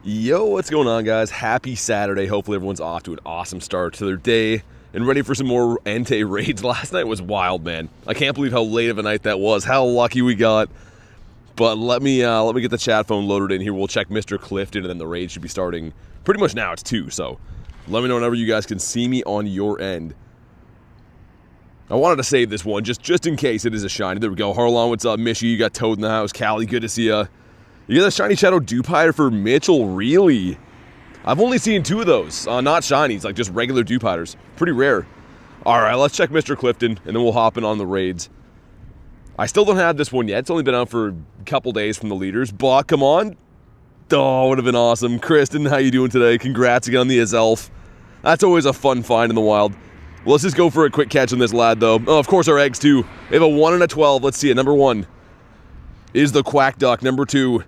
Yo, what's going on, guys? Happy Saturday. Hopefully everyone's off to an awesome start to their day and ready for some more Entei raids. Last night was wild, man. I can't believe how late of a night that was, how lucky we got. But let me get the chat phone loaded in here. We'll check Mr. Clifton, and then the raid should be starting pretty much now. It's 2, so let me know whenever you guys can see me on your end. I wanted to save this one just in case it is a shiny. There we go. Harlan, what's up? Mishy, you got Toad in the house. Callie, good to see ya. You got a shiny Shadow Dewpider for Mitchell, really? I've only seen 2 of those, not shinies, like just regular Dewpiders. Pretty rare. Alright, let's check Mr. Clifton, and then we'll hop in on the raids. I still don't have this one yet. It's only been out for a couple days from the leaders, but come on. Oh, would have been awesome. Kristen, how you doing today? Congrats again on the Azelf. That's always a fun find in the wild. Well, let's just go for a quick catch on this lad, though. Oh, of course, our eggs, too. We have a 1 and a 12. Let's see it. Number 1 is the Quack Duck. Number 2...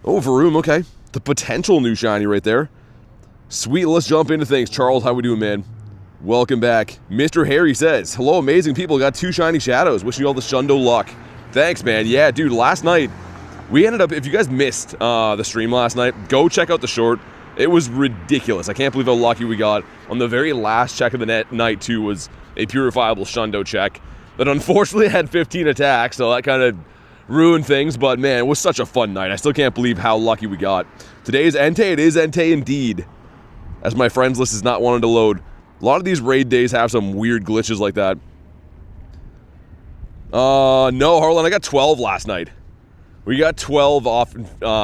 oh, Varoom, okay. The potential new shiny right there. Sweet, let's jump into things. Charles, how we doing, man? Welcome back. Mr. Harry says, hello, amazing people. Got 2 shiny shadows. Wishing you all the Shundo luck. Thanks, man. Yeah, dude, last night, we ended up, if you guys missed the stream last night, go check out the short. It was ridiculous. I can't believe how lucky we got. On the very last check of the night, too, was a purifiable Shundo check. But unfortunately, it had 15 attacks, so that kind of ruined things, but man, it was such a fun night. I still can't believe how lucky we got. Today is Entei. It is Entei indeed. As my friends list is not wanting to load. A lot of these raid days have some weird glitches like that. No, Harlan, I got 12 last night. We got 12 off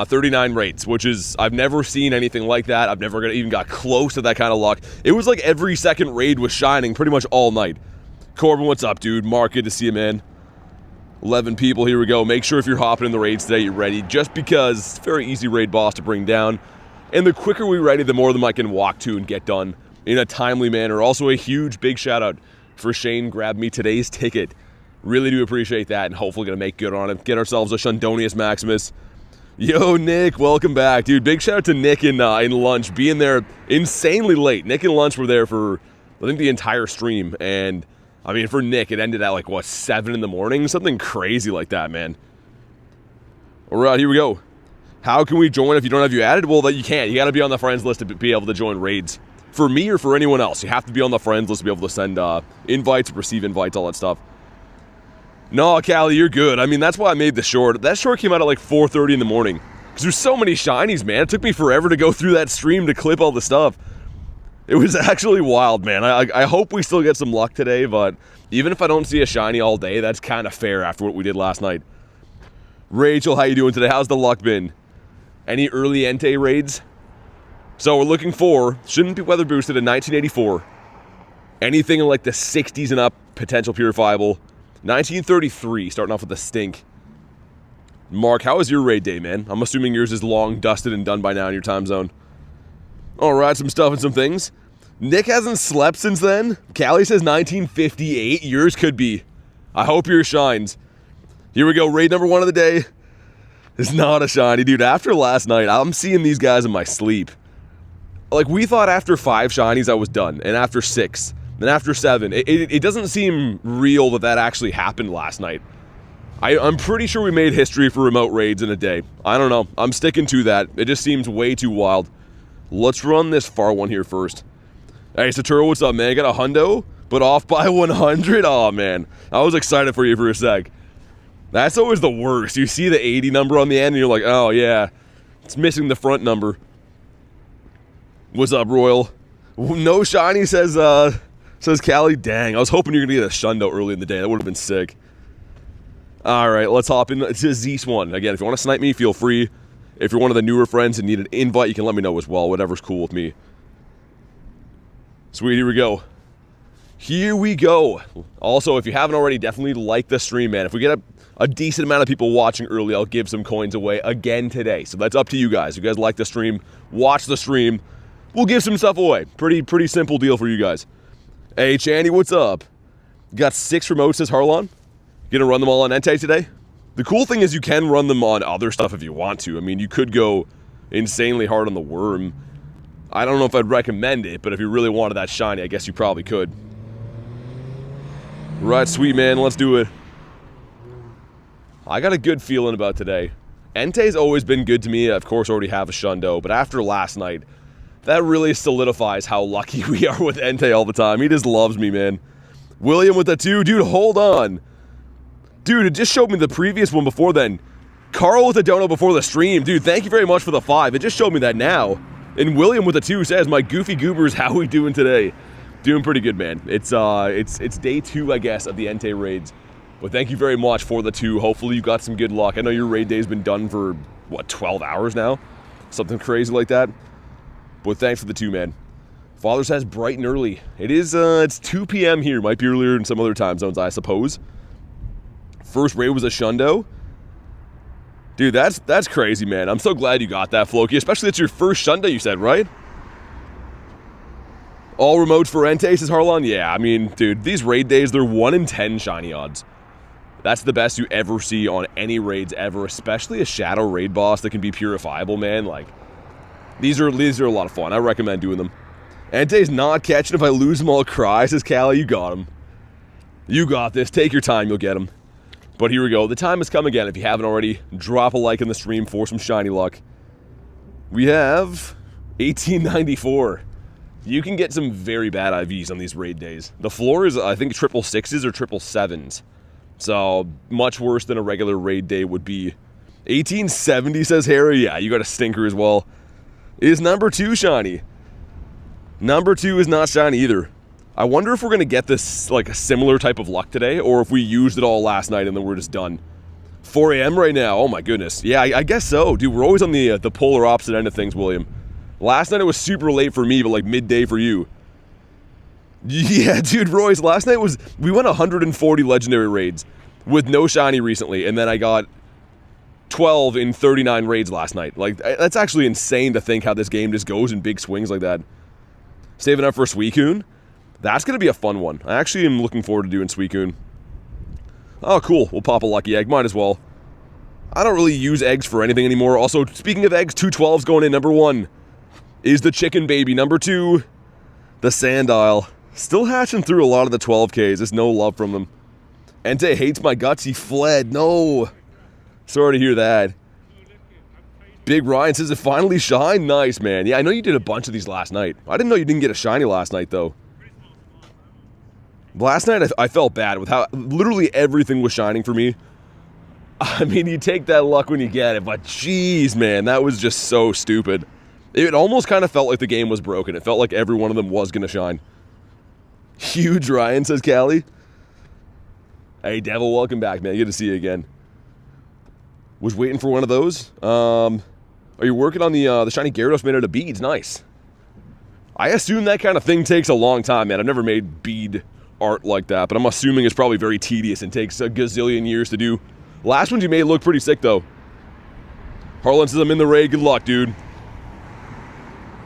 39 raids, which is, I've never seen anything like that. I've never even got close to that kind of luck. It was like every second raid was shining pretty much all night. Corbin, what's up, dude? Mark, good to see you, man. 11 people, here we go. Make sure if you're hopping in the raids today, you're ready, just because it's a very easy raid boss to bring down. And the quicker we ready, the more of them I can walk to and get done in a timely manner. Also, a huge big shout out for Shane grabbed me today's ticket. Really do appreciate that, and hopefully gonna make good on it. Get ourselves a Shundonius Maximus. Yo, Nick, welcome back. Dude, big shout out to Nick in lunch, being there insanely late. Nick and lunch were there for, I think, the entire stream, and I mean, for Nick, it ended at like, what, 7 in the morning? Something crazy like that, man. All right, here we go. How can we join if you don't have you added? Well, that you can't. You got to be on the friends list to be able to join raids. For me or for anyone else, you have to be on the friends list to be able to send invites, receive invites, all that stuff. No, Callie, you're good. I mean, that's why I made the short. That short came out at like 4:30 in the morning. Because there's so many shinies, man. It took me forever to go through that stream to clip all the stuff. It was actually wild, man. I hope we still get some luck today, but even if I don't see a shiny all day, that's kind of fair after what we did last night. Rachel, how you doing today? How's the luck been? Any early Entei raids? So we're looking for, shouldn't be weather boosted in 1984. Anything in like the 60s and up, potential purifiable. 1933, starting off with the stink. Mark, how was your raid day, man? I'm assuming yours is long dusted and done by now in your time zone. Alright, some stuff and some things. Nick hasn't slept since then. Callie says 1958. Yours could be. I hope yours shines. Here we go. Raid number 1 of the day. It's not a shiny. Dude, after last night, I'm seeing these guys in my sleep. Like, we thought after 5 shinies I was done. And after 6. Then after 7. It doesn't seem real that actually happened last night. I'm pretty sure we made history for remote raids in a day. I don't know. I'm sticking to that. It just seems way too wild. Let's run this far one here first. Hey, Saturo, what's up, man? I got a hundo, but off by 100? Oh, man. I was excited for you for a sec. That's always the worst. You see the 80 number on the end, and you're like, oh, yeah. It's missing the front number. What's up, Royal? No shiny, says Callie. Dang, I was hoping you were going to get a Shundo early in the day. That would have been sick. All right, let's hop into Zeus 1. Again, if you want to snipe me, feel free. If you're one of the newer friends and need an invite, you can let me know as well. Whatever's cool with me. Sweet, here we go. Here we go. Also, if you haven't already, definitely like the stream, man. If we get a decent amount of people watching early, I'll give some coins away again today. So that's up to you guys. If you guys like the stream, watch the stream. We'll give some stuff away. Pretty simple deal for you guys. Hey, Chandy, what's up? You got 6 remotes, says Harlan. Gonna run them all on Entei today? The cool thing is you can run them on other stuff if you want to. I mean, you could go insanely hard on the worm. I don't know if I'd recommend it, but if you really wanted that shiny, I guess you probably could. Right, sweet man, let's do it. I got a good feeling about today. Entei's always been good to me. Of course, already have a Shundo, but after last night, that really solidifies how lucky we are with Entei all the time. He just loves me, man. William with the 2. Dude, hold on. Dude, it just showed me the previous one before then. Carl with the dono before the stream. Dude, thank you very much for the 5. It just showed me that now. And William with the 2 says, my goofy goobers, how we doing today? Doing pretty good, man. It's day 2, I guess, of the Entei raids. But thank you very much for the 2. Hopefully you got some good luck. I know your raid day's been done for, what, 12 hours now? Something crazy like that. But thanks for the 2, man. Father says bright and early. It is, it's 2 p.m. here. Might be earlier in some other time zones, I suppose. First raid was a Shundo. Dude, that's crazy, man. I'm so glad you got that, Floki. Especially it's your first Shundo, you said, right? All remotes for Entei, says Harlan. Yeah, I mean, dude, these raid days, they're 1 in 10 shiny odds. That's the best you ever see on any raids ever, especially a shadow raid boss that can be purifiable, man. Like, these are a lot of fun. I recommend doing them. Entei's not catching. If I lose him, I'll cry, says Callie. You got him. You got this. Take your time. You'll get him. But here we go. The time has come again. If you haven't already, drop a like in the stream for some shiny luck. We have 1894. You can get some very bad IVs on these raid days. The floor is, I think, 666s or 777s. So, much worse than a regular raid day would be. 1870, says Harry. Yeah, you got a stinker as well. Is number 2 shiny? Number 2 is not shiny either. I wonder if we're going to get this, like, a similar type of luck today, or if we used it all last night and then we're just done. 4 a.m. right now. Oh, my goodness. Yeah, I guess so. Dude, we're always on the polar opposite end of things, William. Last night it was super late for me, but, like, midday for you. Yeah, dude, Royce, last night was... We went 140 legendary raids with no shiny recently, and then I got 12 in 39 raids last night. Like, that's actually insane to think how this game just goes in big swings like that. Saving up for Suicune. That's going to be a fun one. I actually am looking forward to doing Suicune. Oh, cool. We'll pop a lucky egg. Might as well. I don't really use eggs for anything anymore. Also, speaking of eggs, 2 12s going in. Number 1 is the chicken baby. Number 2, the Sandile. Still hatching through a lot of the 12Ks. There's no love from them. Entei hates my guts. He fled. No. Sorry to hear that. Big Ryan says it finally shined. Nice, man. Yeah, I know you did a bunch of these last night. I didn't know you didn't get a shiny last night, though. Last night, I felt bad with how literally everything was shining for me. I mean, you take that luck when you get it, but jeez, man, that was just so stupid. It almost kind of felt like the game was broken. It felt like every one of them was going to shine. Huge Ryan, says Callie. Hey, Devil, welcome back, man. Good to see you again. Was waiting for one of those. Are you working on the shiny Gyarados made out of beads? Nice. I assume that kind of thing takes a long time, man. I've never made bead art like that, but I'm assuming it's probably very tedious and takes a gazillion years to do. Last ones you made look pretty sick, though. Harlan says I'm in the raid. Good luck, dude.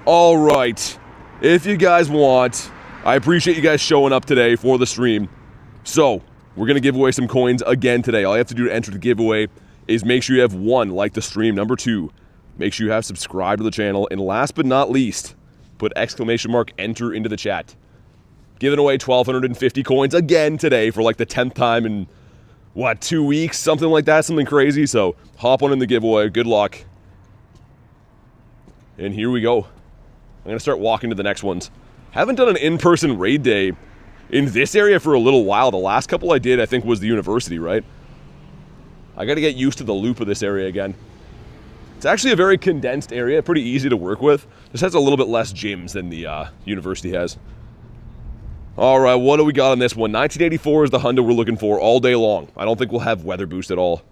All right. If you guys want, I appreciate you guys showing up today for the stream. So, we're going to give away some coins again today. All you have to do to enter the giveaway is make sure you have 1, like the stream. Number 2, make sure you have subscribed to the channel. And last but not least, put ! enter into the chat. Giving away 1,250 coins again today for like the 10th time in, what, 2 weeks? Something like that, something crazy. So, hop on in the giveaway. Good luck. And here we go. I'm going to start walking to the next ones. Haven't done an in-person raid day in this area for a little while. The last couple I did, I think, was the university, right? I got to get used to the loop of this area again. It's actually a very condensed area, pretty easy to work with. Just has a little bit less gyms than the university has. All right, what do we got on this one? 1984 is the hundo we're looking for all day long. I don't think we'll have weather boost at all.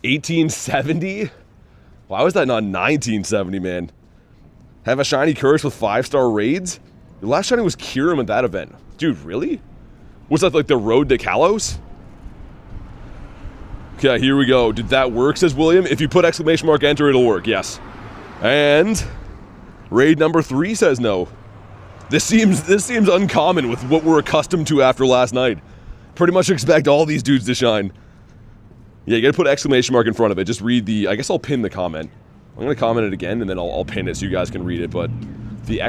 1870? Why was that not 1970, man? Have a shiny curse with 5-star raids? The last shiny was Kyurem at that event. Dude, really? Was that like the road to Kalos? Okay, here we go. Did that work, says William? If you put ! enter, it'll work, yes. And raid number 3 says no. This seems uncommon with what we're accustomed to after last night. Pretty much expect all these dudes to shine. Yeah, you gotta put ! in front of it. Just read the... I guess I'll pin the comment. I'm gonna comment it again, and then I'll pin it so you guys can read it, but the !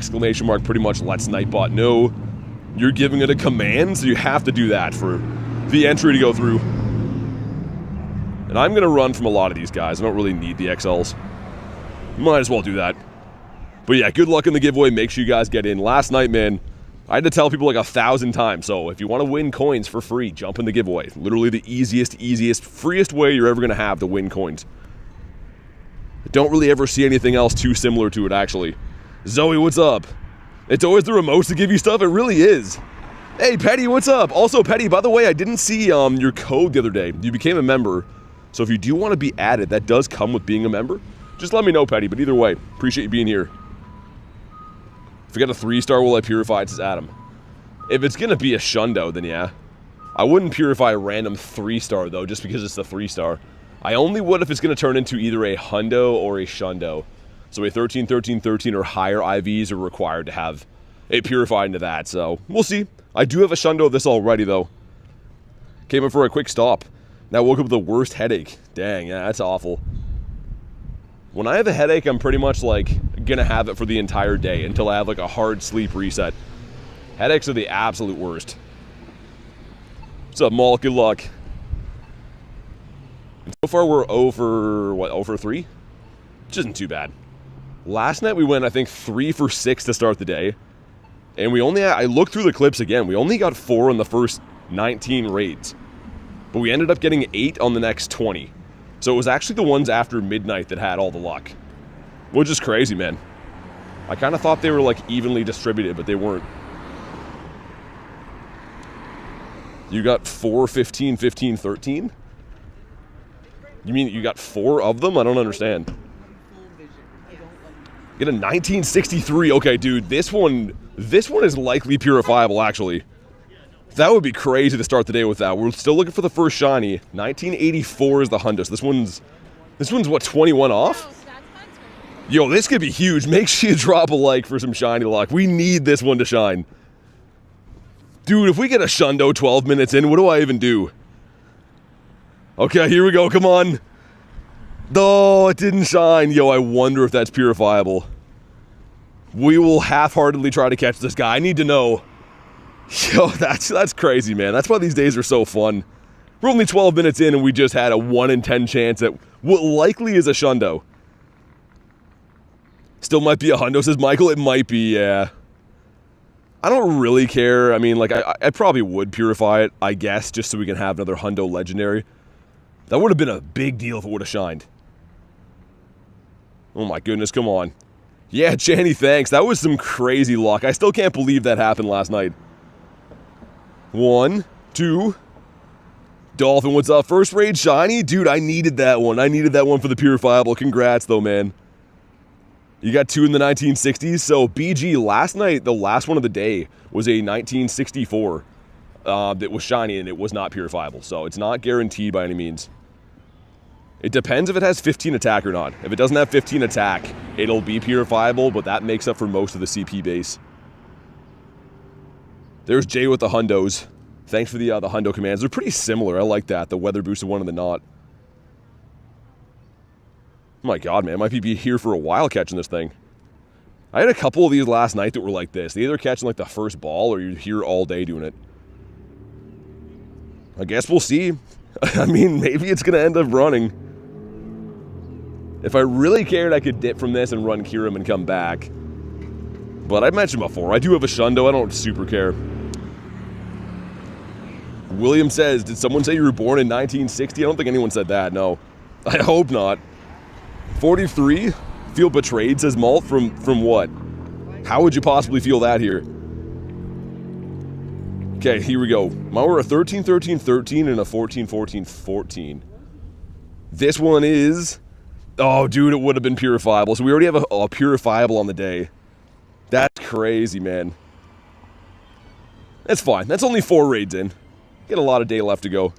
pretty much lets Nightbot know you're giving it a command, so you have to do that for the entry to go through. And I'm going to run from a lot of these guys. I don't really need the XLs. Might as well do that. But yeah, good luck in the giveaway. Make sure you guys get in. Last night, man, I had to tell people like 1,000 times. So if you want to win coins for free, jump in the giveaway. Literally the easiest, freest way you're ever going to have to win coins. I don't really ever see anything else too similar to it, actually. Zoe, what's up? It's always the remotes to give you stuff. It really is. Hey, Petty, what's up? Also, Petty, by the way, I didn't see your code the other day. You became a member. So if you do want to be added, that does come with being a member. Just let me know, Petty. But either way, appreciate you being here. If we got a 3-star, will I purify it, says Adam. If it's going to be a Shundo, then yeah. I wouldn't purify a random 3-star, though, just because it's a 3-star. I only would if it's going to turn into either a Hundo or a Shundo. So a 13, 13, 13 or higher IVs are required to have it purified into that. So we'll see. I do have a Shundo of this already, though. Came in for a quick stop. Now woke up with the worst headache. Dang, yeah, that's awful. When I have a headache, I'm pretty much like gonna have it for the entire day until I have like a hard sleep reset. Headaches are the absolute worst. What's up, Maul? Good luck. And so far we're over, what, over 3? Which isn't too bad. Last night we went, I think, 3 for 6 to start the day. And we only had, I looked through the clips again, we only got 4 in the first 19 raids. But we ended up getting 8 on the next 20. So it was actually the ones after midnight that had all the luck. Which is crazy, man. I kind of thought they were like evenly distributed, but they weren't. You got 4, 15, 15, 13? You mean you got 4 of them? I don't understand. Get a 1963. Okay, dude, this one is likely purifiable, actually. That would be crazy to start the day with that. We're still looking for the first shiny. 1984 is the Hundo. So this one's what, 21 off? Yo, this could be huge. Make sure you drop a like for some shiny luck. We need this one to shine. Dude, if we get a Shundo 12 minutes in, what do I even do? Okay, here we go. Come on. Oh, it didn't shine. Yo, I wonder if that's purifiable. We will half-heartedly try to catch this guy. I need to know. Yo, that's crazy, man. That's why these days are so fun. We're only 12 minutes in and we just had a 1 in 10 chance at what likely is a Shundo. Still might be a Hundo, says Michael. It might be, yeah. I don't really care. I mean, like, I probably would purify it, I guess, just so we can have another Hundo Legendary. That would have been a big deal if it would have shined. Oh my goodness, come on. Yeah, Channy, thanks. That was some crazy luck. I still can't believe that happened last night. 1, 2. Dolphin, what's up? First raid shiny? Dude, I needed that one. I needed that one for the purifiable. Congrats, though, man. You got 2 in the 1960s. So, BG, last night, the last one of the day, was a 1964 that was shiny, and it was not purifiable. So, it's not guaranteed by any means. It depends if it has 15 attack or not. If it doesn't have 15 attack, it'll be purifiable, but that makes up for most of the CP base. There's Jay with the Hundos. Thanks for the Hundo commands. They're pretty similar. I like that. The weather boosted one and the not. Oh my god, man. I might be here for a while catching this thing. I had a couple of these last night that were like this. They either catching like the first ball or you're here all day doing it. I guess we'll see. I mean, maybe it's going to end up running. If I really cared, I could dip from this and run Kirim and come back. But I mentioned before, I do have a Shundo. I don't super care. William says, did someone say you were born in 1960? I don't think anyone said that, no. I hope not. 43? Feel betrayed, says Malt. From what? How would you possibly feel that here? Okay, here we go. Mine were a 13, 13, 13 and a 14, 14, 14. This one is... Oh, dude, it would have been purifiable. So we already have a purifiable on the day. That's crazy, man. That's fine. That's only 4 raids in. Get a lot of day left to go.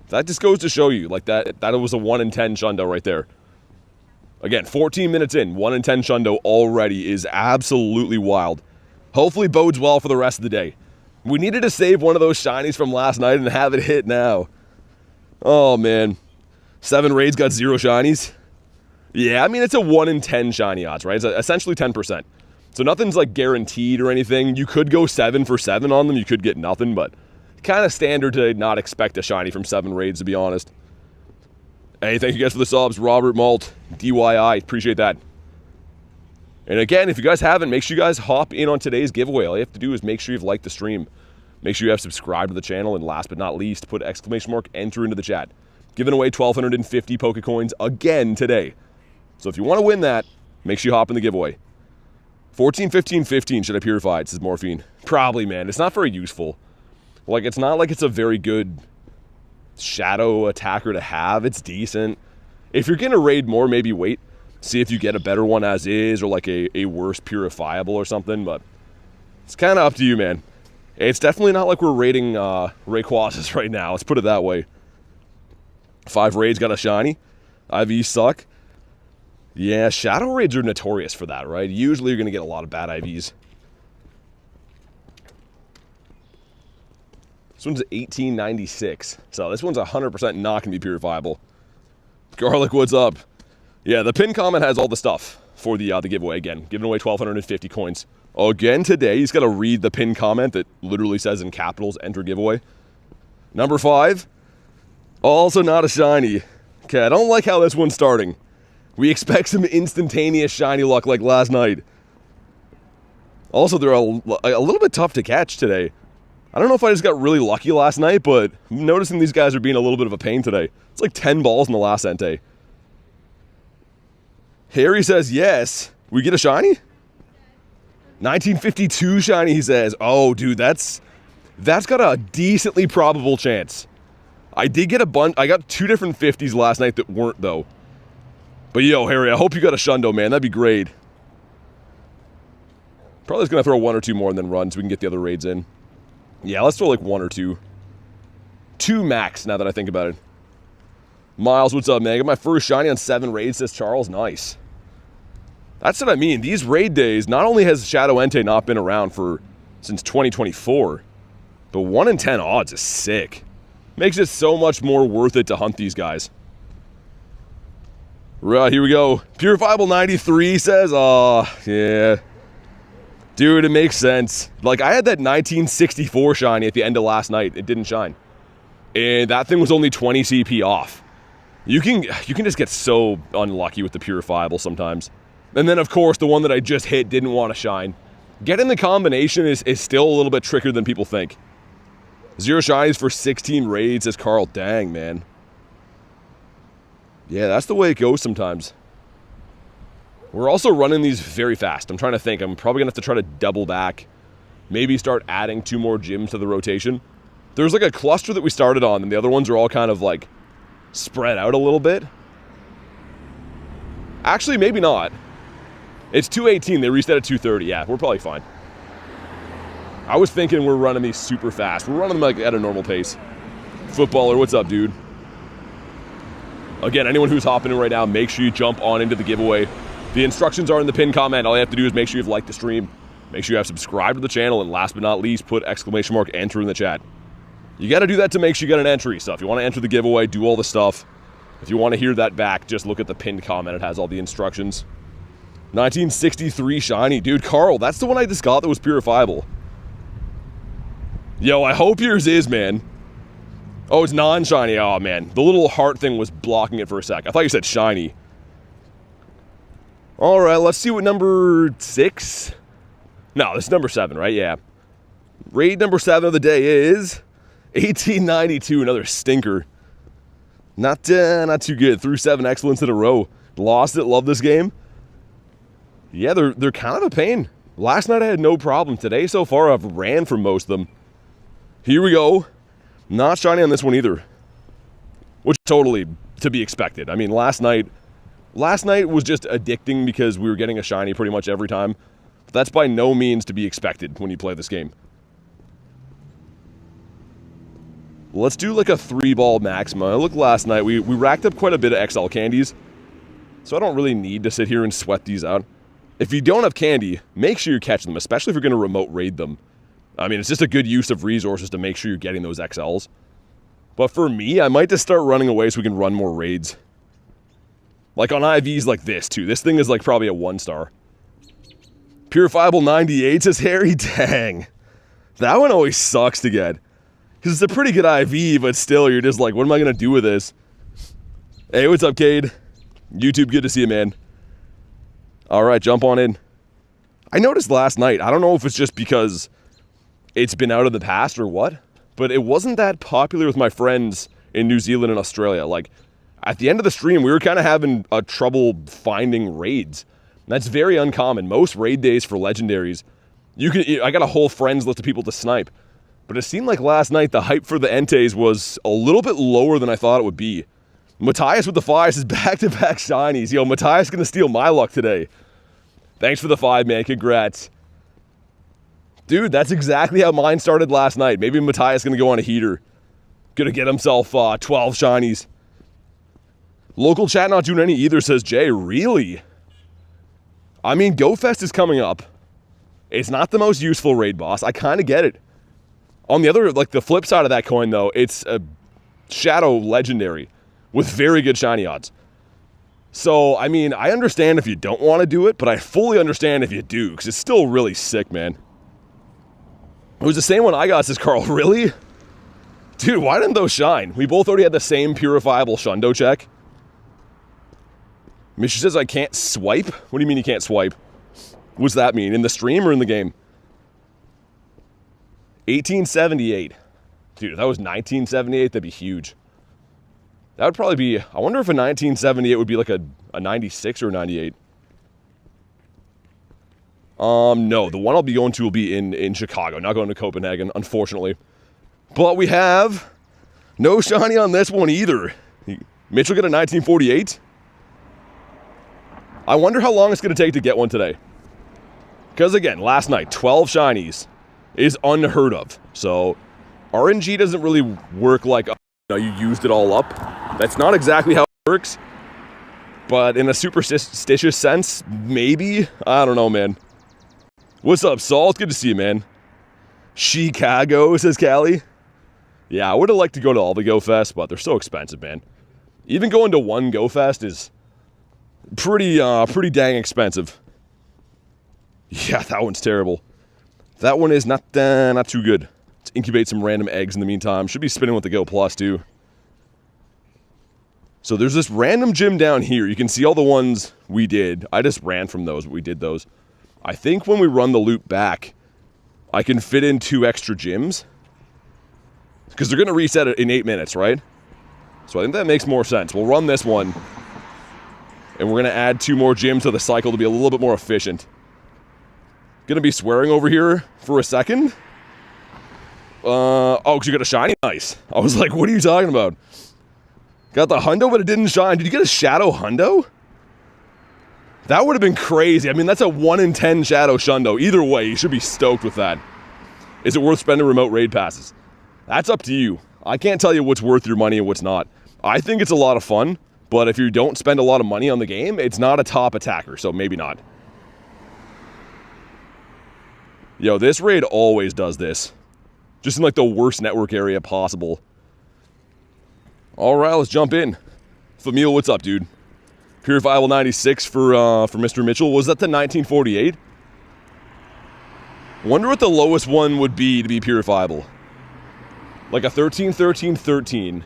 That just goes to show you, like, that was a 1 in 10 Shundo right there. Again, 14 minutes in, 1 in 10 Shundo already is absolutely wild. Hopefully bodes well for the rest of the day. We needed to save one of those shinies from last night and have it hit now. Oh, man. 7 raids got 0 shinies. Yeah, I mean, it's a 1 in 10 shiny odds, right? It's essentially 10%. So nothing's, like, guaranteed or anything. You could go 7 for 7 on them. You could get nothing, but kind of standard to not expect a shiny from 7 raids, to be honest. Hey, thank you guys for the subs. Robert Malt, DYI, appreciate that. And again, if you guys haven't, make sure you guys hop in on today's giveaway. All you have to do is make sure you've liked the stream. Make sure you have subscribed to the channel, and last but not least, put exclamation mark enter into the chat. Giving away 1,250 Pokecoins again today. So if you want to win that, make sure you hop in the giveaway. 14, 15, 15 should I purify it, says Morphine. Probably, man. It's not very useful. Like, it's not like it's a very good shadow attacker to have. It's decent. If you're going to raid more, maybe wait. See if you get a better one as is, or like a worse purifiable or something, but it's kind of up to you, man. It's definitely not like we're raiding Rayquazas right now, let's put it that way. 5 raids got a shiny. IVs suck. Yeah, shadow raids are notorious for that, right? Usually you're going to get a lot of bad IVs. This one's 1896, so this one's 100% not going to be purifiable. Garlic, what's up? Yeah, the pin comment has all the stuff for the giveaway. Again, giving away 1,250 coins. Again today, he's got to read the pin comment that literally says in capitals, enter giveaway. Number 5, also not a shiny. Okay, I don't like how this one's starting. We expect some instantaneous shiny luck like last night. Also, they're a little bit tough to catch today. I don't know if I just got really lucky last night, but I'm noticing these guys are being a little bit of a pain today. It's like 10 balls in the last Entei. Harry says yes. We get a shiny? 1952 shiny, he says. Oh, dude, that's got a decently probable chance. I did get a bunch. I got 2 different 50s last night that weren't, though. But yo, Harry, I hope you got a Shundo, man. That'd be great. Probably just going to throw 1 or 2 more and then run so we can get the other raids in. Yeah, let's throw like 1 or 2. 2 max, now that I think about it. Miles, what's up, man? I got my first shiny on 7 raids, says Charles. Nice. That's what I mean. These raid days, not only has Shadow Entei not been around since 2024, but 1 in 10 odds is sick. Makes it so much more worth it to hunt these guys. Right, here we go. Purifiable 93 says, oh, yeah. Dude, it makes sense. Like, I had that 1964 shiny at the end of last night. It didn't shine. And that thing was only 20 CP off. You can just get so unlucky with the purifiable sometimes. And then, of course, the one that I just hit didn't want to shine. Getting the combination is still a little bit trickier than people think. 0 shinies for 16 raids, says Carl. Dang, man. Yeah, that's the way it goes sometimes. We're also running these very fast. I'm trying to think. I'm probably going to have to try to double back. Maybe start adding 2 more gyms to the rotation. There's like a cluster that we started on, and the other ones are all kind of like spread out a little bit. Actually, maybe not. It's 218. They reset at 230. Yeah, we're probably fine. I was thinking we're running these super fast. We're running them like at a normal pace. Footballer, what's up, dude? Again, anyone who's hopping in right now, make sure you jump on into the giveaway. The instructions are in the pinned comment. All you have to do is make sure you've liked the stream. Make sure you have subscribed to the channel. And last but not least, put exclamation mark enter in the chat. You got to do that to make sure you get an entry. So if you want to enter the giveaway, do all the stuff. If you want to hear that back, just look at the pinned comment. It has all the instructions. 1963 shiny. Dude, Carl, that's the one I just got that was purifiable. Yo, I hope yours is, man. Oh, it's non-shiny. Oh, man. The little heart thing was blocking it for a sec. I thought you said shiny. All right, let's see what number 6. No, this is number 7, right? Yeah. Raid number 7 of the day is 1892, another stinker. Not too good. Threw 7 excellents in a row. Lost it. Love this game. Yeah, they're kind of a pain. Last night I had no problem. Today so far I've ran from most of them. Here we go. Not shiny on this one either. Which totally to be expected. I mean, last night was just addicting because we were getting a shiny pretty much every time. But that's by no means to be expected when you play this game. Let's do like a 3-ball maxima. Look, last night we racked up quite a bit of XL candies. So I don't really need to sit here and sweat these out. If you don't have candy, make sure you catch them, especially if you're going to remote raid them. I mean, it's just a good use of resources to make sure you're getting those XLs. But for me, I might just start running away so we can run more raids. Like on IVs like this, too. This thing is like probably a 1-star. Purifiable 98, says Harry. Dang. That one always sucks to get. Because it's a pretty good IV, but still, you're just like, what am I going to do with this? Hey, what's up, Cade? YouTube, good to see you, man. All right, jump on in. I noticed last night, I don't know if it's just because it's been out of the past or what, but it wasn't that popular with my friends in New Zealand and Australia. Like, at the end of the stream, we were kind of having a trouble finding raids. That's very uncommon. Most raid days for legendaries, I got a whole friends list of people to snipe. But it seemed like last night the hype for the Enteis was a little bit lower than I thought it would be. Matthias with the 5s is back-to-back shinies. Yo, Matthias gonna steal my luck today. Thanks for the 5, man. Congrats. Dude, that's exactly how mine started last night. Maybe Matthias gonna go on a heater. Gonna get himself 12 shinies. Local chat not doing any either, says Jay. Really? I mean, GoFest is coming up. It's not the most useful raid boss. I kind of get it. On the other, like the flip side of that coin, though, it's a shadow legendary with very good shiny odds. So, I mean, I understand if you don't want to do it, but I fully understand if you do, because it's still really sick, man. It was the same one I got, says Carl. Really? Dude, why didn't those shine? We both already had the same purifiable Shundo check. Misha says I can't swipe? What do you mean you can't swipe? What's that mean? In the stream or in the game? 1878. Dude, if that was 1978, that'd be huge. That would probably be... I wonder if a 1978 would be like a 96 or a 98. No. The one I'll be going to will be in Chicago. Not going to Copenhagen, unfortunately. But we have no shiny on this one either. Mitch will get a 1948. I wonder how long it's going to take to get one today. Because again, last night, 12 shinies is unheard of. So RNG doesn't really work like, you used it all up. That's not exactly how it works. But in a superstitious sense, maybe. I don't know, man. What's up, Saul? It's good to see you, man. Chicago, says Callie. Yeah, I would have liked to go to all the Go Fest, but they're so expensive, man. Even going to one Go Fest is pretty dang expensive. Yeah, that one's terrible. That one is not too good. Let's incubate some random eggs in the meantime. Should be spinning with the Go Plus, too. So there's this random gym down here. You can see all the ones we did. I just ran from those, but we did those. I think when we run the loop back, I can fit in 2 extra gyms. Because they're going to reset it in 8 minutes, right? So I think that makes more sense. We'll run this one. And we're going to add 2 more gyms to the cycle to be a little bit more efficient. Gonna be swearing over here for a second. Oh, because you got a shiny? Nice. I was like, what are you talking about? Got the hundo, but it didn't shine. Did you get a shadow hundo? That would have been crazy. I mean, that's a 1 in 10 shadow shundo. Either way, you should be stoked with that. Is it worth spending remote raid passes? That's up to you. I can't tell you what's worth your money and what's not. I think it's a lot of fun, but if you don't spend a lot of money on the game, it's not a top attacker, so maybe not. Yo, this raid always does this. Just in like the worst network area possible. Alright, let's jump in. Famil, what's up, dude? Purifiable 96 for Mr. Mitchell. Was that the 1948? Wonder what the lowest one would be to be purifiable. Like a 13, 13, 13.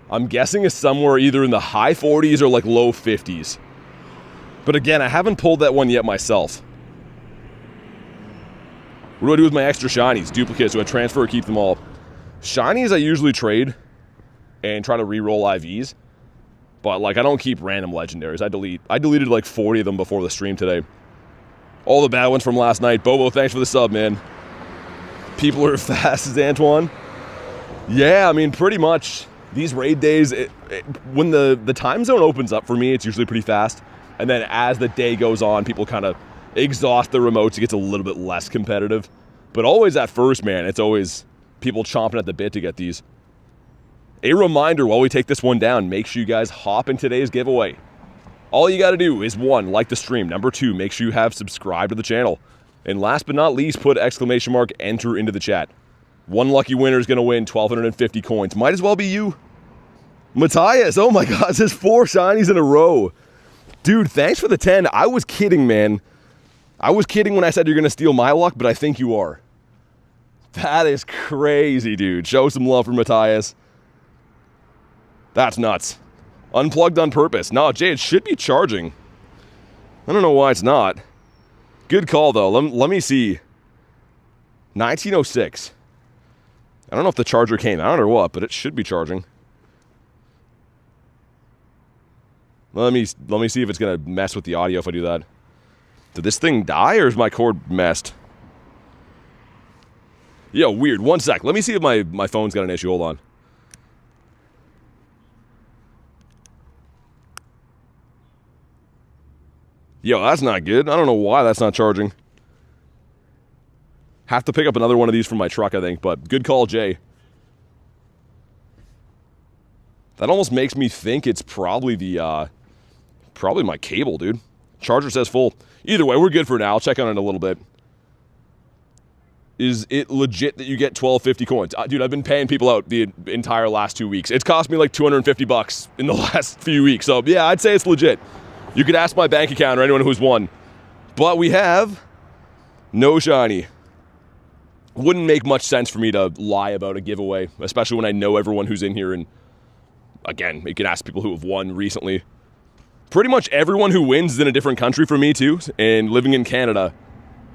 I'm guessing it's somewhere either in the high 40s or like low 50s. But again, I haven't pulled that one yet myself. What do I do with my extra shinies? Duplicates, do I transfer or keep them all? Shinies I usually trade and try to re-roll IVs. But like I don't keep random legendaries. I deleted like 40 of them before the stream today. All the bad ones from last night. Bobo, thanks for the sub, man. People are as fast as Antoine. Yeah, I mean pretty much. These raid days, when the time zone opens up for me, it's usually pretty fast. And then as the day goes on, people kind of exhaust the remotes. It gets a little bit less competitive. But always at first, man, it's always people chomping at the bit to get these. A reminder while we take this one down, make sure you guys hop in today's giveaway. All you got to do is 1, like the stream. Number 2, make sure you have subscribed to the channel. And last but not least, put exclamation mark enter into the chat. 1 lucky winner is going to win 1,250 coins. Might as well be you. Matthias, oh my god, it says 4 shinies in a row. Dude, thanks for the 10. I was kidding, man. I was kidding when I said you're going to steal my luck, but I think you are. That is crazy, dude. Show some love for Matthias. That's nuts. Unplugged on purpose. No, Jay, it should be charging. I don't know why it's not. Good call, though. Let me see. 1906. I don't know if the charger came out or what, but it should be charging. Let me see if it's going to mess with the audio if I do that. Did this thing die, or is my cord messed? Yo, weird. One sec. Let me see if my phone's got an issue. Hold on. Yo, that's not good. I don't know why that's not charging. Have to pick up another one of these from my truck, I think, but good call, Jay. That almost makes me think it's probably the, probably my cable, dude. Charger says full. Either way, we're good for now. I'll check on it in a little bit. Is it legit that you get 1250 coins? Dude, I've been paying people out the entire last 2 weeks. It's cost me like 250 bucks in the last few weeks. So, yeah, I'd say it's legit. You could ask my bank account or anyone who's won. But we have no shiny. Wouldn't make much sense for me to lie about a giveaway, especially when I know everyone who's in here. And again, you can ask people who have won recently. Pretty much everyone who wins is in a different country for me too. And living in Canada,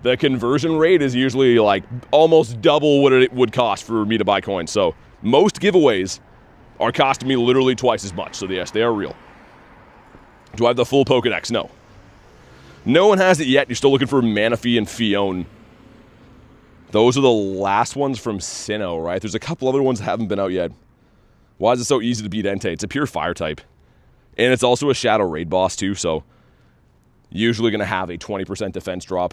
the conversion rate is usually like almost double what it would cost for me to buy coins. So most giveaways are costing me literally twice as much. So yes, they are real. Do I have the full Pokedex? No. No one has it yet. You're still looking for Manaphy and Fione. Those are the last ones from Sinnoh, right? There's a couple other ones that haven't been out yet. Why is it so easy to beat Entei? It's a pure fire type. And it's also a Shadow Raid boss too, so usually going to have a 20% defense drop.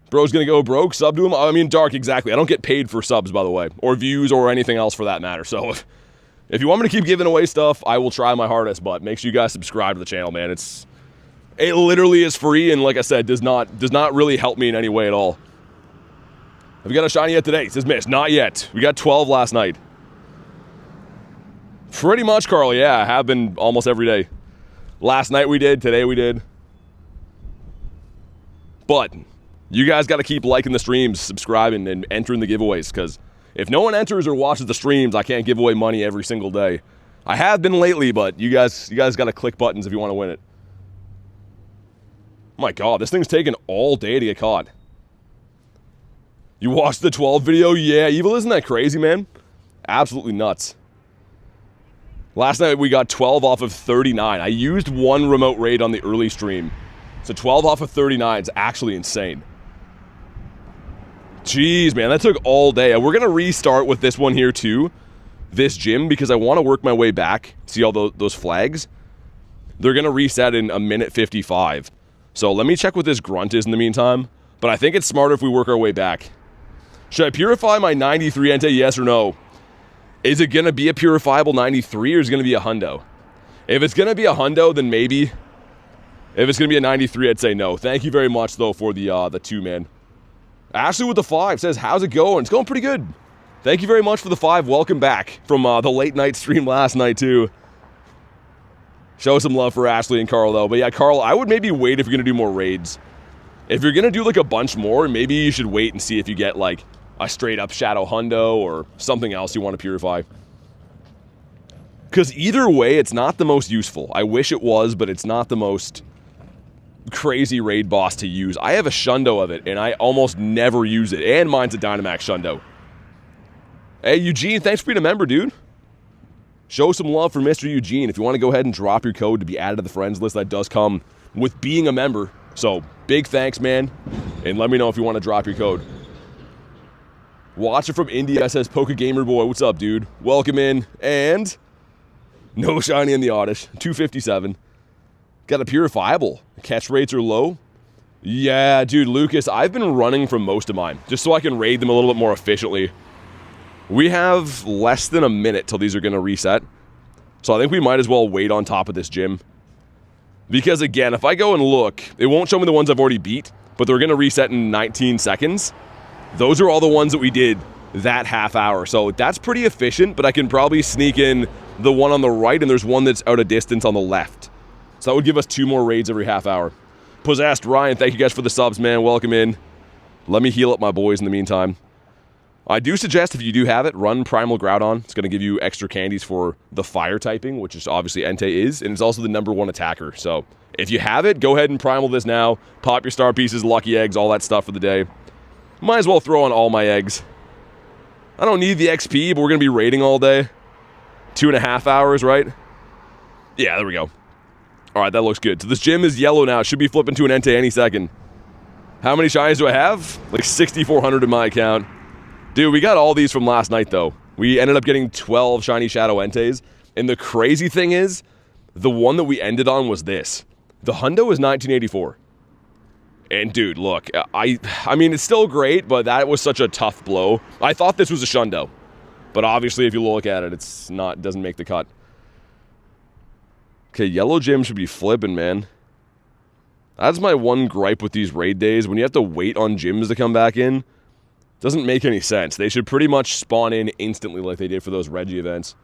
Bro's going to go broke, sub to him. I mean, Dark, exactly. I don't get paid for subs, by the way, or views or anything else for that matter. So if you want me to keep giving away stuff, I will try my hardest, but make sure you guys subscribe to the channel, man. It literally is free, and like I said, does not really help me in any way at all. Have you got a shiny yet today? It says miss. Not yet. We got 12 last night. Pretty much, Carl. Yeah, I have been almost every day. Last night we did. Today we did. But you guys got to keep liking the streams, subscribing, and entering the giveaways, because if no one enters or watches the streams, I can't give away money every single day. I have been lately, but you guys got to click buttons if you want to win it. Oh my God, this thing's taking all day to get caught. You watched the 12 video? Yeah, Evil, isn't that crazy, man? Absolutely nuts. Last night we got 12 off of 39. I used one remote raid on the early stream. So 12 off of 39 is actually insane. Jeez, man, that took all day. We're going to restart with this one here too. This gym, because I want to work my way back. See all those flags? They're going to reset in 1:55. So let me check what this grunt is in the meantime. But I think it's smarter if we work our way back. Should I purify my 93 Entei, yes or no? Is it going to be a purifiable 93 or is it going to be a hundo? If it's going to be a hundo, then maybe. If it's going to be a 93, I'd say no. Thank you very much, though, for the 2, man. Ashley with the 5 says, how's it going? It's going pretty good. Thank you very much for the 5. Welcome back from the late night stream last night, too. Show some love for Ashley and Carl, though. But yeah, Carl, I would maybe wait if you're going to do more raids. If you're going to do like a bunch more, maybe you should wait and see if you get like a straight up Shadow Hundo or something else you want to purify. Because either way, it's not the most useful. I wish it was, but it's not the most crazy raid boss to use. I have a Shundo of it, and I almost never use it. And mine's a Dynamax Shundo. Hey, Eugene, thanks for being a member, dude. Show some love for Mr. Eugene. If you want to go ahead and drop your code to be added to the friends list, that does come with being a member. So, big thanks, man. And let me know if you want to drop your code. Watcher from India says, Poke Gamer Boy, what's up, dude? Welcome in. And no shiny in the Oddish. 257. Got a purifiable. Catch rates are low. Yeah, dude, Lucas, I've been running from most of mine, just so I can raid them a little bit more efficiently. We have less than a minute till these are going to reset. So I think we might as well wait on top of this gym. Because again, if I go and look, it won't show me the ones I've already beat, but they're going to reset in 19 seconds. Those are all the ones that we did that half hour. So that's pretty efficient, but I can probably sneak in the one on the right, and there's one that's out of distance on the left. So that would give us 2 more raids every half hour. Possessed Ryan, thank you guys for the subs, man. Welcome in. Let me heal up my boys in the meantime. I do suggest if you do have it, run Primal Groudon. It's going to give you extra candies for the fire typing, which is obviously Entei is, and it's also the #1 attacker. So if you have it, go ahead and Primal this now. Pop your star pieces, lucky eggs, all that stuff for the day. Might as well throw on all my eggs. I don't need the XP, but we're going to be raiding all day. 2.5 hours, right? Yeah, there we go. All right, that looks good. So this gym is yellow now. Should be flipping to an Entei any second. How many shinies do I have? Like 6,400 in my account. Dude, we got all these from last night, though. We ended up getting 12 shiny Shadow Enteis. And the crazy thing is, the one that we ended on was this. The hundo is 1984. And dude, look, I mean, it's still great, but that was such a tough blow. I thought this was a shundo. But obviously, if you look at it, it's not, doesn't make the cut. Okay, yellow gym should be flipping, man. That's my one gripe with these raid days. When you have to wait on gyms to come back in, doesn't make any sense. They should pretty much spawn in instantly like they did for those Reggie events.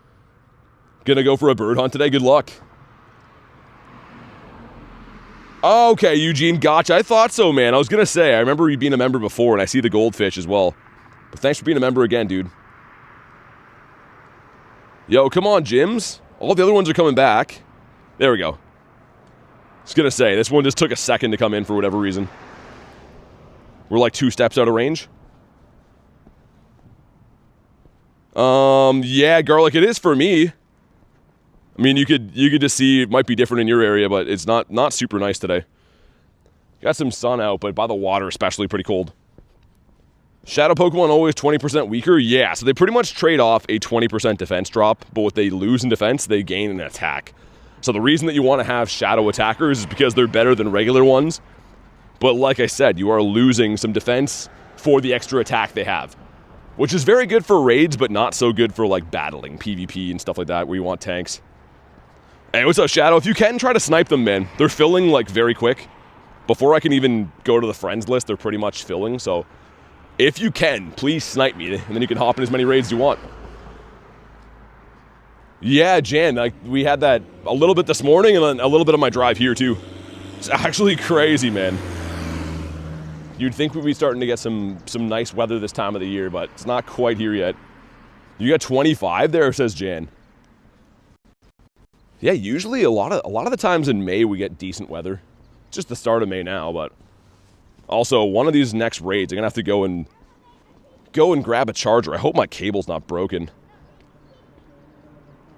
Gonna go for a bird hunt today? Good luck. Okay, Eugene, gotcha. I thought so, man. I was gonna say, I remember you being a member before, and I see the goldfish as well. But thanks for being a member again, dude. Yo, come on, gyms. All the other ones are coming back. There we go. I was gonna say, this one just took a second to come in for whatever reason. We're like 2 steps out of range. Yeah, garlic, it is for me. I mean, you could just see it might be different in your area, but it's not super nice today. Got some sun out, but by the water especially pretty cold. Shadow Pokemon always 20% weaker? Yeah, so they pretty much trade off a 20% defense drop, but what they lose in defense, they gain in attack. So the reason that you want to have Shadow attackers is because they're better than regular ones. But like I said, you are losing some defense for the extra attack they have. Which is very good for raids, but not so good for like battling, PvP and stuff like that, where you want tanks. Hey, what's up, Shadow? If you can, try to snipe them, man. They're filling like very quick. Before I can even go to the friends list, they're pretty much filling, so if you can, please snipe me, and then you can hop in as many raids as you want. Yeah, Jan, like, we had that a little bit this morning, and then a little bit on my drive here, too. It's actually crazy, man. You'd think we'd be starting to get some nice weather this time of the year, but it's not quite here yet. You got 25 there, says Jan. Yeah, usually a lot of the times in May we get decent weather. It's just the start of May now, but also one of these next raids, I'm gonna have to go and grab a charger. I hope my cable's not broken.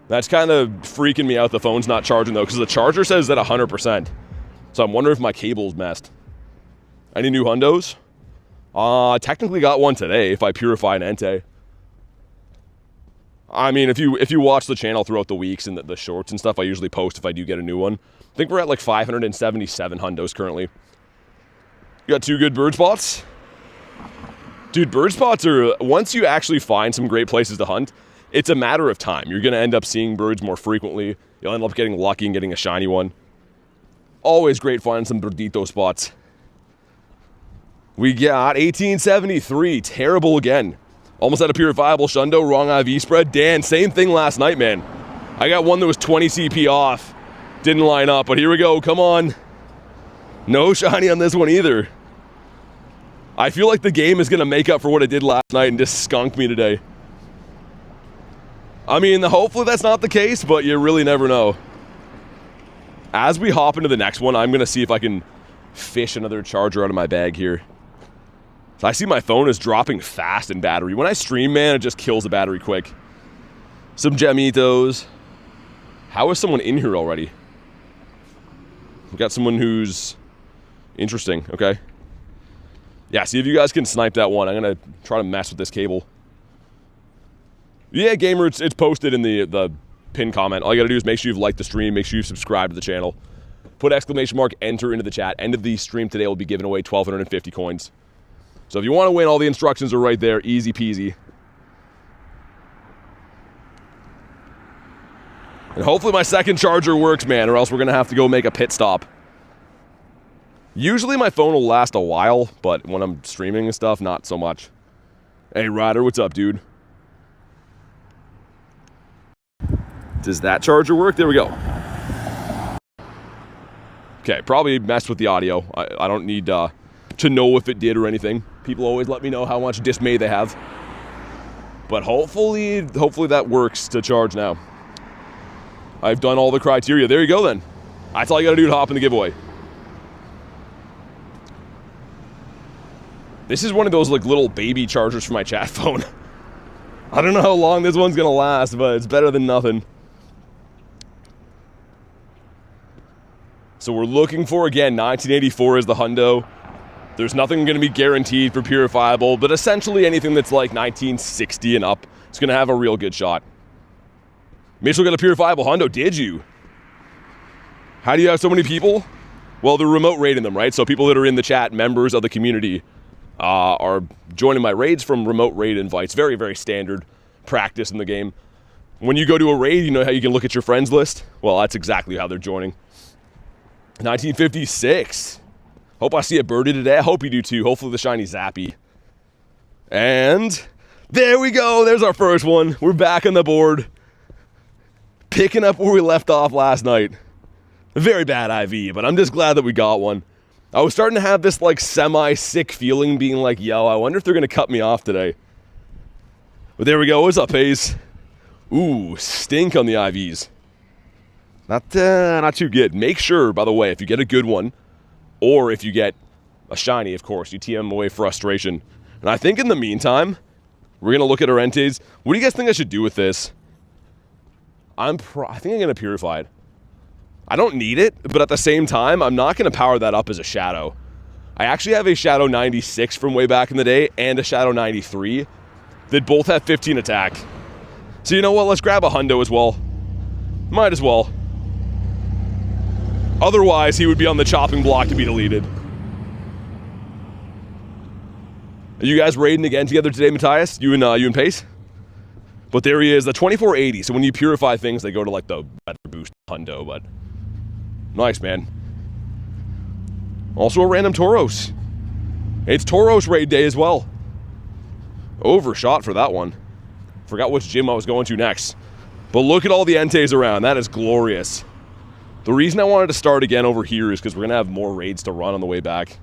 That's kind of freaking me out. The phone's not charging though, because the charger says that 100%. So I'm wondering if my cable's messed. Any new hundos? I technically got one today if I purify an Entei. I mean, if you watch the channel throughout the weeks and the shorts and stuff, I usually post if I do get a new one. I think we're at like 577 hundos currently. You got 2 good bird spots? Dude, bird spots are, once you actually find some great places to hunt, it's a matter of time. You're going to end up seeing birds more frequently. You'll end up getting lucky and getting a shiny one. Always great finding some birdito spots. We got 1873. Terrible again. Almost had a purifiable shundo. Wrong IV spread. Dan, same thing last night, man. I got one that was 20 CP off. Didn't line up, but here we go. Come on. No shiny on this one either. I feel like the game is going to make up for what it did last night and just skunk me today. I mean, hopefully that's not the case, but you really never know. As we hop into the next one, I'm going to see if I can fish another charger out of my bag here. So I see my phone is dropping fast in battery. When I stream, man, it just kills the battery quick. Some gemitos. How is someone in here already? We got someone who's interesting. Okay. Yeah, see if you guys can snipe that one. I'm going to try to mess with this cable. Yeah, gamer, it's posted in the pinned comment. All you got to do is make sure you've liked the stream. Make sure you subscribe to the channel. Put exclamation mark enter into the chat. End of the stream today, we'll be giving away 1,250 coins. So if you want to win, all the instructions are right there. Easy peasy. And hopefully my second charger works, man, or else we're going to have to go make a pit stop. Usually my phone will last a while, but when I'm streaming and stuff, not so much. Hey, Ryder, what's up, dude? Does that charger work? There we go. Okay, probably messed with the audio. I don't need to know if it did or anything. People always let me know how much dismay they have. But hopefully that works to charge now. I've done all the criteria. There you go then. That's all you gotta do to hop in the giveaway. This is one of those like little baby chargers for my chat phone. I don't know how long this one's gonna last, but it's better than nothing. So we're looking for, again, 1984 is the hundo. There's nothing gonna be guaranteed for purifiable, but essentially anything that's like 1960 and up is gonna have a real good shot. Mitchell got a purifiable hundo, did you? How do you have so many people? Well, they're remote raiding them, right? So people that are in the chat, members of the community, are joining my raids from remote raid invites. Very, very standard practice in the game. When you go to a raid, you know how you can look at your friends list? Well, that's exactly how they're joining. 1956. Hope I see a birdie today. I hope you do too. Hopefully the shiny Zappy. And there we go. There's our first one. We're back on the board. Picking up where we left off last night. A very bad IV, but I'm just glad that we got one. I was starting to have this like semi-sick feeling being like, yo, I wonder if they're going to cut me off today. But there we go. What's up, Hayes? Ooh, stink on the IVs. Not too good. Make sure, by the way, if you get a good one, or if you get a shiny, of course, you TM away frustration. And I think in the meantime, we're going to look at our Enteis. What do you guys think I should do with this? I think I'm going to purify it. I don't need it, but at the same time, I'm not going to power that up as a Shadow. I actually have a Shadow 96 from way back in the day and a Shadow 93 that both have 15 attack. So you know what? Let's grab a hundo as well. Might as well. Otherwise, he would be on the chopping block to be deleted. Are you guys raiding again together today, Matthias? You and Pace? But there he is, the 2480. So when you purify things, they go to like the better boost hundo, but nice, man. Also a random Tauros. It's Tauros raid day as well. Overshot for that one. Forgot which gym I was going to next. But look at all the Enteis around. That is glorious. The reason I wanted to start again over here is because we're going to have more raids to run on the way back.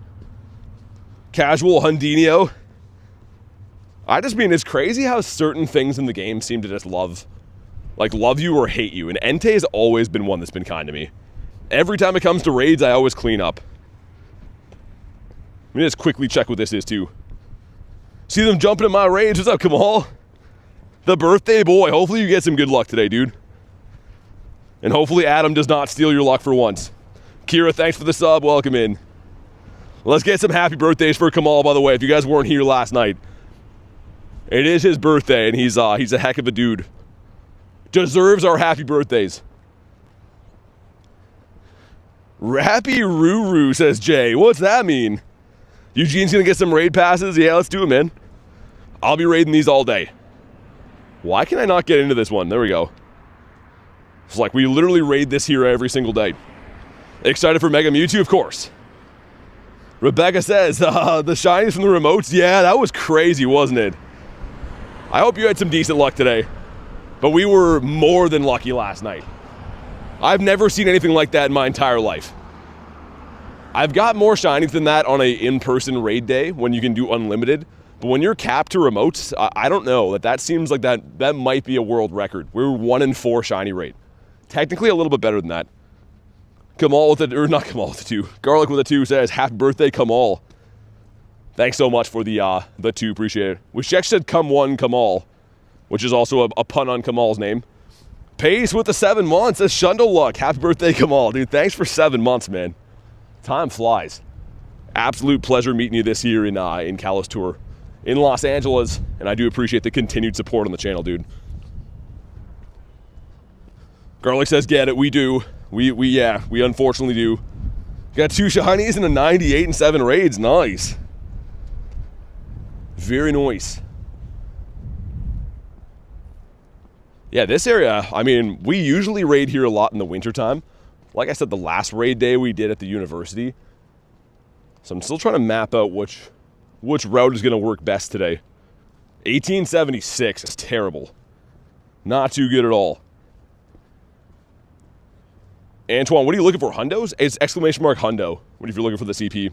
Casual Hundinio. I just mean, it's crazy how certain things in the game seem to just love you or hate you. And Entei has always been one that's been kind to me. Every time it comes to raids, I always clean up. Let me just quickly check what this is too. See them jumping in my raids. What's up, Kamal? The birthday boy. Hopefully you get some good luck today, dude. And hopefully Adam does not steal your luck for once. Kira, thanks for the sub. Welcome in. Let's get some happy birthdays for Kamal, by the way, if you guys weren't here last night. It is his birthday, and he's a heck of a dude. Deserves our happy birthdays. Rappy Ruru, says Jay. What's that mean? Eugene's gonna get some raid passes? Yeah, let's do it, man. I'll be raiding these all day. Why can I not get into this one? There we go. It's like we literally raid this here every single day. Excited for Mega Mewtwo? Of course. Rebecca says, the shinies from the remotes? Yeah, that was crazy, wasn't it? I hope you had some decent luck today. But we were more than lucky last night. I've never seen anything like that in my entire life. I've got more shinies than that on a in-person raid day when you can do unlimited. But when you're capped to remotes, I don't know. That seems like that might be a world record. We're 1 in 4 shiny rate. Technically a little bit better than that. Kamal with a, or not Kamal with a 2. Garlic with a 2 says, happy birthday, Kamal. Thanks so much for the 2, appreciate it. Wishek said come one, Kamal, which is also a pun on Kamal's name. Pace with the 7 months, says Shundle Luck. Happy birthday, Kamal. Dude, thanks for 7 months, man. Time flies. Absolute pleasure meeting you this year in Kalos Tour in Los Angeles, and I do appreciate the continued support on the channel, dude. Garlic says, get it, we do. We unfortunately do. Got 2 shinies and a 98 and 7 raids, nice. Very nice. Yeah, this area, I mean, we usually raid here a lot in the wintertime. Like I said, the last raid day we did at the university. So I'm still trying to map out which route is going to work best today. 1876 is terrible. Not too good at all. Antoine, what are you looking for? Hundos? It's exclamation mark hundo. What if you're looking for the CP?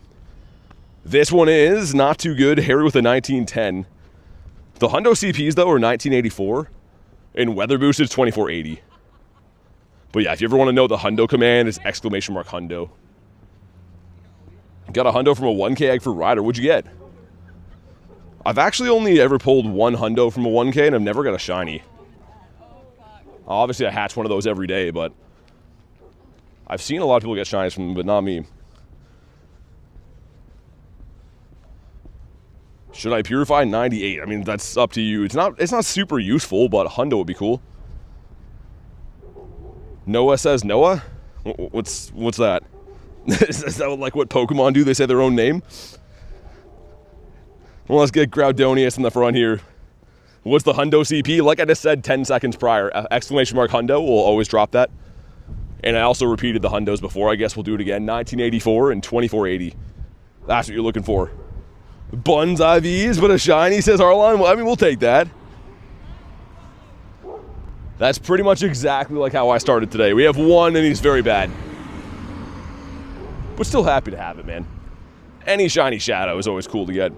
This one is not too good. Harry with a 1910. The Hundo CPs, though, are 1984, and Weather Boosted is 2480. But yeah, if you ever want to know the Hundo command, it's !Hundo. Got a Hundo from a 1K egg for Ryder. What'd you get? I've actually only ever pulled one Hundo from a 1K, and I've never got a shiny. Obviously, I hatch one of those every day, but I've seen a lot of people get shinies from them, but not me. Should I purify? 98. I mean, that's up to you. It's not super useful, but Hundo would be cool. Noah says Noah? What's that? Is that like what Pokemon do? They say their own name? Well, let's get Groudonius in the front here. What's the Hundo CP? Like I just said 10 seconds prior, !Hundo, we'll always drop that. And I also repeated the Hundos before. I guess we'll do it again. 1984 and 2480. That's what you're looking for. Buns IVs, but a shiny, says Arlon. Well, I mean, we'll take that. That's pretty much exactly like how I started today. We have one, and he's very bad. But still happy to have it, man. Any shiny shadow is always cool to get.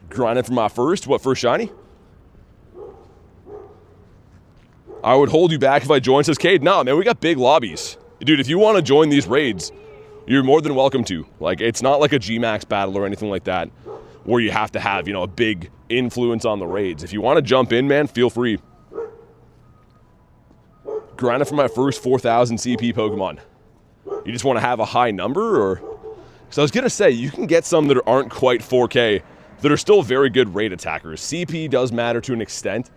Grinding for my first. What, first shiny? I would hold you back if I joined, says Cade. No, man, we got big lobbies. Dude, if you want to join these raids, you're more than welcome to. Like, it's not like a G-Max battle or anything like that, where you have to have, a big influence on the raids. If you want to jump in, man, feel free. Grinding for my first 4,000 CP Pokemon. You just want to have a high number, or? Because I was going to say, you can get some that aren't quite 4K that are still very good raid attackers. CP does matter to an extent,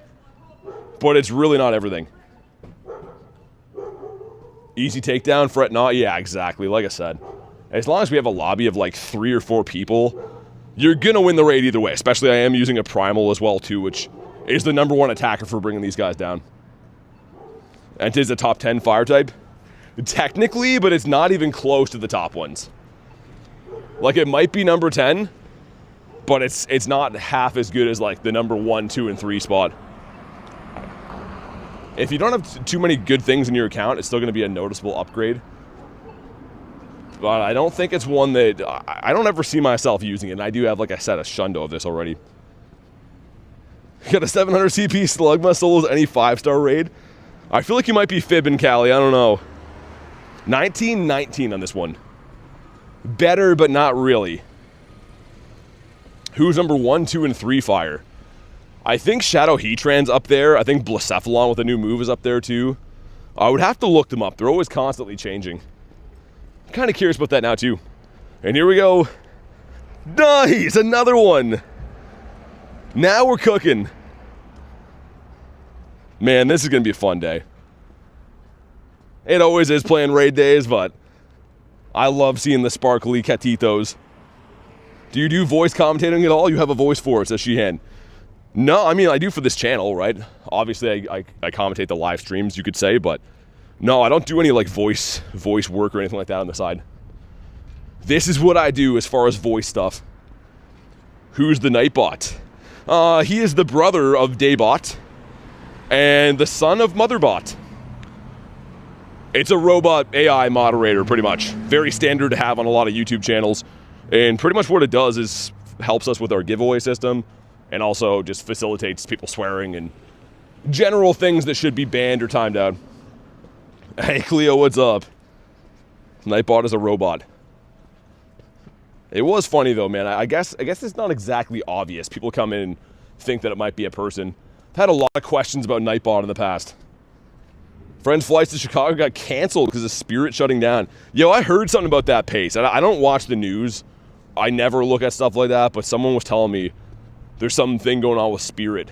but it's really not everything. Easy takedown, fret not. Yeah, exactly. Like I said, as long as we have a lobby of like 3 or 4 people, you're going to win the raid either way. Especially I am using a Primal as well, too, which is the #1 attacker for bringing these guys down. Entei's a top 10 fire type. Technically, but it's not even close to the top ones. Like, it might be number 10, but it's not half as good as like the #1, 2, and 3 spot. If you don't have too many good things in your account, it's still going to be a noticeable upgrade. But I don't think it's one that... I don't ever see myself using it, and I do have, like I said, a shundo of this already. Got a 700 CP Slugma solos any 5-star raid. I feel like you might be fibbing, Callie. I don't know. 1919 on this one. Better, but not really. Who's #1, 2, and 3 fire? I think Shadow Heatran's up there. I think Blacephalon with a new move is up there too. I would have to look them up. They're always constantly changing. I'm kind of curious about that now too. And here we go. Nice! Another one. Now we're cooking. Man, this is going to be a fun day. It always is playing raid days, but I love seeing the sparkly catitos. Do you do voice commentating at all? You have a voice for it, says Sheehan. No, I mean, I do for this channel, right? Obviously, I commentate the live streams, you could say, but no, I don't do any, like, voice work or anything like that on the side. This is what I do as far as voice stuff. Who's the Nightbot? He is the brother of Daybot and the son of Motherbot. It's a robot AI moderator, pretty much. Very standard to have on a lot of YouTube channels. And pretty much what it does is helps us with our giveaway system, and also just facilitates people swearing and general things that should be banned or timed out. Hey, Cleo, what's up? Nightbot is a robot. It was funny, though, man. I guess it's not exactly obvious. People come in and think that it might be a person. I've had a lot of questions about Nightbot in the past. Friends' flights to Chicago got canceled because of Spirit shutting down. Yo, I heard something about that pace. I don't watch the news. I never look at stuff like that, but someone was telling me there's something going on with Spirit,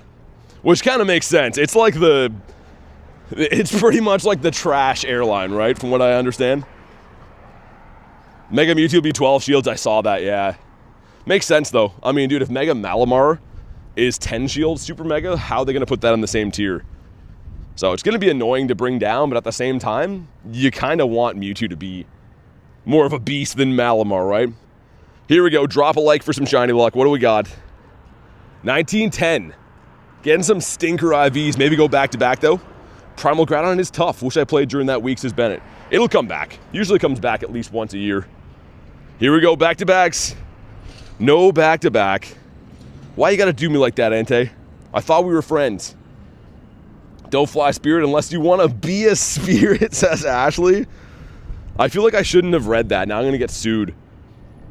which kind of makes sense. It's like it's pretty much like the trash airline, right? From what I understand. Mega Mewtwo B12 shields, I saw that, yeah. Makes sense, though. I mean, dude, if Mega Malamar is 10 shields Super Mega, how are they going to put that on the same tier? So it's going to be annoying to bring down, but at the same time, you kind of want Mewtwo to be more of a beast than Malamar, right? Here we go. Drop a like for some shiny luck. What do we got? 1910. Getting some stinker IVs. Maybe go back-to-back, though. Primal Groudon is tough. Wish I played during that week, says Bennett. It'll come back. Usually comes back at least once a year. Here we go. Back-to-backs. No back-to-back. Why you gotta do me like that, Entei? I thought we were friends. Don't fly Spirit unless you want to be a Spirit, says Ashley. I feel like I shouldn't have read that. Now I'm gonna get sued.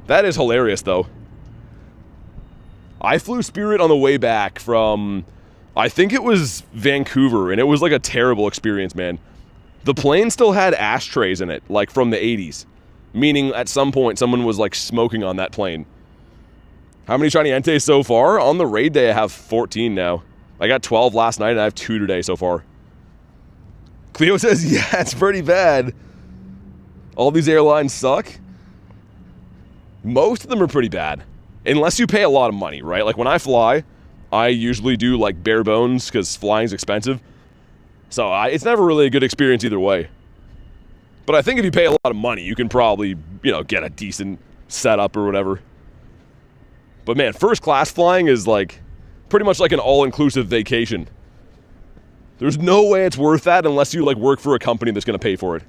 That is hilarious, though. I flew Spirit on the way back from, I think it was Vancouver, and it was like a terrible experience, man. The plane still had ashtrays in it, like from the 80s. Meaning, at some point, someone was like smoking on that plane. How many shiny Entei so far? On the raid day, I have 14 now. I got 12 last night, and I have 2 today so far. Cleo says, yeah, it's pretty bad. All these airlines suck. Most of them are pretty bad. Unless you pay a lot of money, right? Like when I fly, I usually do like bare bones because flying's expensive. So it's never really a good experience either way. But I think if you pay a lot of money, you can probably, get a decent setup or whatever. But man, first class flying is like pretty much like an all-inclusive vacation. There's no way it's worth that unless you like work for a company that's going to pay for it.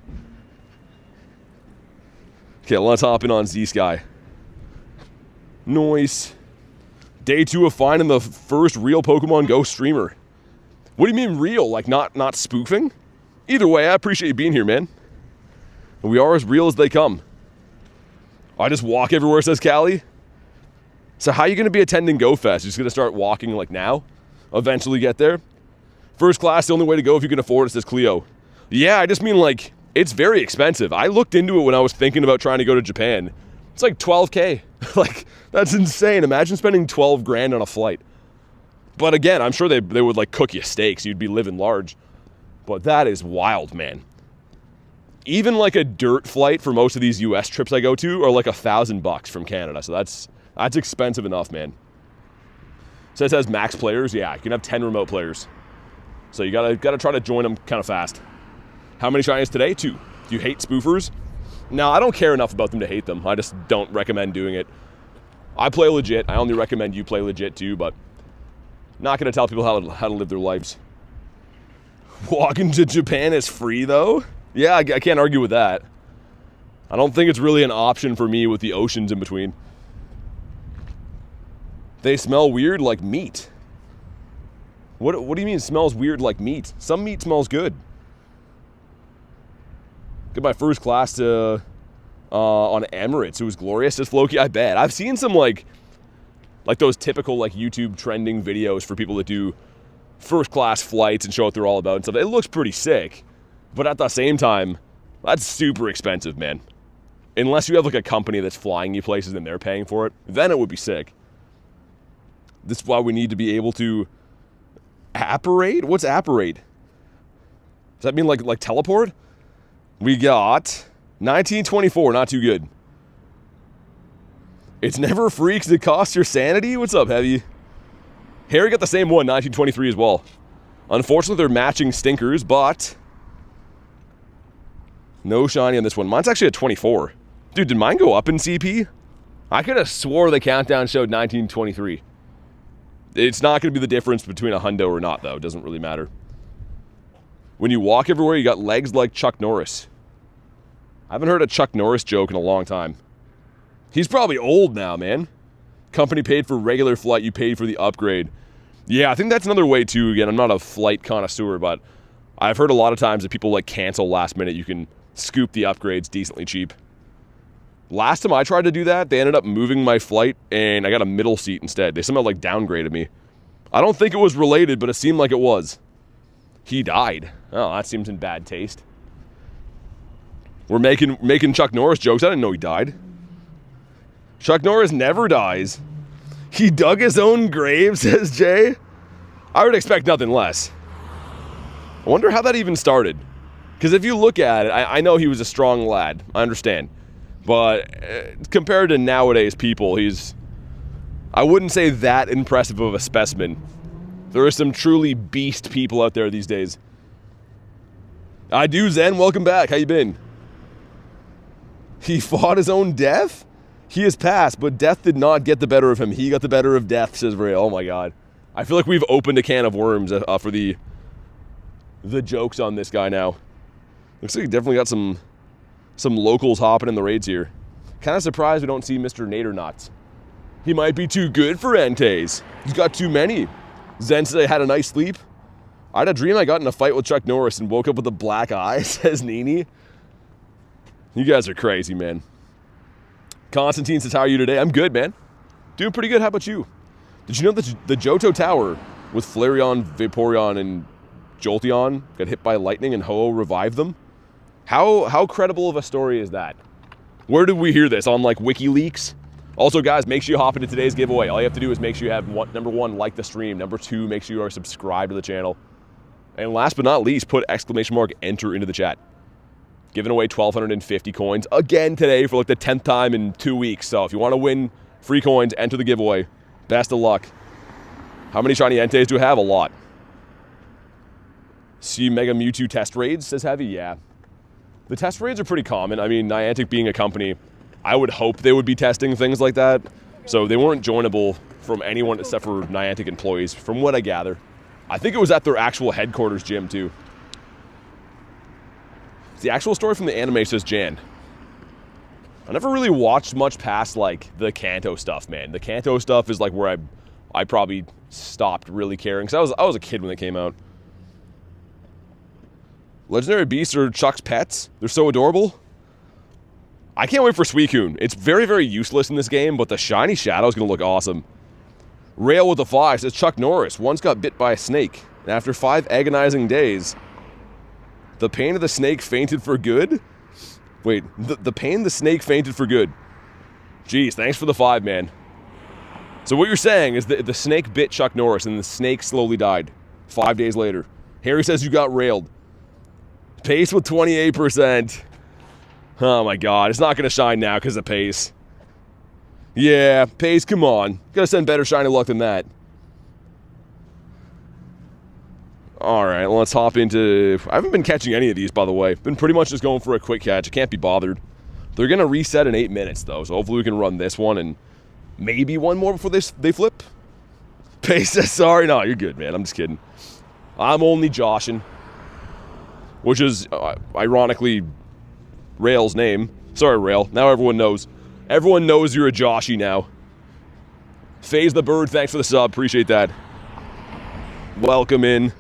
Okay, let's hop in on Z-Sky. Nice. Day 2 of finding the first real Pokemon GO streamer. What do you mean real? Like not spoofing? Either way, I appreciate you being here, man. We are as real as they come. I just walk everywhere, says Callie. So how are you going to be attending Go Fest? You're just going to start walking like now? Eventually get there? First class, the only way to go if you can afford it, says Cleo. Yeah, I just mean like, it's very expensive. I looked into it when I was thinking about trying to go to Japan. It's like $12K. Like, that's insane. Imagine spending 12 grand on a flight. But again, I'm sure they would like cook you steaks. You'd be living large. But that is wild, man. Even like a dirt flight for most of these US trips I go to are like $1,000 from Canada. So that's expensive enough, man. So it says max players. Yeah, you can have 10 remote players. So you gotta try to join them kind of fast. How many shinies today? 2. Do you hate spoofers? No, I don't care enough about them to hate them. I just don't recommend doing it. I play legit. I only recommend you play legit too, but not gonna tell people how to live their lives. Walking to Japan is free though? Yeah, I can't argue with that. I don't think it's really an option for me with the oceans in between. They smell weird like meat. What do you mean smells weird like meat? Some meat smells good. Get my first class to on Emirates. It was glorious, says Floki. I bet. I've seen some like those typical like YouTube trending videos for people that do first class flights and show what they're all about and stuff. It looks pretty sick. But at the same time, that's super expensive, man. Unless you have like a company that's flying you places and they're paying for it, then it would be sick. This is why we need to be able to apparate? What's apparate? Does that mean like teleport? We got 1924, not too good. It's never free because it costs your sanity? What's up, Heavy? Harry got the same one, 1923 as well. Unfortunately, they're matching stinkers, but no shiny on this one. Mine's actually at 24. Dude, did mine go up in CP? I could have swore the countdown showed 1923. It's not going to be the difference between a hundo or not, though. It doesn't really matter. When you walk everywhere, you got legs like Chuck Norris. I haven't heard a Chuck Norris joke in a long time. He's probably old now, man. Company paid for regular flight, you paid for the upgrade. Yeah, I think that's another way, too. Again, I'm not a flight connoisseur, but I've heard a lot of times that people like cancel last minute. You can scoop the upgrades decently cheap. Last time I tried to do that, they ended up moving my flight, and I got a middle seat instead. They somehow like downgraded me. I don't think it was related, but it seemed like it was. He died. Oh, that seems in bad taste. We're making Chuck Norris jokes. I didn't know he died. Chuck Norris never dies. He dug his own grave, says Jay. I would expect nothing less. I wonder how that even started. Because if you look at it, I know he was a strong lad. I understand. But compared to nowadays people, I wouldn't say that impressive of a specimen. There are some truly beast people out there these days. I do, Zen. Welcome back. How you been? He fought his own death? He has passed, but death did not get the better of him. He got the better of death, says Ray. Oh my god. I feel like we've opened a can of worms for the jokes on this guy now. Looks like he definitely got some locals hopping in the raids here. Kind of surprised we don't see Mr. Nadernuts. He might be too good for Enteis. He's got too many. Zen said I had a nice sleep. I had a dream I got in a fight with Chuck Norris and woke up with a black eye, says Nini. You guys are crazy, man. Constantine says, how are you today? I'm good, man. Doing pretty good. How about you? Did you know that the Johto Tower with Flareon, Vaporeon, and Jolteon got hit by lightning and Ho-Oh revived them? How credible of a story is that? Where did we hear this? On, like, WikiLeaks? Also, guys, make sure you hop into today's giveaway. All you have to do is make sure you have, number one, like the stream. Number two, make sure you are subscribed to the channel. And last but not least, put !enter into the chat. Giving away 1,250 coins again today for like the 10th time in 2 weeks. So if you want to win free coins, enter the giveaway. Best of luck. How many shiny Enteis do we have? A lot. See Mega Mewtwo test raids, says Heavy? Yeah. The test raids are pretty common. I mean, Niantic being a company, I would hope they would be testing things like that. So they weren't joinable from anyone except for Niantic employees, from what I gather. I think it was at their actual headquarters gym, too. The actual story from the anime, says Jan. I never really watched much past, like, the Kanto stuff, man. The Kanto stuff is, like, where I probably stopped really caring. Because I was a kid when it came out. Legendary Beasts are Chuck's pets. They're so adorable. I can't wait for Suicune. It's very, very useless in this game, but the shiny shadow is going to look awesome. Rail with the 5 says Chuck Norris once got bit by a snake. And after 5 agonizing days, the pain of the snake fainted for good? Wait, the pain the snake fainted for good. Jeez, thanks for the 5, man. So what you're saying is that the snake bit Chuck Norris and the snake slowly died. 5 days later. Harry says you got railed. Pace with 28%. Oh my god, it's not going to shine now because of Pace. Yeah, Pace, come on. Gotta send better shiny luck than that. Alright, let's hop into... I haven't been catching any of these, by the way. Been pretty much just going for a quick catch. I can't be bothered. They're going to reset in 8 minutes, though, so hopefully we can run this one and maybe one more before they flip. Pace says sorry. No, you're good, man. I'm just kidding. I'm only joshing. Which is, ironically, Rail's name. Sorry, Rail. Now everyone knows. Everyone knows you're a Joshy now. Phase the Bird, thanks for the sub. Appreciate that. Welcome in.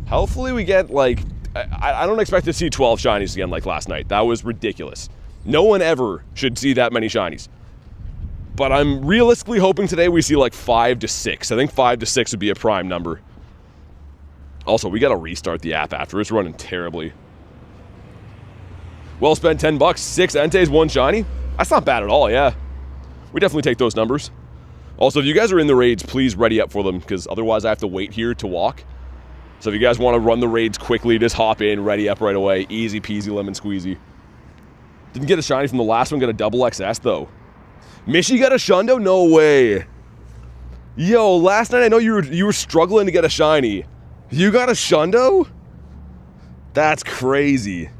Hopefully we get, like... I don't expect to see 12 shinies again like last night. That was ridiculous. No one ever should see that many shinies. But I'm realistically hoping today we see like 5 to 6. I think 5 to 6 would be a prime number. Also, we gotta restart the app after. It's running terribly. Well spent, $10. 6 Enteis, 1 shiny? That's not bad at all, yeah. We definitely take those numbers. Also, if you guys are in the raids, please ready up for them, because otherwise I have to wait here to walk. So if you guys want to run the raids quickly, just hop in, ready up right away. Easy peasy lemon squeezy. Didn't get a shiny from the last one, got a double XS though. Mishi got a Shundo? No way. Yo, last night I know you were struggling to get a shiny. You got a Shundo? That's crazy.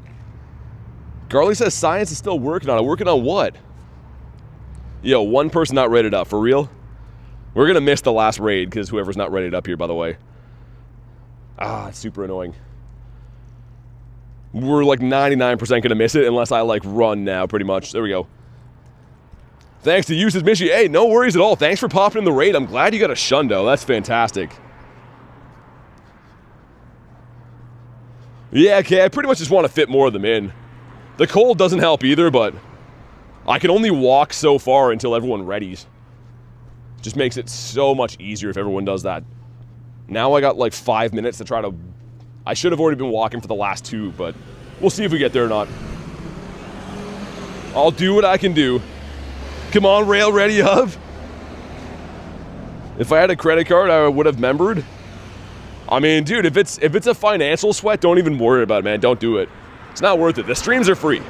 Garley says science is still working on it. Working on what? Yo, one person not rated up, for real? We're gonna miss the last raid, because whoever's not rated up here, by the way. Ah, it's super annoying. We're like 99% gonna miss it, unless I like run now, pretty much. There we go. Thanks to you, says Mishi. Hey, no worries at all. Thanks for popping in the raid. I'm glad you got a Shundo. That's fantastic. Yeah, okay, I pretty much just want to fit more of them in. The cold doesn't help either, but I can only walk so far until everyone readies. Just makes it so much easier if everyone does that. Now I got like 5 minutes to try to... I should have already been walking for the last 2, but we'll see if we get there or not. I'll do what I can do. Come on, Rail, ready up. If I had a credit card, I would have membered. I mean, dude, if it's a financial sweat, don't even worry about it, man. Don't do it. It's not worth it. The streams are free.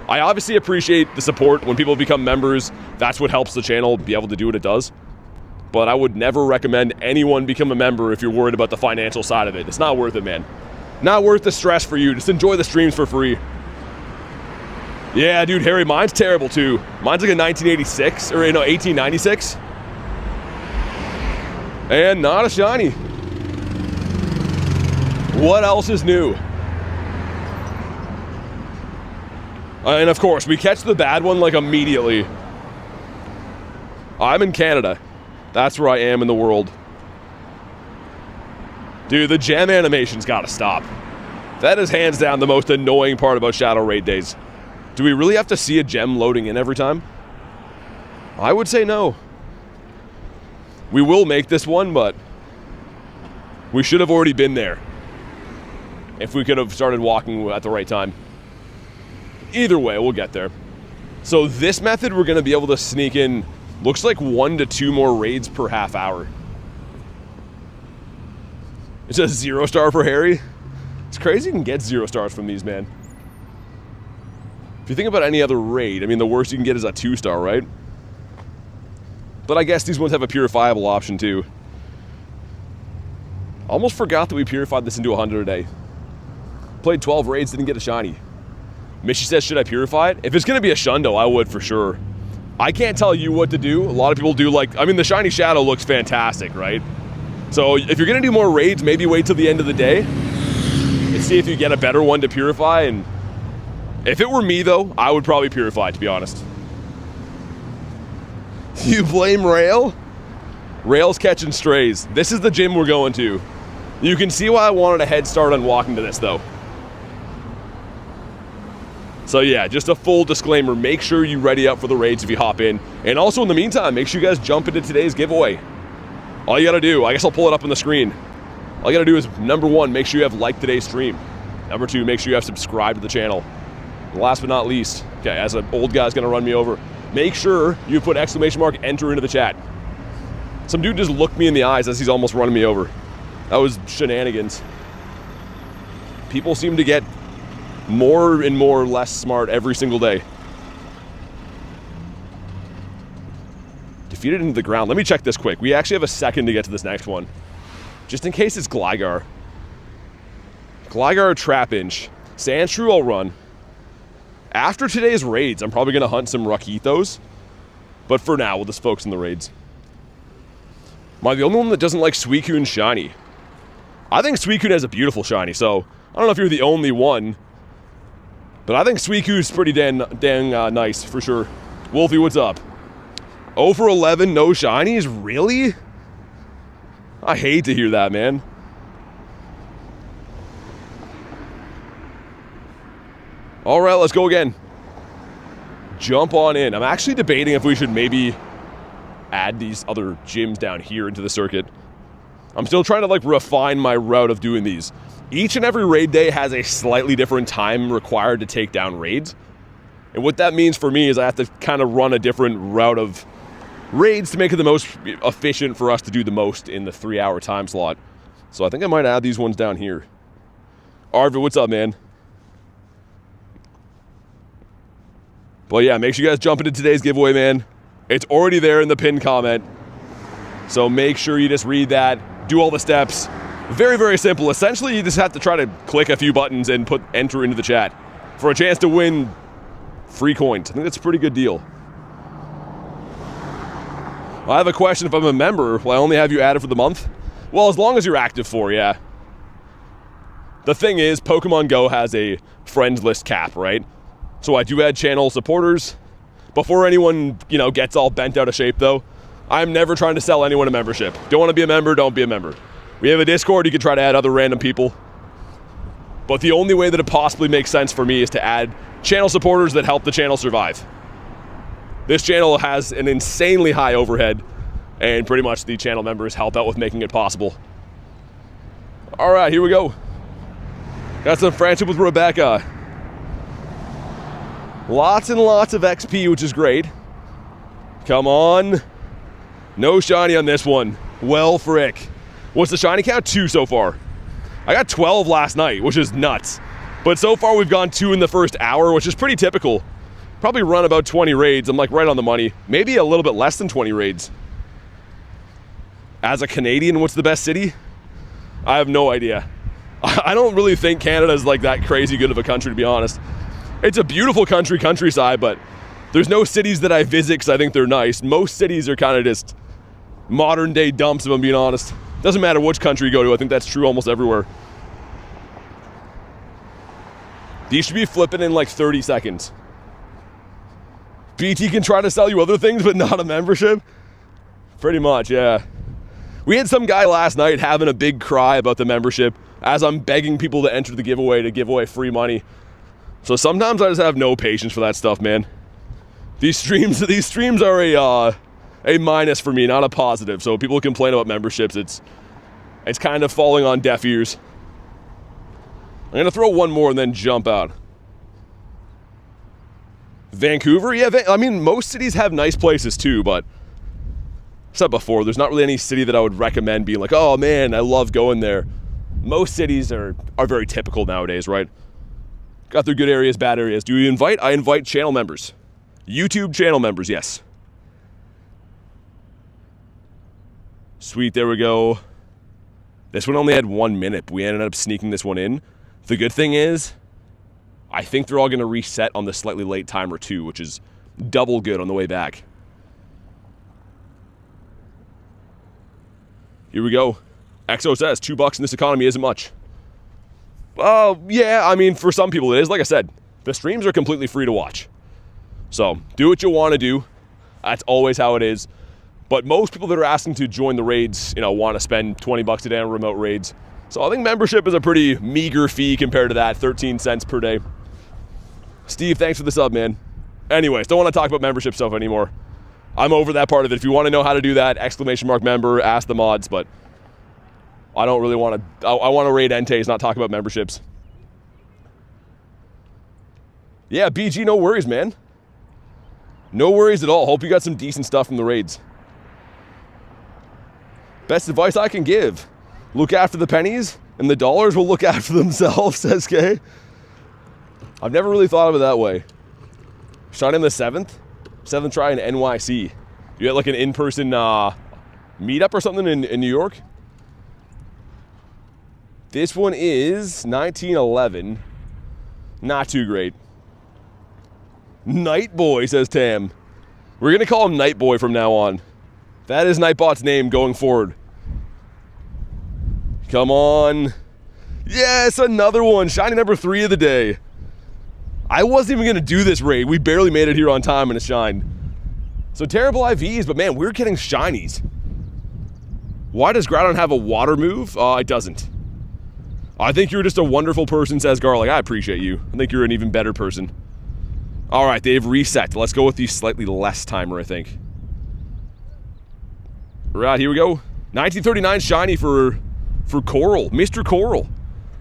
I obviously appreciate the support when people become members. That's what helps the channel be able to do what it does. But I would never recommend anyone become a member if you're worried about the financial side of it. It's not worth it, man. Not worth the stress for you. Just enjoy the streams for free. Yeah, dude, Harry, mine's terrible too. Mine's like a 1986, or no, 1896. And not a shiny. What else is new? And of course, we catch the bad one like immediately. I'm in Canada. That's where I am in the world. Dude, the gem animation's gotta stop. That is hands down the most annoying part about Shadow Raid days. Do we really have to see a gem loading in every time? I would say no. We will make this one, but we should have already been there if we could have started walking at the right time. Either way, we'll get there. So this method, we're going to be able to sneak in, looks like 1 to 2 more raids per half hour. It's a 0 star for Harry. It's crazy you can get 0 stars from these, man. If you think about any other raid, I mean, the worst you can get is a 2 star, right? But I guess these ones have a purifiable option too. Almost forgot that we purified this into 100 a day. Played 12 raids, didn't get a shiny. Mishy says, should I purify it? If it's going to be a shundo, I would for sure. I can't tell you what to do. A lot of people do like, I mean, the shiny shadow looks fantastic, right? So if you're going to do more raids, maybe wait till the end of the day and see if you get a better one to purify. And if it were me though, I would probably purify, to be honest. You blame Rail? Rail's catching strays. This is the gym we're going to. You can see why I wanted a head start on walking to this though. So yeah, just a full disclaimer, make sure you ready up for the raids if you hop in. And also in the meantime, make sure you guys jump into today's giveaway. All you gotta do, I guess I'll pull it up on the screen. All you gotta do is, number 1, make sure you have liked today's stream. Number 2, make sure you have subscribed to the channel. And last but not least, okay, as an old guy's gonna run me over, make sure you put ! enter into the chat. Some dude just looked me in the eyes as he's almost running me over. That was shenanigans. People seem to get more and more less smart every single day. Defeated into the ground. Let me check this quick. We actually have a second to get to this next one. Just in case it's Gligar. Gligar Trapinch. Sandshrew I'll run. After today's raids, I'm probably going to hunt some Rakithos. But for now, we'll just focus on the raids. Am I the only one that doesn't like Suicune shiny? I think Suicune has a beautiful shiny, so I don't know if you're the only one. But I think Suicune's pretty dang nice, for sure. Wolfie, what's up? 0 for 11, no shinies? Really? I hate to hear that, man. All right, let's go again. Jump on in. I'm actually debating if we should maybe add these other gyms down here into the circuit. I'm still trying to like refine my route of doing these. Each and every raid day has a slightly different time required to take down raids. And what that means for me is I have to kind of run a different route of raids to make it the most efficient for us to do the most in the 3-hour time slot. So I think I might add these ones down here. Arvid, what's up, man? But yeah, make sure you guys jump into today's giveaway, man. It's already there in the pinned comment. So make sure you just read that, do all the steps. Very, very simple. Essentially, you just have to try to click a few buttons and enter into the chat for a chance to win free coins. I think that's a pretty good deal. I have a question. If I'm a member, will I only have you added for the month? Well, as long as you're active for, yeah. The thing is, Pokemon Go has a friends list cap, right? So I do add channel supporters. Before anyone, you know, gets all bent out of shape, though, I'm never trying to sell anyone a membership. Don't want to be a member, don't be a member. We have a Discord, you can try to add other random people. But the only way that it possibly makes sense for me is to add channel supporters that help the channel survive. This channel has an insanely high overhead, and pretty much the channel members help out with making it possible. All right, here we go. Got some friendship with Rebecca. Lots and lots of XP, which is great. Come on. No shiny on this one. Well, frick. What's the shiny count? 2 so far. I got 12 last night, which is nuts. But so far we've gone 2 in the first hour, which is pretty typical. Probably run about 20 raids. I'm like right on the money. Maybe a little bit less than 20 raids. As a Canadian, what's the best city? I have no idea. I don't really think Canada's like that crazy good of a country, to be honest. It's a beautiful countryside, but there's no cities that I visit because I think they're nice. Most cities are kind of just modern day dumps, if I'm being honest. Doesn't matter which country you go to, I think that's true almost everywhere. These should be flipping in like 30 seconds. BT can try to sell you other things, but not a membership? Pretty much, yeah. We had some guy last night having a big cry about the membership as I'm begging people to enter the giveaway to give away free money. So sometimes I just have no patience for that stuff, man. These streams are a minus for me, not a positive. So people complain about memberships, it's kind of falling on deaf ears. I'm gonna throw one more and then jump out. Vancouver? Yeah, I mean, most cities have nice places too, but I said before, there's not really any city that I would recommend being like, oh man, I love going there. Most cities are very typical nowadays, right? Got their good areas, bad areas. Do you invite? I invite channel members. YouTube channel members, yes. Sweet, there we go. This one only had 1 minute. We ended up sneaking this one in. The good thing is, I think they're all going to reset on the slightly late timer too, which is double good on the way back. Here we go. XO says, $2 in this economy isn't much. Yeah, I mean, for some people it is. Like I said, the streams are completely free to watch. So, do what you want to do. That's always how it is. But most people that are asking to join the raids, want to spend 20 bucks a day on remote raids. So I think membership is a pretty meager fee compared to that, 13 cents per day. Steve, thanks for the sub, man. Anyways, don't want to talk about membership stuff anymore. I'm over that part of it. If you want to know how to do that, !member, ask the mods, but I don't really want to, I want to raid Entei's, not talk about memberships. Yeah, BG, no worries, man. No worries at all. Hope you got some decent stuff from the raids. Best advice I can give. Look after the pennies, and the dollars will look after themselves, says Kay. I've never really thought of it that way. Shot in the 7th try in NYC. You had like an in-person meetup or something in New York? This one is 1911. Not too great. Night Boy, says Tam. We're going to call him Night Boy from now on. That is Nightbot's name going forward. Come on. Yes, another one. Shiny number 3 of the day. I wasn't even going to do this raid. We barely made it here on time and it shined. So terrible IVs, but man, we're getting shinies. Why does Groudon have a water move? It doesn't. I think you're just a wonderful person, says Garlic. I appreciate you. I think you're an even better person. All right, they've reset. Let's go with the slightly less timer, I think. Right, here we go. 1939 shiny for Coral. Mr. Coral.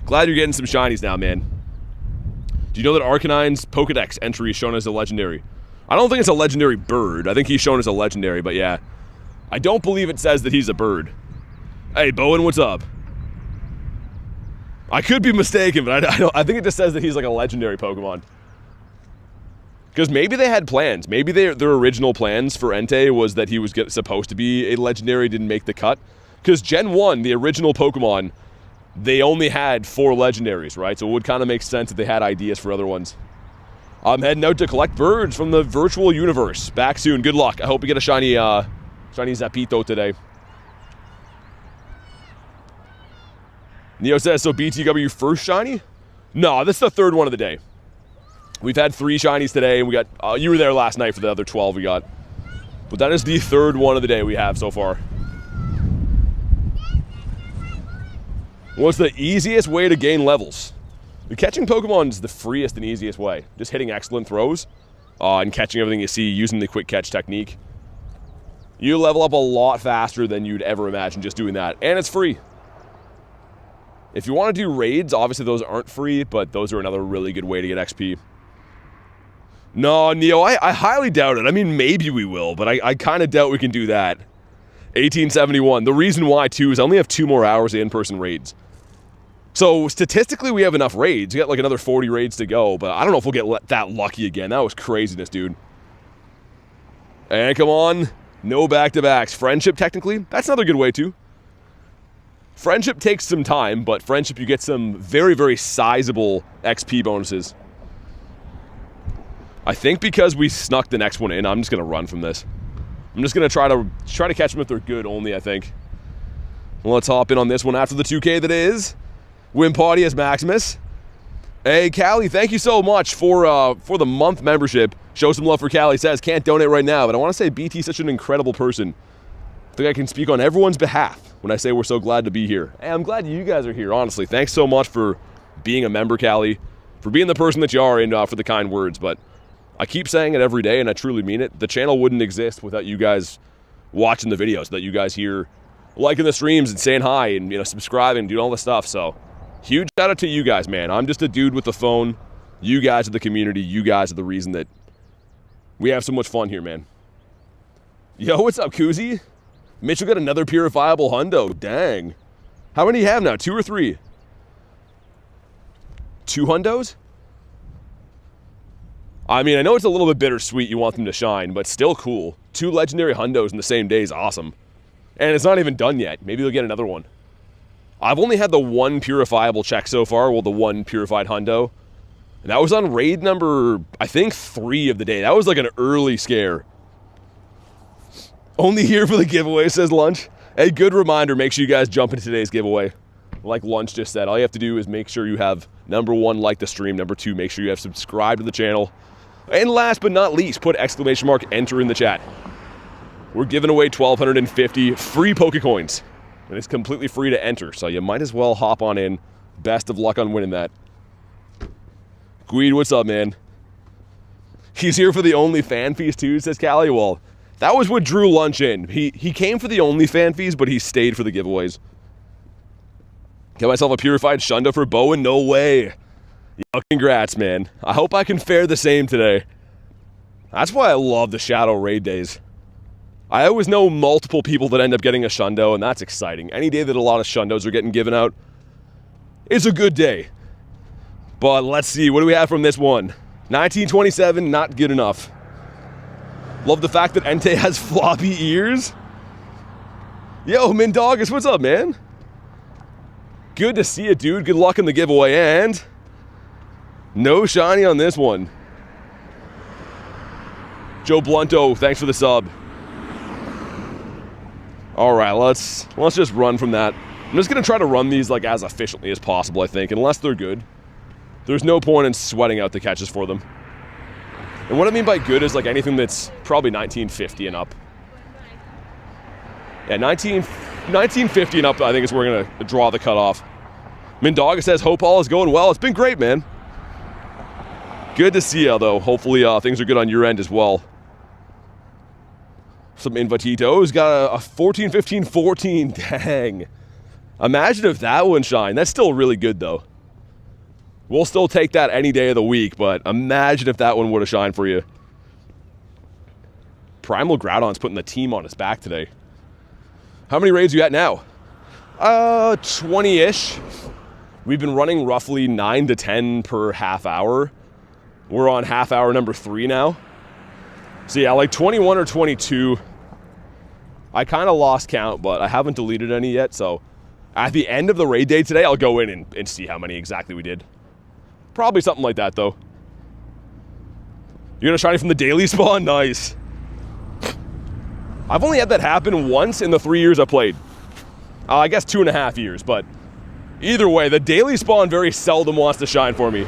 Glad you're getting some shinies now, man. Do you know that Arcanine's Pokedex entry is shown as a legendary? I don't think it's a legendary bird. I think he's shown as a legendary, but yeah. I don't believe it says that he's a bird. Hey, Bowen, what's up? I could be mistaken, but I think it just says that he's like a legendary Pokemon. Because maybe they had plans. Maybe their original plans for Entei was that he was supposed to be a legendary, didn't make the cut. Because Gen 1, the original Pokemon, they only had 4 legendaries, right? So it would kind of make sense that they had ideas for other ones. I'm heading out to collect birds from the virtual universe. Back soon. Good luck. I hope you get a shiny Zapito today. Neo says, so BT got your first shiny? No, this is the 3rd one of the day. We've had 3 shinies today, and we got, you were there last night for the other 12 we got. But that is the 3rd one of the day we have so far. What's the easiest way to gain levels? The catching Pokemon is the freest and easiest way. Just hitting excellent throws and catching everything you see using the quick catch technique. You level up a lot faster than you'd ever imagine just doing that. And it's free. If you want to do raids, obviously those aren't free, but those are another really good way to get XP. No, Neo, I highly doubt it. I mean, maybe we will, but I kind of doubt we can do that. 1871. The reason why, too, is I only have 2 more hours of in-person raids. So, statistically, we have enough raids. We got like another 40 raids to go, but I don't know if we'll get that lucky again. That was craziness, dude. And come on. No back-to-backs. Friendship, technically, that's another good way, too. Friendship takes some time, but Friendship, you get some very, very sizable XP bonuses. I think because we snuck the next one in, I'm just going to run from this. I'm just going to try to catch them if they're good only, I think. Well, let's hop in on this one after the 2K that is. Wimpaudius Maximus. Hey, Callie, thank you so much for the month membership. Show some love for Callie. Says, can't donate right now, but I want to say BT's such an incredible person. I think I can speak on everyone's behalf when I say we're so glad to be here. Hey, I'm glad you guys are here, honestly. Thanks so much for being a member, Callie, for being the person that you are, and for the kind words. But I keep saying it every day, and I truly mean it. The channel wouldn't exist without you guys watching the videos, that you guys here liking the streams and saying hi and, you know, subscribing and doing all this stuff. So huge shout out to you guys, man. I'm just a dude with the phone. You guys are the community. You guys are the reason that we have so much fun here, man. Yo, what's up, Koozie? Mitchell got another purifiable hundo. Dang. How many do you have now? 2 or 3? 2 hundos? I mean, I know it's a little bit bittersweet. You want them to shine, but still cool. 2 legendary hundos in the same day is awesome. And it's not even done yet. Maybe you'll get another one. I've only had the 1 purifiable check so far. Well, the 1 purified hundo. And that was on raid number, I think, 3 of the day. That was like an early scare. Only here for the giveaway, says Lunch. A good reminder, make sure you guys jump into today's giveaway. Like Lunch just said, all you have to do is make sure you have, number 1, like the stream. Number 2, make sure you have subscribed to the channel. And last but not least, put exclamation mark enter in the chat. We're giving away 1,250 free Pokecoins. And it's completely free to enter, so you might as well hop on in. Best of luck on winning that. Guide, what's up, man? He's here for the only fan fees too, says Callie. Well, that was what drew Lunch in. He came for the only fan fees, but he stayed for the giveaways. Get myself a purified Shundo for Bowen? No way. Yo, congrats, man. I hope I can fare the same today. That's why I love the Shadow Raid days. I always know multiple people that end up getting a Shundo, and that's exciting. Any day that a lot of Shundos are getting given out is a good day. But let's see, what do we have from this one? 1927, not good enough. Love the fact that Entei has floppy ears. Yo, Mindogus, what's up, man? Good to see you, dude. Good luck in the giveaway, and no shiny on this one. Joe Blunto, thanks for the sub. All right, let's just run from that. I'm just gonna try to run these like as efficiently as possible, I think, unless they're good. There's no point in sweating out the catches for them. And what I mean by good is like anything that's probably 1950 and up. Yeah, 1950 and up, I think is where we're gonna draw the cutoff. Mindoga says, hope all is going well. It's been great, man. Good to see you, though. Hopefully things are good on your end as well. Some Invititos. Got a 14, 15, 14. Dang. Imagine if that one shined. That's still really good, though. We'll still take that any day of the week, but imagine if that one would have shined for you. Primal Groudon's putting the team on his back today. How many raids are you at now? 20-ish. We've been running roughly 9 to 10 per half hour. We're on half hour number 3 now. So yeah, like 21 or 22. I kind of lost count, but I haven't deleted any yet. So at the end of the raid day today, I'll go in and see how many exactly we did. Probably something like that, though. You're gonna shiny from the daily spawn? Nice. I've only had that happen once in the 3 years I played. I guess 2.5 years, but either way, the daily spawn very seldom wants to shine for me.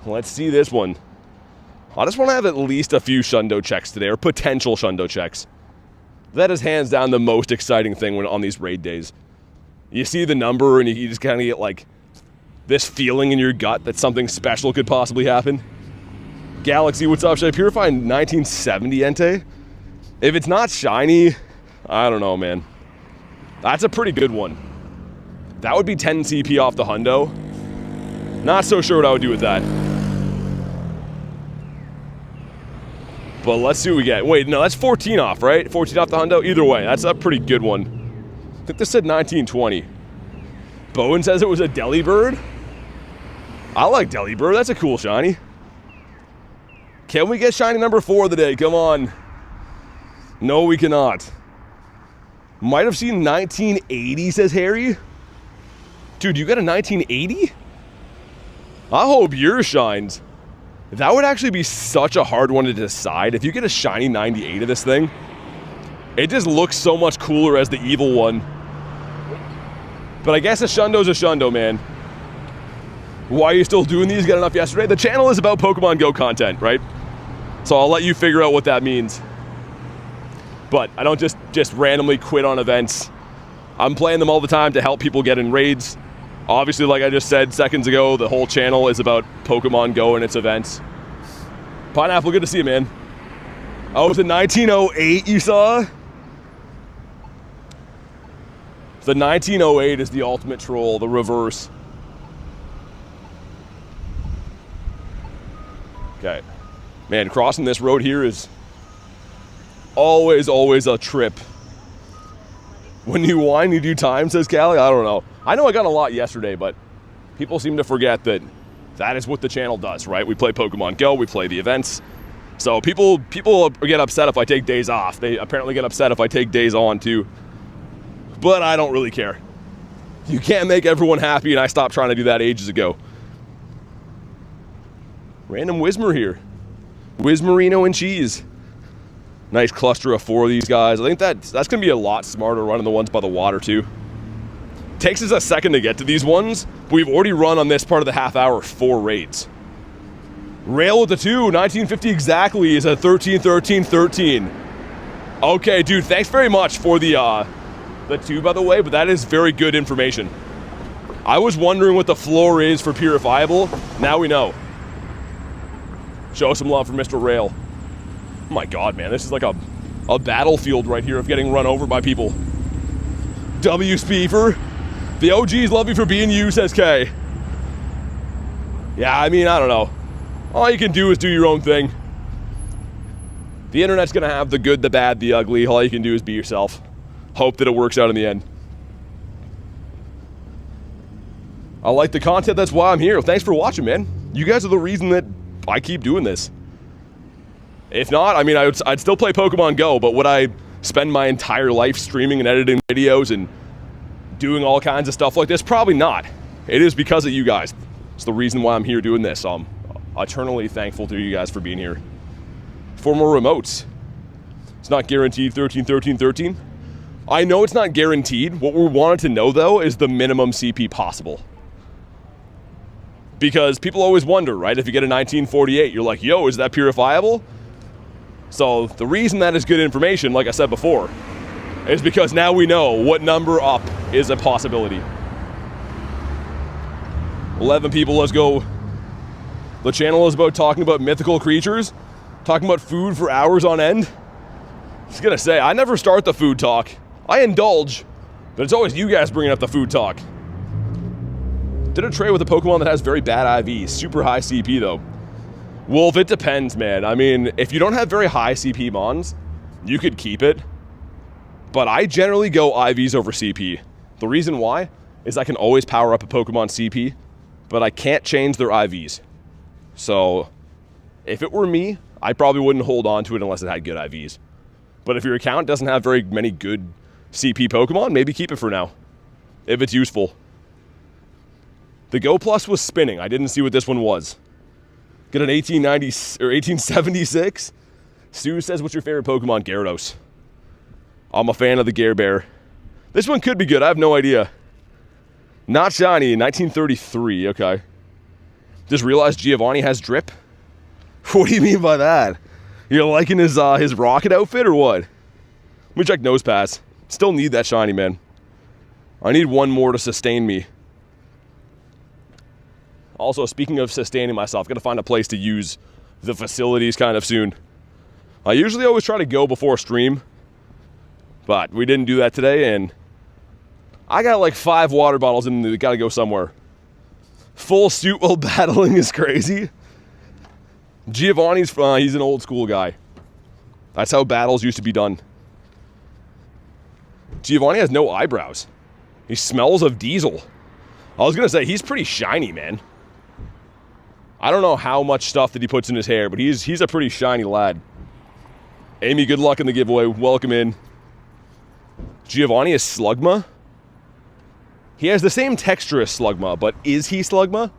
Let's see this one. I just want to have at least a few Shundo checks today, or potential Shundo checks. That is hands down the most exciting thing when on these raid days. You see the number and you just kind of get like this feeling in your gut that something special could possibly happen. Galaxy, what's up? Should I purify 1970 Entei? If it's not shiny, I don't know, man. That's a pretty good one. That would be 10 CP off the hundo. Not so sure what I would do with that. But let's see what we get. Wait, no, that's 14 off, right? 14 off the hundo? Either way, that's a pretty good one. I think this said 1920. Bowen says it was a Delibird. I like Delibird. That's a cool shiny. Can we get shiny number 4 of the day? Come on. No, we cannot. Might have seen 1980, says Harry. Dude, you got a 1980? I hope yours shines. That would actually be such a hard one to decide. If you get a shiny 98 of this thing, it just looks so much cooler as the evil one. But I guess a Shundo's a Shundo, man. Why are you still doing these? Got enough yesterday? The channel is about Pokemon Go content, right? So I'll let you figure out what that means. But I don't just randomly quit on events. I'm playing them all the time to help people get in raids. Obviously, like I just said seconds ago, the whole channel is about Pokemon Go and its events. Pineapple, good to see you, man. Oh, it was in 1908 you saw? The 1908 is the ultimate troll, the reverse. Okay. Man, crossing this road here is always a trip. When you whine, you do time, says Callie. I don't know. I know I got a lot yesterday, but people seem to forget that that is what the channel does, right? We play Pokemon Go, we play the events. So people get upset if I take days off. They apparently get upset if I take days on too. But I don't really care. You can't make everyone happy, and I stopped trying to do that ages ago. Random Whismer here. Whismerino and cheese. Nice cluster of 4 of these guys. I think that's going to be a lot smarter running the ones by the water too. Takes us a second to get to these ones, but we've already run on this part of the half hour 4 raids. Rail with the 2, 1950 exactly is a 13, 13, 13. Okay, dude, thanks very much for the 2, by the way, but that is very good information. I was wondering what the floor is for purifiable. Now we know. Show some love for Mr. Rail. Oh my god, man, this is like a battlefield right here of getting run over by people. W. Speaver. The OGs love you for being you, says K. Yeah, I mean, I don't know. All you can do is do your own thing. The internet's gonna have the good, the bad, the ugly. All you can do is be yourself. Hope that it works out in the end. I like the content, that's why I'm here. Thanks for watching, man. You guys are the reason that I keep doing this. If not, I mean, I'd still play Pokemon Go, but would I spend my entire life streaming and editing videos and doing all kinds of stuff like this? Probably not. It is because of you guys. It's the reason why I'm here doing this. I'm eternally thankful to you guys for being here. 4 more remotes. It's not guaranteed 13, 13, 13. I know it's not guaranteed. What we wanted to know, though, is the minimum CP possible. Because people always wonder, right? If you get a 1948, you're like, yo, is that purifiable? So the reason that is good information, like I said before, is because now we know what number up is a possibility. 11 people, let's go. The channel is about talking about mythical creatures, talking about food for hours on end. I was gonna say, I never start the food talk. I indulge, but it's always you guys bringing up the food talk. Did a trade with a Pokemon that has very bad IVs, super high CP though. Wolf, it depends, man. I mean, if you don't have very high CP mons, you could keep it. But I generally go IVs over CP. The reason why is I can always power up a Pokemon CP, but I can't change their IVs. So if it were me, I probably wouldn't hold on to it unless it had good IVs. But if your account doesn't have very many good CP Pokemon, maybe keep it for now, if it's useful. The Go Plus was spinning. I didn't see what this one was. Get an 1890 or 1876. Stu says, what's your favorite Pokemon? Gyarados. I'm a fan of the Gare Bear. This one could be good. I have no idea. Not shiny. 1933. Okay. Just realized Giovanni has drip. What do you mean by that? You're liking his rocket outfit or what? Let me check nose pass. Still need that shiny, man. I need one more to sustain me. Also, speaking of sustaining myself, gotta find a place to use the facilities kind of soon. I usually always try to go before stream, but we didn't do that today, and I got like 5 water bottles in there, gotta go somewhere. Full suit while battling is crazy. Giovanni's, he's an old school guy. That's how battles used to be done. Giovanni has no eyebrows. He smells of diesel. I was gonna say, he's pretty shiny, man. I don't know how much stuff that he puts in his hair, but he's a pretty shiny lad. Amy, good luck in the giveaway. Welcome in. Giovanni is Slugma. He has the same texture as Slugma, but is he Slugma?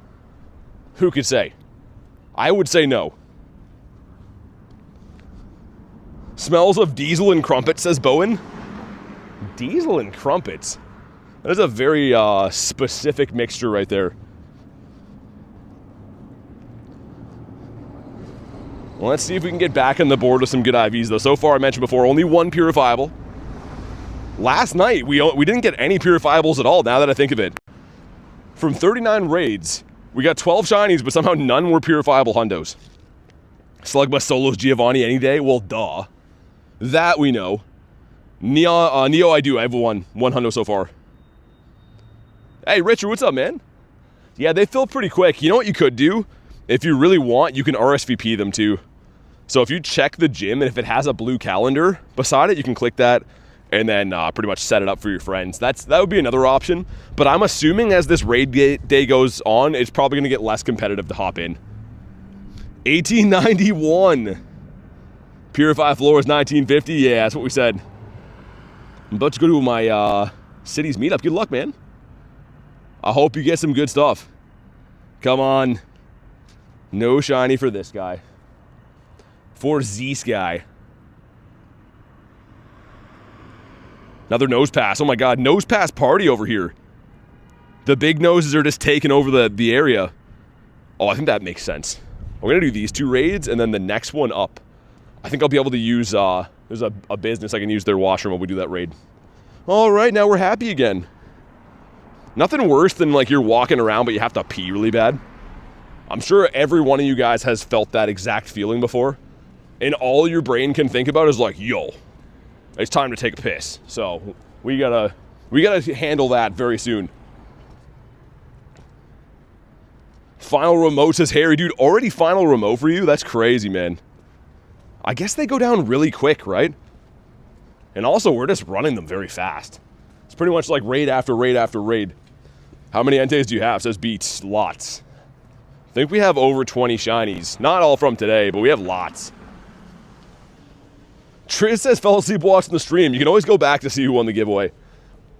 Who could say? I would say no. Smells of diesel and crumpets, says Bowen. Diesel and crumpets? That is a very specific mixture right there. Let's see if we can get back on the board with some good IVs, though. So far, I mentioned before, only one purifiable. Last night, we didn't get any purifiables at all, now that I think of it. From 39 raids, we got 12 shinies, but somehow none were purifiable hundos. Slugbus solos Giovanni any day? Well, duh. That we know. Neo, I do. I have one hundo so far. Hey, Richard, what's up, man? Yeah, they fill pretty quick. You know what you could do? If you really want, you can RSVP them too. So if you check the gym, and if it has a blue calendar beside it, you can click that and then pretty much set it up for your friends. That would be another option. But I'm assuming as this raid day goes on, it's probably going to get less competitive to hop in. 1891. Purify floors 1950. Yeah, that's what we said. I'm about to go to my city's meetup. Good luck, man. I hope you get some good stuff. Come on. No shiny for this guy. For Z-Sky. Another nose pass. Oh my god, nose pass party over here. The big noses are just taking over the area. Oh, I think that makes sense. We're going to do these 2 raids and then the next one up. I think I'll be able to use, there's a business I can use their washroom when we do that raid. All right, now we're happy again. Nothing worse than like you're walking around but you have to pee really bad. I'm sure every one of you guys has felt that exact feeling before. And all your brain can think about is like, yo, it's time to take a piss. So we gotta handle that very soon. Final remote says Harry, dude, already final remote for you? That's crazy, man. I guess they go down really quick, right? And also, we're just running them very fast. It's pretty much like raid after raid after raid. How many Enteis do you have? Says Beats. Lots. I think we have over 20 shinies. Not all from today, but we have lots. Triz says fell asleep watching the stream. You can always go back to see who won the giveaway.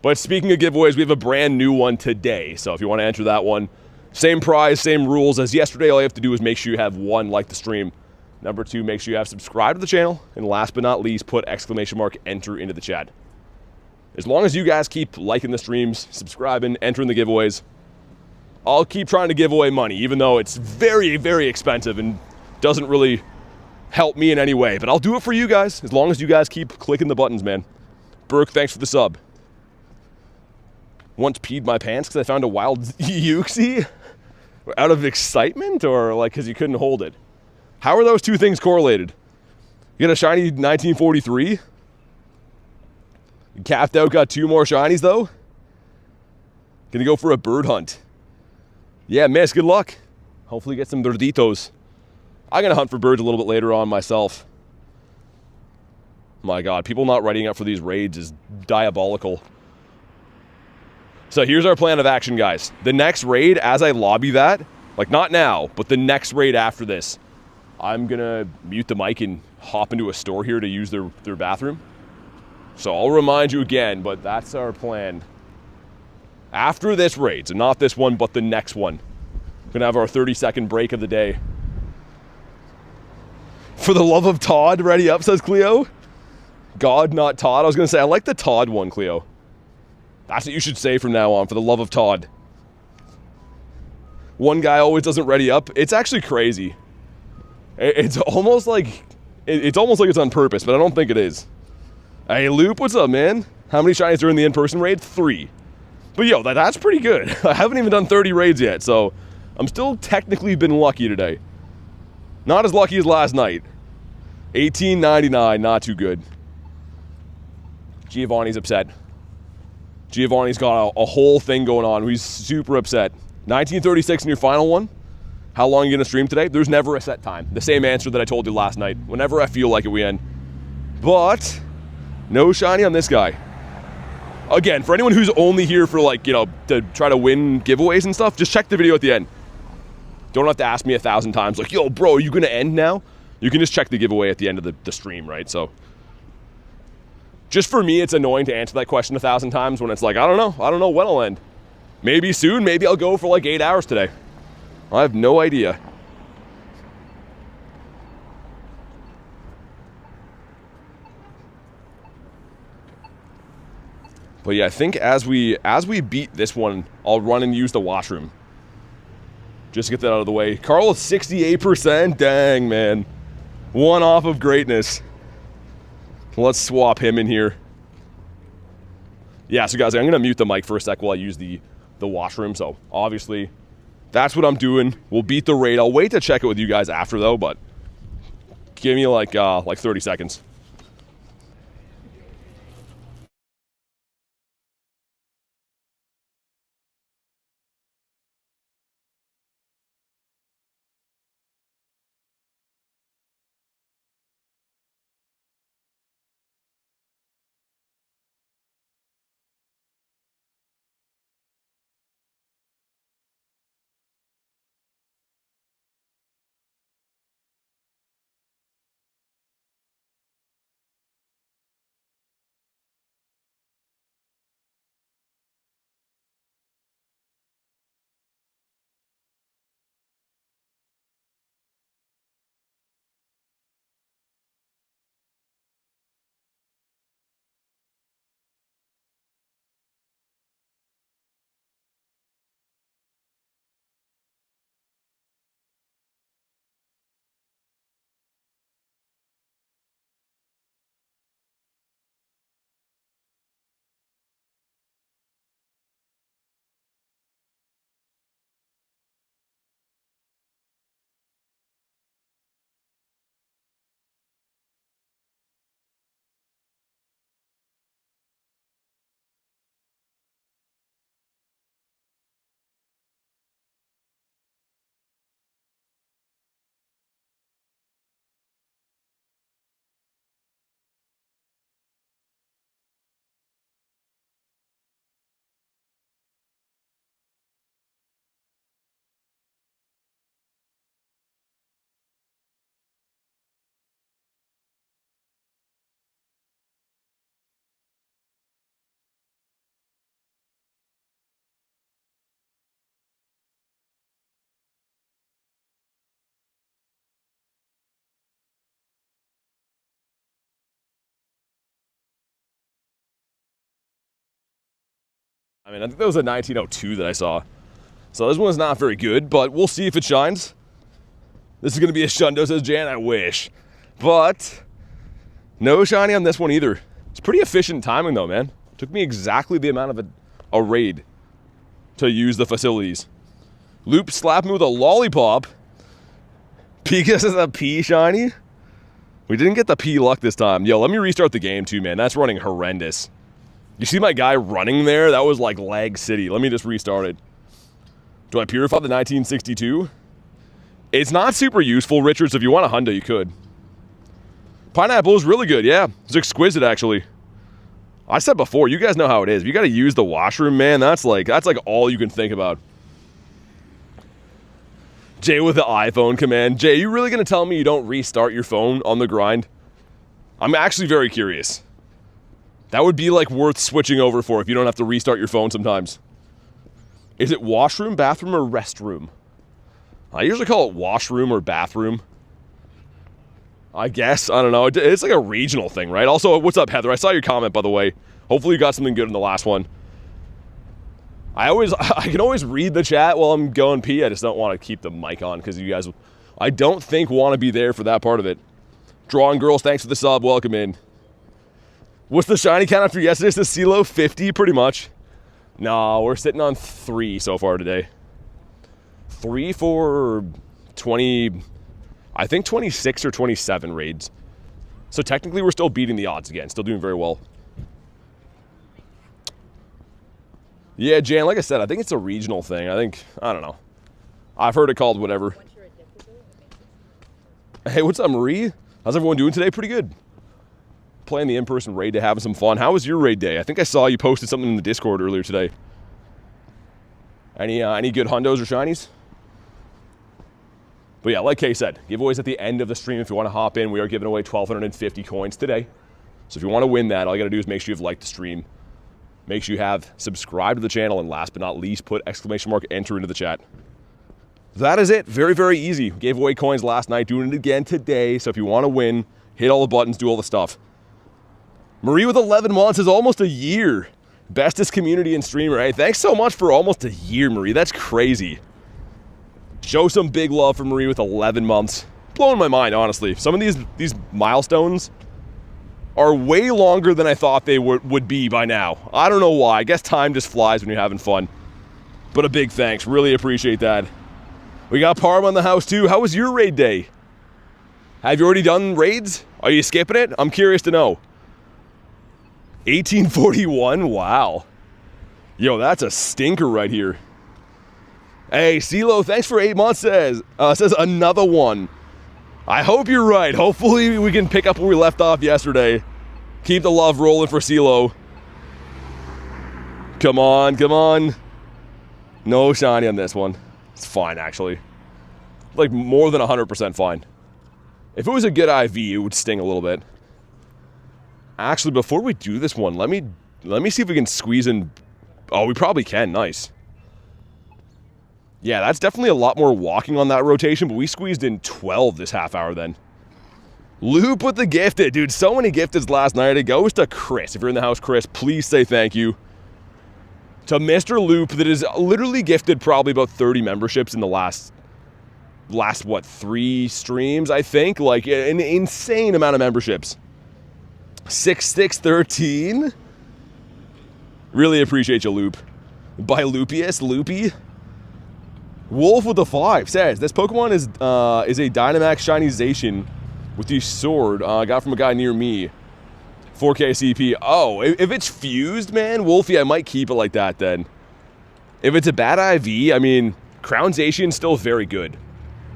But speaking of giveaways, we have a brand new one today. So if you want to enter that one, same prize, same rules as yesterday. All you have to do is make sure you have 1, like the stream. Number 2, make sure you have subscribed to the channel. And last but not least, put exclamation mark enter into the chat. As long as you guys keep liking the streams, subscribing, entering the giveaways, I'll keep trying to give away money, even though it's very, very expensive and doesn't really help me in any way. But I'll do it for you guys, as long as you guys keep clicking the buttons, man. Burke, thanks for the sub. Once peed my pants because I found a wild Yuxi? Out of excitement or like because you couldn't hold it? How are those two things correlated? You got a shiny 1943? You capped out, got 2 more shinies though? Gonna go for a bird hunt. Yeah, miss, good luck. Hopefully get some birditos. I'm gonna hunt for birds a little bit later on myself. My god, people not writing up for these raids is diabolical. So here's our plan of action, guys. The next raid, as I lobby that, like not now, but the next raid after this, I'm gonna mute the mic and hop into a store here to use their bathroom. So I'll remind you again, but that's our plan. After this raid, so not this one, but the next one. We're gonna have our 30-second break of the day. For the love of Todd, ready up, says Cleo. God, not Todd. I was gonna say, I like the Todd one, Cleo. That's what you should say from now on, for the love of Todd. One guy always doesn't ready up. It's actually crazy. It's almost like it's on purpose, but I don't think it is. Hey, Loop, what's up, man? How many shinies are in the in-person raid? 3. But yo, that's pretty good. I haven't even done 30 raids yet, so I'm still technically been lucky today. Not as lucky as last night. 1899, not too good. Giovanni's upset. Giovanni's got a whole thing going on. He's super upset. 1936 in your final one? How long are you going to stream today? There's never a set time. The same answer that I told you last night. Whenever I feel like it, we end. But no shiny on this guy. Again, for anyone who's only here for like, you know, to try to win giveaways and stuff, just check the video at the end. Don't have to ask me 1,000 times like, yo, bro, are you going to end now? You can just check the giveaway at the end of the stream, right? So just for me, it's annoying to answer that question 1,000 times when it's like, I don't know when I'll end. Maybe soon, maybe I'll go for like 8 hours today. I have no idea. But yeah, I think as we beat this one, I'll run and use the washroom. Just to get that out of the way. Carl is 68%. Dang, man. One off of greatness. Let's swap him in here. Yeah, so guys, I'm going to mute the mic for a sec while I use the washroom. So obviously, that's what I'm doing. We'll beat the raid. I'll wait to check it with you guys after, though, but give me like 30 seconds. I mean, I think that was a 1902 that I saw. So this one's not very good, but we'll see if it shines. This is going to be a shundo, says Jan. I wish. But no shiny on this one either. It's pretty efficient timing, though, man. Took me exactly the amount of a raid to use the facilities. Loop slapped me with a lollipop. Pika says a P shiny. We didn't get the P luck this time. Yo, let me restart the game, too, man. That's running horrendous. You see my guy running there? That was like lag city. Let me just restart it. Do I purify the 1962? It's not super useful, Richard, so if you want a hundo, you could. Pineapple is really good, yeah. It's exquisite, actually. I said before, you guys know how it is. If you got to use the washroom, man, that's like all you can think about. Jay with the iPhone command. Jay, you really going to tell me you don't restart your phone on the grind? I'm actually very curious. That would be like worth switching over for if you don't have to restart your phone sometimes. Is it washroom, bathroom, or restroom? I usually call it washroom or bathroom. I guess. I don't know. It's like a regional thing, right? Also, what's up, Heather? I saw your comment, by the way. Hopefully you got something good in the last one. I can always read the chat while I'm going pee. I just don't want to keep the mic on because you guys, I don't think, want to be there for that part of it. Drawing Girls, thanks for the sub. Welcome in. What's the shiny count after yesterday's? The CeeLo 50, pretty much. No, we're sitting on 3 so far today. 3 for 20, I think 26 or 27 raids. So technically we're still beating the odds again. Still doing very well. Yeah, Jan, like I said, I think it's a regional thing. I don't know. I've heard it called whatever. Hey, what's up, Marie? How's everyone doing today? Pretty good. Playing the in-person raid day, having some fun. How was your raid day? I think I saw you posted something in the Discord earlier today. Any good hundos or shinies? But yeah, like Kay said, giveaways at the end of the stream. If you want to hop in, we are giving away 1,250 coins today. So if you want to win that, all you got to do is make sure you've liked the stream. Make sure you have subscribed to the channel, and last but not least, put !enter into the chat. That is it. Very, very easy. Gave away coins last night, doing it again today. So if you want to win, hit all the buttons, do all the stuff. Marie with 11 months is almost a year. Bestest community and streamer. Hey, thanks so much for almost a year, Marie. That's crazy. Show some big love for Marie with 11 months. blowing my mind, honestly. Some of these milestones are way longer than I thought they would be by now. I don't know why. I guess time just flies when you're having fun. But a big thanks. Really appreciate that. We got Parma in the house too. How was your raid day? Have you already done raids? Are you skipping it? I'm curious to know. 1841? Wow. Yo, that's a stinker right here. Hey, CeeLo, thanks for 8 months, says another one. I hope you're right. Hopefully we can pick up where we left off yesterday. Keep the love rolling for CeeLo. Come on, come on. No shiny on this one. It's fine, actually. Like, more than 100% fine. If it was a good IV, it would sting a little bit. Actually, before we do this one, let me see if we can squeeze in... Oh, we probably can. Nice. Yeah, that's definitely a lot more walking on that rotation, but we squeezed in 12 this half hour then. Loop with the gifted. Dude, so many gifteds last night. It goes to Chris. If you're in the house, Chris, please say thank you. To Mr. Loop that is literally gifted probably about 30 memberships in the last what, 3 streams, I think? Like, an insane amount of memberships. 6613. Really appreciate you, Loop. By Lupius, Loopy. Wolf with the 5 says, this Pokemon is a Dynamax Shinization with the sword I got from a guy near me. 4K CP. Oh, if it's fused, man, Wolfie, I might keep it like that then. If it's a bad IV, I mean, Crownzation's still very good.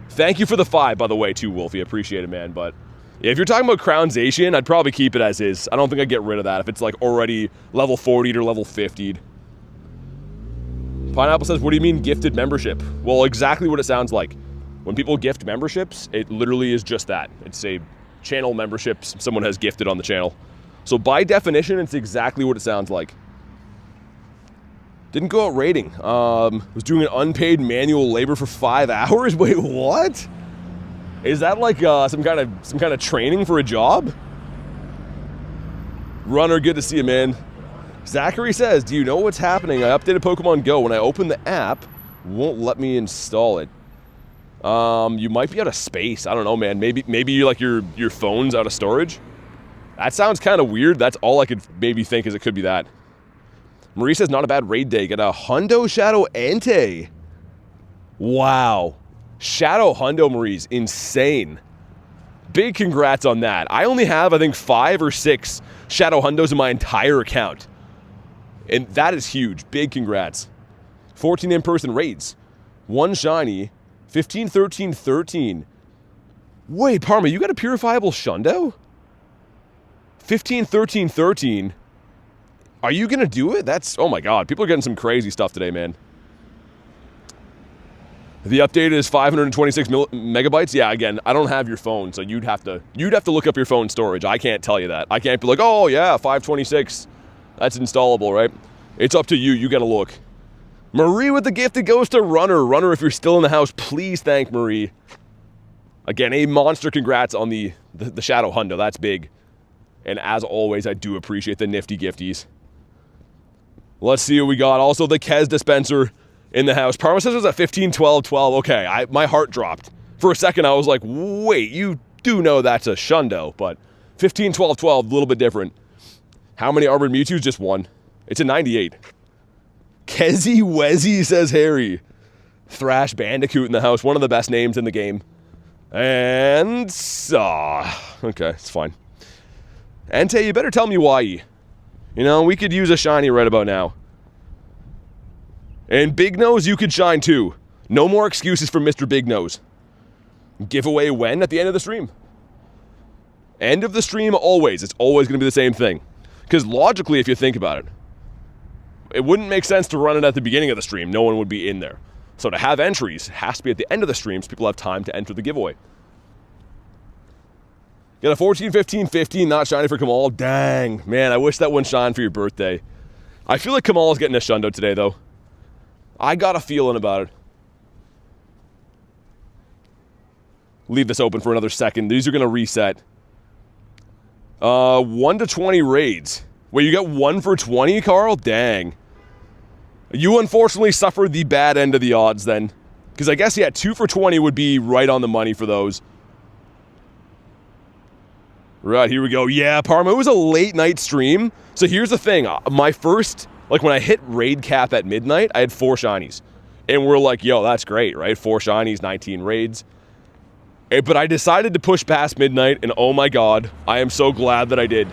Thank you for the 5, by the way, too, Wolfie. I appreciate it, man. But if you're talking about Crownzation, I'd probably keep it as is. I don't think I'd get rid of that if it's like already level 40'd or level 50'd. Pineapple says, what do you mean gifted membership? Well, exactly what it sounds like. When people gift memberships, it literally is just that. It's a channel membership someone has gifted on the channel. So by definition, it's exactly what it sounds like. Didn't go out raiding. Was doing an unpaid manual labor for 5 hours? Wait, what? Is that like some kind of training for a job? Runner, good to see you, man. Zachary says, do you know what's happening? I updated Pokemon GO. When I open the app, won't let me install it. You might be out of space. I don't know, man. Maybe like your phone's out of storage. That sounds kind of weird. That's all I could maybe think is it could be that. Marie says, not a bad raid day. Got a Hundo Shadow Entei. Wow. Shadow Hundo, Marie's insane. Big congrats on that. I only have, I think, 5 or 6 Shadow Hundos in my entire account. And that is huge. Big congrats. 14 in-person raids. 1 shiny. 15, 13, 13. Wait, Parma, you got a purifiable Shundo? 15, 13, 13. Are you going to do it? That's, oh my god. People are getting some crazy stuff today, man. The update is 526 megabytes. Yeah, again, I don't have your phone, so you'd have to look up your phone storage. I can't tell you that. I can't be like, oh yeah, 526. That's installable, right? It's up to you. You got to look. Marie with the gift that goes to Runner. Runner, if you're still in the house, please thank Marie. Again, a monster congrats on the Shadow Hundo. That's big. And as always, I do appreciate the nifty gifties. Let's see what we got. Also, the Kez dispenser in the house. Parma says it was a 15, 12, 12. Okay, my heart dropped. For a second, I was like, wait, you do know that's a Shundo, but 15, 12, 12, a little bit different. How many Armored Mewtwo's? Just 1. It's a 98. Kezi Wezzy, says Harry. Thrash Bandicoot in the house. One of the best names in the game. And... okay, it's fine. Entei, you better tell me why. You know, we could use a shiny right about now. And Big Nose, you could shine too. No more excuses for Mr. Big Nose. Giveaway when? At the end of the stream. End of the stream, always. It's always going to be the same thing. Because logically, if you think about it, it wouldn't make sense to run it at the beginning of the stream. No one would be in there. So to have entries, it has to be at the end of the stream so people have time to enter the giveaway. Got a 14, 15, 15, not shiny for Kamal. Dang. Man, I wish that one shined for your birthday. I feel like Kamal is getting a Shundo today, though. I got a feeling about it. Leave this open for another second. These are going to reset. 1 to 20 raids. Wait, you got 1 for 20, Carl? Dang. You unfortunately suffered the bad end of the odds then. Because I guess, yeah, 2 for 20 would be right on the money for those. Right, here we go. Yeah, Parma, it was a late night stream. So here's the thing. My first, like when I hit raid cap at midnight, I had 4 shinies. And we're like, yo, that's great, right? 4 shinies, 19 raids. But I decided to push past midnight, and oh my god, I am so glad that I did.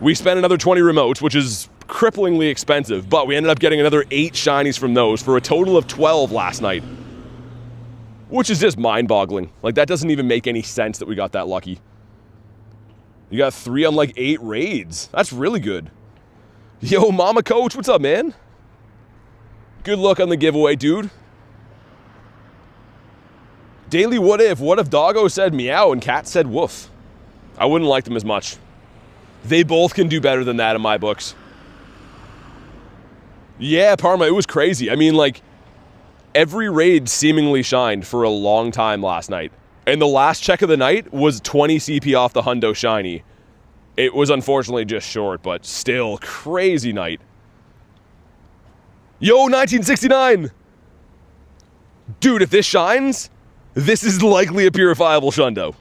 We spent another 20 remotes, which is cripplingly expensive, but we ended up getting another 8 shinies from those for a total of 12 last night. Which is just mind-boggling. Like, that doesn't even make any sense that we got that lucky. You got 3 on like 8 raids. That's really good. Yo, Mama Coach, what's up, man? Good luck on the giveaway, dude. Daily what if Doggo said meow and Cat said woof? I wouldn't like them as much. They both can do better than that in my books. Yeah, Parma, it was crazy. I mean, like, every raid seemingly shined for a long time last night. And the last check of the night was 20 CP off the Hundo Shiny. It was unfortunately just short, but still, crazy night. Yo, 1969! Dude, if this shines, this is likely a purifiable Shundo.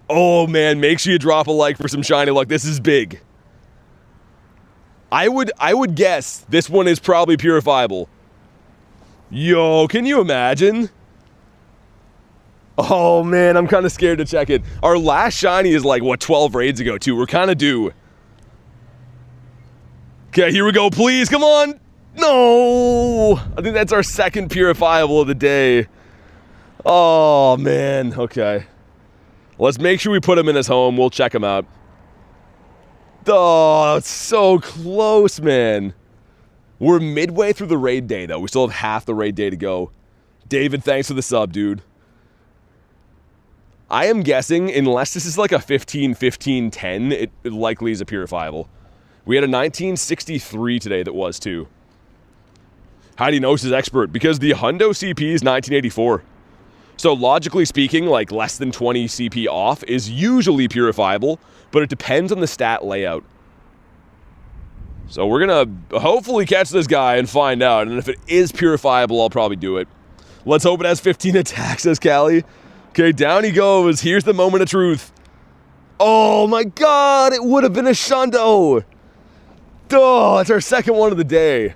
Oh man, make sure you drop a like for some shiny luck. This is big. I would guess this one is probably purifiable. Yo, can you imagine? Oh man, I'm kind of scared to check it. Our last shiny is like, what, 12 raids ago too. We're kind of due. Okay, here we go, please, come on. No, I think that's our second purifiable of the day. Oh man, okay. Let's make sure we put him in his home. We'll check him out. Oh, it's so close, man. We're midway through the raid day, though. We still have half the raid day to go. David, thanks for the sub, dude. I am guessing, unless this is like a 15-15-10, it likely is a purifiable. We had a 1963 today that was, too. How do you know this is expert? Because the Hundo CP is 1984. So logically speaking, like less than 20 CP off is usually purifiable, but it depends on the stat layout. So we're going to hopefully catch this guy and find out. And if it is purifiable, I'll probably do it. Let's hope it has 15 attacks, says Callie. Okay, down he goes. Here's the moment of truth. Oh my god, it would have been a Shundo. Oh, it's our second one of the day.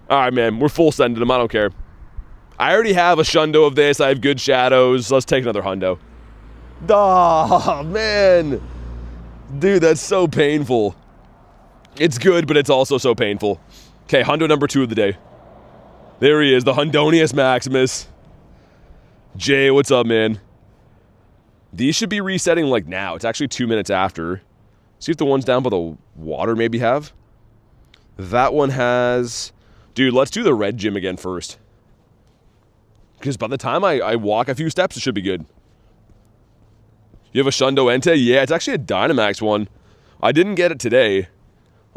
All right, man, we're full sending him. I don't care. I already have a Shundo of this. I have good shadows. Let's take another Hundo. Oh, man. Dude, that's so painful. It's good, but it's also so painful. Okay, Hundo number 2 of the day. There he is, the Hundonius Maximus. Jay, what's up, man? These should be resetting like now. It's actually 2 minutes after. See if the ones down by the water maybe have. That one has... Dude, let's do the red gym again first. Because by the time I walk a few steps, it should be good. You have a Shundo Entei? Yeah, it's actually a Dynamax one. I didn't get it today.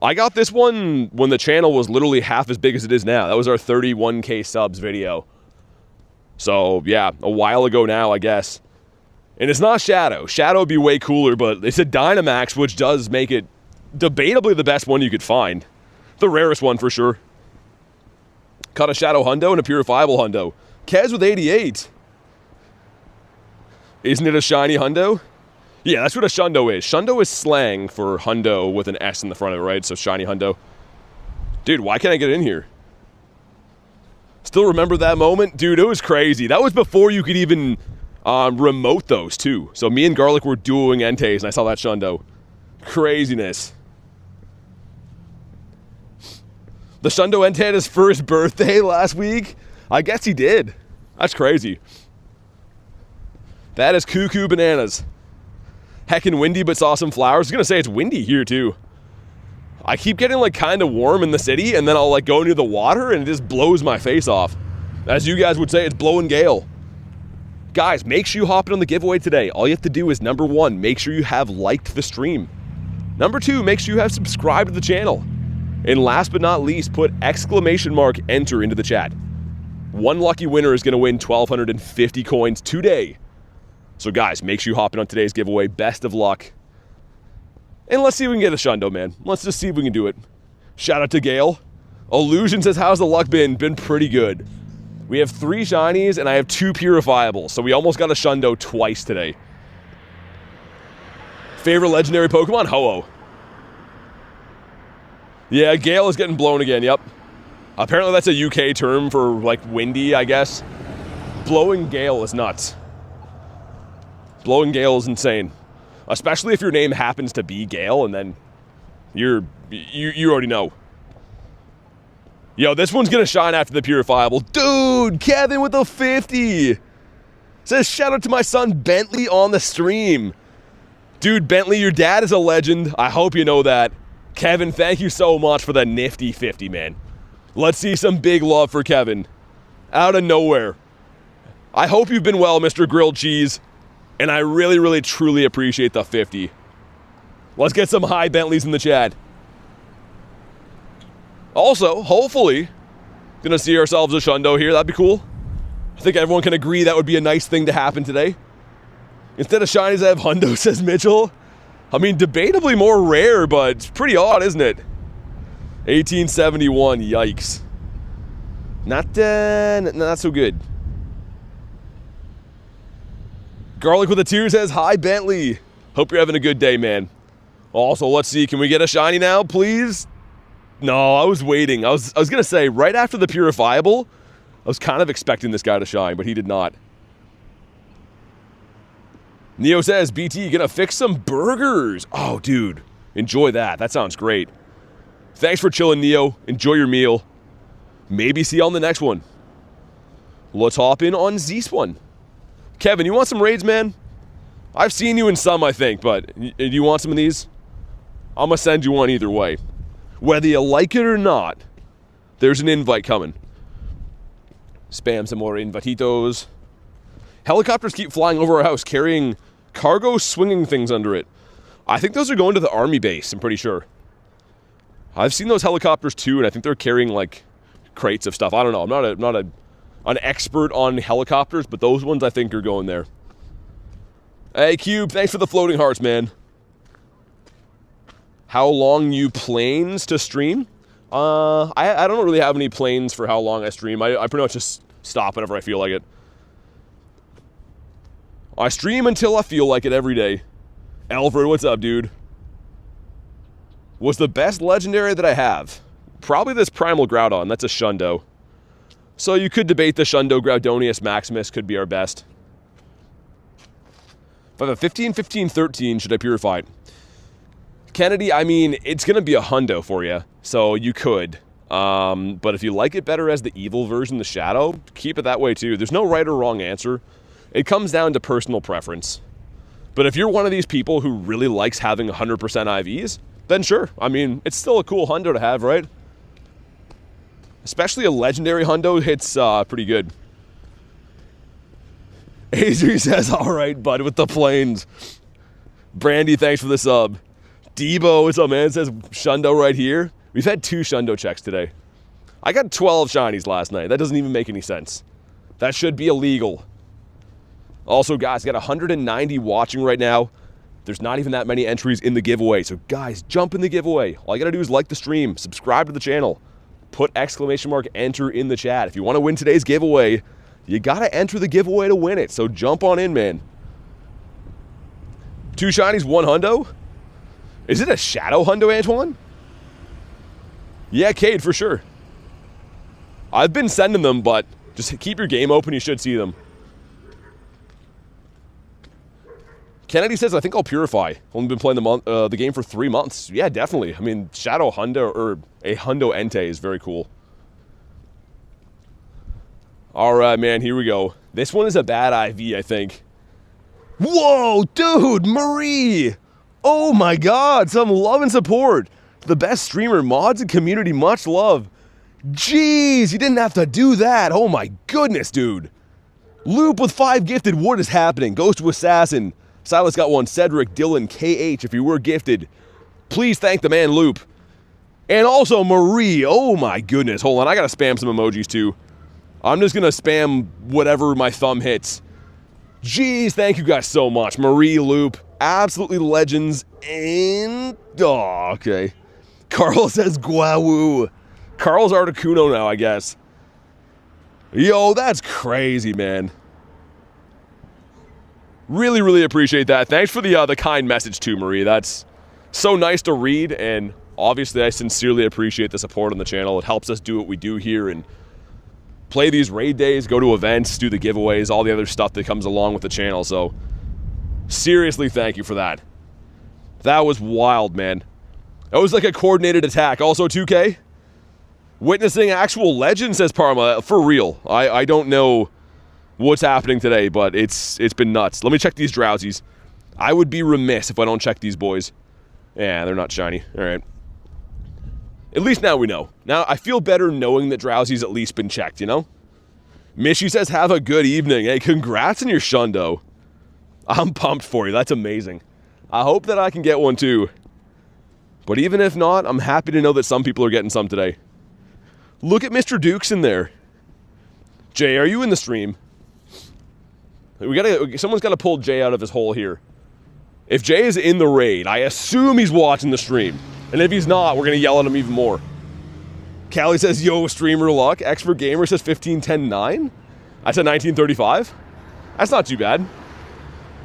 I got this one when the channel was literally half as big as it is now. That was our 31K subs video. So, yeah, a while ago now, I guess. And it's not Shadow. Shadow would be way cooler, but it's a Dynamax, which does make it debatably the best one you could find. The rarest one, for sure. Caught a Shadow Hundo and a Purifiable Hundo. Kez with 88. Isn't it a shiny Hundo? Yeah, that's what a Shundo is. Shundo is slang for Hundo with an S in the front of it, right? So shiny Hundo. Dude, why can't I get in here? Still remember that moment? Dude, it was crazy. That was before you could even remote those, too. So me and Garlic were dueling Enteis, and I saw that Shundo. Craziness. The Shundo Entei had his first birthday last week? I guess he did. That's crazy. That is cuckoo bananas. Heckin' windy, but saw some flowers. I was gonna say it's windy here, too. I keep getting, like, kind of warm in the city, and then I'll, like, go near the water, and it just blows my face off. As you guys would say, it's blowing gale. Guys, make sure you hop in on the giveaway today. All you have to do is, number 1, make sure you have liked the stream. Number 2, make sure you have subscribed to the channel. And last but not least, put exclamation mark enter into the chat. One lucky winner is going to win 1,250 coins today. So guys, make sure you hop in on today's giveaway. Best of luck. And let's see if we can get a Shundo, man. Let's just see if we can do it. Shout out to Gale. Illusion says, how's the luck been? Been pretty good. We have 3 shinies and I have 2 purifiables. So we almost got a Shundo twice today. Favorite legendary Pokemon? Ho-Oh. Yeah, Gale is getting blown again, yep. Apparently that's a UK term for, like, windy, I guess. Blowing Gale is nuts. Blowing Gale is insane. Especially if your name happens to be Gale, and then you already know. Yo, this one's gonna shine after the Purifiable. Dude, Kevin with a 50. Says, shout out to my son Bentley on the stream. Dude, Bentley, your dad is a legend. I hope you know that. Kevin, thank you so much for the nifty 50, man. Let's see some big love for Kevin. Out of nowhere. I hope you've been well, Mr. Grilled Cheese. And I really, really, truly appreciate the 50. Let's get some high Bentleys in the chat. Also, hopefully, gonna see ourselves a Shundo here. That'd be cool. I think everyone can agree that would be a nice thing to happen today. Instead of shinies, I have Hundo, says Mitchell. I mean, debatably more rare, but it's pretty odd, isn't it? 1871, yikes. Not so good. Garlic with a tear says, hi, Bentley. Hope you're having a good day, man. Also, let's see, can we get a shiny now, please? No, I was waiting. I was going to say, right after the Purifiable, I was kind of expecting this guy to shine, but he did not. Neo says, BT, gonna fix some burgers. Oh, dude, enjoy that. That sounds great. Thanks for chilling, Neo. Enjoy your meal. Maybe see you on the next one. Let's hop in on Zeus one. Kevin, you want some raids, man? I've seen you in some, I think, but do you want some of these? I'm gonna send you one either way. Whether you like it or not, there's an invite coming. Spam some more invititos. Helicopters keep flying over our house, carrying cargo swinging things under it. I think those are going to the army base, I'm pretty sure. I've seen those helicopters too, and I think they're carrying, like, crates of stuff. I don't know. I'm not an expert on helicopters, but those ones I think are going there. Hey, Cube, thanks for the floating hearts, man. How long you planes to stream? I don't really have any planes for how long I stream. I pretty much just stop whenever I feel like it. I stream until I feel like it every day. Alfred, what's up, dude? What's the best legendary that I have? Probably this Primal Groudon. That's a Shundo. So you could debate the Shundo Groudonius Maximus could be our best. If I have a 15, 15, 13, should I purify it? Kennedy, I mean, it's going to be a Hundo for you. So you could. But if you like it better as the evil version, the Shadow, keep it that way too. There's no right or wrong answer. It comes down to personal preference. But if you're one of these people who really likes having 100% IVs, then sure. I mean, it's still a cool Hundo to have, right? Especially a legendary Hundo hits pretty good. Adri says, all right, bud, with the planes. Brandy, thanks for the sub. Debo, what's up, man? It says Shundo right here. We've had 2 Shundo checks today. I got 12 shinies last night. That doesn't even make any sense. That should be illegal. Also, guys, got 190 watching right now. There's not even that many entries in the giveaway. So, guys, jump in the giveaway. All you got to do is like the stream, subscribe to the channel, put !enter in the chat. If you want to win today's giveaway, you got to enter the giveaway to win it. So, jump on in, man. 2 shinies, 1 Hundo? Is it a Shadow Hundo, Antoine? Yeah, Cade, for sure. I've been sending them, but just keep your game open. You should see them. Kennedy says, I think I'll purify. Only been playing the game for 3 months. Yeah, definitely. I mean, Shadow Hundo, or a Hundo Entei is very cool. All right, man, here we go. This one is a bad IV, I think. Whoa, dude, Marie! Oh my God, some love and support. The best streamer, mods and community, much love. Jeez, you didn't have to do that. Oh my goodness, dude. Loop with 5 gifted. What is happening? Ghost to Assassin. Silas got 1. Cedric, Dylan, KH, if you were gifted. Please thank the man, Loop. And also Marie. Oh my goodness. Hold on, I gotta spam some emojis too. I'm just gonna spam whatever my thumb hits. Jeez, thank you guys so much. Marie, Loop, absolutely legends. And, oh, okay. Carl says Guawoo. Carl's Articuno now, I guess. Yo, that's crazy, man. Really, really appreciate that. Thanks for the kind message too, Marie. That's so nice to read, and obviously I sincerely appreciate the support on the channel. It helps us do what we do here and play these raid days, go to events, do the giveaways, all the other stuff that comes along with the channel. So seriously, thank you for that. That was wild, man. That was like a coordinated attack. Also 2K, witnessing actual legend, says Parma. For real. I don't know what's happening today, but it's been nuts. Let me check these drowsies. I would be remiss if I don't check these boys. Yeah, they're not shiny. All right. At least now we know. Now I feel better knowing that drowsy's at least been checked, you know? Mishy says, have a good evening. Hey, congrats on your shundo. I'm pumped for you. That's amazing. I hope that I can get one too. But even if not, I'm happy to know that some people are getting some today. Look at Mr. Dukes in there. Jay, are you in the stream? Someone's got to pull Jay out of his hole here. If Jay is in the raid, I assume he's watching the stream. And if he's not, we're going to yell at him even more. Callie says, yo, streamer luck. Expert Gamer says 15-10-9. That's a 1935. That's not too bad.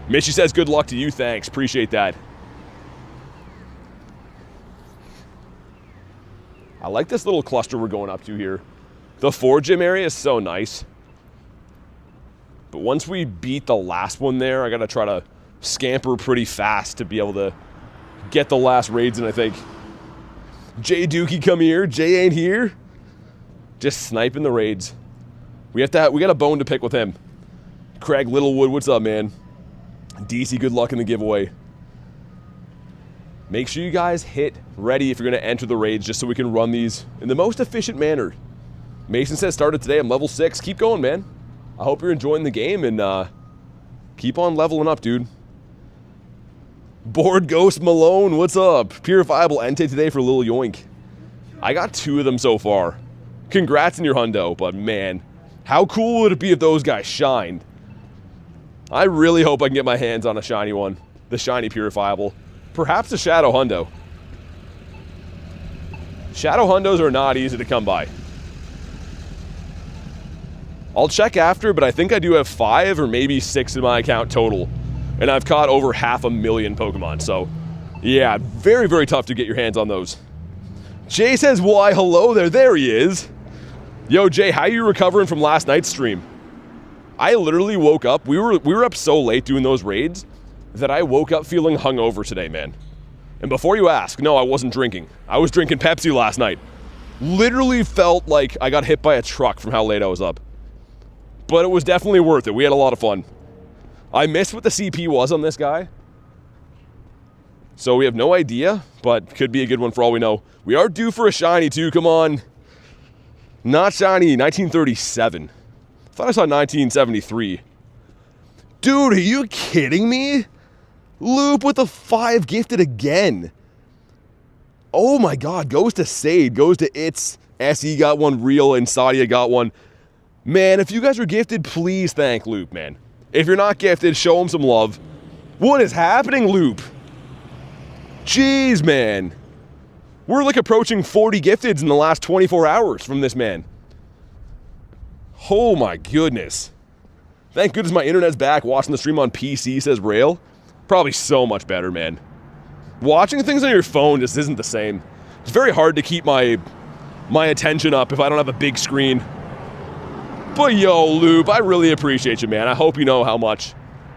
Mishy says, good luck to you. Thanks. Appreciate that. I like this little cluster we're going up to here. The 4 gym area is so nice. But once we beat the last one there, I got to try to scamper pretty fast to be able to get the last raids in, I think. Jay Dookie, come here. Jay ain't here. Just sniping the raids. We got a bone to pick with him. Craig Littlewood, what's up, man? DC, good luck in the giveaway. Make sure you guys hit ready if you're going to enter the raids, just so we can run these in the most efficient manner. Mason says, started today. I'm level 6. Keep going, man. I hope you're enjoying the game, and keep on leveling up, dude. Bored Ghost Malone, what's up? Purifiable Entei today for Lil Yoink. I got 2 of them so far. Congrats on your hundo, but man, how cool would it be if those guys shined? I really hope I can get my hands on a shiny one. The shiny Purifiable. Perhaps a Shadow Hundo. Shadow Hundos are not easy to come by. I'll check after, but I think I do have 5 or maybe 6 in my account total. And I've caught over 500,000 Pokemon, so yeah, very, very tough to get your hands on those. Jay says, why, hello there. There he is. Yo, Jay, how are you recovering from last night's stream? I literally woke up. We were up so late doing those raids that I woke up feeling hungover today, man. And before you ask, no, I wasn't drinking. I was drinking Pepsi last night. Literally felt like I got hit by a truck from how late I was up. But it was definitely worth it. We had a lot of fun. I missed what the CP was on this guy. So we have no idea, but could be a good one for all we know. We are due for a shiny too, come on. Not shiny, 1937. I thought I saw 1973. Dude, are you kidding me? Loop with the 5 gifted again. Oh my god, goes to Sade, goes to It's. SE got one, Real, and Sadia got one. Man, if you guys are gifted, please thank Loop, man. If you're not gifted, show him some love. What is happening, Loop? Jeez, man. We're like approaching 40 gifteds in the last 24 hours from this man. Oh my goodness. Thank goodness my internet's back. Watching the stream on PC, says Rail. Probably so much better, man. Watching things on your phone just isn't the same. It's very hard to keep my attention up if I don't have a big screen. But yo, Loop, I really appreciate you, man. I hope you know how much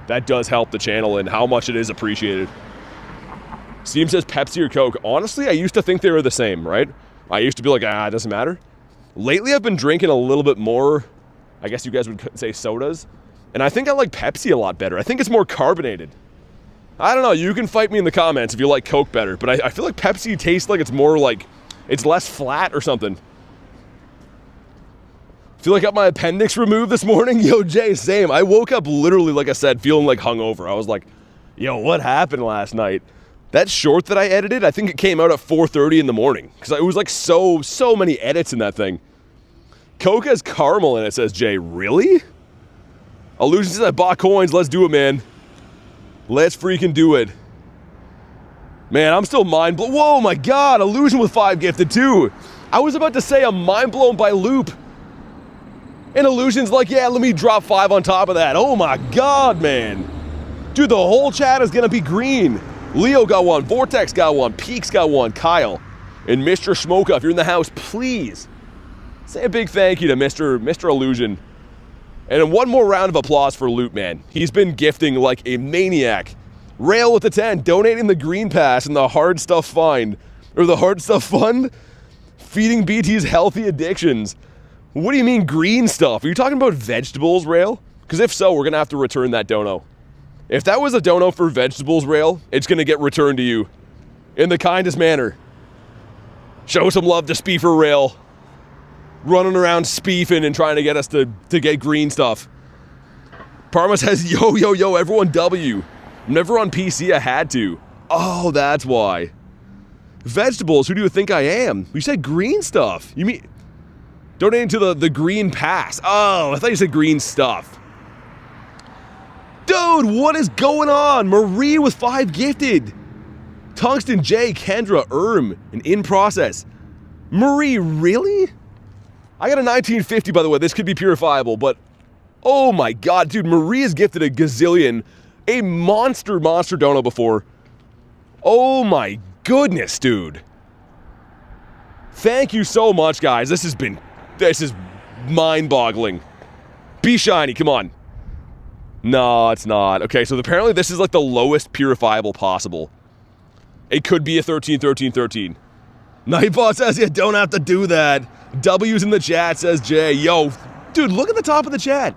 that does help the channel and how much it is appreciated. Steam says Pepsi or Coke. Honestly, I used to think they were the same, right? I used to be like, it doesn't matter. Lately, I've been drinking a little bit more, I guess you guys would say sodas. And I think I like Pepsi a lot better. I think it's more carbonated. I don't know, you can fight me in the comments if you like Coke better, but I feel like Pepsi tastes like it's more like, it's less flat or something. Feel like I got my appendix removed this morning? Yo, Jay, same. I woke up literally, like I said, feeling like hungover. I was like, yo, what happened last night? That short that I edited, I think it came out at 4:30 in the morning. Because it was like so many edits in that thing. Coke has caramel in it, says Jay. Really? Illusion says I bought coins. Let's do it, man. Let's freaking do it. Man, I'm still mind blown. Whoa, my God. Illusion with 5 gifted too. I was about to say I'm mind blown by Loop. And Illusion's like, yeah, let me drop 5 on top of that. Oh my God, man. Dude, the whole chat is gonna be green. Leo got one, Vortex got one, Peaks got one, Kyle, and Mr. Smoka. If you're in the house, please say a big thank you to Mr. Illusion. And one more round of applause for Loot Man. He's been gifting like a maniac. Rail with the 10, donating the green pass and the hard stuff find, or the hard stuff fund, feeding BT's healthy addictions. What do you mean green stuff? Are you talking about vegetables, Rail? Because if so, we're gonna have to return that dono. If that was a dono for vegetables, Rail, it's gonna get returned to you in the kindest manner. Show some love to Speefer Rail. Running around speefing and trying to get us to get green stuff. Parma says, yo, everyone W. I'm never on PC, I had to. Oh, that's why. Vegetables, who do you think I am? You said green stuff. You mean donating to the green pass. Oh, I thought you said green stuff. Dude, what is going on? Marie with 5 gifted. Tungsten J, Kendra, and in process. Marie, really? I got a 1950, by the way. This could be purifiable, but oh my god, dude, Marie has gifted a gazillion, a monster dono before. Oh my goodness, dude. Thank you so much, guys. This is mind-boggling. Be shiny, come on. No, it's not. Okay, so apparently this is like the lowest purifiable possible. It could be a 13. Nightbot says you don't have to do that. W's in the chat, says Jay. Yo, dude, look at the top of the chat.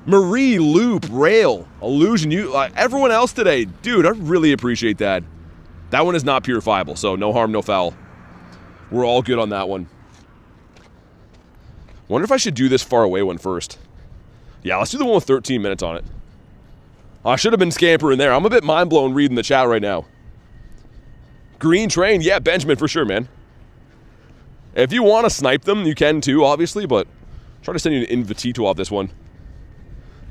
Marie, Loop, Rail, Illusion, you, everyone else today. Dude, I really appreciate that. That one is not purifiable, so no harm, no foul. We're all good on that one. Wonder if I should do this far away one first. Yeah, let's do the one with 13 minutes on it. I should have been Scamper in there. I'm a bit mind blown reading the chat right now. Green Train, yeah, Benjamin for sure, man. If you want to snipe them, you can too, obviously, but try to send you an invitito off this one.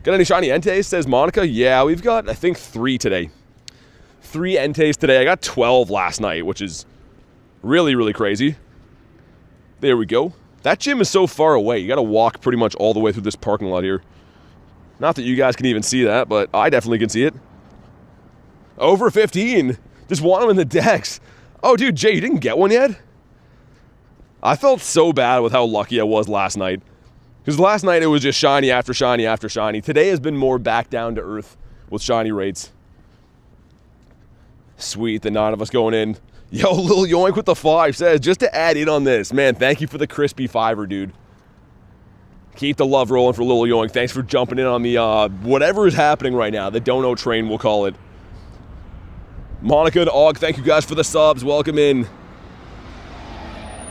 Got any shiny Enteis, says Monica? Yeah, we've got, I think, 3 today. 3 Enteis today. I got 12 last night, which is really, really crazy. There we go. That gym is so far away. You got to walk pretty much all the way through this parking lot here. Not that you guys can even see that, but I definitely can see it. Over 15. Just want them in the decks. Oh, dude, Jay, you didn't get one yet? I felt so bad with how lucky I was last night. Because last night it was just shiny after shiny after shiny. Today has been more back down to earth with shiny rates. Sweet, the 9 of us going in. Yo, Lil Yoink with the 5 says, just to add in on this, man, thank you for the crispy 5er, dude. Keep the love rolling for Lil Yoink. Thanks for jumping in on the, whatever is happening right now. The dono train, we'll call it. Monica and Og, thank you guys for the subs. Welcome in.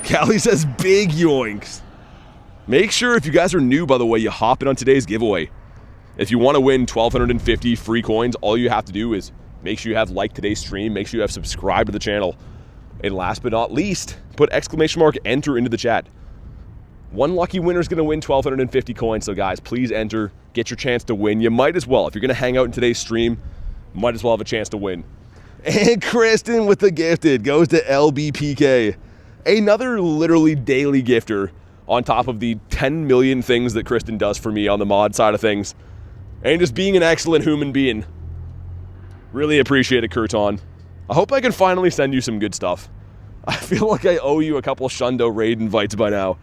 Callie says big yoinks. Make sure if you guys are new, by the way, you hop in on today's giveaway. If you want to win 1,250 free coins, all you have to do is make sure you have liked today's stream, make sure you have subscribed to the channel, and last but not least, put exclamation mark enter into the chat. One lucky winner is going to win 1,250 coins, so guys, please enter, get your chance to win. You might as well. If you're going to hang out in today's stream, might as well have a chance to win. And Kristen with the gifted goes to LBPK. Another literally daily gifter on top of the 10 million things that Kristen does for me on the mod side of things. And just being an excellent human being. Really appreciate it, Kurton. I hope I can finally send you some good stuff. I feel like I owe you a couple Shundo raid invites by now.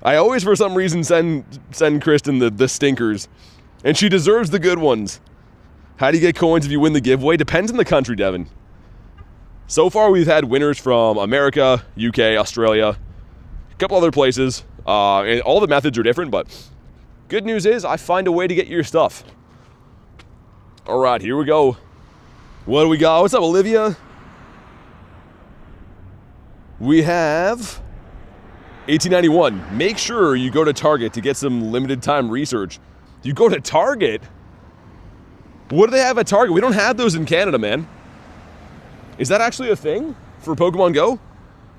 I always, for some reason, send Kristen the stinkers. And she deserves the good ones. How do you get coins if you win the giveaway? Depends on the country, Devin. So far, we've had winners from America, UK, Australia, a couple other places. And all the methods are different, but good news is I find a way to get your stuff. All right, here we go. What do we got? What's up, Olivia? We have 1891. Make sure you go to Target to get some limited time research. You go to Target? What do they have at Target? We don't have those in Canada, man. Is that actually a thing for Pokemon Go?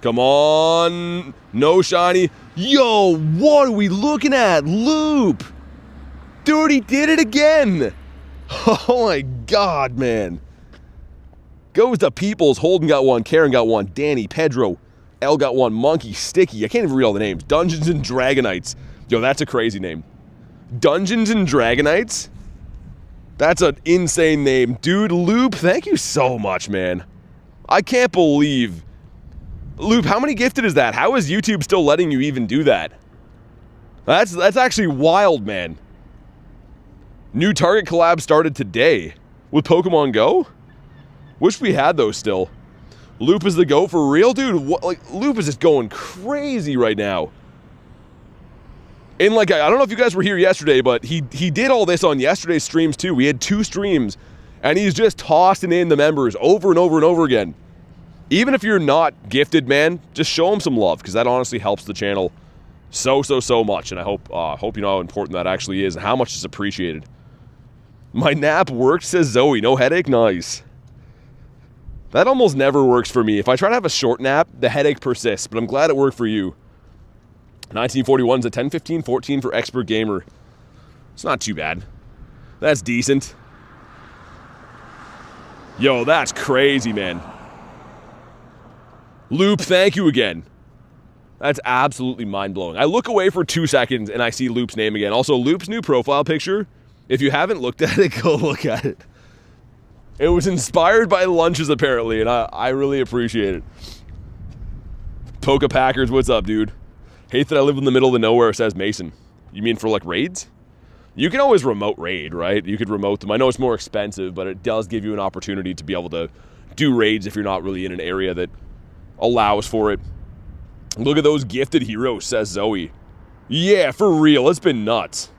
Come on. No shiny. Yo, what are we looking at? Loop. Dude, he did it again. Oh my god, man. Goes to Peoples. Holden got one. Karen got one. Danny, Pedro, L got one. Monkey, Sticky. I can't even read all the names. Dungeons and Dragonites. Yo, that's a crazy name. Dungeons and Dragonites? That's an insane name. Dude, Loop, thank you so much, man. I can't believe. Loop, how many gifted is that? How is YouTube still letting you even do that? That's actually wild, man. New Target collab started today with Pokemon Go? Wish we had those still. Loop is the GO for real? Dude, Loop is just going crazy right now. And like, I don't know if you guys were here yesterday, but he did all this on yesterday's streams too. We had 2 streams, and he's just tossing in the members over and over and over again. Even if you're not gifted, man, just show him some love, because that honestly helps the channel so much. And I hope you know how important that actually is and how much it's appreciated. My nap worked, says Zoe. No headache? Nice. That almost never works for me. If I try to have a short nap, the headache persists, but I'm glad it worked for you. 1941's a 10-15-14 for Expert Gamer. It's not too bad. That's decent. Yo, that's crazy, man. Loop, thank you again. That's absolutely mind-blowing. I look away for 2 seconds and I see Loop's name again. Also, Loop's new profile picture, if you haven't looked at it, go look at it. It was inspired by lunches, apparently, and I really appreciate it. Poke Packers, what's up, dude? Hate that I live in the middle of the nowhere, says Mason. You mean for, like, raids? You can always remote raid, right? You could remote them. I know it's more expensive, but it does give you an opportunity to be able to do raids if you're not really in an area that allows for it. Look at those gifted heroes, says Zoe. Yeah, for real, it's been nuts.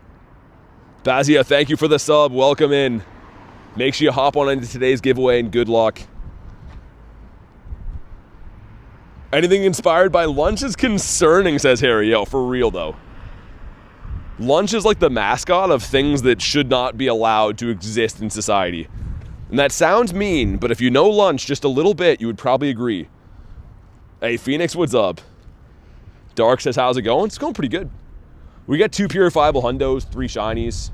Bazia, thank you for the sub. Welcome in. Make sure you hop on into today's giveaway and good luck. Anything inspired by lunch is concerning, says Harry. Yo, for real though. Lunch is like the mascot of things that should not be allowed to exist in society. And that sounds mean, but if you know lunch just a little bit, you would probably agree. Hey, Phoenix, what's up? Dark says, how's it going? It's going pretty good. We got 2 purifiable hundos, 3 shinies.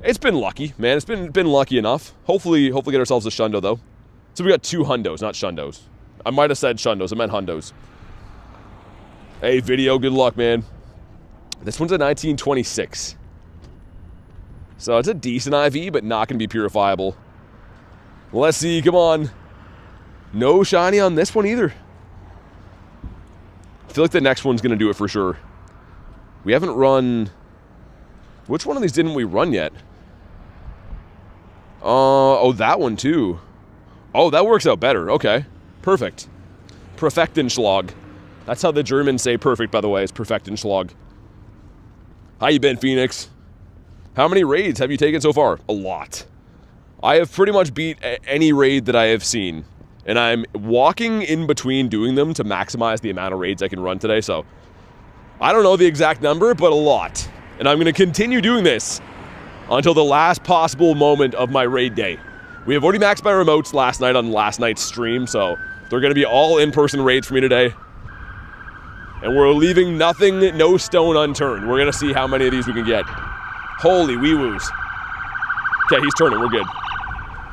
It's been lucky, man. It's been lucky enough. Hopefully get ourselves a shundo, though. So we got 2 hundos, not shundos. I might have said shundos. I meant hundos. Hey, video, good luck, man. This one's a 1926. So it's a decent IV, but not going to be purifiable. Let's see, come on. No shiny on this one either. I feel like the next one's going to do it for sure. We haven't run... Which one of these didn't we run yet? Oh, that one too. Oh, that works out better. Okay. Perfect. Perfektenschlag. That's how the Germans say perfect, by the way. It's Perfektenschlag. How you been, Phoenix? How many raids have you taken so far? A lot. I have pretty much beat any raid that I have seen. And I'm walking in between doing them to maximize the amount of raids I can run today. So, I don't know the exact number, but a lot. And I'm going to continue doing this until the last possible moment of my raid day. We have already maxed my remotes last night on last night's stream, so they're going to be all in-person raids for me today. And we're leaving nothing, no stone unturned. We're going to see how many of these we can get. Holy wee-woos. Okay, he's turning. We're good.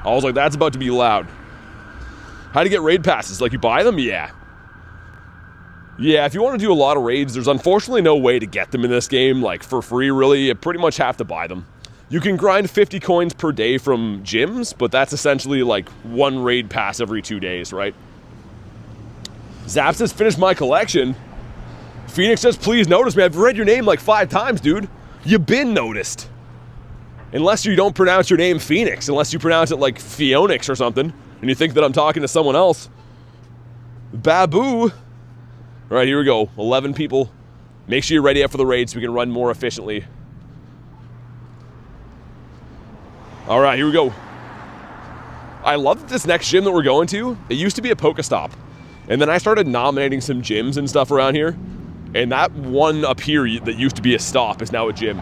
I was like, that's about to be loud. How to get raid passes? Like, you buy them? Yeah. Yeah, if you want to do a lot of raids, there's unfortunately no way to get them in this game, like, for free, really. You pretty much have to buy them. You can grind 50 coins per day from gyms, but that's essentially, like, 1 raid pass every 2 days, right? Zap says, finish my collection. Phoenix says, please notice me. I've read your name like 5 times, dude. You've been noticed. Unless you don't pronounce your name Phoenix, unless you pronounce it like Phoenix or something, and you think that I'm talking to someone else. Babu. All right, here we go. 11 people. Make sure you're ready up for the raid so we can run more efficiently. All right, here we go. I love this next gym that we're going to. It used to be a Pokestop. And then I started nominating some gyms and stuff around here. And that one up here that used to be a stop is now a gym.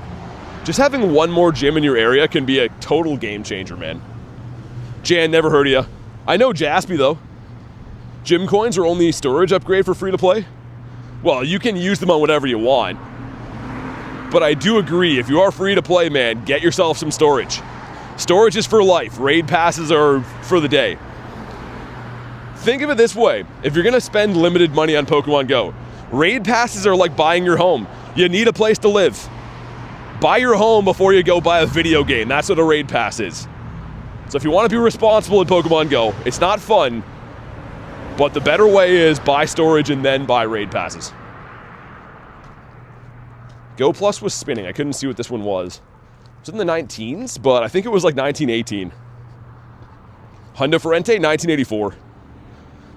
Just having one more gym in your area can be a total game changer, man. Jan, never heard of you. I know Jaspy, though. Gym coins are only storage upgrade for free-to-play? Well, you can use them on whatever you want. But I do agree, if you are free-to-play, man, get yourself some storage. Storage is for life. Raid passes are for the day. Think of it this way. If you're going to spend limited money on Pokemon Go, raid passes are like buying your home. You need a place to live. Buy your home before you go buy a video game. That's what a raid pass is. So if you want to be responsible in Pokemon Go, it's not fun, but the better way is buy storage and then buy raid passes. Go Plus was spinning. I couldn't see what this one was. It was in the 19s, but I think it was like 1918. Honda for Entei, 1984.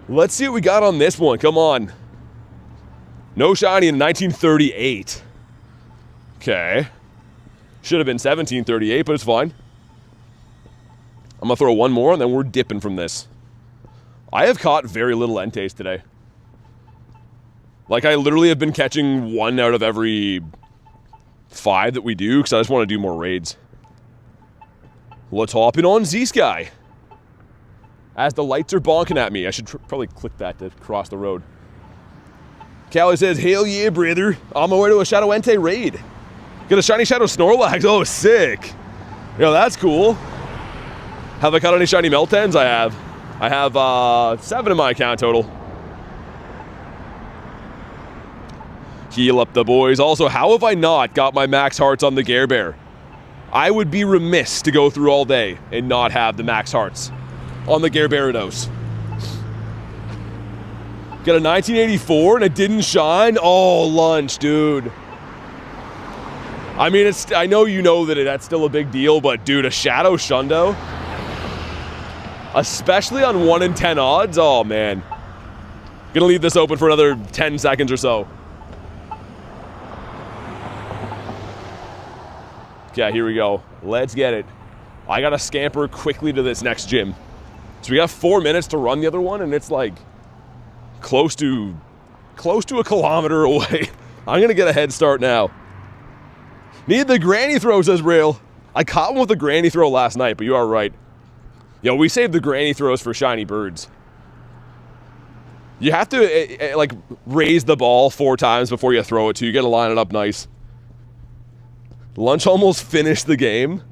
Let's see what we got on this one. Come on. No shiny in 1938. Okay. Should have been 1738, but it's fine. I'm going to throw one more, and then we're dipping from this. I have caught very little Enteis today. Like, I literally have been catching 1 out of every 5 that we do, because I just want to do more raids. Let's hop in on Z-Sky. As the lights are bonking at me. I should probably click that to cross the road. Callie says, hell yeah, brother. On my way to a Shadow Entei raid. Get a shiny Shadow Snorlax. Oh, sick. Yo, that's cool. Have I caught any shiny Meltans? I have. I have 7 in my account total. Heal up the boys. Also, how have I not got my max hearts on the Gare Bear? I would be remiss to go through all day and not have the max hearts on the Gare Gyarados. Got a 1984 and it didn't shine? Oh, lunch, dude. I mean, I know you know that that's still a big deal, but dude, a Shadow Shundo? Especially on 1 in 10 odds? Oh, man. Gonna leave this open for another 10 seconds or so. Yeah, here we go. Let's get it. I gotta scamper quickly to this next gym. So we got 4 minutes to run the other one, and it's like close to a kilometer away. I'm gonna get a head start now. Need the granny throw, says Rail. I caught one with the granny throw last night, but you are right. Yo, we saved the granny throws for shiny birds. You have to like raise the ball 4 times before you throw it too. You gotta line it up nice. Lunch almost finished the game.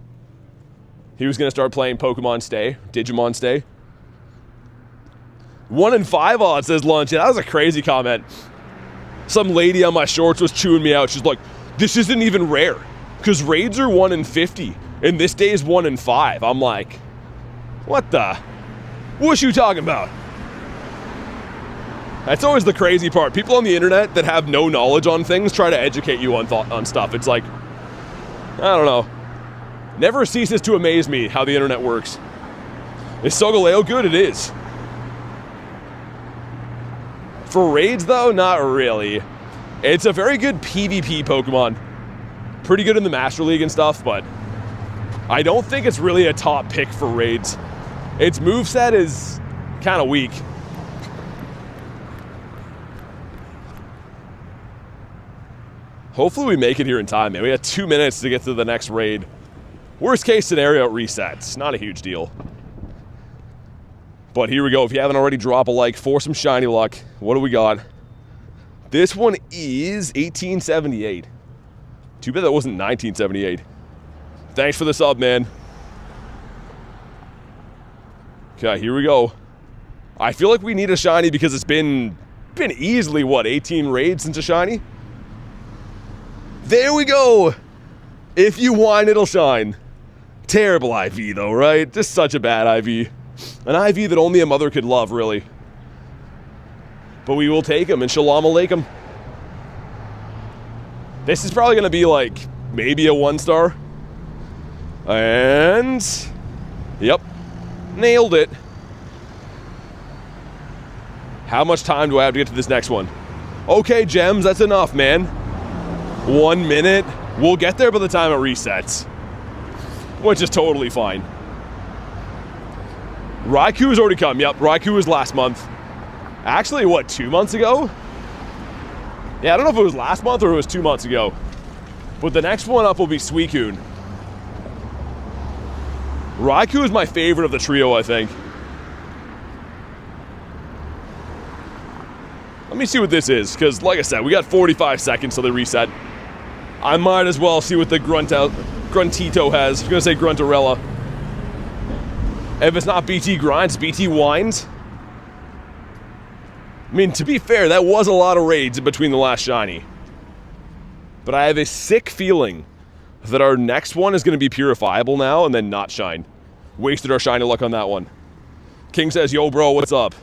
He was gonna start playing Pokemon Stay, Digimon Stay. 1 in 5 odds, says Lunch. Yeah, that was a crazy comment. Some lady on my shorts was chewing me out. She's like, this isn't even rare. Because raids are 1 in 50. And this day is 1 in 5. I'm like, what the? What's you talking about? That's always the crazy part. People on the internet that have no knowledge on things try to educate you on stuff. It's like, I don't know. Never ceases to amaze me how the internet works. Is Solgaleo good? It is. For raids, though, not really. It's a very good PvP Pokemon. Pretty good in the Master League and stuff, but I don't think it's really a top pick for raids. Its moveset is kind of weak. Hopefully we make it here in time, man. We got 2 minutes to get to the next raid. Worst case scenario, it resets. Not a huge deal. But here we go. If you haven't already, drop a like for some shiny luck. What do we got? This one is 1878. Too bad that wasn't 1978. Thanks for the sub, man. Okay, here we go. I feel like we need a shiny because it's been easily, what, 18 raids since a shiny? There we go. If you whine, it'll shine. Terrible IV, though, right? Just such a bad IV. An IV that only a mother could love, really. But we will take him, and Shalom Aleichem. This is probably going to be, like, maybe a 1-star. And... yep. Nailed it. How much time do I have to get to this next one? Okay, Gems, that's enough, man. 1 minute. We'll get there by the time it resets. Which is totally fine. Raikou's already come. Yep, Raikou was last month. Actually, what, 2 months ago? Yeah, I don't know if it was last month or it was 2 months ago. But the next one up will be Suicune. Raikou is my favorite of the trio, I think. Let me see what this is, because like I said, we got 45 seconds till they reset. I might as well see what the Gruntito has. I was going to say Gruntarella. If it's not BT Grinds, BT Wines. I mean, to be fair, that was a lot of raids in between the last shiny. But I have a sick feeling that our next one is going to be purifiable now and then not shine. Wasted our shiny luck on that one. King says, yo, bro, what's up?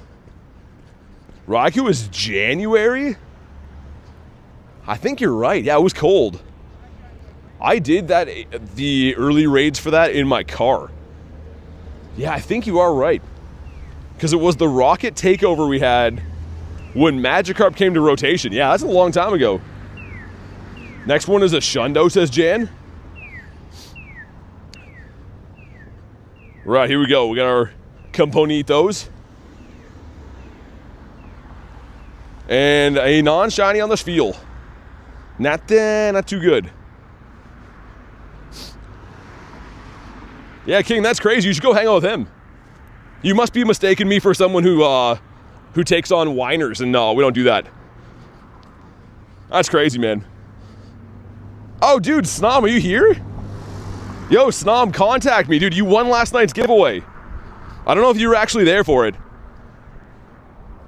Raikou is January? I think you're right. Yeah, it was cold. I did that, the early raids for that in my car. Yeah, I think you are right. Because it was the Rocket takeover we had when Magikarp came to rotation. Yeah, that's a long time ago. Next one is a Shundo, says Jan. Right, here we go. We got our Componitos. And a non-shiny on the Spiel. Not too good. Yeah, King, that's crazy. You should go hang out with him. You must be mistaking me for someone who takes on whiners, and no, we don't do that. That's crazy, man. Oh, dude, Snom, are you here? Yo, Snom, contact me, dude. You won last night's giveaway. I don't know if you were actually there for it.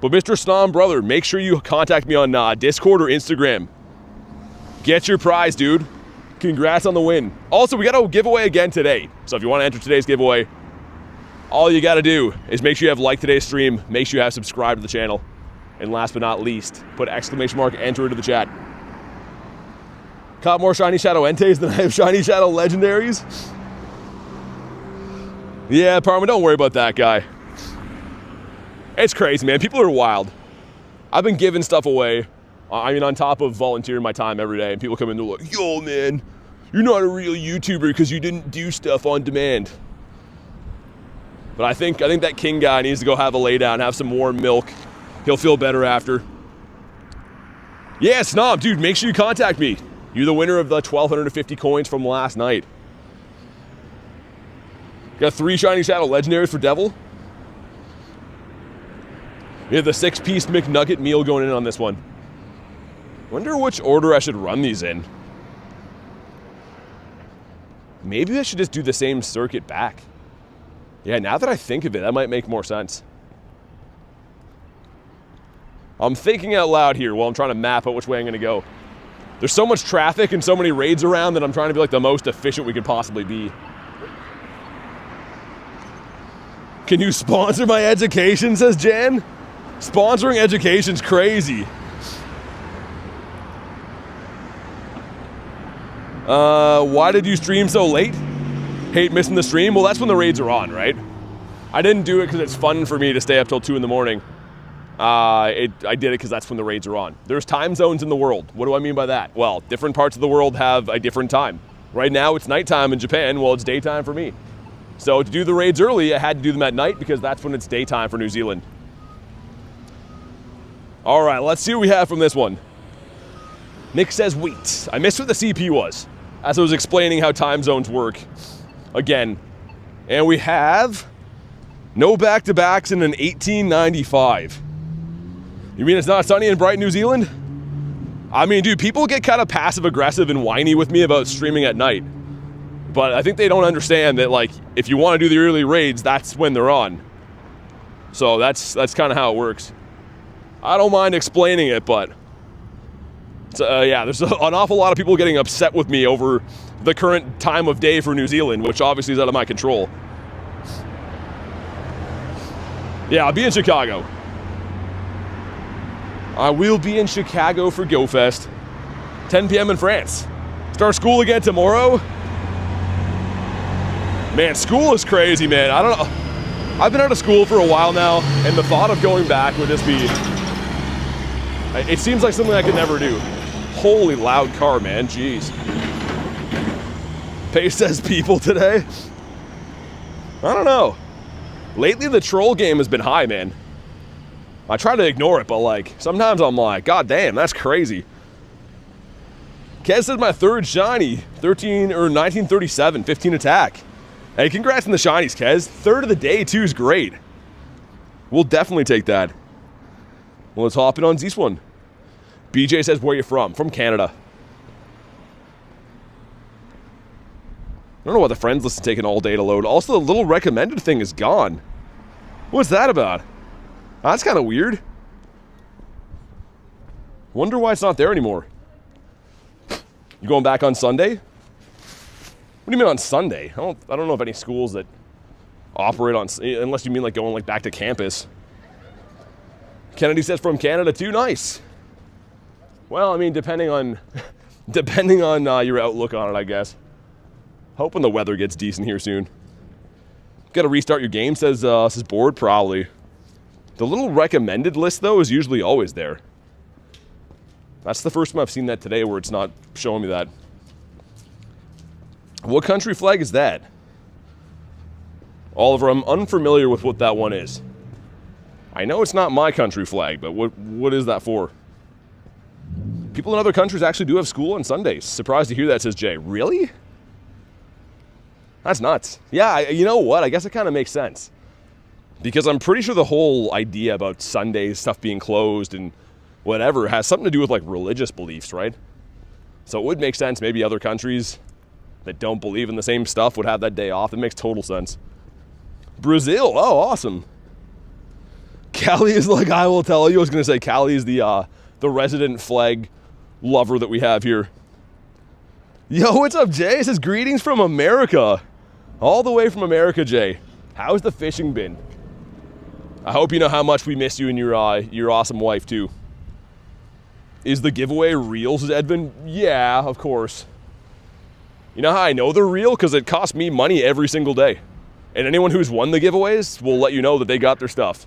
But Mr. Snom, brother, make sure you contact me on Discord or Instagram. Get your prize, dude. Congrats on the win. Also, we got a giveaway again today. So if you want to enter today's giveaway, all you got to do is make sure you have liked today's stream, make sure you have subscribed to the channel, and last but not least, put exclamation mark enter into the chat. Caught more Shiny Shadow Enteis than I have Shiny Shadow Legendaries? Yeah, Parma, don't worry about that guy. It's crazy, man. People are wild. I've been giving stuff away. I mean, on top of volunteering my time every day, and people come in and they're like, yo, man, you're not a real YouTuber because you didn't do stuff on demand. But I think that King guy needs to go have a lay down, have some warm milk. He'll feel better after. Yeah, Snob, dude, make sure you contact me. You're the winner of the 1,250 coins from last night. Got 3 Shiny Shadow Legendaries for Devil. We have the 6-piece McNugget meal going in on this one. Wonder which order I should run these in. Maybe I should just do the same circuit back. Yeah, now that I think of it, that might make more sense. I'm thinking out loud here while I'm trying to map out which way I'm going to go. There's so much traffic and so many raids around that I'm trying to be like the most efficient we could possibly be. Can you sponsor my education, says Jan? Sponsoring education's crazy. Why did you stream so late? Hate missing the stream? Well, that's when the raids are on, right? I didn't do it because it's fun for me to stay up till 2 in the morning. I did it because that's when the raids are on. There's time zones in the world. What do I mean by that? Well, different parts of the world have a different time. Right now, it's nighttime in Japan. Well, it's daytime for me. So to do the raids early, I had to do them at night because that's when it's daytime for New Zealand. All right, let's see what we have from this one. Nick says wheat. I missed what the CP was as I was explaining how time zones work again. And we have no back-to-backs in an 1895. You mean it's not sunny and bright in New Zealand? I mean, dude, people get kind of passive-aggressive and whiny with me about streaming at night. But I think they don't understand that, like, if you want to do the early raids, that's when they're on. So that's kind of how it works. I don't mind explaining it, but yeah, there's an awful lot of people getting upset with me over the current time of day for New Zealand, which obviously is out of my control. Yeah, I'll be in Chicago. I will be in Chicago for GoFest. 10 p.m. in France. Start school again tomorrow. Man, school is crazy, man. I don't know. I've been out of school for a while now, and the thought of going back would just be... It seems like something I could never do. Holy loud car, man. Jeez. Pace says people today. I don't know. Lately, the troll game has been high, man. I try to ignore it, but like, sometimes I'm like, God damn, that's crazy. Kez says my 3rd shiny, 1937, 15 attack. Hey, congrats on the shinies, Kez. 3rd of the day, too, is great. We'll definitely take that. Well, let's hop in on this one. BJ says, where are you from? From Canada. I don't know why the friends list is taking all day to load. Also, the little recommended thing is gone. What's that about? That's kind of weird. Wonder why it's not there anymore. You going back on Sunday? What do you mean on Sunday? I don't know of any schools that operate on, unless you mean like going like back to campus. Kennedy says from Canada too. Nice. Well, I mean, depending on your outlook on it, I guess. Hoping the weather gets decent here soon. Got to restart your game, says Board, probably. The little recommended list, though, is usually always there. That's the first time I've seen that today where it's not showing me that. What country flag is that? Oliver, I'm unfamiliar with what that one is. I know it's not my country flag, but what is that for? People in other countries actually do have school on Sundays. Surprised to hear that, says Jay. Really? That's nuts. Yeah, you know what? I guess it kind of makes sense. Because I'm pretty sure the whole idea about Sunday stuff being closed and whatever has something to do with like religious beliefs, right? So it would make sense maybe other countries that don't believe in the same stuff would have that day off. It makes total sense. Brazil, oh, awesome. Callie is like, I will tell you. I was going to say Callie is the resident flag lover that we have here. Yo, what's up, Jay? It says greetings from America. All the way from America, Jay. How's the fishing been? I hope you know how much we miss you and your awesome wife, too. Is the giveaway real, says Edvin? Yeah, of course. You know how I know they're real? Because it costs me money every single day. And anyone who's won the giveaways will let you know that they got their stuff.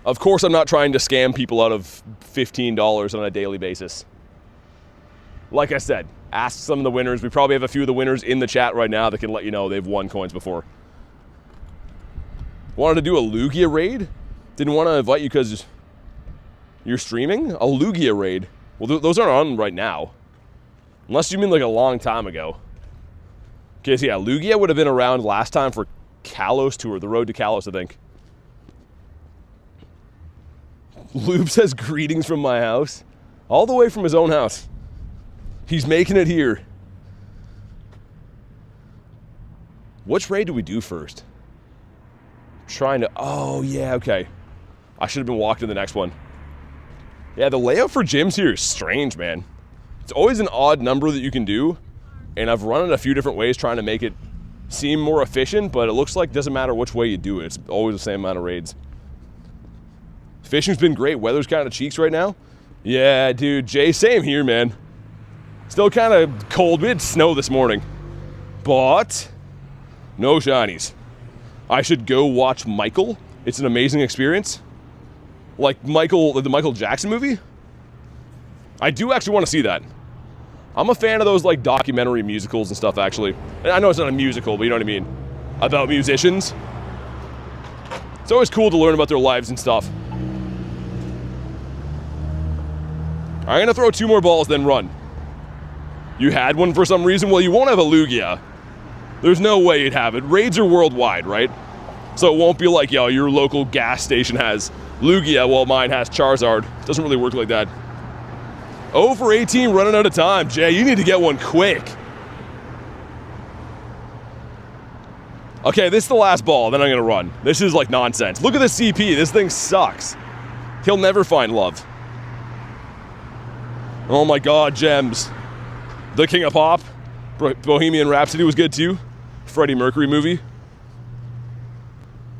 Of course, I'm not trying to scam people out of $15 on a daily basis. Like I said, ask some of the winners. We probably have a few of the winners in the chat right now that can let you know they've won coins before. Wanted to do a Lugia raid? Didn't want to invite you because you're streaming? A Lugia raid? Well, those aren't on right now. Unless you mean like a long time ago. Okay, so yeah, Lugia would have been around last time for Kalos Tour, the road to Kalos, I think. Lube says greetings from my house. All the way from his own house. He's making it here. Which raid do we do first? Oh yeah, okay. I should have been walking to the next one. Yeah, the layout for gyms here is strange, man. It's always an odd number that you can do, and I've run it a few different ways trying to make it seem more efficient, but it looks like it doesn't matter which way you do it. It's always the same amount of raids. Fishing's been great. Weather's kind of cheeks right now. Yeah, dude, Jay, same here, man. Still kind of cold. We had snow this morning, but no shinies. I should go watch Michael. It's an amazing experience. Like the Michael Jackson movie. I do actually want to see that. I'm a fan of those like documentary musicals and stuff, actually. And I know it's not a musical, but you know what I mean. About musicians. It's always cool to learn about their lives and stuff. I'm going to throw 2 more balls, then run. You had one for some reason? Well, you won't have a Lugia. There's no way you'd have it. Raids are worldwide, right? So it won't be like, yo, your local gas station has Lugia while mine has Charizard. It doesn't really work like that. 0 for 18, running out of time. Jay, you need to get one quick. Okay, this is the last ball, then I'm going to run. This is like nonsense. Look at the CP. This thing sucks. He'll never find love. Oh my god, gems. The King of Pop. Bohemian Rhapsody was good too. Freddie Mercury movie.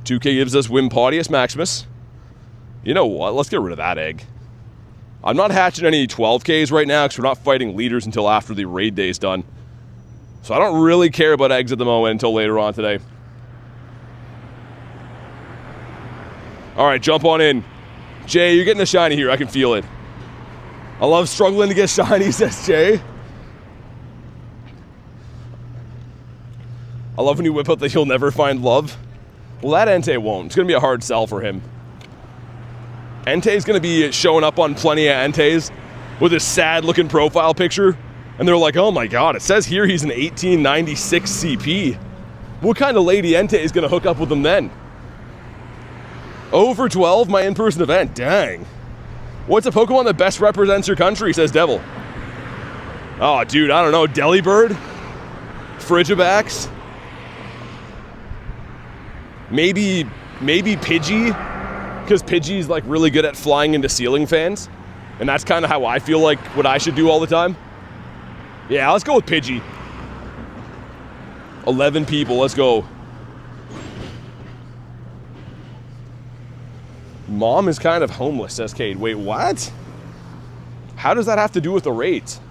2K gives us Wimpodius Maximus. You know what? Let's get rid of that egg. I'm not hatching any 12Ks right now because we're not fighting leaders until after the raid day is done. So I don't really care about eggs at the moment until later on today. Alright, jump on in. Jay, you're getting a shiny here. I can feel it. I love struggling to get shiny, says Jay. I love when you whip out that you'll never find love. Well, that Entei won't. It's going to be a hard sell for him. Entei's going to be showing up on plenty of Enteis with his sad-looking profile picture. And they're like, oh my god, it says here he's an 1896 CP. What kind of lady Entei is going to hook up with him then? 0 for 12, my in-person event. Dang. What's a Pokemon that best represents your country, says Devil. Oh, dude, I don't know. Delibird? Frigibax? Maybe Pidgey? Because Pidgey's like really good at flying into ceiling fans. And that's kind of how I feel like what I should do all the time. Yeah, let's go with Pidgey. 11 people, let's go. Mom is kind of homeless, says Cade. Wait, what? How does that have to do with the raids?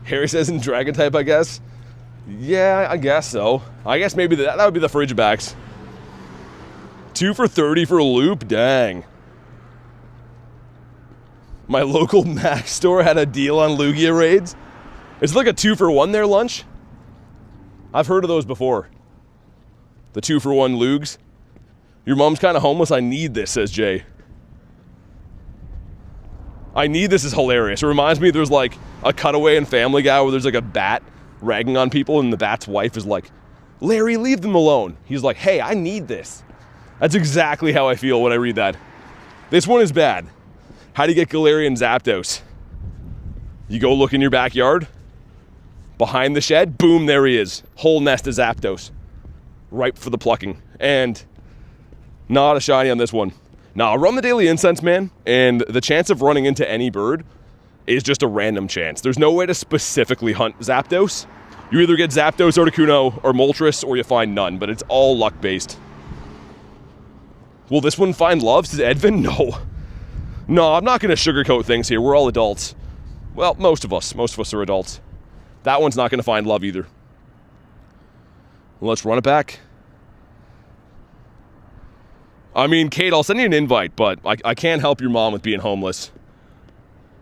Harry says in Dragon type, I guess. Yeah, I guess so. I guess maybe that would be the Frigibacks. 2 for 30 for a loop? Dang. My local Mac store had a deal on Lugia raids. It's like a 2 for 1 there, lunch. I've heard of those before. The 2 for 1 Lugs. Your mom's kind of homeless. I need this, says Jay. I need this is hilarious. It reminds me there's like a cutaway in Family Guy where there's like a bat ragging on people and the bat's wife is like, Larry, leave them alone. He's like, hey, I need this. That's exactly how I feel when I read that. This one is bad. How do you get Galarian Zapdos? You go look in your backyard. Behind the shed, boom, there he is. Whole nest of Zapdos. Ripe for the plucking. And not a shiny on this one. Now, I'll run the daily incense, man, and the chance of running into any bird is just a random chance. There's no way to specifically hunt Zapdos. You either get Zapdos, Articuno, or Moltres, or you find none, but it's all luck-based. Will this one find love, says Edvin? No. No, I'm not going to sugarcoat things here. We're all adults. Well, most of us. Most of us are adults. That one's not going to find love either. Let's run it back. I mean, Kate, I'll send you an invite, but I can't help your mom with being homeless.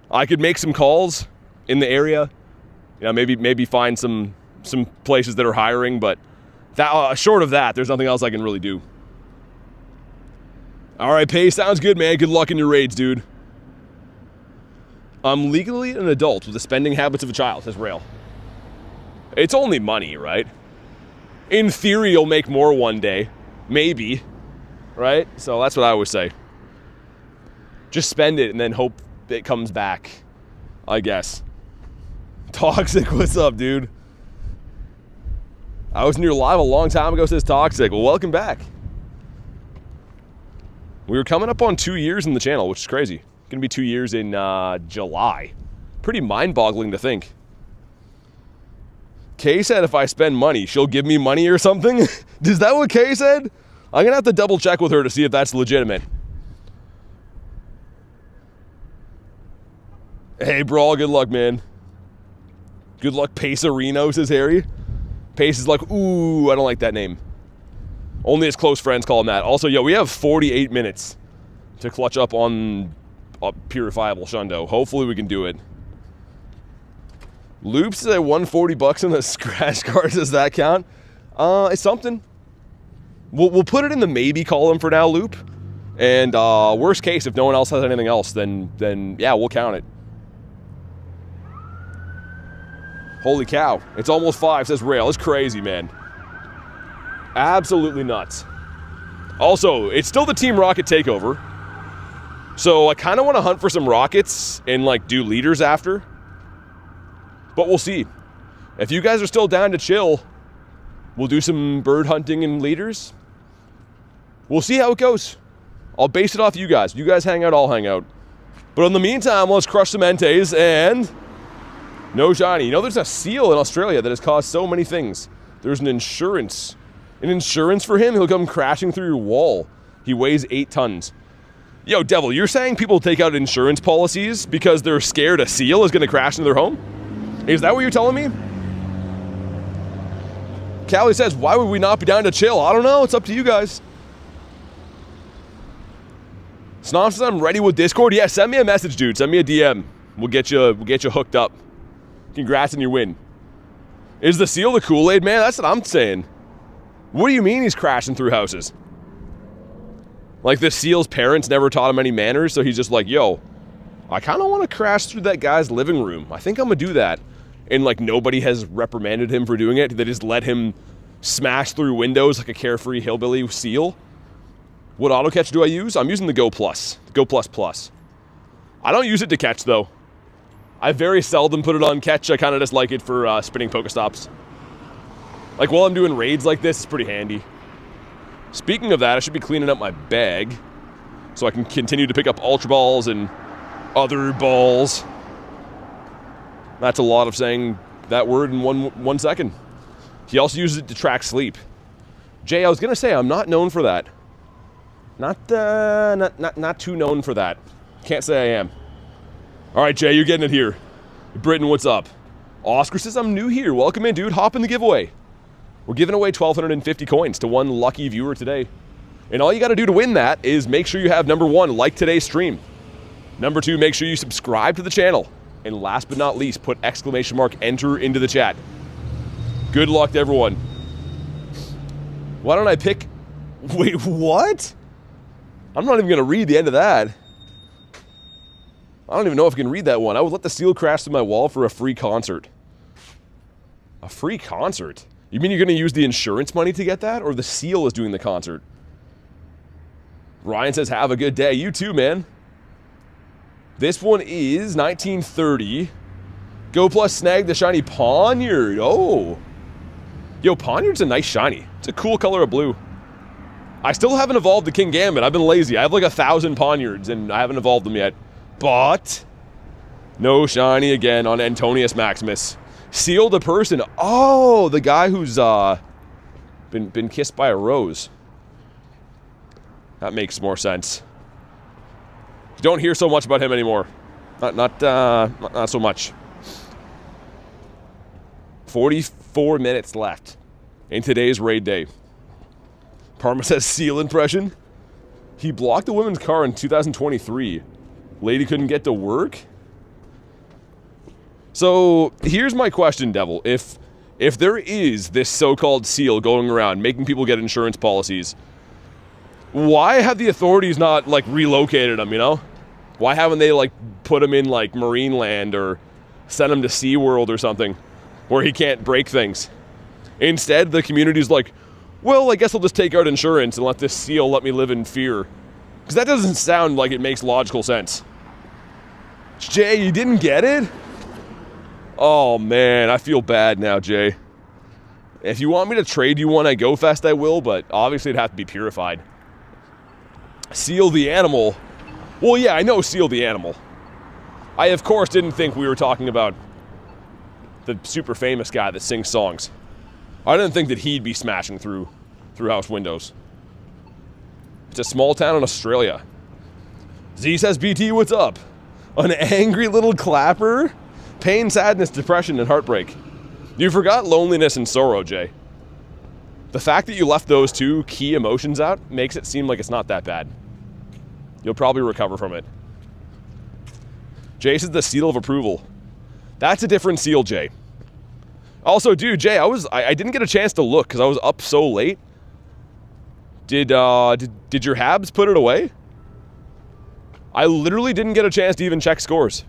I could make some calls in the area. You know, maybe find some places that are hiring, but that short of that, there's nothing else I can really do. All right, Pay, sounds good, man. Good luck in your raids, dude. I'm legally an adult with the spending habits of a child, says Rail. It's only money, right? In theory, you'll make more one day. Maybe. Right? So that's what I always say. Just spend it and then hope it comes back, I guess. Toxic, what's up, dude? I was in your live a long time ago, says Toxic. Well, welcome back. We were coming up on 2 years in the channel, which is crazy. Gonna be 2 years in July. Pretty mind-boggling to think. Kay said if I spend money, she'll give me money or something? Is that what Kay said? I'm going to have to double check with her to see if that's legitimate. Hey, Brawl, good luck, man. Good luck, Pacerino, says Harry. Pace is like, ooh, I don't like that name. Only his close friends call him that. Also, yo, we have 48 minutes to clutch up on a purifiable Shundo. Hopefully we can do it. Loops at $140 in the scratch card. Does that count? It's something. We'll put it in the maybe column for now, Loop. And worst case, if no one else has anything else, then yeah, we'll count it. Holy cow. It's almost 5, says Rail. It's crazy, man. Absolutely nuts. Also, it's still the Team Rocket takeover. So I kind of want to hunt for some rockets and like do leaders after. But we'll see. If you guys are still down to chill, we'll do some bird hunting and leaders. We'll see how it goes. I'll base it off you guys. You guys hang out, I'll hang out. But in the meantime, let's crush some Enteis and no shiny. You know, there's a seal in Australia that has caused so many things. There's an insurance. An insurance for him, he'll come crashing through your wall. He weighs 8 tons. Yo, Devil, you're saying people take out insurance policies because they're scared a seal is going to crash into their home? Is that what you're telling me? Callie says, why would we not be down to chill? I don't know. It's up to you guys. Snom says, I'm ready with Discord. Yeah, send me a message, dude. Send me a DM. We'll get you hooked up. Congrats on your win. Is the seal the Kool-Aid, man? That's what I'm saying. What do you mean he's crashing through houses? Like the seal's parents never taught him any manners, so he's just like, yo, I kind of want to crash through that guy's living room. I think I'm going to do that. And like nobody has reprimanded him for doing it. They just let him smash through windows like a carefree hillbilly seal. What auto catch do I use? I'm using the Go Plus. Go Plus Plus. I don't use it to catch though. I very seldom put it on catch. I kind of just like it for spinning Pokestops. Like while I'm doing raids like this, it's pretty handy. Speaking of that, I should be cleaning up my bag so I can continue to pick up Ultra Balls and other balls. That's a lot of saying that word in one second. He also uses it to track sleep. Jay, I was going to say, I'm not known for that. Not too known for that. Can't say I am. All right, Jay, you're getting it here. Britton, what's up? Oscar says, I'm new here. Welcome in, dude. Hop in the giveaway. We're giving away 1,250 coins to one lucky viewer today. And all you got to do to win that is make sure you have, number 1, like today's stream. Number 2, make sure you subscribe to the channel. And last but not least, put exclamation mark enter into the chat. Good luck to everyone. Why don't I pick... Wait, what? I'm not even going to read the end of that. I don't even know if I can read that one. I would let the seal crash through my wall for a free concert. A free concert? You mean you're going to use the insurance money to get that? Or the seal is doing the concert? Ryan says, have a good day. You too, man. This one is 1930. Go plus snag the shiny Poniard. Oh. Yo, Poniard's a nice shiny. It's a cool color of blue. I still haven't evolved the King Gambit. I've been lazy. I have like 1,000 Poniards and I haven't evolved them yet. But no shiny again on Antonius Maximus. Seal the person. Oh, the guy who's been kissed by a rose. That makes more sense. Don't hear so much about him anymore. Not so much. 44 minutes left in today's raid day. Parma says seal impression. He blocked a woman's car in 2023. Lady couldn't get to work? So here's my question, Devil. If there is this so-called seal going around making people get insurance policies, why have the authorities not like relocated him, you know? Why haven't they like put him in like Marine Land or sent him to SeaWorld or something where he can't break things? Instead, the community's like, well, I guess I'll just take out insurance and let this seal let me live in fear. Because that doesn't sound like it makes logical sense. Jay, you didn't get it? Oh man, I feel bad now, Jay. If you want me to trade you one at GoFest, I will, but obviously it'd have to be purified. Seal the animal. Well, yeah, I know Seal the animal. I, of course, didn't think we were talking about the super famous guy that sings songs. I didn't think that he'd be smashing through house windows. It's a small town in Australia. Z says, BT, what's up? An angry little clapper? Pain, sadness, depression, and heartbreak. You forgot loneliness and sorrow, Jay. The fact that you left those two key emotions out makes it seem like it's not that bad. You'll probably recover from it. Jay says the seal of approval. That's a different seal, Jay. Also, dude, Jay, I didn't get a chance to look because I was up so late. Did your Habs put it away? I literally didn't get a chance to even check scores.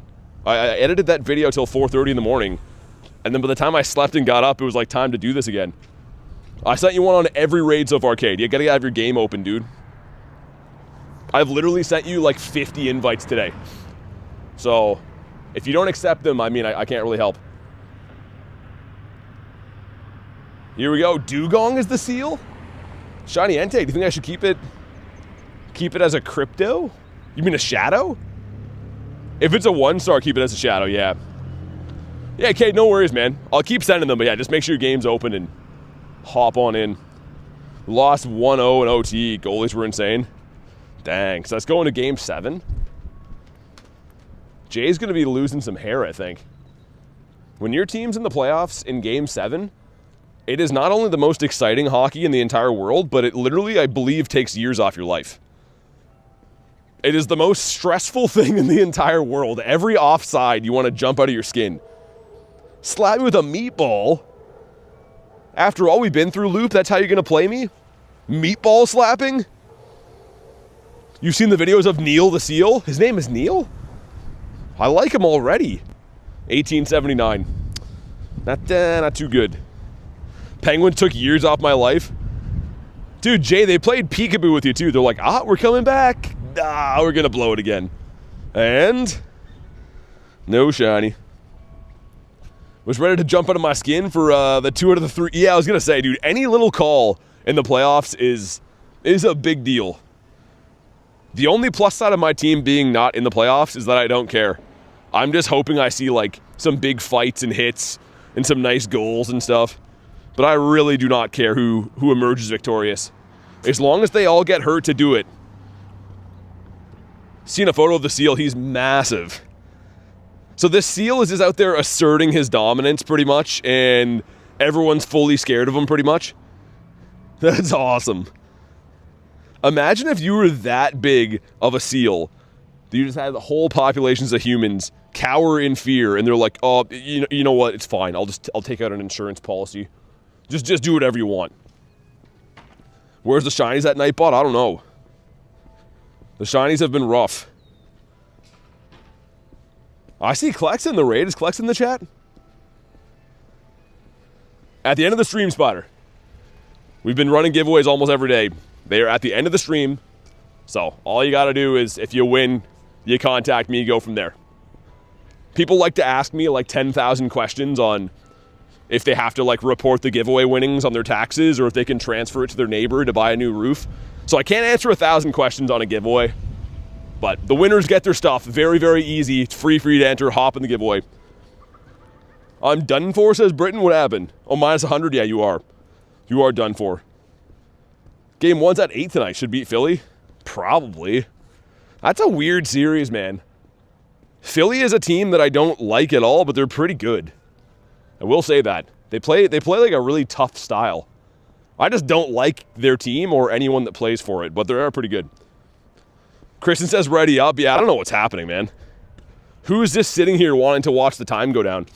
I edited that video till 4:30 in the morning, and then by the time I slept and got up, it was like time to do this again. I sent you one on every raid so far, Arcade. You gotta have your game open, dude. I've literally sent you like 50 invites today. So, if you don't accept them, I mean, I can't really help. Here we go. Dugong is the seal? Shiny Entei, do you think I should keep it as a crypto? You mean a shadow? If it's a 1-star, keep it as a shadow, yeah. Yeah, Kate, no worries, man. I'll keep sending them, but yeah, just make sure your game's open and hop on in. Lost 1-0 in OT. Goalies were insane. Dang, so that's going to game 7. Jay's going to be losing some hair, I think. When your team's in the playoffs in game 7, it is not only the most exciting hockey in the entire world, but it literally, I believe, takes years off your life. It is the most stressful thing in the entire world. Every offside, you want to jump out of your skin. Slap me with a meatball? After all we've been through, Loop, that's how you're going to play me? Meatball slapping? You've seen the videos of Neil the Seal? His name is Neil? I like him already. 1879. Not too good. Penguins took years off my life. Dude, Jay, they played peekaboo with you too. They're like, we're coming back. We're going to blow it again. And no shiny. Was ready to jump out of my skin for the 2 out of the 3. Yeah, I was going to say, dude, any little call in the playoffs is a big deal. The only plus side of my team being not in the playoffs is that I don't care. I'm just hoping I see like some big fights and hits, and some nice goals and stuff. But I really do not care who emerges victorious. As long as they all get hurt to do it. Seen a photo of the seal, he's massive. So this seal is just out there asserting his dominance pretty much, and everyone's fully scared of him pretty much. That's awesome. Imagine if you were that big of a seal, that you just had the whole populations of humans cower in fear, and they're like, oh, you know what, it's fine, I'll take out an insurance policy. Just do whatever you want. Where's the shinies at Nightbot? I don't know. The shinies have been rough. I see Klex in the raid. Is Klex in the chat? At the end of the stream, Spider. We've been running giveaways almost every day. They are at the end of the stream. So all you got to do is, if you win, you contact me, go from there. People like to ask me like 10,000 questions on if they have to like report the giveaway winnings on their taxes, or if they can transfer it to their neighbor to buy a new roof. So I can't answer 1,000 questions on a giveaway, but the winners get their stuff. Very, very easy. It's free to enter. Hop in the giveaway. I'm done for, says Britain. What happened? Oh, minus 100. Yeah, you are. You are done for. Game 1's at 8 tonight. Should beat Philly? Probably. That's a weird series, man. Philly is a team that I don't like at all, but they're pretty good. I will say that. They play like a really tough style. I just don't like their team or anyone that plays for it, but they are pretty good. Kristen says ready up. Yeah, I don't know what's happening, man. Who is just sitting here wanting to watch the time go down?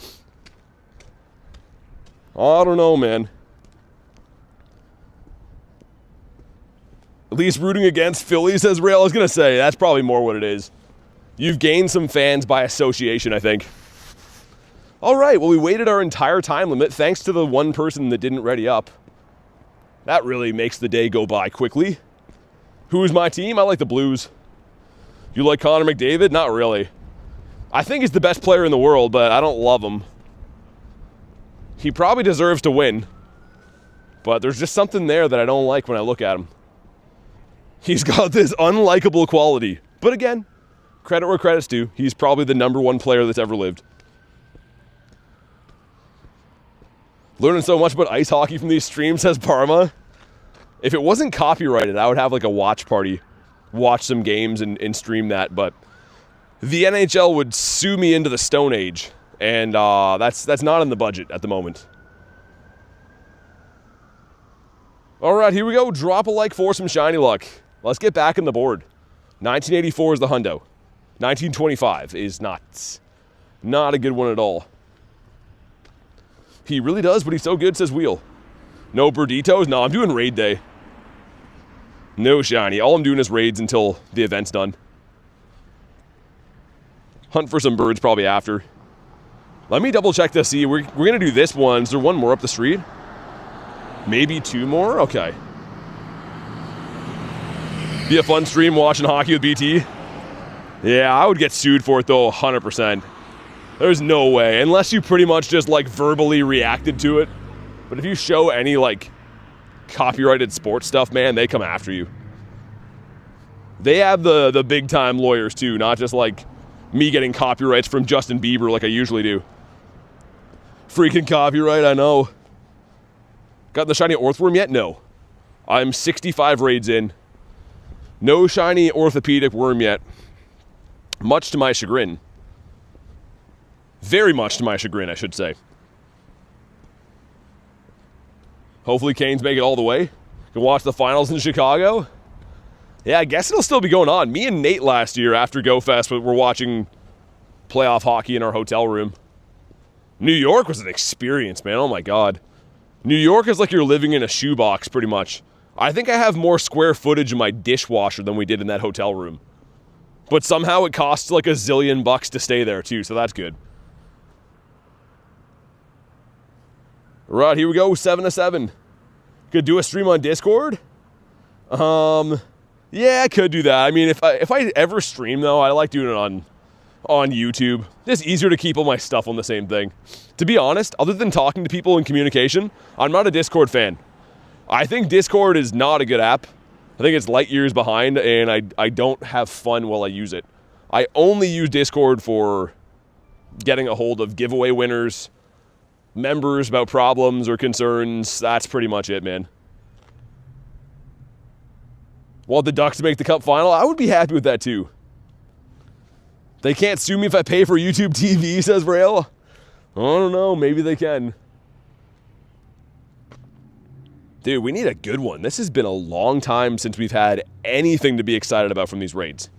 I don't know, man. At least rooting against Philly, says Rail. I was going to say, that's probably more what it is. You've gained some fans by association, I think. All right, well, we waited our entire time limit thanks to the one person that didn't ready up. That really makes the day go by quickly. Who is my team? I like the Blues. You like Connor McDavid? Not really. I think he's the best player in the world, but I don't love him. He probably deserves to win, but there's just something there that I don't like when I look at him. He's got this unlikable quality. But again, credit where credit's due. He's probably the #1 player that's ever lived. Learning so much about ice hockey from these streams, says Parma. If it wasn't copyrighted, I would have like a watch party. Watch some games and stream that, but the NHL would sue me into the Stone Age, and that's not in the budget at the moment. All right, here we go. Drop a like for some shiny luck. Let's get back in the board. 1984 is the hundo. 1925 is not a good one at all. He really does, but he's so good, says Wheel. No Burditos? No, I'm doing raid day. No shiny. All I'm doing is raids until the event's done. Hunt for some birds probably after. Let me double check to see. We're going to do this one. Is there one more up the street? Maybe 2 more? Okay. Be a fun stream watching hockey with BT. Yeah, I would get sued for it though, 100%. There's no way, unless you pretty much just like verbally reacted to it. But if you show any like copyrighted sports stuff, man, they come after you. They have the big time lawyers too, not just like me getting copyrights from Justin Bieber like I usually do. Freaking copyright, I know. Got the shiny orthworm yet? No. I'm 65 raids in. No shiny orthopedic worm yet. Much to my chagrin. Very much to my chagrin, I should say. Hopefully Canes make it all the way. Can watch the finals in Chicago. Yeah, I guess it'll still be going on. Me and Nate last year after GoFest were watching playoff hockey in our hotel room. New York was an experience, man. Oh my God. New York is like you're living in a shoebox, pretty much. I think I have more square footage in my dishwasher than we did in that hotel room. But somehow it costs like $1 zillion to stay there too, so that's good. Right, here we go, 7-7. Could do a stream on Discord? Yeah, I could do that. I mean, if I ever stream though, I like doing it on YouTube. It's easier to keep all my stuff on the same thing. To be honest, other than talking to people and communication, I'm not a Discord fan. I think Discord is not a good app. I think it's light years behind, and I don't have fun while I use it. I only use Discord for getting a hold of giveaway winners, members about problems or concerns. That's pretty much it, man. Want the Ducks to make the Cup final? I would be happy with that too. They can't sue me if I pay for YouTube TV, says Rail. I don't know, maybe they can. Dude, we need a good one. This has been a long time since we've had anything to be excited about from these raids.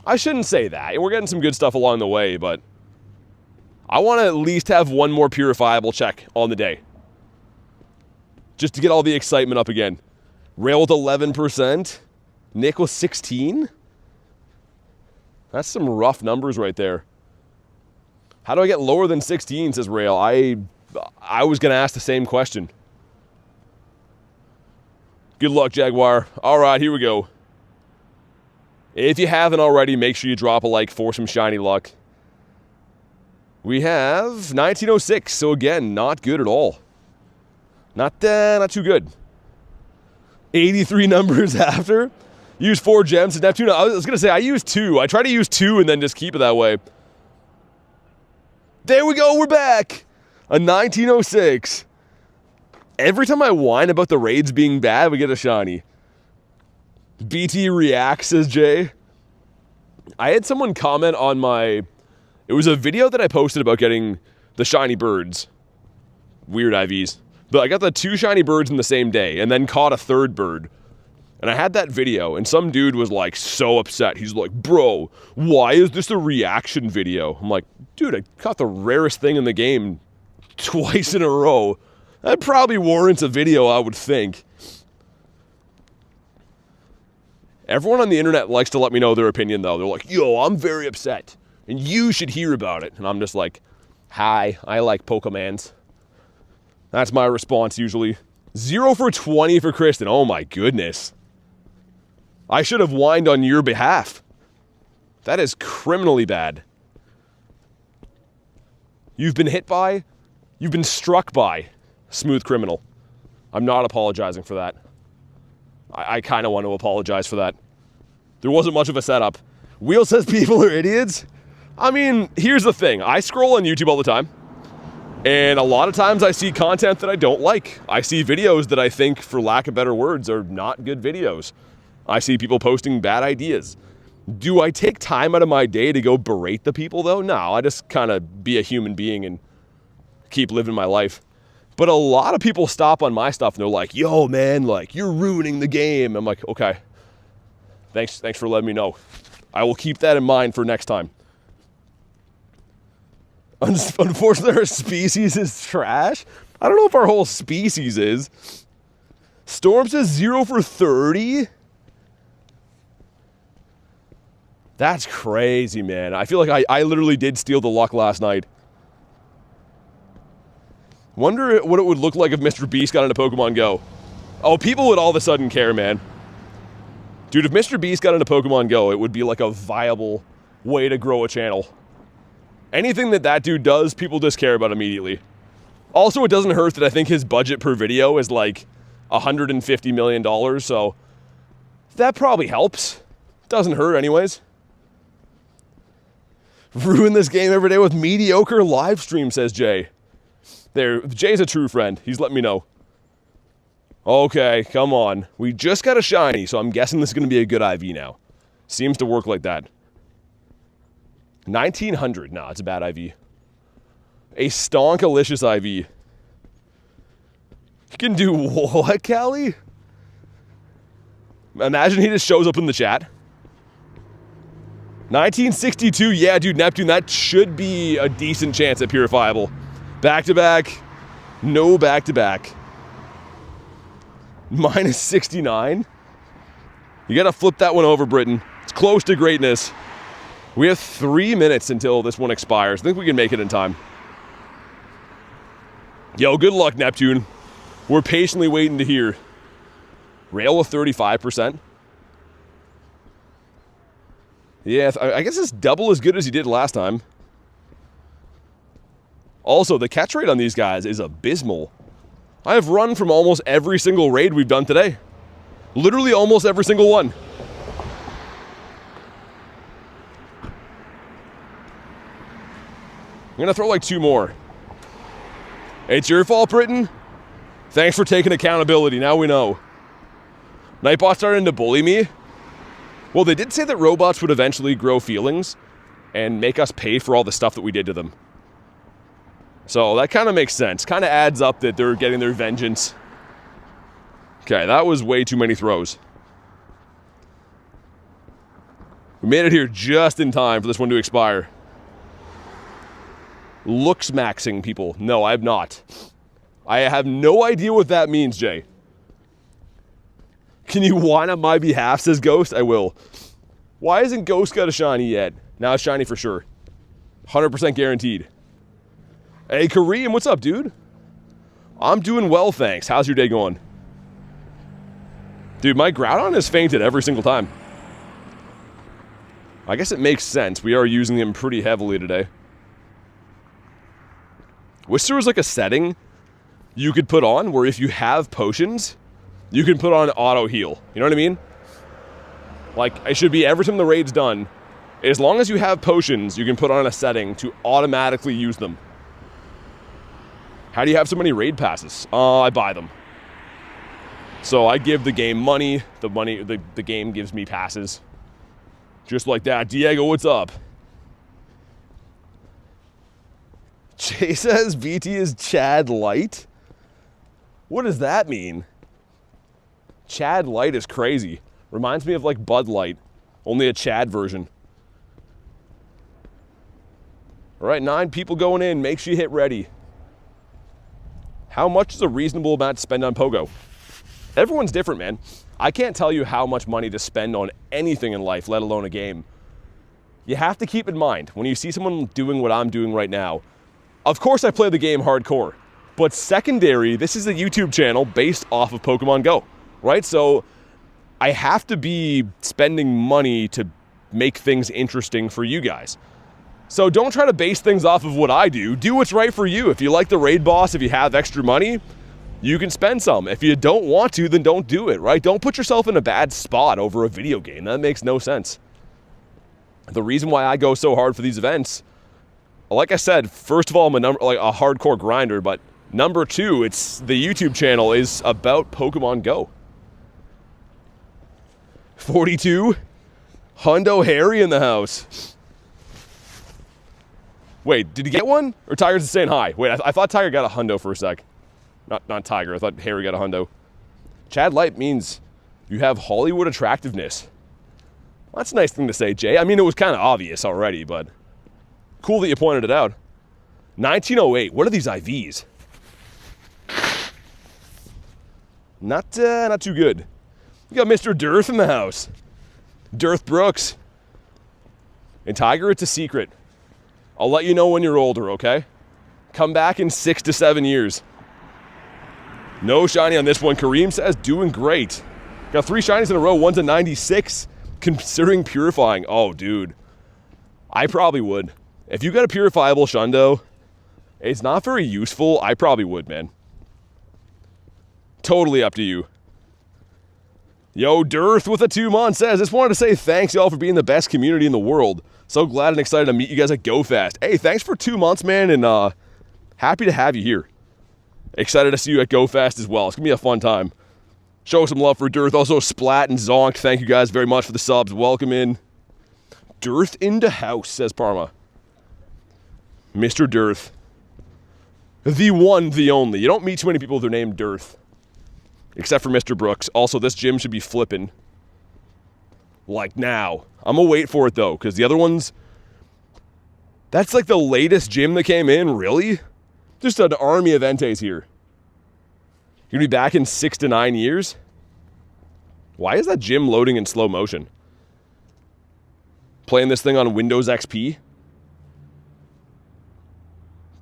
I shouldn't say that. We're getting some good stuff along the way, but I want to at least have one more purifiable check on the day. Just to get all the excitement up again. Rail with 11%. Nick with 16. That's some rough numbers right there. How do I get lower than 16, says Rail. I was going to ask the same question. Good luck, Jaguar. All right, here we go. If you haven't already, make sure you drop a like for some shiny luck. We have 1906, so again, not good at all. Not too good. 83 numbers after. Use 4 gems to Neptune. I was going to say, I used 2. I try to use 2 and then just keep it that way. There we go, we're back. A 1906. Every time I whine about the raids being bad, we get a shiny. BT reacts, says Jay. I had someone comment on my... It was a video that I posted about getting the shiny birds. Weird IVs. But I got the 2 shiny birds in the same day and then caught a 3rd bird. And I had that video and some dude was like so upset. He's like, bro, why is this a reaction video? I'm like, dude, I caught the rarest thing in the game twice in a row. That probably warrants a video, I would think. Everyone on the internet likes to let me know their opinion, though. They're like, yo, I'm very upset, and you should hear about it. And I'm just like, hi, I like Pokemans. That's my response, usually. 0 for 20 for Kristen. Oh, my goodness. I should have whined on your behalf. That is criminally bad. You've been hit by, you've been struck by. Smooth criminal. I'm not apologizing for that. I kind of want to apologize for that. There wasn't much of a setup. Wheel says people are idiots. I mean, here's the thing. I scroll on YouTube all the time. And a lot of times I see content that I don't like. I see videos that I think, for lack of better words, are not good videos. I see people posting bad ideas. Do I take time out of my day to go berate the people, though? No, I just kind of be a human being and keep living my life. But a lot of people stop on my stuff and they're like, yo, man, like, you're ruining the game. I'm like, okay, thanks for letting me know. I will keep that in mind for next time. Unfortunately, our species is trash. I don't know if our whole species is. Storm says 0 for 30. That's crazy, man. I feel like I literally did steal the luck last night. Wonder what it would look like if Mr. Beast got into Pokemon Go. Oh, people would all of a sudden care, man. Dude, if Mr. Beast got into Pokemon Go, it would be like a viable way to grow a channel. Anything that dude does, people just care about immediately. Also, it doesn't hurt that I think his budget per video is like $150 million, so that probably helps. Doesn't hurt anyways. Ruin this game every day with mediocre live stream, says Jay. There, Jay's a true friend. He's letting me know. Okay, come on. We just got a shiny, so I'm guessing this is going to be a good IV now. Seems to work like that. 1900. Nah, it's a bad IV. A stonkalicious IV. You can do what, Callie? Imagine he just shows up in the chat. 1962. Yeah, dude, Neptune, that should be a decent chance at purifiable. Back-to-back. No back-to-back. Minus 69. You got to flip that one over, Britain. It's close to greatness. We have 3 minutes until this one expires. I think we can make it in time. Yo, good luck, Neptune. We're patiently waiting to hear. Rail with 35%. Yeah, I guess it's double as good as you did last time. Also, the catch rate on these guys is abysmal. I have run from almost every single raid we've done today. Literally almost every single one. I'm going to throw like 2 more. It's your fault, Britain. Thanks for taking accountability. Now we know. Nightbot started to bully me. Well, they did say that robots would eventually grow feelings and make us pay for all the stuff that we did to them. So that kind of makes sense. Kind of adds up that they're getting their vengeance. Okay, that was way too many throws. We made it here just in time for this one to expire. Looks maxing, people. No, I have not. I have no idea what that means, Jay. Can you whine on my behalf, says Ghost? I will. Why hasn't Ghost got a shiny yet? Now it's shiny for sure. 100% guaranteed. Hey, Kareem, what's up, dude? I'm doing well, thanks. How's your day going? Dude, my Groudon has fainted every single time. I guess it makes sense. We are using him pretty heavily today. Wish there was like a setting you could put on where if you have potions, you can put on auto heal. You know what I mean? Like, it should be every time the raid's done, as long as you have potions, you can put on a setting to automatically use them. How do you have so many raid passes? I buy them. So I give the game money. The game gives me passes. Just like that. Diego, what's up? Jay says BT is Chad Light. What does that mean? Chad Light is crazy. Reminds me of like Bud Light, only a Chad version. All right, 9 people going in. Make sure you hit ready. How much is a reasonable amount to spend on Pogo? Everyone's different, man. I can't tell you how much money to spend on anything in life, let alone a game. You have to keep in mind, when you see someone doing what I'm doing right now, of course I play the game hardcore, but secondary, this is a YouTube channel based off of Pokemon Go, right? So I have to be spending money to make things interesting for you guys. So don't try to base things off of what I do. Do what's right for you. If you like the raid boss, if you have extra money, you can spend some. If you don't want to, then don't do it, right? Don't put yourself in a bad spot over a video game. That makes no sense. The reason why I go so hard for these events, like I said, first of all, I'm a hardcore grinder, but number 2, it's the YouTube channel is about Pokemon Go. 42, Hundo Harry in the house. Wait, did he get one? Or Tiger's just saying hi? Wait, I thought Tiger got a hundo for a sec. Not Tiger, I thought Harry got a hundo. Chad Light means you have Hollywood attractiveness. Well, that's a nice thing to say, Jay. I mean, it was kind of obvious already, but cool that you pointed it out. 1908, what are these IVs? Not too good. You got Mr. Dearth in the house. Dearth Brooks. And Tiger, it's a secret. I'll let you know when you're older, okay? Come back in 6 to 7 years. No shiny on this one. Kareem says, doing great. Got 3 shinies in a row. One's a 96. Considering purifying. Oh, dude. I probably would. If you got a purifiable Shundo, it's not very useful. I probably would, man. Totally up to you. Yo, Dearth with a 2 months says, just wanted to say thanks y'all for being the best community in the world. So glad and excited to meet you guys at GoFast. Hey, thanks for 2 months, man, and happy to have you here. Excited to see you at GoFast as well. It's going to be a fun time. Show some love for Dearth. Also, Splat and Zonk, thank you guys very much for the subs. Welcome in. Dearth into house, says Parma. Mr. Dearth. The one, the only. You don't meet too many people with their name Dearth. Except for Mr. Brooks. Also, this gym should be flipping. Like now. I'm going to wait for it, though, because the other ones... That's like the latest gym that came in, really? Just an army of Enteis here. You're going to be back in 6 to 9 years? Why is that gym loading in slow motion? Playing this thing on Windows XP?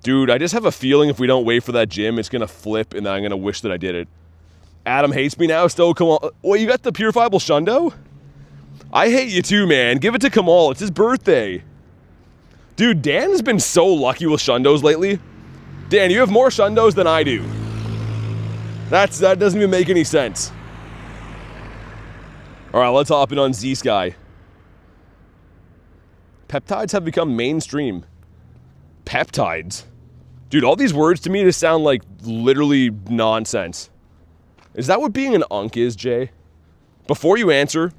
Dude, I just have a feeling if we don't wait for that gym, it's going to flip, and then I'm going to wish that I did it. Adam hates me now, still. Come on. Wait, you got the purifiable Shundo? I hate you too, man. Give it to Kamal. It's his birthday. Dude, Dan has been so lucky with Shundos lately. Dan, you have more Shundos than I do. That doesn't even make any sense. All right, let's hop in on Z-Sky. Peptides have become mainstream. Peptides? Dude, all these words to me just sound like literally nonsense. Is that what being an unk is, Jay? Before you answer,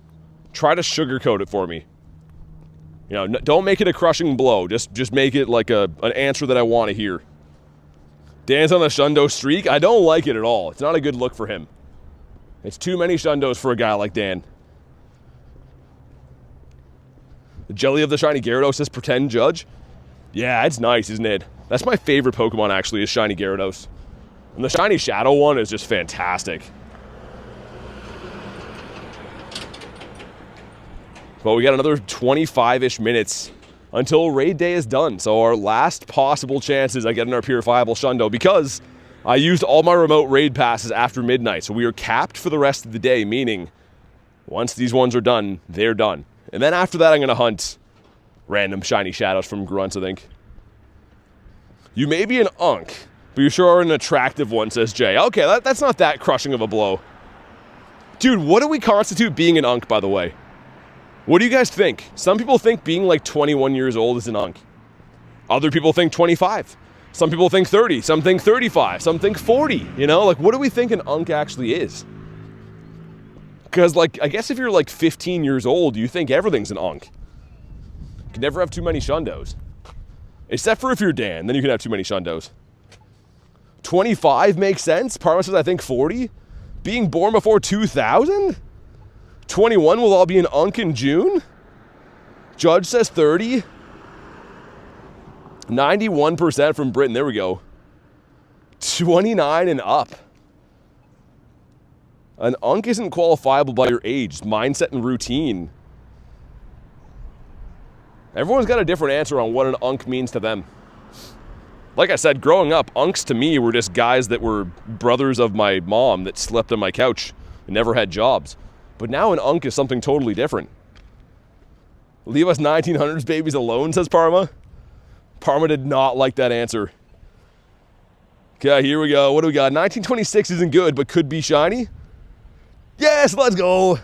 try to sugarcoat it for me. You know, don't make it a crushing blow. Just make it like an answer that I want to hear. Dan's on a shundo streak? I don't like it at all. It's not a good look for him. It's too many shundos for a guy like Dan. The jelly of the shiny Gyarados says pretend judge. Yeah, it's nice, isn't it? That's my favorite Pokemon, actually, is shiny Gyarados. And the shiny Shadow one is just fantastic. But we got another 25-ish minutes until raid day is done. So our last possible chances at getting our purifiable shundo, because I used all my remote raid passes after midnight. So we are capped for the rest of the day, meaning once these ones are done, they're done. And then after that, I'm going to hunt random shiny shadows from Grunts, I think. You may be an unk, but you sure are an attractive one, says Jay. Okay, that's not that crushing of a blow. Dude, what do we constitute being an unk, by the way? What do you guys think? Some people think being like 21 years old is an unk. Other people think 25. Some people think 30. Some think 35. Some think 40. You know, like, what do we think an unk actually is? Because, like, I guess if you're like 15 years old, you think everything's an unk. You can never have too many shundos. Except for if you're Dan, then you can have too many shundos. 25 makes sense. Parma says, I think 40. Being born before 2000? 21 will all be an unk in June? Judge says 30. 91% from Britain. There we go. 29 and up. An unk isn't qualifiable by your age, mindset, and routine. Everyone's got a different answer on what an unk means to them. Like I said, growing up, unks to me were just guys that were brothers of my mom that slept on my couch and never had jobs. But now an unk is something totally different. Leave us 1900s babies alone, says Parma. Parma did not like that answer. Okay, here we go. What do we got? 1926 isn't good, but could be shiny. Yes, let's go.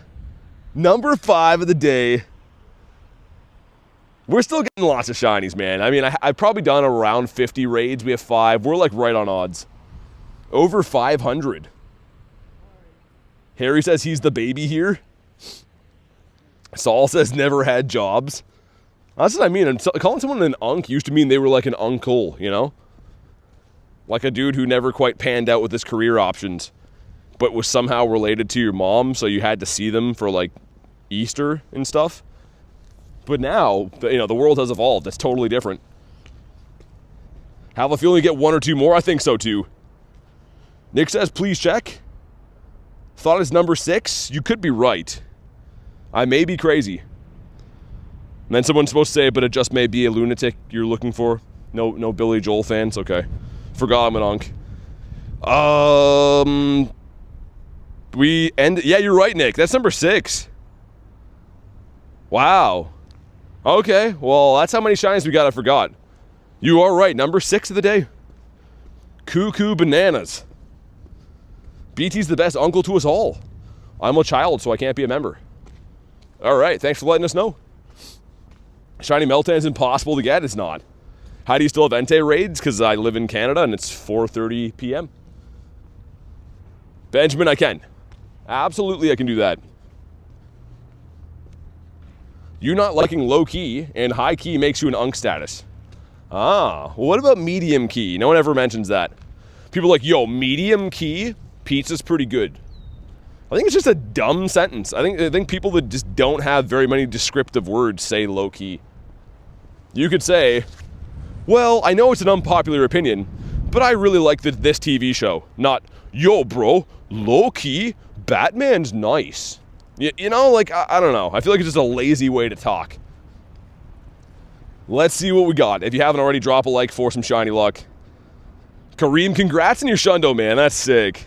Number 5 of the day. We're still getting lots of shinies, man. I mean, I've probably done around 50 raids. We have 5. We're like right on odds. Over 500. Harry says he's the baby here. Saul says never had jobs. That's what I mean. Calling someone an unk used to mean they were like an uncle, you know? Like a dude who never quite panned out with his career options, but was somehow related to your mom, so you had to see them for like Easter and stuff. But now, you know, the world has evolved. It's totally different. Have a feeling you get 1 or 2 more? I think so too. Nick says, please check. Thought it's number 6. You could be right. I may be crazy. And then someone's supposed to say, but it just may be a lunatic you're looking for. No Billy Joel fans? Okay. Forgot I'm an unk. Yeah, you're right, Nick. That's number 6. Wow. Okay, well, that's how many shinies we got. I forgot. You are right. Number 6 of the day. Cuckoo bananas. BT's the best uncle to us all. I'm a child, so I can't be a member. All right, thanks for letting us know. Shiny Meltan's impossible to get. It's not. How do you still have Entei raids? Because I live in Canada and it's 4:30 p.m. Benjamin, I can. Absolutely, I can do that. You not liking low key and high key makes you an unk status. Ah, well, what about medium key? No one ever mentions that. People are like, yo, medium key? Pizza's pretty good. I think it's just a dumb sentence. I think people that just don't have very many descriptive words say low key. You could say, well, I know it's an unpopular opinion, but I really like this TV show. Not, yo, bro, low key, Batman's nice. You know, like, I don't know. I feel like it's just a lazy way to talk. Let's see what we got. If you haven't already, drop a like for some shiny luck. Kareem, congrats on your shundo, man. That's sick.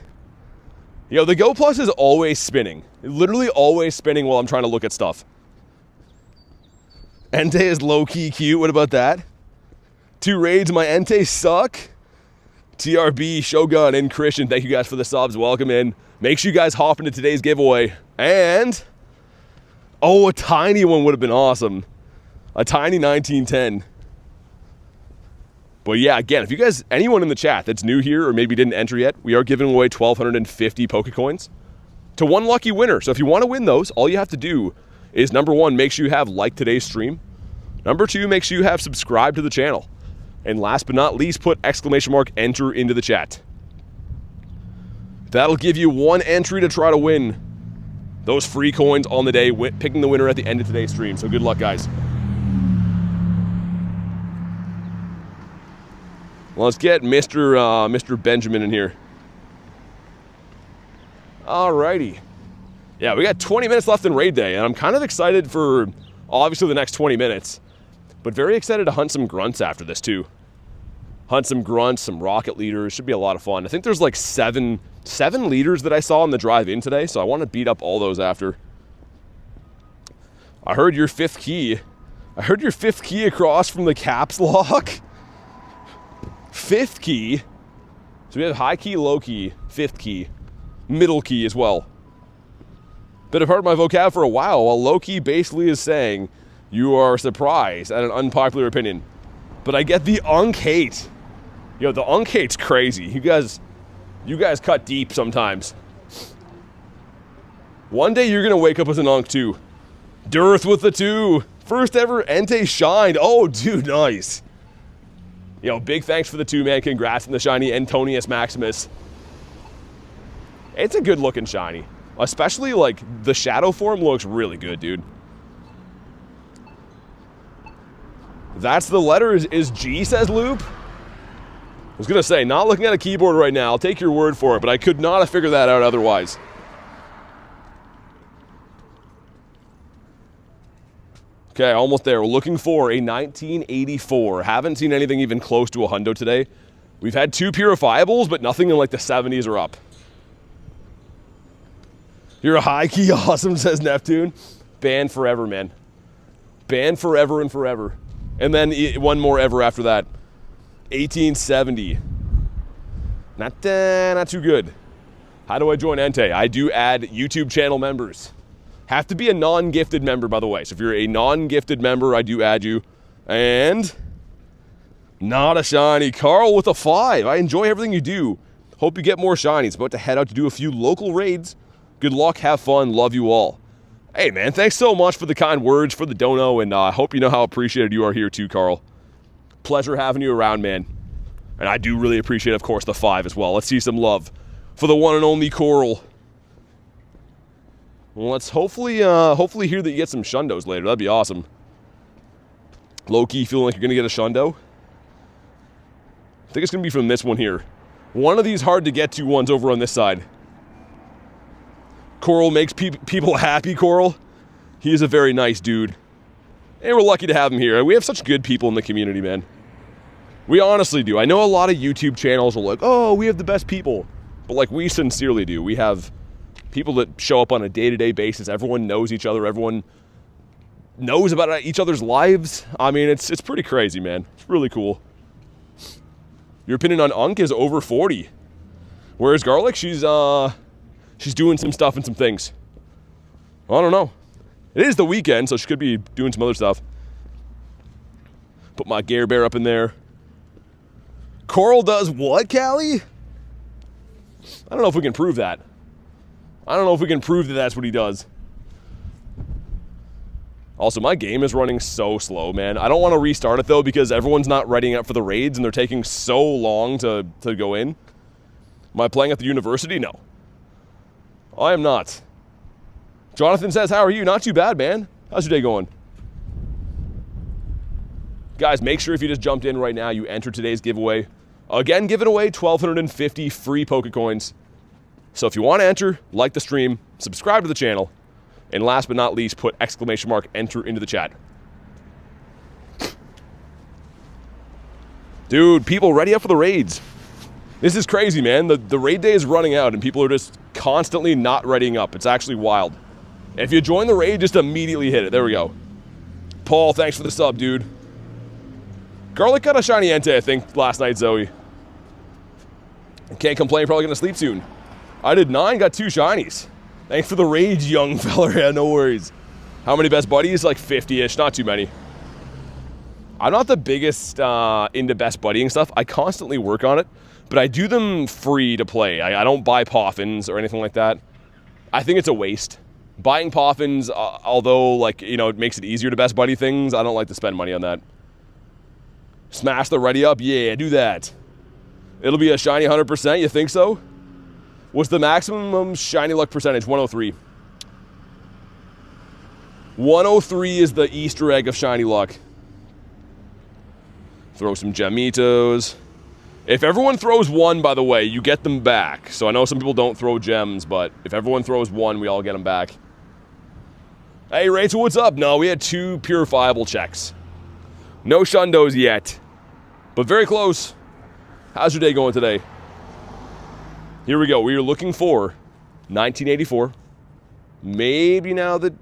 Yo, the Go Plus is always spinning. Literally always spinning while I'm trying to look at stuff. Entei is low-key cute. What about that? 2 raids, my Entei suck. TRB, Shogun, and Christian, thank you guys for the subs. Welcome in. Make sure you guys hop into today's giveaway. And, oh, a tiny one would have been awesome. A tiny 1910. But yeah, again, if you guys, anyone in the chat that's new here or maybe didn't enter yet, we are giving away 1,250 Pokecoins to one lucky winner. So if you want to win those, all you have to do is, number one, make sure you have liked today's stream. Number two, make sure you have subscribed to the channel. And last but not least, put exclamation mark enter into the chat. That'll give you one entry to try to win those free coins on the day, picking the winner at the end of today's stream. So good luck, guys. Well, let's get Mr. Benjamin in here. Alrighty. Yeah, we got 20 minutes left in raid day, and I'm kind of excited for, obviously, the next 20 minutes. But very excited to hunt some grunts after this, too. Hunt some grunts, some rocket leaders. Should be a lot of fun. I think there's like seven leaders that I saw on the drive in today, so I want to beat up all those after. I heard your fifth key. I heard your fifth key across from the caps lock. Fifth key. So we have high key, low key, fifth key, middle key as well. Been a part of my vocab for a while low key basically is saying you are surprised at an unpopular opinion. But I get the unk hate. Yo, the unk hate's crazy. You guys cut deep sometimes. One day you're gonna wake up as an unk too. Dearth with the 2. First ever Entei shined. Oh, dude, nice. Yo, big thanks for the 2, man. Congrats on the shiny Antonius Maximus. It's a good looking shiny. Especially, like, the shadow form looks really good, dude. That's the letter is G, says Loop. I was going to say, not looking at a keyboard right now. I'll take your word for it, but I could not have figured that out otherwise. Okay, almost there. We're looking for a 1984. Haven't seen anything even close to a hundo today. We've had 2 purifiables, but nothing in like the 70s or up. You're a high key awesome, says Neptune. Banned forever, man. Banned forever and forever. And then one more ever after that. 1870. Not too good. How do I join Entei? I do add YouTube channel members. Have to be a non-gifted member, by the way. So if you're a non-gifted member, I do add you. And not a shiny. Carl with a 5. I enjoy everything you do. Hope you get more shinies. About to head out to do a few local raids. Good luck, have fun, love you all. Hey, man, thanks so much for the kind words, for the dono, and I hope you know how appreciated you are here too, Carl. Pleasure having you around, man. And I do really appreciate, of course, the 5 as well. Let's see some love for the one and only Coral. Well, let's hopefully hear that you get some shundos later. That'd be awesome. Low-key feeling like you're going to get a shundo. I think it's going to be from this one here. One of these hard-to-get-to ones over on this side. Coral makes people happy, Coral. He is a very nice dude. And we're lucky to have him here. We have such good people in the community, man. We honestly do. I know a lot of YouTube channels are like, oh, we have the best people. But like, we sincerely do. We have people that show up on a day-to-day basis. Everyone knows each other. Everyone knows about each other's lives. I mean, it's pretty crazy, man. It's really cool. Your opinion on Unk is over 40. Whereas Garlic, she's doing some stuff and some things. I don't know. It is the weekend, so she could be doing some other stuff. Put my Gare Bear up in there. Coral does what, Callie? I don't know if we can prove that. I don't know if we can prove that that's what he does. Also, my game is running so slow, man. I don't want to restart it, though, because everyone's not readying up for the raids, and they're taking so long to go in. Am I playing at the university? No. I am not. Jonathan says, how are you? Not too bad, man. How's your day going? Guys, make sure if you just jumped in right now, you enter today's giveaway. Again, giving away 1,250 free Pokecoins. So if you want to enter, like the stream, subscribe to the channel, and last but not least, put exclamation mark enter into the chat. Dude, people ready up for the raids. This is crazy, man. The raid day is running out, and people are just constantly not readying up. It's actually wild. If you join the raid, just immediately hit it. There we go. Paul, thanks for the sub, dude. Garlic got a shiny Entei, I think, last night, Zoe. Can't complain, probably gonna sleep soon. I did 9, got 2 shinies. Thanks for the rage, young fella. Yeah, no worries. How many best buddies? Like 50-ish, not too many. I'm not the biggest into best buddying stuff. I constantly work on it, but I do them free to play. I don't buy Poffins or anything like that. I think it's a waste. Buying Poffins, although, like, you know, it makes it easier to best buddy things, I don't like to spend money on that. Smash the ready up? Yeah, do that. It'll be a shiny 100%, you think so? What's the maximum shiny luck percentage? 103. 103 is the Easter egg of shiny luck. Throw some Gemitos. If everyone throws one, by the way, you get them back. So I know some people don't throw gems, but if everyone throws one, we all get them back. Hey, Rachel, what's up? No, we had 2 purifiable checks. No Shundos yet, but very close. How's your day going today? Here we go. We are looking for 1984. Maybe now that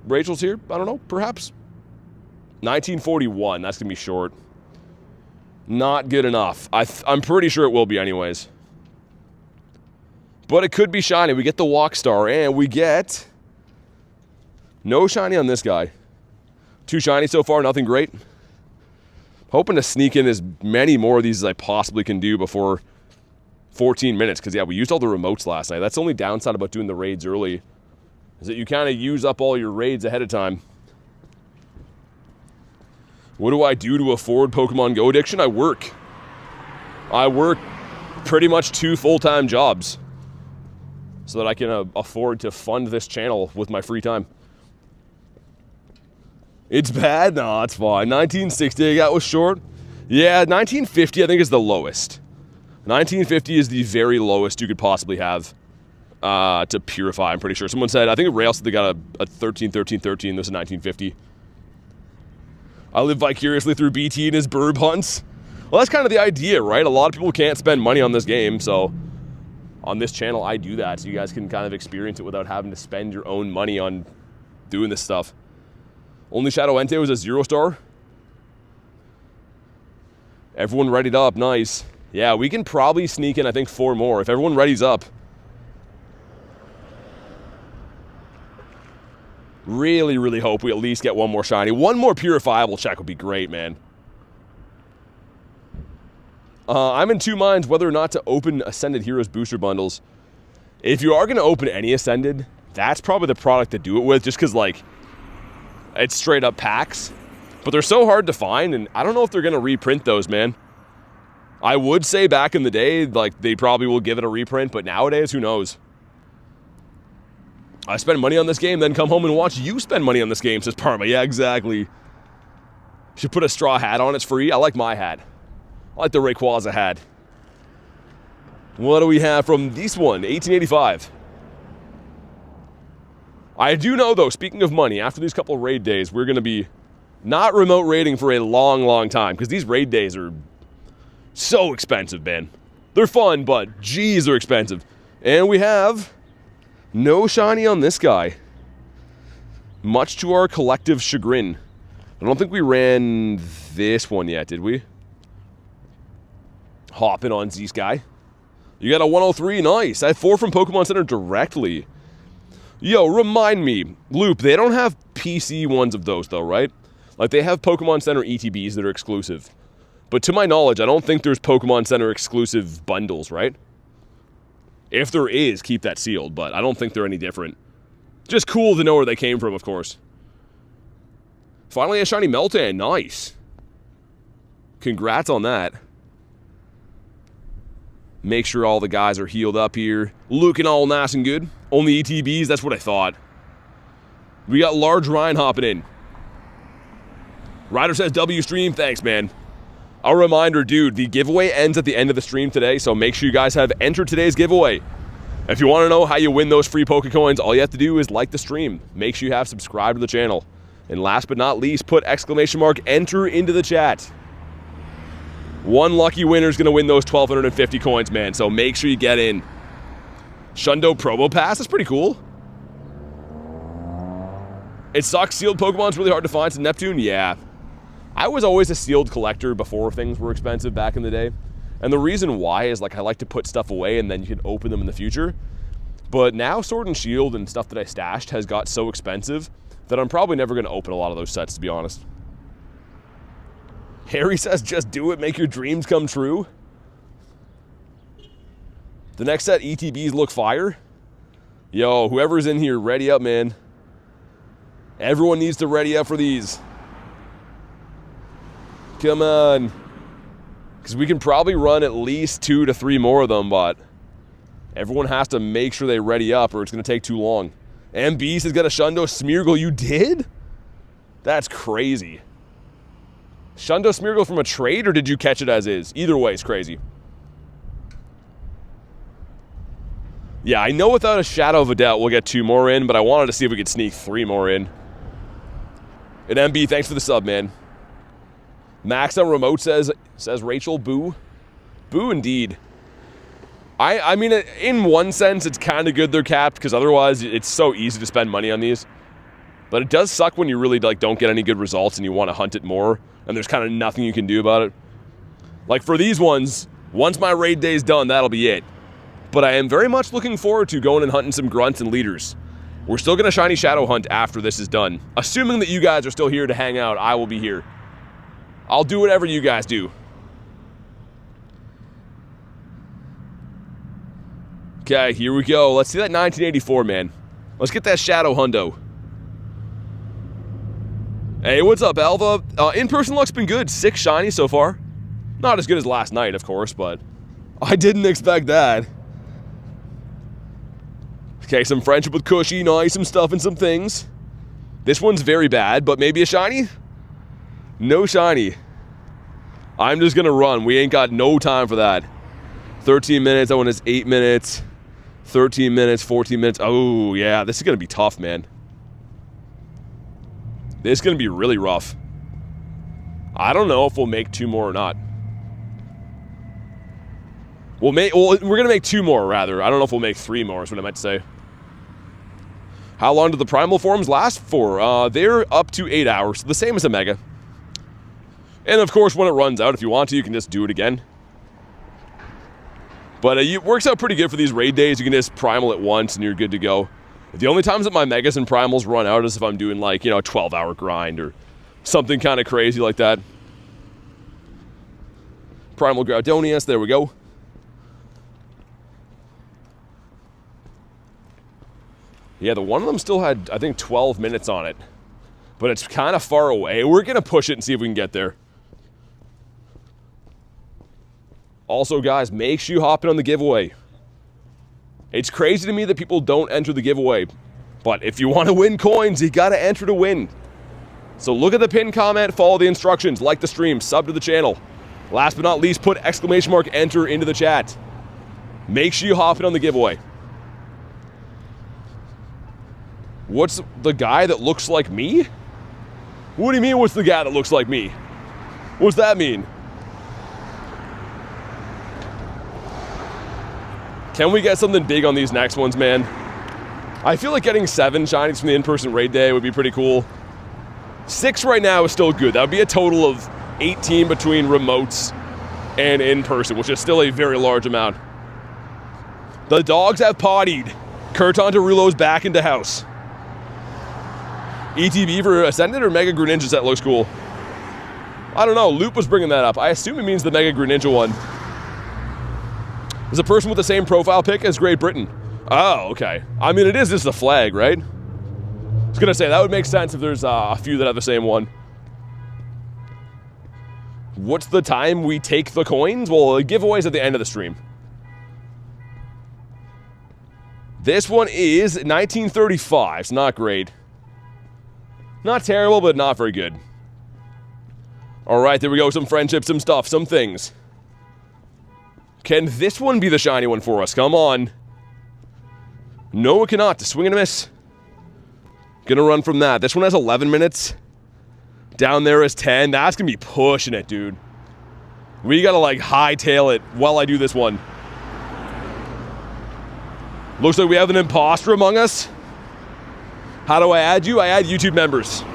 Rachel's here, I don't know, perhaps. 1941, that's going to be short. Not good enough. I'm pretty sure it will be anyways. But it could be shiny. We get the Walk Star, and we get no shiny on this guy. 2 shiny so far, nothing great. Hoping to sneak in as many more of these as I possibly can do before 14 minutes. Because, yeah, we used all the remotes last night. That's the only downside about doing the raids early, is that you kind of use up all your raids ahead of time. What do I do to afford Pokemon Go addiction? I work. I work pretty much 2 full-time jobs so that I can afford to fund this channel with my free time. It's bad? No, it's fine. 1960, that was short. Yeah, 1950 I think is the lowest. 1950 is the very lowest you could possibly have to purify, I'm pretty sure. Someone said, I think Rail said they got a 13, 13, 13. This is 1950. I live vicariously through BT and his burb hunts. Well, that's kind of the idea, right? A lot of people can't spend money on this game, so on this channel, I do that, so you guys can kind of experience it without having to spend your own money on doing this stuff. Only Shadow Entei was a 0-star. Everyone readied up, nice. Yeah, we can probably sneak in, I think, 4 more. If everyone readies up. Really, really hope we at least get 1 more shiny. 1 more purifiable check would be great, man. I'm in 2 minds whether or not to open Ascended Heroes booster bundles. If you are going to open any Ascended, that's probably the product to do it with, just because, like, it's straight up packs. But they're so hard to find, and I don't know if they're going to reprint those, man. I would say back in the day, like, they probably will give it a reprint, but nowadays, who knows? I spend money on this game, then come home and watch you spend money on this game, says Parma. Yeah, exactly. Should put a straw hat on, it's free. I like my hat. I like the Rayquaza hat. What do we have from this one? 1885. I do know, though, speaking of money, after these couple raid days, we're going to be not remote raiding for a long, long time, because these raid days are so expensive, man. They're fun, but geez, they're expensive. And we have no shiny on this guy. Much to our collective chagrin. I don't think we ran this one yet, did we? Hopping on Z-Sky. You got a 103, nice. I have 4 from Pokemon Center directly. Yo, remind me, Loop, they don't have PC ones of those though, right? Like, they have Pokemon Center ETBs that are exclusive. But to my knowledge, I don't think there's Pokemon Center exclusive bundles, right? If there is, keep that sealed, but I don't think they're any different. Just cool to know where they came from, of course. Finally, a shiny Meltan, nice. Congrats on that. Make sure all the guys are healed up here. Looking all nice and good. Only ETBs, that's what I thought. We got Large Ryan hopping in. Ryder says W stream, thanks, man. A reminder, dude, the giveaway ends at the end of the stream today, so make sure you guys have entered today's giveaway. If you want to know how you win those free Pokecoins, all you have to do is like the stream. Make sure you have subscribed to the channel. And last but not least, put !enter into the chat. 1 lucky winner is going to win those 1,250 coins, man, so make sure you get in. Shundo Promo Pass, that's pretty cool. It sucks, sealed Pokemon's really hard to find, so Neptune, yeah. I was always a sealed collector before things were expensive back in the day. And the reason why is, like, I like to put stuff away and then you can open them in the future. But now Sword and Shield and stuff that I stashed has got so expensive that I'm probably never going to open a lot of those sets, to be honest. Harry says, just do it, make your dreams come true. The next set, ETBs look fire. Yo, whoever's in here, ready up, man. Everyone needs to ready up for these. Come on. Because we can probably run at least 2 to 3 more of them, but everyone has to make sure they ready up or it's going to take too long. MBs has got a Shundo Smeargle. You did? That's crazy. Shundo Smeargle from a trade, or did you catch it as is? Either way, it's crazy. Yeah, I know without a shadow of a doubt we'll get 2 more in, but I wanted to see if we could sneak 3 more in. And MB, thanks for the sub, man. Max on remote says Rachel, boo. Boo indeed. I mean, in one sense, it's kind of good they're capped, because otherwise it's so easy to spend money on these. But it does suck when you really like don't get any good results and you want to hunt it more, and there's kind of nothing you can do about it. Like for these ones, once my raid day's done, that'll be it. But I am very much looking forward to going and hunting some grunts and leaders. We're still going to shiny shadow hunt after this is done. Assuming that you guys are still here to hang out, I will be here. I'll do whatever you guys do. Okay, here we go. Let's see that 1984, man. Let's get that shadow hundo. Hey, what's up, Alva? In-person luck's been good. 6 shiny so far. Not as good as last night, of course, but I didn't expect that. Okay, some friendship with Cushy, nice, some stuff and some things. This one's very bad, but maybe a shiny? No shiny. I'm just gonna run. We ain't got no time for that. 13 minutes, that one is 8 minutes. 13 minutes, 14 minutes. Oh, yeah, this is gonna be tough, man. This is gonna be really rough. I don't know if we'll make 2 more or not. Well, we're gonna make 2 more, rather. I don't know if we'll make 3 more, is what I meant to say. How long do the primal forms last for? They're up to 8 hours, the same as a mega. And of course, when it runs out, if you want to, you can just do it again. But it works out pretty good for these raid days. You can just primal it once and you're good to go. The only times that my megas and primals run out is if I'm doing like, you know, a 12-hour grind or something kind of crazy like that. Primal Groudonius, there we go. Yeah, the one of them still had, I think, 12 minutes on it. But it's kind of far away. We're going to push it and see if we can get there. Also, guys, make sure you hop in on the giveaway. It's crazy to me that people don't enter the giveaway. But if you want to win coins, you got to enter to win. So look at the pinned comment, follow the instructions, like the stream, sub to the channel. Last but not least, put exclamation mark enter into the chat. Make sure you hop in on the giveaway. What's the guy that looks like me? What do you mean, what's the guy that looks like me? What's that mean? Can we get something big on these next ones, man? I feel like getting 7 shinies from the in-person raid day would be pretty cool. 6 right now is still good. That would be a total of 18 between remotes and in-person, which is still a very large amount. The dogs have pottied. Kurton Derulo's back into house. ETB for Ascended or Mega Greninja set looks cool. I don't know. Loop was bringing that up. I assume it means the Mega Greninja one. Is a person with the same profile pic as Great Britain. Oh, okay. I mean, it is just a flag, right? I was gonna say, that would make sense if there's a few that have the same one. What's the time we take the coins? Well, the giveaway's at the end of the stream. This one is 1935. It's not great. Not terrible, but not very good. All right, there we go. Some friendship, some stuff, some things. Can this one be the shiny one for us? Come on. No, it cannot. Swing and a miss. Gonna run from that. This one has 11 minutes. Down there is 10. That's gonna be pushing it, dude. We gotta, like, hightail it while I do this one. Looks like we have an imposter among us. How do I add you? I add YouTube members.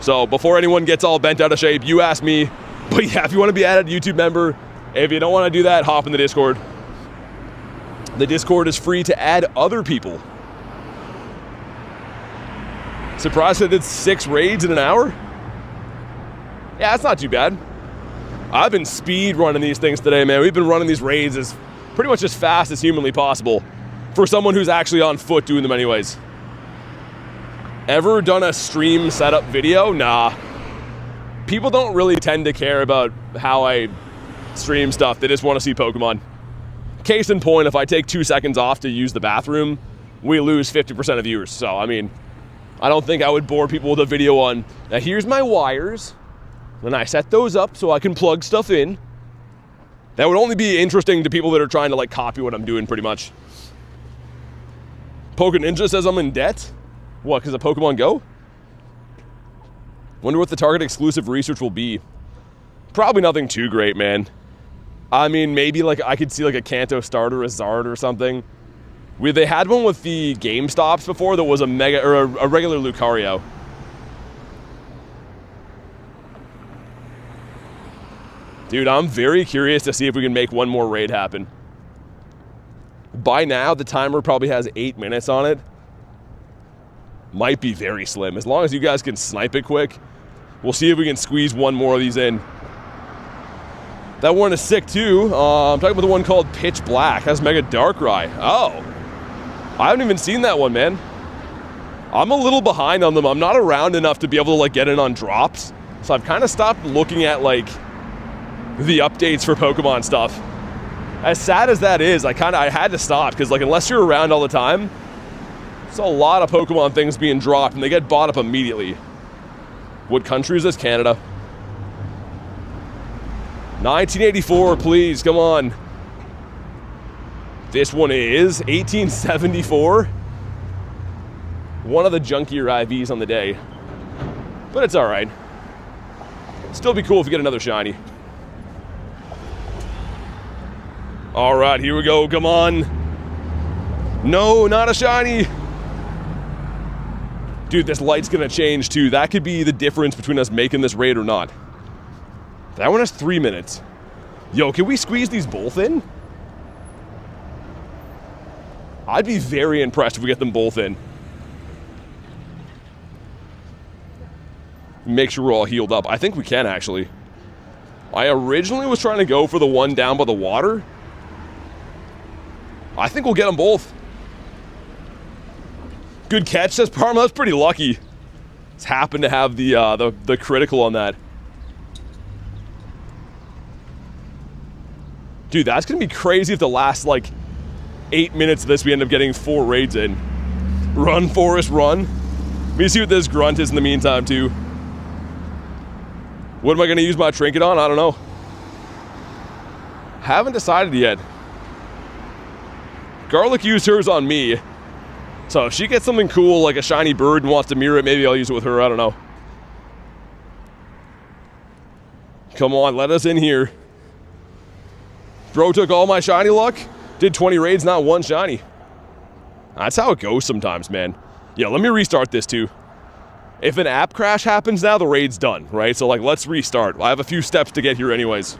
So, before anyone gets all bent out of shape, you ask me. But yeah, if you want to be added YouTube member, if you don't want to do that, hop in the Discord. The Discord is free to add other people. Surprised I did 6 raids in an hour? Yeah, that's not too bad. I've been speed running these things today, man. We've been running these raids as pretty much as fast as humanly possible for someone who's actually on foot doing them anyways. Ever done a stream setup video? Nah. People don't really tend to care about how I stream stuff. They just want to see Pokemon. Case in point, if I take 2 seconds off to use the bathroom, we lose 50% of viewers. So, I mean, I don't think I would bore people with a video on, now here's my wires, then I set those up so I can plug stuff in. That would only be interesting to people that are trying to, like, copy what I'm doing, pretty much. Ninja says I'm in debt? What, because of Pokemon Go? Wonder what the Target exclusive research will be. Probably nothing too great, man. I mean, maybe, like, I could see, like, a Kanto starter, a Zard or something. They had one with the GameStops before that was a mega, or a regular Lucario. Dude, I'm very curious to see if we can make one more raid happen. By now, the timer probably has 8 minutes on it. Might be very slim. As long as you guys can snipe it quick, we'll see if we can squeeze one more of these in. That one is sick too. I'm talking about the one called Pitch Black. Has Mega Darkrai. Oh. I haven't even seen that one, man. I'm a little behind on them. I'm not around enough to be able to, like, get in on drops. So I've kind of stopped looking at, like, the updates for Pokemon stuff. As sad as that is, I had to stop, because, like, unless you're around all the time, there's a lot of Pokemon things being dropped, and they get bought up immediately. What country is this? Canada. 1984, please, come on. This one is 1874. One of the junkier IVs on the day. But it's alright. Still be cool if we get another shiny. Alright, here we go, come on. No, not a shiny. Dude, this light's gonna change too. That could be the difference between us making this raid or not. That one has 3 minutes. Yo, can we squeeze these both in? I'd be very impressed if we get them both in. Make sure we're all healed up. I think we can, actually. I originally was trying to go for the one down by the water. I think we'll get them both. Good catch, says Parma. That's pretty lucky. It's happened to have the critical on that. Dude, that's gonna be crazy if the last, like, 8 minutes of this we end up getting 4 raids in. Run, Forest, run. Let me see what this grunt is in the meantime, too. What am I gonna use my trinket on? I don't know. Haven't decided yet. Garlic used hers on me. So if she gets something cool, like a shiny bird, and wants to mirror it, maybe I'll use it with her, I don't know. Come on, let us in here. Bro took all my shiny luck, did 20 raids, not one shiny. That's how it goes sometimes, man. Yeah, let me restart this too. If an app crash happens now, the raid's done, right? So, like, let's restart. I have a few steps to get here anyways.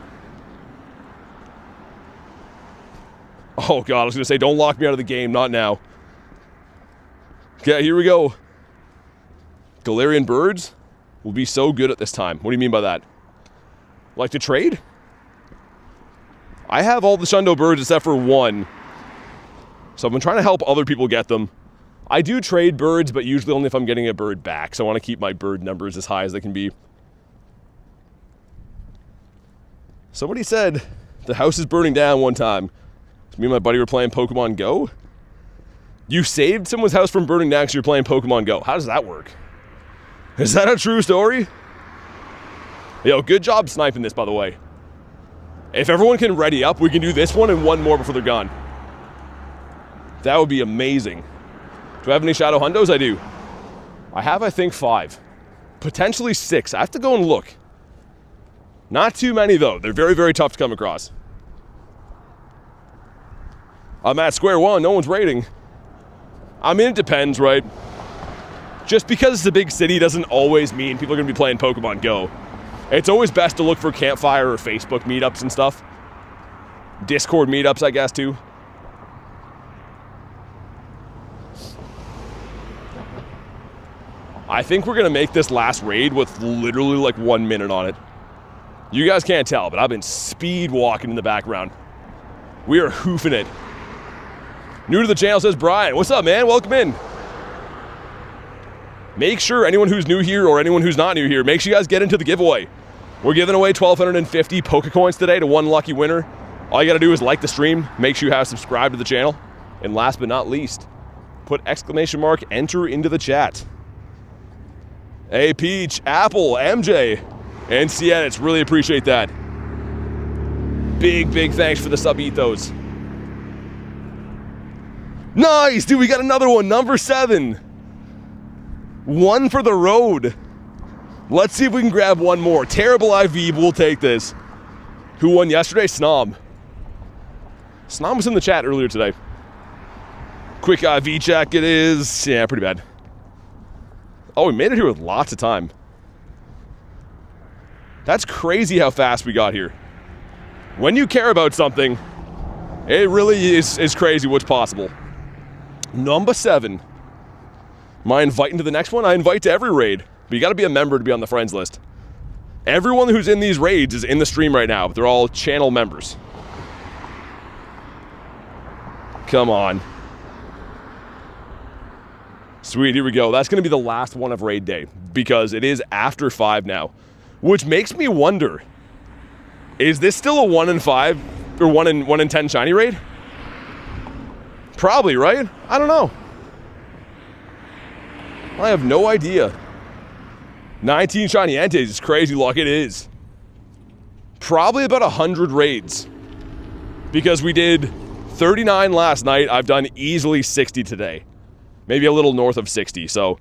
Oh god, I was gonna say, don't lock me out of the game, not now. Okay, here we go. Galarian birds will be so good at this time. What do you mean by that? Like to trade? I have all the Shundo birds except for one. So I've been trying to help other people get them. I do trade birds, but usually only if I'm getting a bird back. So I want to keep my bird numbers as high as they can be. Somebody said the house is burning down one time. So me and my buddy were playing Pokemon Go. You saved someone's house from burning down because you're playing Pokemon Go. How does that work? Is that a true story? Yo, good job sniping this, by the way. If everyone can ready up, we can do this one and one more before they're gone. That would be amazing. Do I have any Shadow Hundos? I do. I have, I think, 5. Potentially 6. I have to go and look. Not too many, though. They're very, very tough to come across. I'm at square one. No one's raiding. I mean, it depends, right? Just because it's a big city doesn't always mean people are going to be playing Pokemon Go. It's always best to look for campfire or Facebook meetups and stuff. Discord meetups, I guess, too. I think we're going to make this last raid with literally like 1 minute on it. You guys can't tell, but I've been speed walking in the background. We are hoofing it. New to the channel, says Brian. What's up, man? Welcome in. Make sure anyone who's new here or anyone who's not new here, make sure you guys get into the giveaway. We're giving away 1,250 Pokecoins today to one lucky winner. All you gotta do is like the stream, make sure you have subscribed to the channel, and last but not least, put exclamation mark enter into the chat. Hey, Peach, Apple, MJ, and Cietits, really appreciate that. Big thanks for the sub ethos. Nice, dude, we got another one, number 7. One for the road. Let's see if we can grab one more. Terrible IV, but we'll take this. Who won yesterday? Snom. Snom was in the chat earlier today. Quick IV check it is. Yeah, pretty bad. Oh, we made it here with lots of time. That's crazy how fast we got here. When you care about something, it really is crazy what's possible. Number 7. Am I inviting to the next one? I invite to every raid, but you gotta be a member to be on the friends list. Everyone who's in these raids is in the stream right now, but they're all channel members. Come on. Sweet, here we go. That's gonna be the last one of raid day, because it is after 5 now, which makes me wonder, is this still a 1 in 5 or 1 in 10 shiny raid? Probably, right? I don't know. I have no idea. 19 shiny Enteis is crazy luck, it is. Probably about 100 raids. Because we did 39 last night, I've done easily 60 today. Maybe a little north of 60, so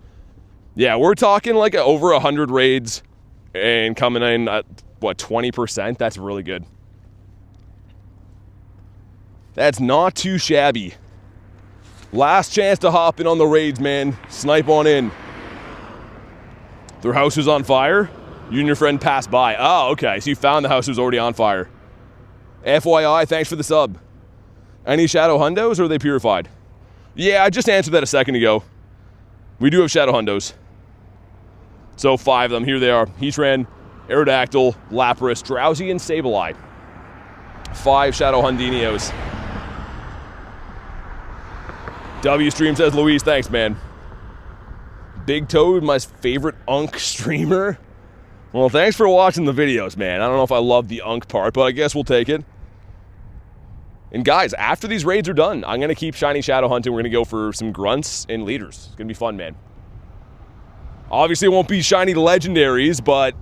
yeah, we're talking like over 100 raids and coming in at, what, 20%? That's really good. That's not too shabby. Last chance to hop in on the raids, man. Snipe on in. Their house was on fire. You and your friend passed by. Oh, okay. So you found the house was already on fire. FYI, thanks for the sub. Any Shadow Hundos, or are they purified? Yeah, I just answered that a second ago. We do have Shadow Hundos. So 5 of them. Here they are. Heatran, Aerodactyl, Lapras, Drowsy, and Sableye. 5 Shadow Hundinios. W stream, says Luis, thanks, man. Big Toad, my favorite Unk streamer. Well, thanks for watching the videos, man. I don't know if I love the Unk part, but I guess we'll take it. And guys, after these raids are done, I'm gonna keep shiny shadow hunting. We're gonna go for some grunts and leaders. It's gonna be fun, man. Obviously, it won't be shiny legendaries, but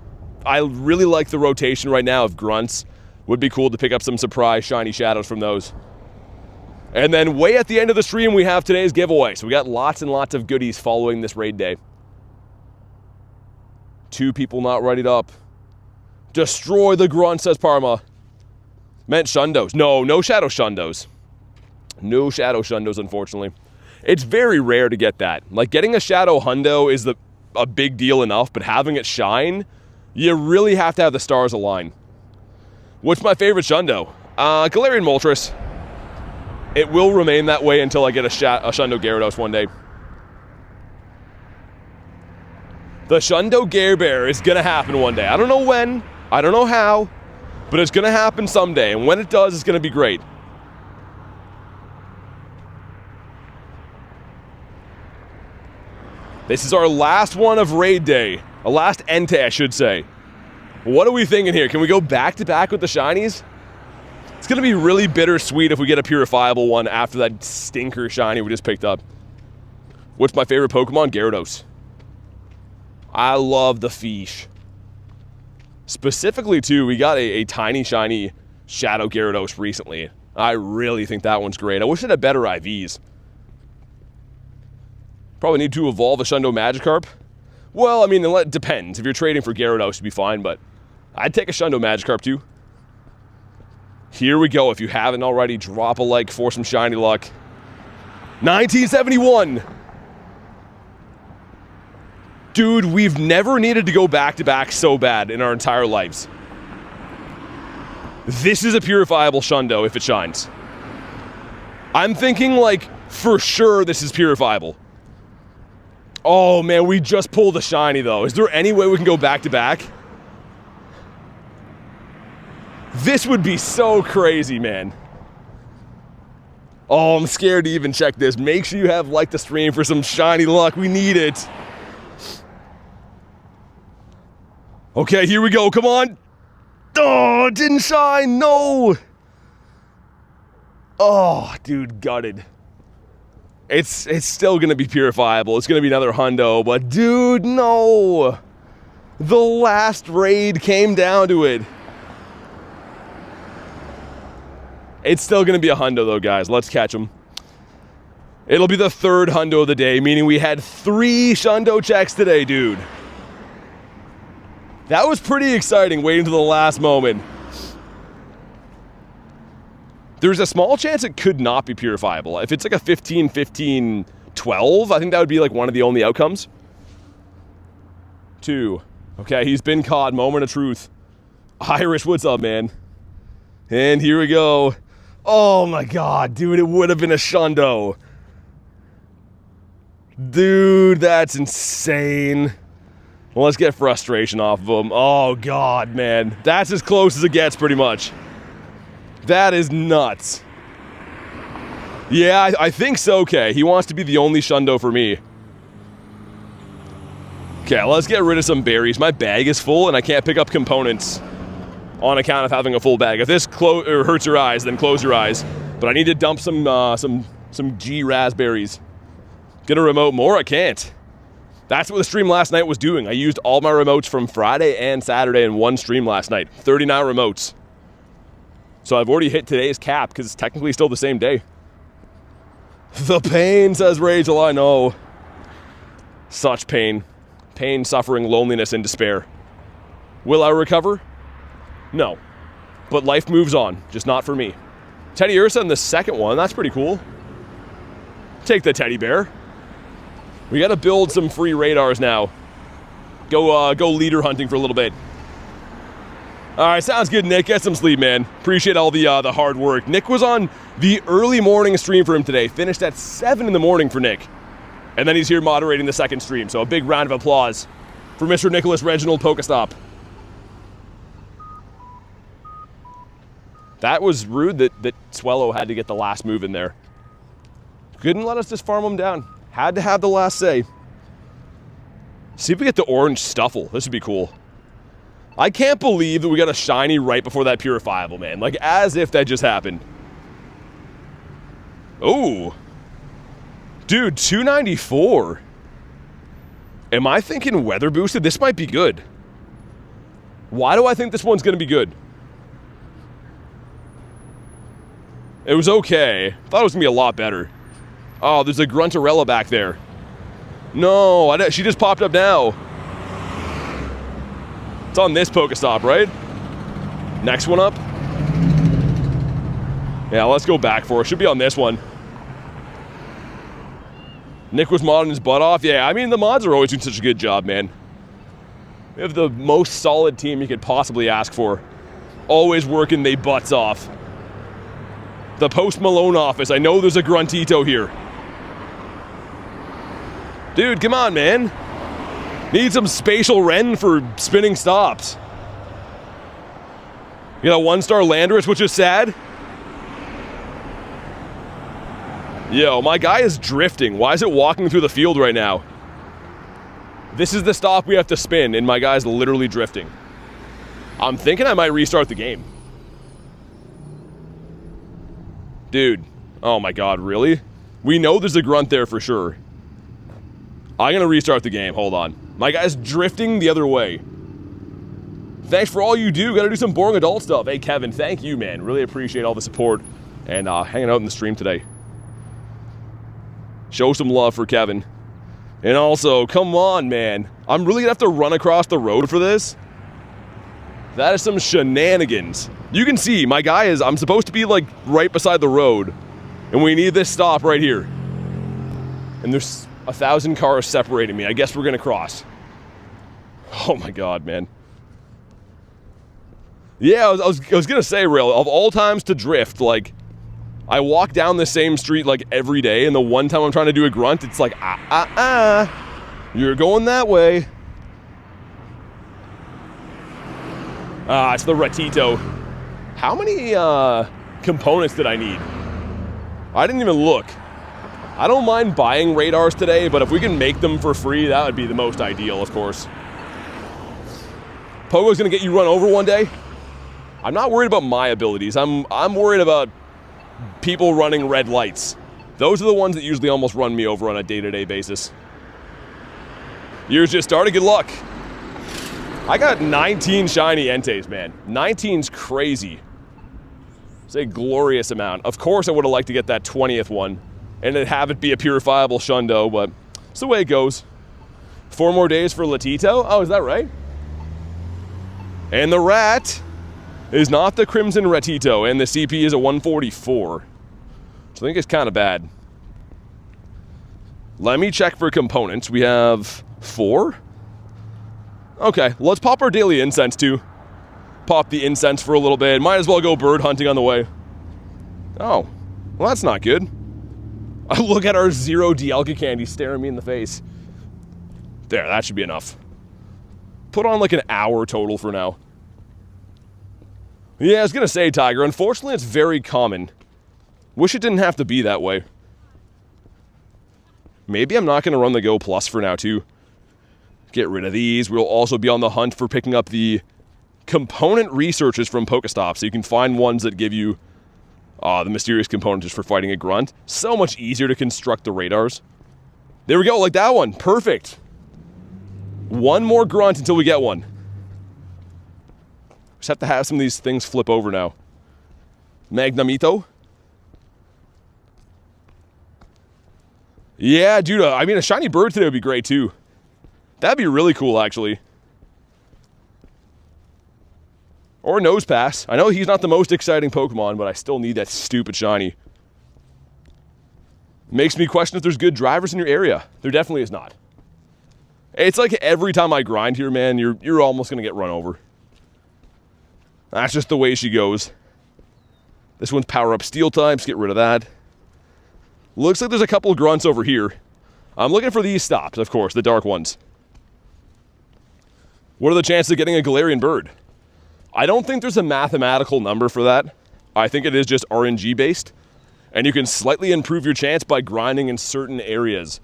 I really like the rotation right now of grunts. Would be cool to pick up some surprise shiny shadows from those. And then way at the end of the stream, we have today's giveaway. So we got lots and lots of goodies following this raid day. 2 people not readied up. Destroy the grunt, says Parma. Meant Shundos. No Shadow Shundos. No Shadow Shundos, unfortunately. It's very rare to get that. Like, getting a Shadow Hundo is a big deal enough, but having it shine, you really have to have the stars align. What's my favorite Shundo? Galarian Moltres. It will remain that way until I get a Shundo Gyarados one day. The Shundo Gare Bear is gonna happen one day. I don't know when, I don't know how, but it's gonna happen someday, and when it does, it's gonna be great. This is our last one of raid day. A last Entei, I should say. What are we thinking here? Can we go back to back with the shinies? It's gonna be really bittersweet if we get a purifiable one after that stinker shiny we just picked up. What's my favorite Pokemon? Gyarados. I love the fish. Specifically, too, we got a tiny shiny Shadow Gyarados recently. I really think that one's great. I wish it had better IVs. Probably need to evolve a Shundo Magikarp. Well, I mean, it depends. If you're trading for Gyarados, it'd be fine, but I'd take a Shundo Magikarp, too. Here we go. If you haven't already, drop a like for some shiny luck. 1971. Dude, we've never needed to go back-to-back so bad in our entire lives. This is a purifiable Shundo if it shines. I'm thinking, like, for sure this is purifiable. Oh, man, we just pulled a shiny, though. Is there any way we can go back-to-back? This would be so crazy, man. Oh, I'm scared to even check this. Make sure you have liked the stream for some shiny luck. We need it. Okay, here we go. Come on. Oh, it didn't shine. No. Oh, dude, gutted. It's still going to be purifiable. It's going to be another hundo. But, dude, no. The last raid came down to it. It's still going to be a hundo, though, guys. Let's catch them. It'll be the third hundo of the day, meaning we had 3 shundo checks today, dude. That was pretty exciting, waiting to the last moment. There's a small chance it could not be purifiable. If it's like a 15, 15, 12, I think that would be like one of the only outcomes. 2. Okay, he's been caught. Moment of truth. Irish, what's up, man? And here we go. Oh my god, dude, it would have been a shundo. Dude, that's insane. Well, let's get frustration off of him. Oh god, man. That's as close as it gets, pretty much. That is nuts. Yeah, I think so, okay. He wants to be the only shundo for me. Okay, let's get rid of some berries. My bag is full and I can't pick up components on account of having a full bag. If this hurts your eyes, then close your eyes. But I need to dump some G raspberries. Get a remote more? I can't. That's what the stream last night was doing. I used all my remotes from Friday and Saturday in one stream last night. 39 remotes. So I've already hit today's cap because it's technically still the same day. The pain, says Rachel, I know. Such pain. Pain, suffering, loneliness, and despair. Will I recover? No. But life moves on, just not for me. Teddy Ursa in the second one, that's pretty cool. Take the teddy bear. We gotta build some free radars now. Go leader hunting for a little bit. Alright, sounds good, Nick. Get some sleep, man. Appreciate all the hard work. Nick was on the early morning stream for him today. Finished at 7 in the morning for Nick. And then he's here moderating the second stream. So a big round of applause for Mr. Nicholas Reginald Pokestop. That was rude that Swellow had to get the last move in there. Couldn't let us just farm him down. Had to have the last say. See if we get the orange Stuffle. This would be cool. I can't believe that we got a shiny right before that purifiable, man. Like, as if that just happened. Oh. Dude, 294. Am I thinking weather boosted? This might be good. Why do I think this one's going to be good? It was okay. Thought it was going to be a lot better. Oh, there's a Gruntarella back there. No, she just popped up now. It's on this Pokestop, right? Next one up. Yeah, let's go back for it. Should be on this one. Nick was modding his butt off. Yeah, I mean, the mods are always doing such a good job, man. We have the most solid team you could possibly ask for. Always working they butts off. The Post Malone office. I know there's a Gruntito here. Dude, come on, man. Need some spatial Ren for spinning stops. You got a 1-star Landorus, which is sad. Yo, my guy is drifting. Why is it walking through the field right now? This is the stop we have to spin, and my guy's literally drifting. I'm thinking I might restart the game. Dude. Oh my god, really? We know there's a grunt there for sure. I'm gonna restart the game. Hold on. My guy's drifting the other way. Thanks for all you do. Gotta do some boring adult stuff. Hey, Kevin, thank you, man. Really appreciate all the support and hanging out in the stream today. Show some love for Kevin. And also, come on, man. I'm really gonna have to run across the road for this? That is some shenanigans. You can see, my guy is, I'm supposed to be like right beside the road. And we need this stop right here. And there's 1,000 cars separating me. I guess we're gonna cross. Oh my god, man. Yeah, I was gonna say, Rail, of all times to drift, like, I walk down the same street like every day, and the one time I'm trying to do a grunt, it's like, you're going that way. Ah, it's the Ratito. How many components did I need? I didn't even look. I don't mind buying radars today, but if we can make them for free, that would be the most ideal, of course. Pogo's gonna get you run over one day. I'm not worried about my abilities. I'm worried about people running red lights. Those are the ones that usually almost run me over on a day-to-day basis. Year's just started, good luck. I got 19 shiny Enteis, man. 19's crazy. It's a glorious amount. Of course I would have liked to get that 20th one and then have it be a purifiable Shundo, but it's the way it goes. 4 more days for Latito? Oh, is that right? And the rat is not the Crimson Ratito, and the CP is a 144. Which I think is kind of bad. Let me check for components. We have 4? Okay, let's pop our daily incense too. Pop the incense for a little bit. Might as well go bird hunting on the way. Oh, well that's not good. Look at our 0 Dialga candy staring me in the face. There, that should be enough. Put on like an hour total for now. Yeah, I was gonna say, Tiger, unfortunately it's very common. Wish it didn't have to be that way. Maybe I'm not gonna run the Go Plus for now too. Get rid of these. We'll also be on the hunt for picking up the component researches from Pokestops, so you can find ones that give you the mysterious component just for fighting a grunt. So much easier to construct the radars. There we go, like that one. Perfect. One more grunt until we get one. Just have to have some of these things flip over now. Magnamito. Yeah, dude, I mean, a shiny bird today would be great too. That'd be really cool, actually. Or Nose Pass. I know he's not the most exciting Pokemon, but I still need that stupid shiny. Makes me question if there's good drivers in your area. There definitely is not. It's like every time I grind here, man, you're almost going to get run over. That's just the way she goes. This one's power up steel types. Get rid of that. Looks like there's a couple of grunts over here. I'm looking for these stops, of course, the dark ones. What are the chances of getting a Galarian bird? I don't think there's a mathematical number for that. I think it is just RNG based. And you can slightly improve your chance by grinding in certain areas.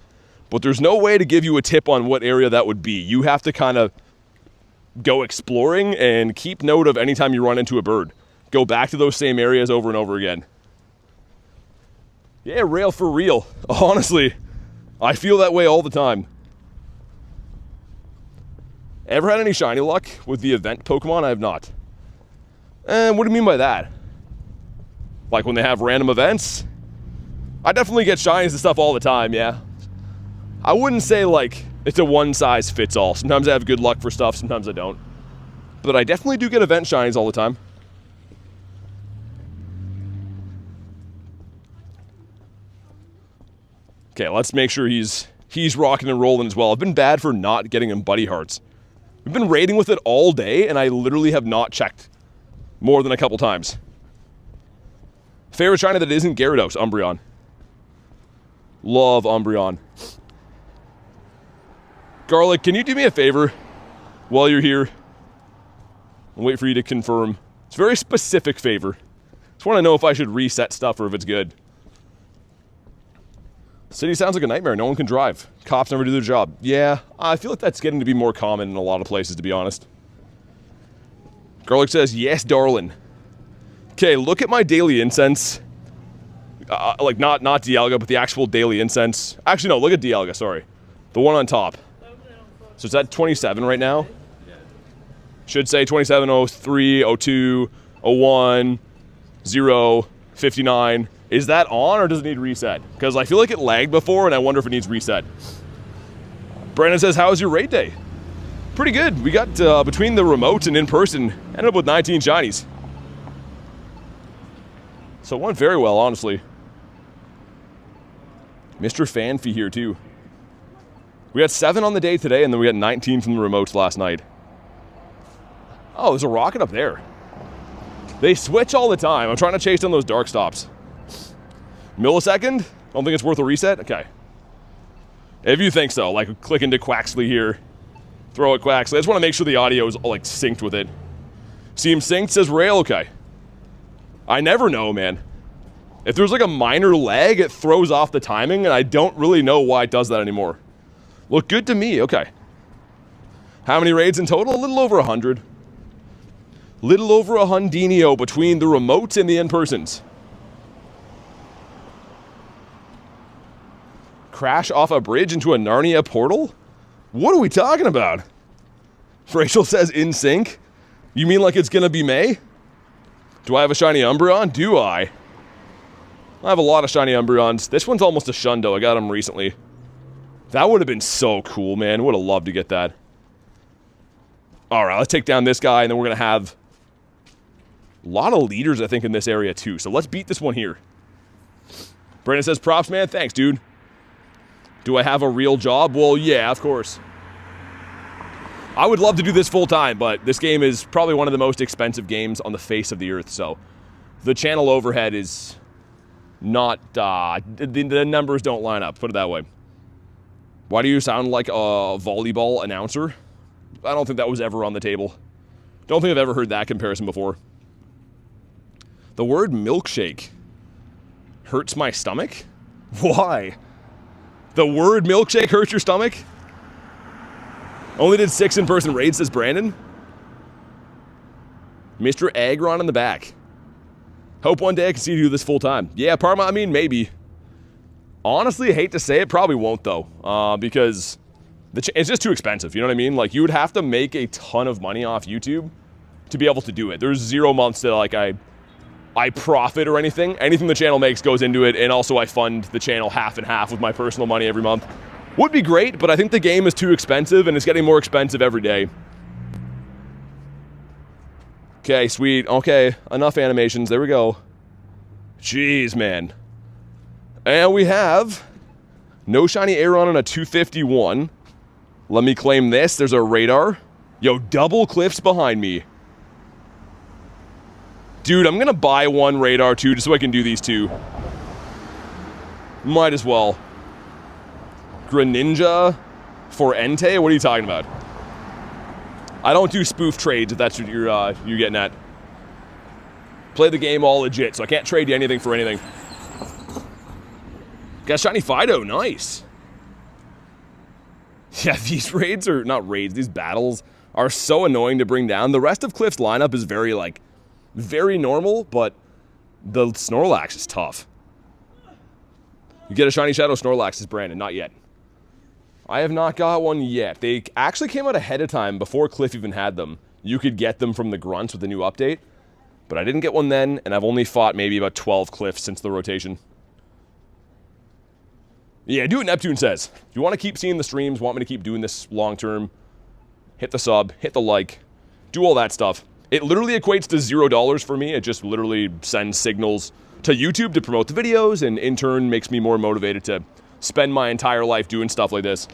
But there's no way to give you a tip on what area that would be. You have to kind of go exploring and keep note of any time you run into a bird. Go back to those same areas over and over again. Yeah, rail for real. Honestly, I feel that way all the time. Ever had any shiny luck with the event Pokemon? I have not. And what do you mean by that? Like when they have random events? I definitely get shinies and stuff all the time, yeah. I wouldn't say like it's a one-size-fits-all. Sometimes I have good luck for stuff, sometimes I don't. But I definitely do get event shinies all the time. Okay, let's make sure he's rocking and rolling as well. I've been bad for not getting him Buddy Hearts. We've been raiding with it all day, and I literally have not checked more than a couple times. Favorite shiny that isn't Gyarados, Umbreon. Love Umbreon. Garlic, can you do me a favor while you're here? I'll wait for you to confirm. It's a very specific favor. Just want to know if I should reset stuff or if it's good. City sounds like a nightmare. No one can drive. Cops never do their job. Yeah, I feel like that's getting to be more common in a lot of places, to be honest. Garlic says, yes, darling. Okay, look at my daily incense. Like, not Dialga, but the actual daily incense. Actually, no, look at Dialga, sorry. The one on top. So it's at 27 right now. Should say 27, 03, 02, 01, 0, 59. Is that on or does it need reset? Because I feel like it lagged before and I wonder if it needs reset. Brandon says, how was your raid day? Pretty good. We got, between the remote and in person, ended up with 19 shinies. So it went very well, honestly. Mr. Fanfy here too. We got 7 on the day today and then we got 19 from the remotes last night. Oh, there's a rocket up there. They switch all the time. I'm trying to chase down those dark stops. Millisecond? Don't think it's worth a reset? Okay. If you think so, like click into Quaxley here. Throw it Quaxley. I just want to make sure the audio is like synced with it. Seems synced, says rail, okay. I never know, man. If there's like a minor lag, it throws off the timing, and I don't really know why it does that anymore. Look good to me, okay. How many raids in total? A little over 100. Little over a hundinio between the remotes and the in-persons. Crash off a bridge into a Narnia portal? What are we talking about? Rachel says in sync. You mean like it's gonna be May? Do I have a shiny Umbreon? Do I? I have a lot of shiny Umbreons. This one's almost a Shundo. I got him recently. That would have been so cool, man. Would have loved to get that. Alright, let's take down this guy, and then we're gonna have a lot of leaders, I think, in this area too. So let's beat this one here. Brandon says, props, man. Thanks, dude. Do I have a real job? Well, yeah, of course. I would love to do this full time, but this game is probably one of the most expensive games on the face of the earth, so the channel overhead is not, the numbers don't line up, put it that way. Why do you sound like a volleyball announcer? I don't think that was ever on the table. Don't think I've ever heard that comparison before. The word milkshake hurts my stomach? Why? The word milkshake hurts your stomach? Only did 6 in-person raids, says Brandon. Mr. Agron in the back. Hope one day I can see you do this full time. Yeah, Parma, I mean, maybe. Honestly, I hate to say it, probably won't though. Because it's just too expensive, you know what I mean? Like, you would have to make a ton of money off YouTube to be able to do it. There's 0 months that, like, I profit or anything. Anything the channel makes goes into it, and also I fund the channel half and half with my personal money every month. Would be great, but I think the game is too expensive, and it's getting more expensive every day. Okay, sweet. Okay, enough animations. There we go. Jeez, man. And we have no shiny Aeron on a 251. Let me claim this. There's a radar. Yo, double cliffs behind me. Dude, I'm gonna buy one radar too, just so I can do these two. Might as well. Greninja for Entei? What are you talking about? I don't do spoof trades, if that's what you're getting at. Play the game all legit, so I can't trade you anything for anything. Got shiny Fido, nice. Yeah, these raids are, not raids, these battles are so annoying to bring down. The rest of Cliff's lineup is very, like, very normal, but the Snorlax is tough. You get a shiny Shadow Snorlax, says Brandon, not yet. I have not got one yet. They actually came out ahead of time before Cliff even had them. You could get them from the Grunts with the new update, but I didn't get one then, and I've only fought maybe about 12 Cliffs since the rotation. Yeah, do what Neptune says. If you want to keep seeing the streams, want me to keep doing this long term, hit the sub, hit the like, do all that stuff. It literally equates to $0 for me. It just literally sends signals to YouTube to promote the videos, and in turn makes me more motivated to spend my entire life doing stuff like this.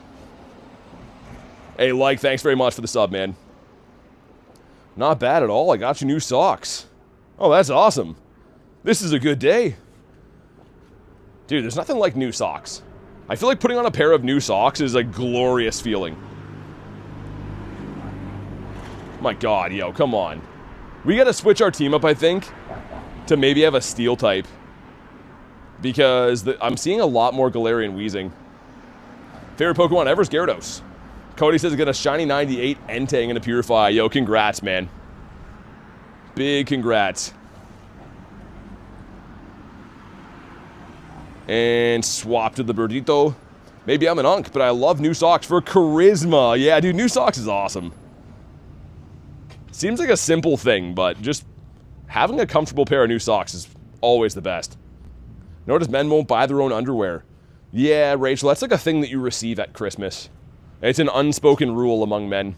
Hey, like, thanks very much for the sub, man. Not bad at all. I got you new socks. Oh, that's awesome. This is a good day. Dude, there's nothing like new socks. I feel like putting on a pair of new socks is a glorious feeling. My god, yo, come on. We gotta switch our team up, I think, to maybe have a steel type. Because I'm seeing a lot more Galarian Wheezing. Favorite Pokemon ever is Gyarados. Cody says I got a shiny 98 Entei and a Purify. Yo, congrats, man. Big congrats. And swap to the Birdito. Maybe I'm an unk, but I love new socks for charisma. Yeah, dude, new socks is awesome. Seems like a simple thing, but just having a comfortable pair of new socks is always the best. Notice men won't buy their own underwear. Yeah, Rachel, that's like a thing that you receive at Christmas. It's an unspoken rule among men.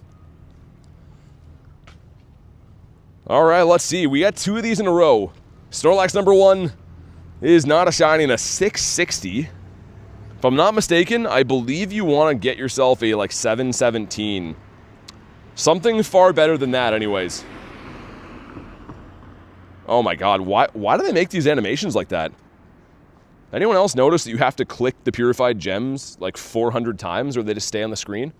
Alright, let's see. We got 2 of these in a row. Snorlax number 1 is not a shiny and a 660. If I'm not mistaken, I believe you want to get yourself a, like, 717. Something far better than that, anyways. Oh my god, why do they make these animations like that? Anyone else notice that you have to click the purified gems like 400 times or they just stay on the screen?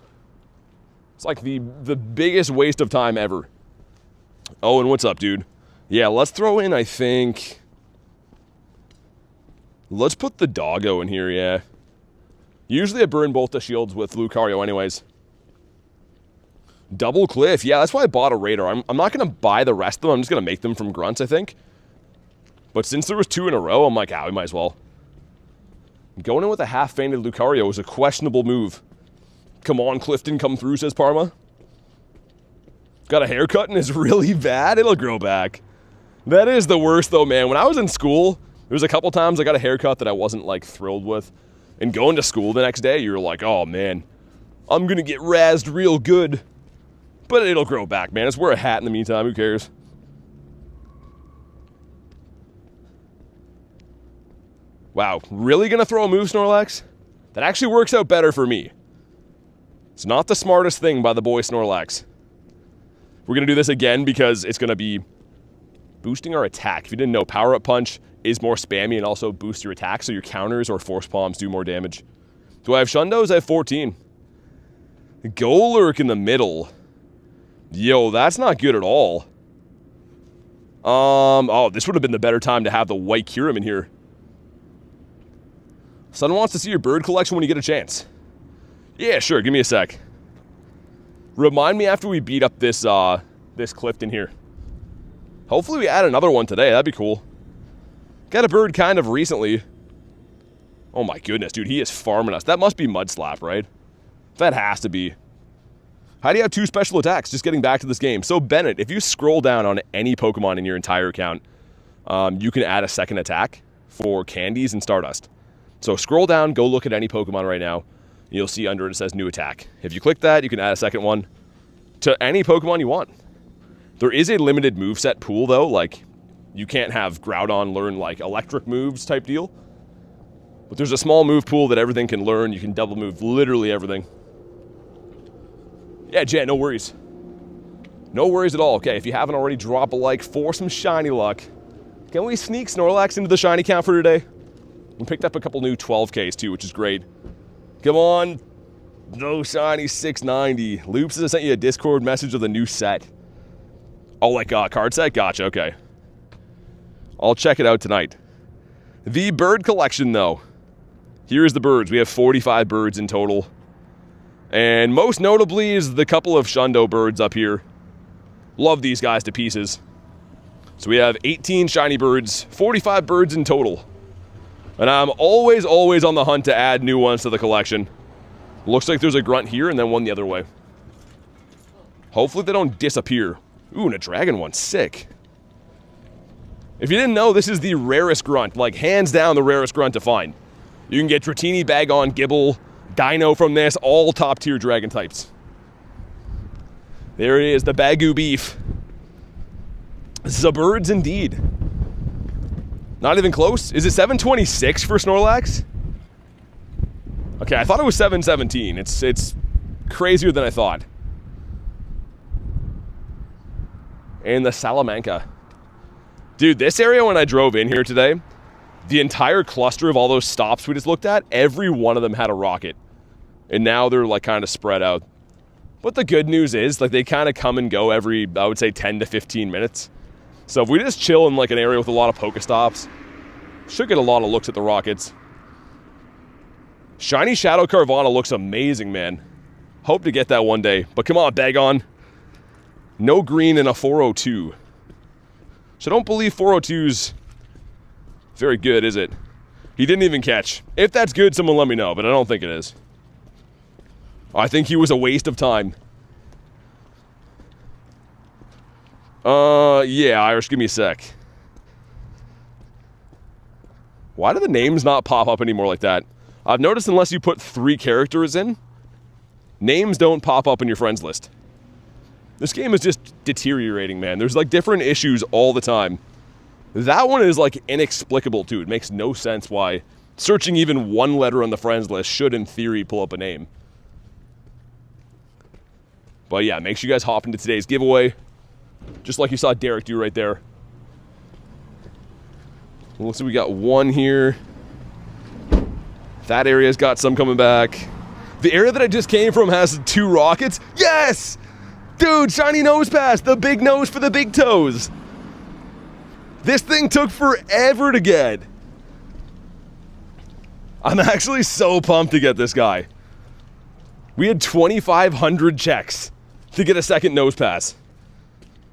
It's like the biggest waste of time ever. Oh, and what's up, dude? Yeah, let's throw in, I think... Let's put the Doggo in here, yeah. Usually I burn both the shields with Lucario anyways. Double Cliff. Yeah, that's why I bought a Raider. I'm not going to buy the rest of them. I'm just going to make them from grunts, I think. But since there was 2 in a row, I'm like, we might as well. Going in with a half-fainted Lucario was a questionable move. Come on, Clifton, come through, says Parma. Got a haircut and is really bad? It'll grow back. That is the worst, though, man. When I was in school, there was a couple times I got a haircut that I wasn't, like, thrilled with. And going to school the next day, you're like, oh, man, I'm going to get razzed real good. But it'll grow back, man. Just wear a hat in the meantime. Who cares? Wow, really going to throw a move, Snorlax? That actually works out better for me. It's not the smartest thing by the boy Snorlax. We're going to do this again because it's going to be boosting our attack. If you didn't know, Power Up Punch is more spammy and also boosts your attack, so your counters or Force Palms do more damage. Do I have Shundos? I have 14. Golurk in the middle. Yo, that's not good at all. Oh, this would have been the better time to have the white Kyurem in here. Son wants to see your bird collection when you get a chance. Yeah, sure, give me a sec. Remind me after we beat up this Clifton here. Hopefully we add another one today, that'd be cool. Got a bird kind of recently. Oh my goodness, dude, he is farming us. That must be Mud Slap, right? That has to be. How do you have 2 special attacks? Just getting back to this game. So, Bennett, if you scroll down on any Pokemon in your entire account, you can add a second attack for Candies and Stardust. So, scroll down, go look at any Pokemon right now. You'll see under it says New Attack. If you click that, you can add a second one to any Pokemon you want. There is a limited moveset pool, though. Like, you can't have Groudon learn, like, electric moves type deal. But there's a small move pool that everything can learn. You can double move literally everything. Yeah, Jet, no worries. No worries at all. Okay, if you haven't already, drop a like for some shiny luck. Can we sneak Snorlax into the shiny count for today? We picked up a couple new 12Ks too, which is great. Come on. No shiny 690. Loops has sent you a Discord message of the new set. Oh, like a card set? Gotcha, okay. I'll check it out tonight. The bird collection, though. Here's the birds. We have 45 birds in total. And most notably is the couple of Shundo birds up here. Love these guys to pieces. So we have 18 shiny birds, 45 birds in total. And I'm always on the hunt to add new ones to the collection. Looks like there's a grunt here and then one the other way. Hopefully they don't disappear. Ooh, and a dragon one, sick. If you didn't know, this is the rarest grunt, like hands down the rarest grunt to find. You can get Dratini, Bagon, Gibble, Dino from this, all top tier dragon types. There it is, the Bagoo beef. Zabirds indeed. Not even close. Is it 726 for Snorlax? Okay, I thought it was 717. It's crazier than I thought. And the Salamanca. Dude, this area when I drove in here today, the entire cluster of all those stops we just looked at, every one of them had a rocket. And now they're like kind of spread out. But the good news is, like, they kind of come and go every, I would say, 10 to 15 minutes. So if we just chill in like an area with a lot of Pokestops, should get a lot of looks at the rockets. Shiny Shadow Carvana looks amazing, man. Hope to get that one day. But come on, Bagon. No green in a 402. So I don't believe 402's very good, is it? He didn't even catch. If that's good, someone let me know, but I don't think it is. I think he was a waste of time. Yeah, Irish, give me a sec. Why do the names not pop up anymore like that? I've noticed unless you put 3 characters in, names don't pop up in your friends list. This game is just deteriorating, man. There's like different issues all the time. That one is like inexplicable too. It makes no sense why searching even one letter on the friends list should in theory pull up a name. But yeah, make sure you guys hop into today's giveaway. Just like you saw Derek do right there. Looks like we got one here. That area's got some coming back. The area that I just came from has 2 rockets. Yes! Dude, shiny nose pass. The big nose for the big toes. This thing took forever to get. I'm actually so pumped to get this guy. We had 2,500 checks to get a second nose pass.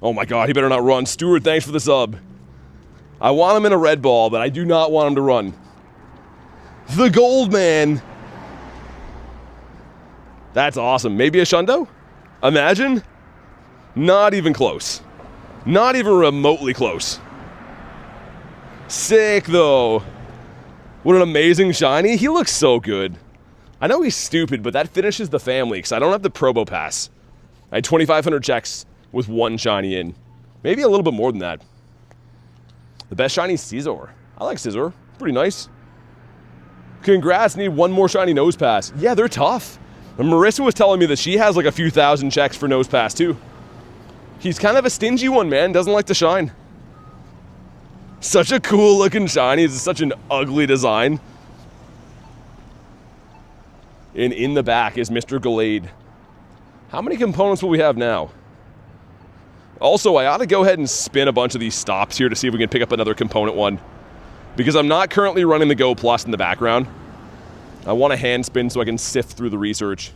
Oh my god, he better not run. Stuart, thanks for the sub. I want him in a red ball, but I do not want him to run. The gold man. That's awesome. Maybe a Shundo? Imagine? Not even close. Not even remotely close. Sick, though. What an amazing shiny. He looks so good. I know he's stupid, but that finishes the family, because I don't have the Probo Pass. I had 2,500 checks with one shiny in. Maybe a little bit more than that. The best shiny is Scizor. I like Scizor. Pretty nice. Congrats, need one more shiny nose pass. Yeah, they're tough. And Marissa was telling me that she has like a few thousand checks for nose pass too. He's kind of a stingy one, man. Doesn't like to shine. Such a cool looking shiny. It's such an ugly design. And in the back is Mr. Gallade. How many components will we have now? Also, I ought to go ahead and spin a bunch of these stops here to see if we can pick up another component one. Because I'm not currently running the Go Plus in the background. I want a hand spin so I can sift through the research.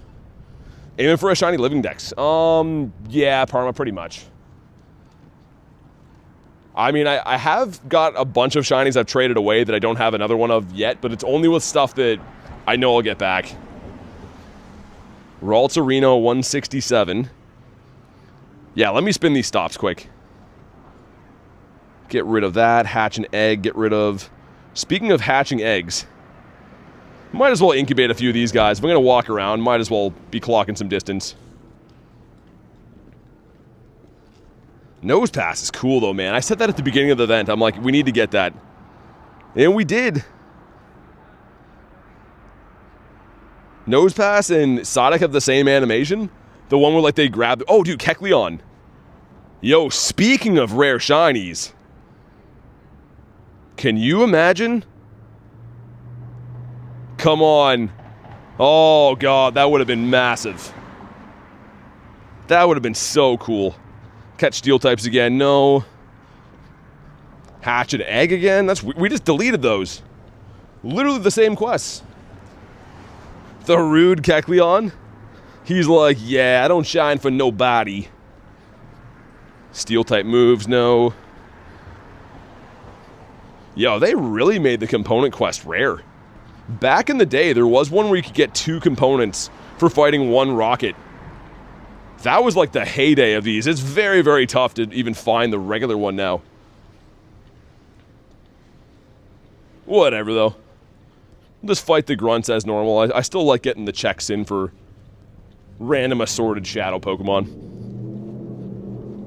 Aiming for a shiny Living Dex. Yeah, Parma, pretty much. I mean, I have got a bunch of shinies I've traded away that I don't have another one of yet, but it's only with stuff that I know I'll get back. Raltsarino 167. Yeah, let me spin these stops quick. Get rid of that. Hatch an egg. Get rid of... Speaking of hatching eggs, might as well incubate a few of these guys. If I'm going to walk around, might as well be clocking some distance. Nose pass is cool, though, man. I said that at the beginning of the event. I'm like, we need to get that. And we did. Nose pass and Sonic have the same animation. The one where, like, they grab... Oh, dude, Kecleon. Yo, speaking of rare shinies... Can you imagine? Come on. Oh, God, that would have been massive. That would have been so cool. Catch steel types again, no. Hatch an egg again? We just deleted those. Literally the same quests. The rude Kecleon. He's like, yeah, I don't shine for nobody. Steel type moves, no. Yo, they really made the component quest rare. Back in the day, there was one where you could get 2 components for fighting 1 rocket. That was like the heyday of these. It's very, very tough to even find the regular one now. Whatever, though. Just fight the grunts as normal. I still like getting the checks in for random assorted shadow Pokemon.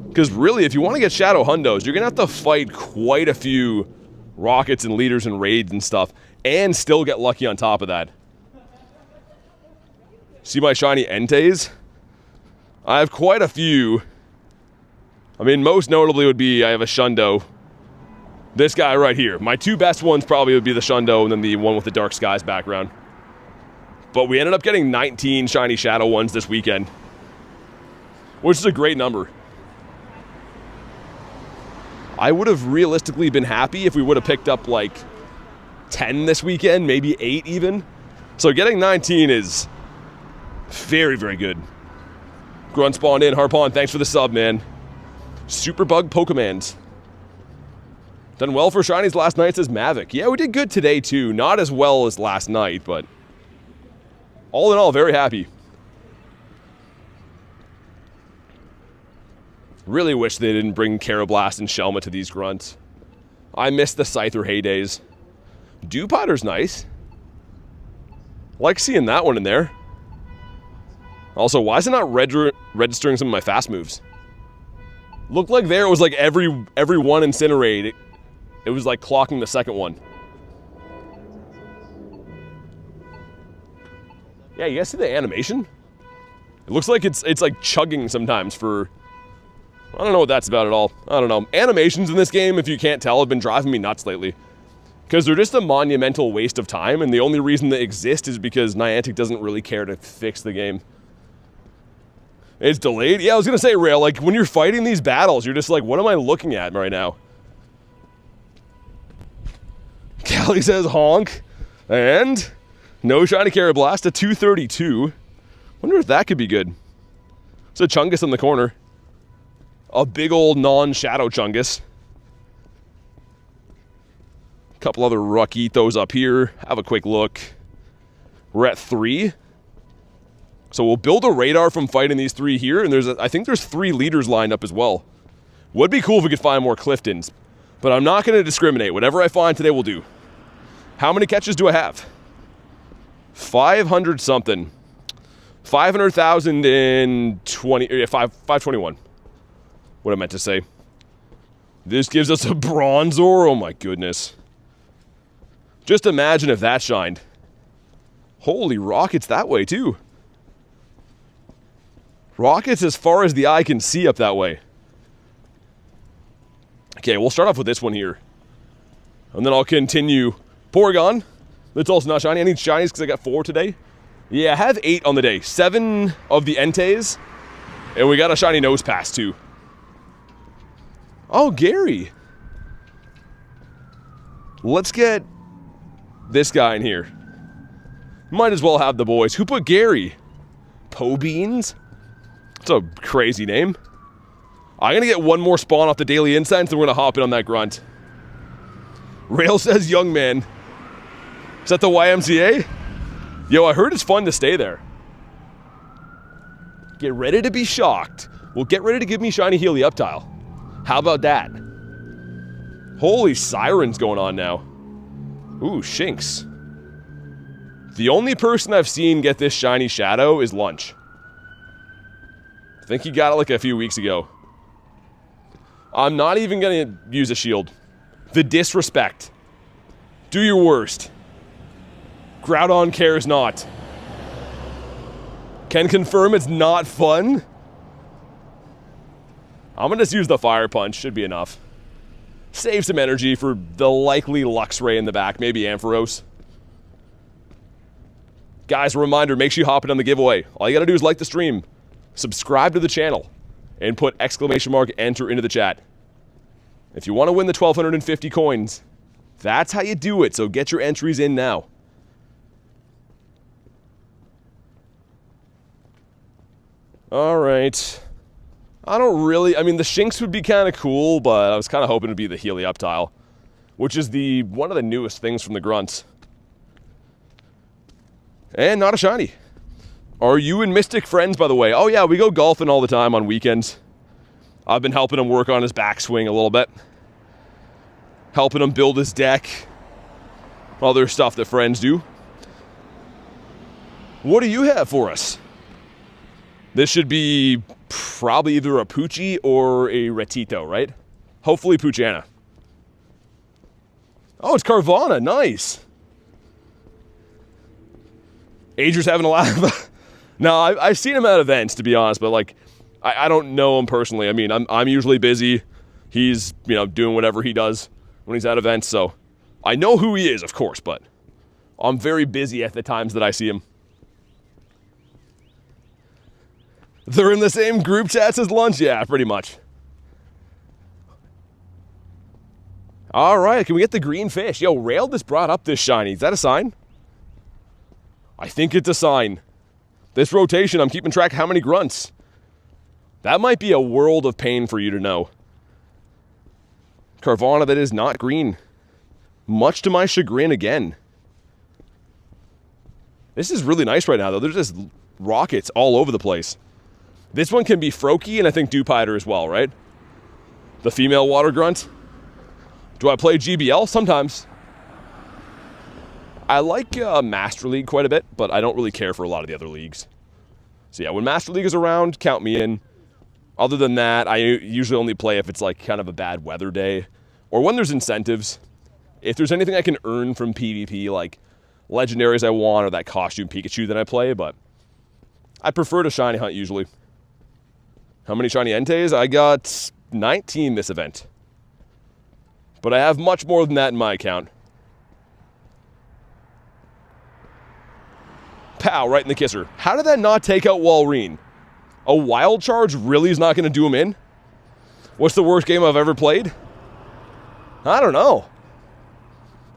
Because really, if you want to get shadow hundos, you're going to have to fight quite a few rockets and leaders and raids and stuff, and still get lucky on top of that. See my shiny Enteis? I have quite a few. I mean, most notably would be I have a Shundo. This guy right here. My 2 best ones probably would be the Shundo and then the one with the Dark Skies background. But we ended up getting 19 shiny shadow ones this weekend, which is a great number. I would have realistically been happy if we would have picked up like 10 this weekend, maybe 8 even. So getting 19 is very, very good. Grunt spawned in. Harpon, thanks for the sub, man. Superbug Pokemans. Done well for shinies last night, says Mavic. Yeah, we did good today too. Not as well as last night, but all in all, very happy. Really wish they didn't bring Carablast and Shelma to these grunts. I miss the Scyther heydays. Dewpotter's nice. Like seeing that one in there. Also, why is it not registering some of my fast moves? Looked like there it was like every one Incinerate. It was like clocking the second one. Yeah, you guys see the animation? It looks like it's like chugging sometimes for... I don't know what that's about at all. I don't know. Animations in this game, if you can't tell, have been driving me nuts lately. Because they're just a monumental waste of time, and the only reason they exist is because Niantic doesn't really care to fix the game. It's delayed? Yeah, I was going to say, Rail, like, when you're fighting these battles, you're just like, what am I looking at right now? Callie says honk. And no shiny Carablast, a 232. Wonder if that could be good. It's a Chungus in the corner. A big old non-shadow Chungus. A couple other Rockitos up here. Have a quick look. We're at 3. So we'll build a radar from fighting these 3 here, and I think there's 3 leaders lined up as well. Would be cool if we could find more Cliftons, but I'm not going to discriminate. Whatever I find today will do. How many catches do I have? 500 something. 500,020, 521. What I meant to say. This gives us a Bronzor. Oh my goodness. Just imagine if that shined. Holy rockets that way too. Rockets as far as the eye can see up that way. Okay, we'll start off with this one here. And then I'll continue. Porygon. That's also not shiny. I need shinies because I got 4 today. Yeah, I have 8 on the day. 7 of the Enteis. And we got a shiny nose pass too. Oh, Gary. Let's get this guy in here. Might as well have the boys. Who put Gary? Beans? That's a crazy name. I'm going to get one more spawn off the Daily Insights, then we're going to hop in on that grunt. Rail says young man. Is that the YMCA? Yo, I heard it's fun to stay there. Get ready to be shocked. Well, get ready to give me shiny Helioptile. How about that? Holy sirens going on now. Ooh, Shinx. The only person I've seen get this shiny Shadow is Lunch. I think he got it like a few weeks ago. I'm not even going to use a shield. The disrespect. Do your worst. Groudon cares not. Can confirm it's not fun. I'm going to just use the Fire Punch. Should be enough. Save some energy for the likely Luxray in the back. Maybe Ampharos. Guys, a reminder, make sure you hop in on the giveaway. All you got to do is like the stream, subscribe to the channel, and put !enter into the chat. If you want to win the 1,250 coins, that's how you do it, so get your entries in now. Alright. I mean, the Shinx would be kind of cool, but I was kind of hoping to be the Helioptile, which is one of the newest things from the grunts. And not a shiny. Are you and Mystic friends, by the way? Oh yeah, we go golfing all the time on weekends. I've been helping him work on his backswing a little bit. Helping him build his deck. Other stuff that friends do. What do you have for us? This should be probably either a Poochie or a Retito, right? Hopefully Poochana. Oh, it's Carvana. Nice. Adrian's having a laugh. No, I've seen him at events, to be honest, but like, I don't know him personally. I mean, I'm usually busy. He's, doing whatever he does when he's at events, so I know who he is, of course, but I'm very busy at the times that I see him. They're in the same group chats as Lunch? Yeah, pretty much. All right, can we get the green fish? Yo, Rail just brought up this shiny. Is that a sign? I think it's a sign. This rotation, I'm keeping track of how many grunts. That might be a world of pain for you to know. Carvana that is not green. Much to my chagrin again. This is really nice right now, though. There's just rockets all over the place. This one can be Froakie, and I think Dewpider as well, right? The female water grunt. Do I play GBL? Sometimes. I like Master League quite a bit, but I don't really care for a lot of the other leagues. So yeah, when Master League is around, count me in. Other than that, I usually only play if it's like kind of a bad weather day, or when there's incentives. If there's anything I can earn from PvP, like legendaries I want, or that costume Pikachu that I play, but I prefer to shiny hunt usually. How many shiny Enteis? I got 19 this event. But I have much more than that in my account. Pow, right in the kisser. How did that not take out Walrein? A wild charge really is not going to do him in? What's the worst game I've ever played? I don't know.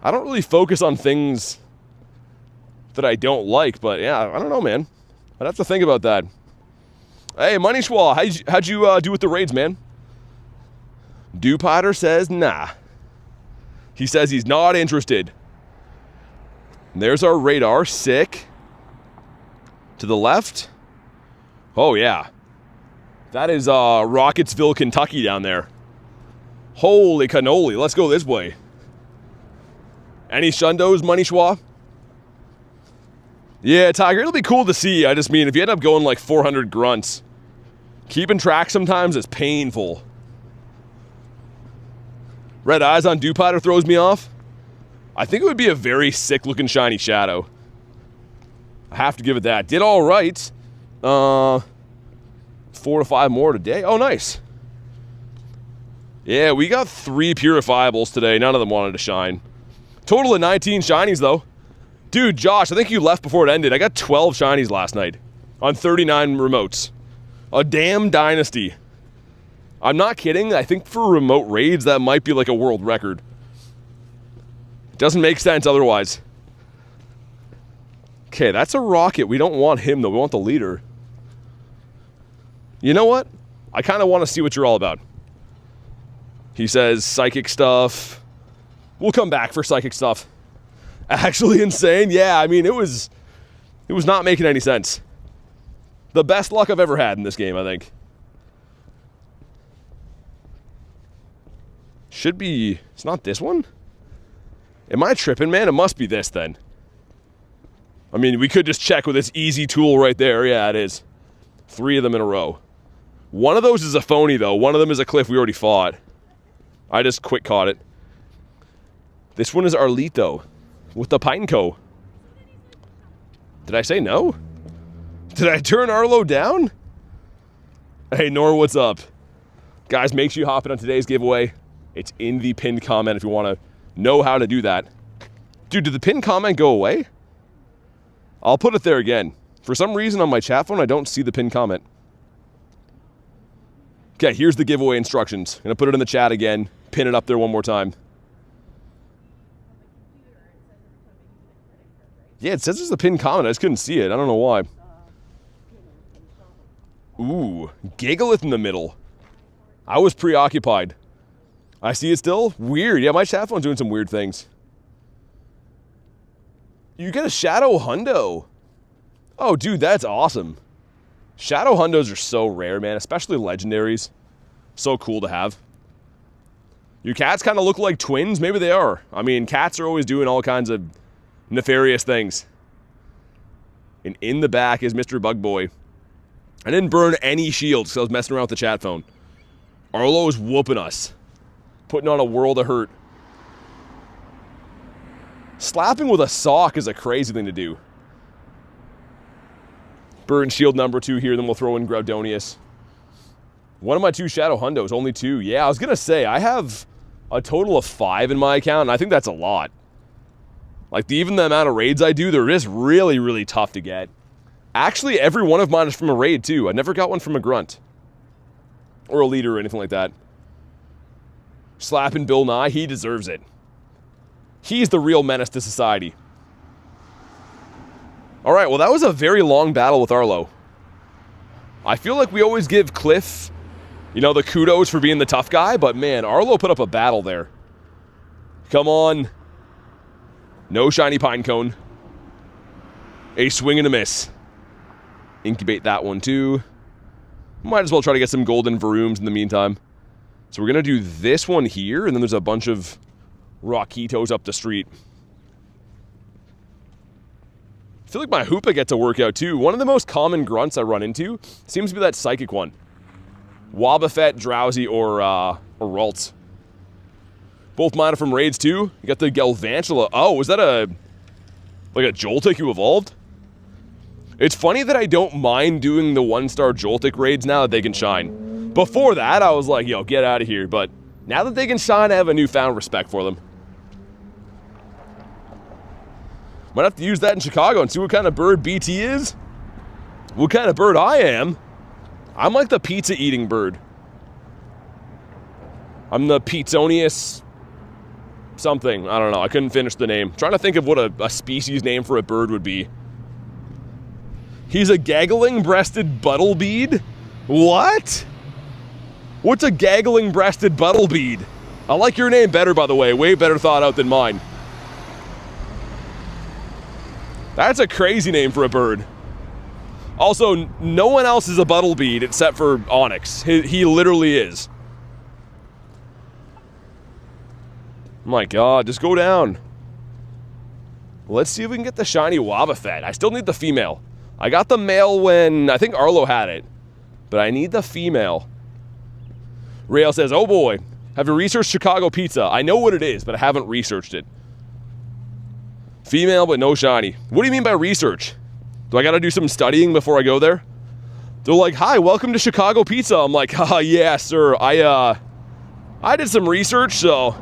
I don't really focus on things that I don't like, but yeah, I don't know, man. I'd have to think about that. Hey, Money Schwa, how'd you do with the raids, man? Potter says nah. He says he's not interested. And there's our radar, sick. To the left. Oh yeah. That is Rocketsville, Kentucky down there. Holy cannoli, let's go this way. Any shundos, Money Schwa? Yeah, Tiger, it'll be cool to see. I just mean, if you end up going like 400 grunts, keeping track sometimes is painful. Red eyes on Potter throws me off. I think it would be a very sick-looking shiny shadow. I have to give it that. Did all right. 4 to 5 more today. Oh, nice. Yeah, we got 3 purifiables today. None of them wanted to shine. Total of 19 shinies, though. Dude, Josh, I think you left before it ended. I got 12 shinies last night on 39 remotes. A damn dynasty. I'm not kidding. I think for remote raids, that might be like a world record. It doesn't make sense otherwise. Okay, that's a rocket. We don't want him, though. We want the leader. You know what? I kind of want to see what you're all about. He says psychic stuff. We'll come back for psychic stuff. Actually insane? Yeah, I mean, it was not making any sense. The best luck I've ever had in this game, I think. Should be... It's not this one? Am I tripping, man? It must be this, then. I mean, we could just check with this easy tool right there. Yeah, it is. 3 of them in a row. One of those is a phony, though. One of them is a cliff we already fought. I just quick caught it. This one is Arlito with the Pineco. Did I say no? Did I turn Arlo down? Hey, Nora, what's up? Guys, make sure you hop in on today's giveaway. It's in the pinned comment if you want to know how to do that. Dude, did the pinned comment go away? I'll put it there again. For some reason on my chat phone, I don't see the pinned comment. Okay, here's the giveaway instructions. I'm going to put it in the chat again. Pin it up there one more time. Yeah, it says there's a pinned comment. I just couldn't see it. I don't know why. Ooh, Gigalith in the middle. I was preoccupied. I see it still? Weird. Yeah, my chat phone's doing some weird things. You get a Shadow Hundo. Oh, dude, that's awesome. Shadow Hundos are so rare, man, especially legendaries. So cool to have. Your cats kind of look like twins. Maybe they are. I mean, cats are always doing all kinds of nefarious things. And in the back is Mr. Bug Boy. I didn't burn any shields because I was messing around with the chat phone. Arlo is whooping us. Putting on a world of hurt. Slapping with a sock is a crazy thing to do. Burn shield number 2 here, then we'll throw in Groudonius. One of my 2 Shadow Hundos, only 2. Yeah, I was going to say, I have a total of 5 in my account, and I think that's a lot. Like, even the amount of raids I do, they're just really, really tough to get. Actually, every one of mine is from a raid, too. I never got one from a grunt. Or a leader or anything like that. Slapping Bill Nye, he deserves it. He's the real menace to society. Alright, well that was a very long battle with Arlo. I feel like we always give Cliff, you know, the kudos for being the tough guy, but man, Arlo put up a battle there. Come on. No shiny Pinecone. A swing and a miss. Incubate that one too. Might as well try to get some golden Varooms in the meantime. So we're going to do this one here, and then there's a bunch of Rockitos up the street. I feel like my Hoopa gets a workout too. One of the most common grunts I run into seems to be that psychic one. Wobbuffet, Drowsy, or Ralts. Both mine are from raids too. You got the Galvantula. Oh, was that like a Joltik you evolved? It's funny that I don't mind doing the 1-star Joltik raids now that they can shine. Before that, I was like, yo, get out of here. But now that they can shine, I have a newfound respect for them. Might have to use that in Chicago and see what kind of bird BT is. What kind of bird I am. I'm like the pizza-eating bird. I'm the Pizzonius something. I don't know. I couldn't finish the name. Trying to think of what a species name for a bird would be. He's a gaggling-breasted buttlebead? What? What's a gaggling-breasted buttlebead? I like your name better, by the way. Way better thought out than mine. That's a crazy name for a bird. Also, no one else is a buttlebead except for Onyx. He literally is. My god, just go down. Let's see if we can get the shiny Wobbuffet. I still need the female. I got the male when I think Arlo had it, but I need the female. Rail says, oh boy, have you researched Chicago pizza? I know what it is, but I haven't researched it. Female, but no shiny. What do you mean by research? Do I gotta do some studying before I go there? They're like, hi, welcome to Chicago pizza. I'm like, yeah, sir. I did some research, so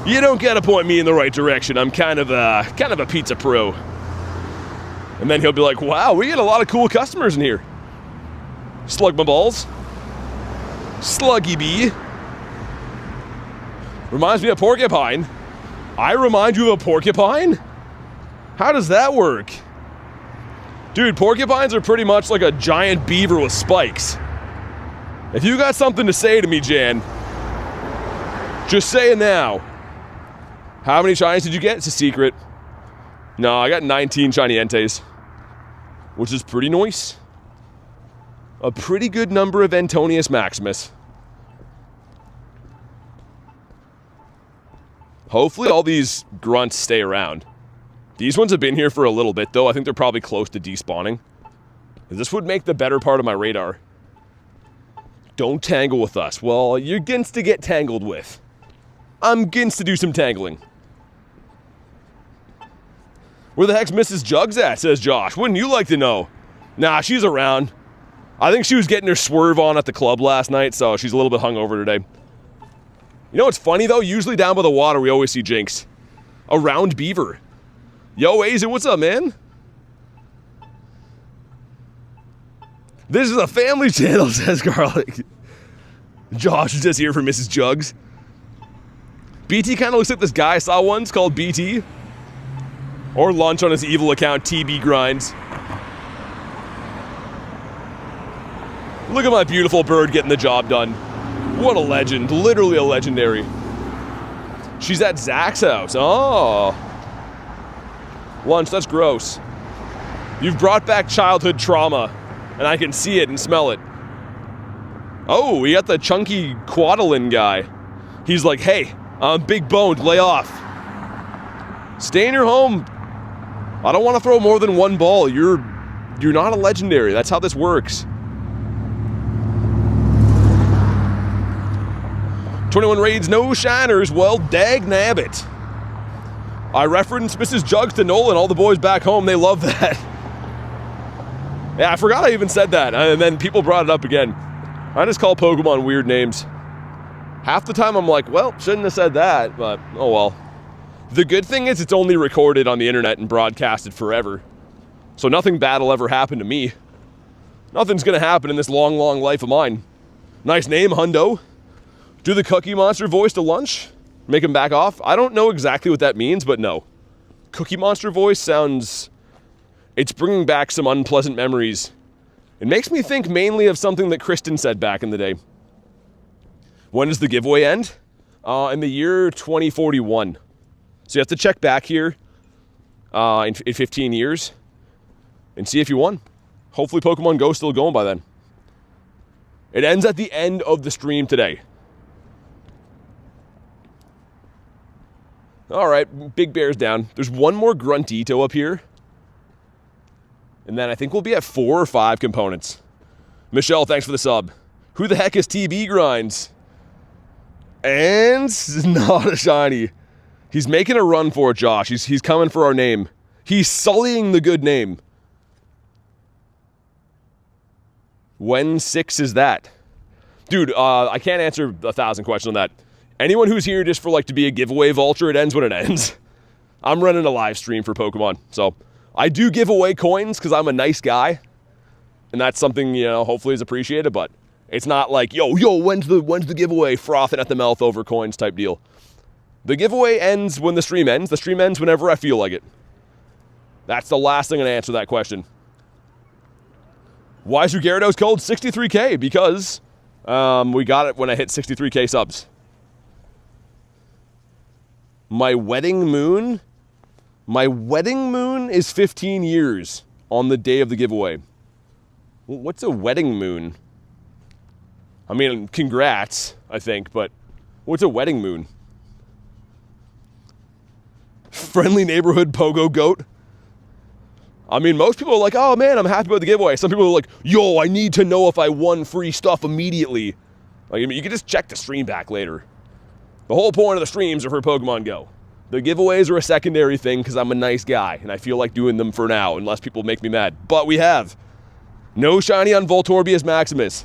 you don't gotta point me in the right direction. I'm kind of a pizza pro. And then he'll be like, wow, we get a lot of cool customers in here. Slug my balls. Sluggy bee. Reminds me of porcupine. I remind you of a porcupine? How does that work? Dude, porcupines are pretty much like a giant beaver with spikes. If you got something to say to me, Jan, just say it now. How many shinies did you get? It's a secret. No, I got 19 shiny Enteis, which is pretty nice. A pretty good number of Antonius Maximus. Hopefully all these grunts stay around. These ones have been here for a little bit, though. I think they're probably close to despawning. This would make the better part of my radar. Don't tangle with us. Well, you're gins to get tangled with. I'm gins to do some tangling. Where the heck's Mrs. Jugs at, says Josh. Wouldn't you like to know? Nah, she's around. I think she was getting her swerve on at the club last night, so she's a little bit hungover today. You know what's funny, though? Usually down by the water, we always see Jinx. A round beaver. Yo, Aza, what's up, man? This is a family channel, says Garlic. Josh is just here for Mrs. Jugs. BT kind of looks like this guy I saw once called BT. Or lunch on his evil account, TB Grindz. Look at my beautiful bird getting the job done. What a legend. Literally a legendary. She's at Zach's house. Oh. Lunch, that's gross. You've brought back childhood trauma, and I can see it and smell it. Oh, we got the chunky Quaddlin guy. He's like, hey, I'm big boned, lay off. Stay in your home. I don't want to throw more than one ball. You're not a legendary. That's how this works. 21 raids, no shiners. Well, dag nabbit. I referenced Mrs. Jugs to Nolan, all the boys back home, they love that. Yeah, I forgot I even said that, and then people brought it up again. I just call Pokemon weird names. Half the time I'm like, well, shouldn't have said that, but oh well. The good thing is it's only recorded on the internet and broadcasted forever. So nothing bad will ever happen to me. Nothing's gonna happen in this long, long life of mine. Nice name, Hundo. Do the Cookie Monster voice to lunch? Make him back off? I don't know exactly what that means, but no. Cookie Monster voice sounds... It's bringing back some unpleasant memories. It makes me think mainly of something that Kristen said back in the day. When does the giveaway end? In the year 2041. So you have to check back here in 15 years and see if you won. Hopefully Pokemon GO is still going by then. It ends at the end of the stream today. All right, Big Bear's down. There's one more Gruntito up here. And then I think we'll be at 4 or 5 components. Michelle, thanks for the sub. Who the heck is TB Grindz? And not a shiny. He's making a run for it, Josh. He's coming for our name. He's sullying the good name. When 6 is that? Dude, I can't answer 1,000 questions on that. Anyone who's here just for like to be a giveaway vulture, it ends when it ends. I'm running a live stream for Pokemon. So I do give away coins because I'm a nice guy. And that's something, you know, hopefully is appreciated, but it's not like, yo, when's the giveaway? Frothing at the mouth over coins type deal. The giveaway ends when the stream ends. The stream ends whenever I feel like it. That's the last thing I'm going to answer that question. Why is your Gyarados called 63K? Because we got it when I hit 63K subs. My wedding moon? My wedding moon is 15 years on the day of the giveaway. What's a wedding moon? I mean, congrats, I think, but what's a wedding moon? Friendly neighborhood pogo goat? I mean, most people are like, oh man, I'm happy about the giveaway. Some people are like, yo, I need to know if I won free stuff immediately. Like, I mean, you can just check the stream back later. The whole point of the streams are for Pokemon Go. The giveaways are a secondary thing because I'm a nice guy and I feel like doing them for now unless people make me mad. But we have no shiny on Voltorbius Maximus.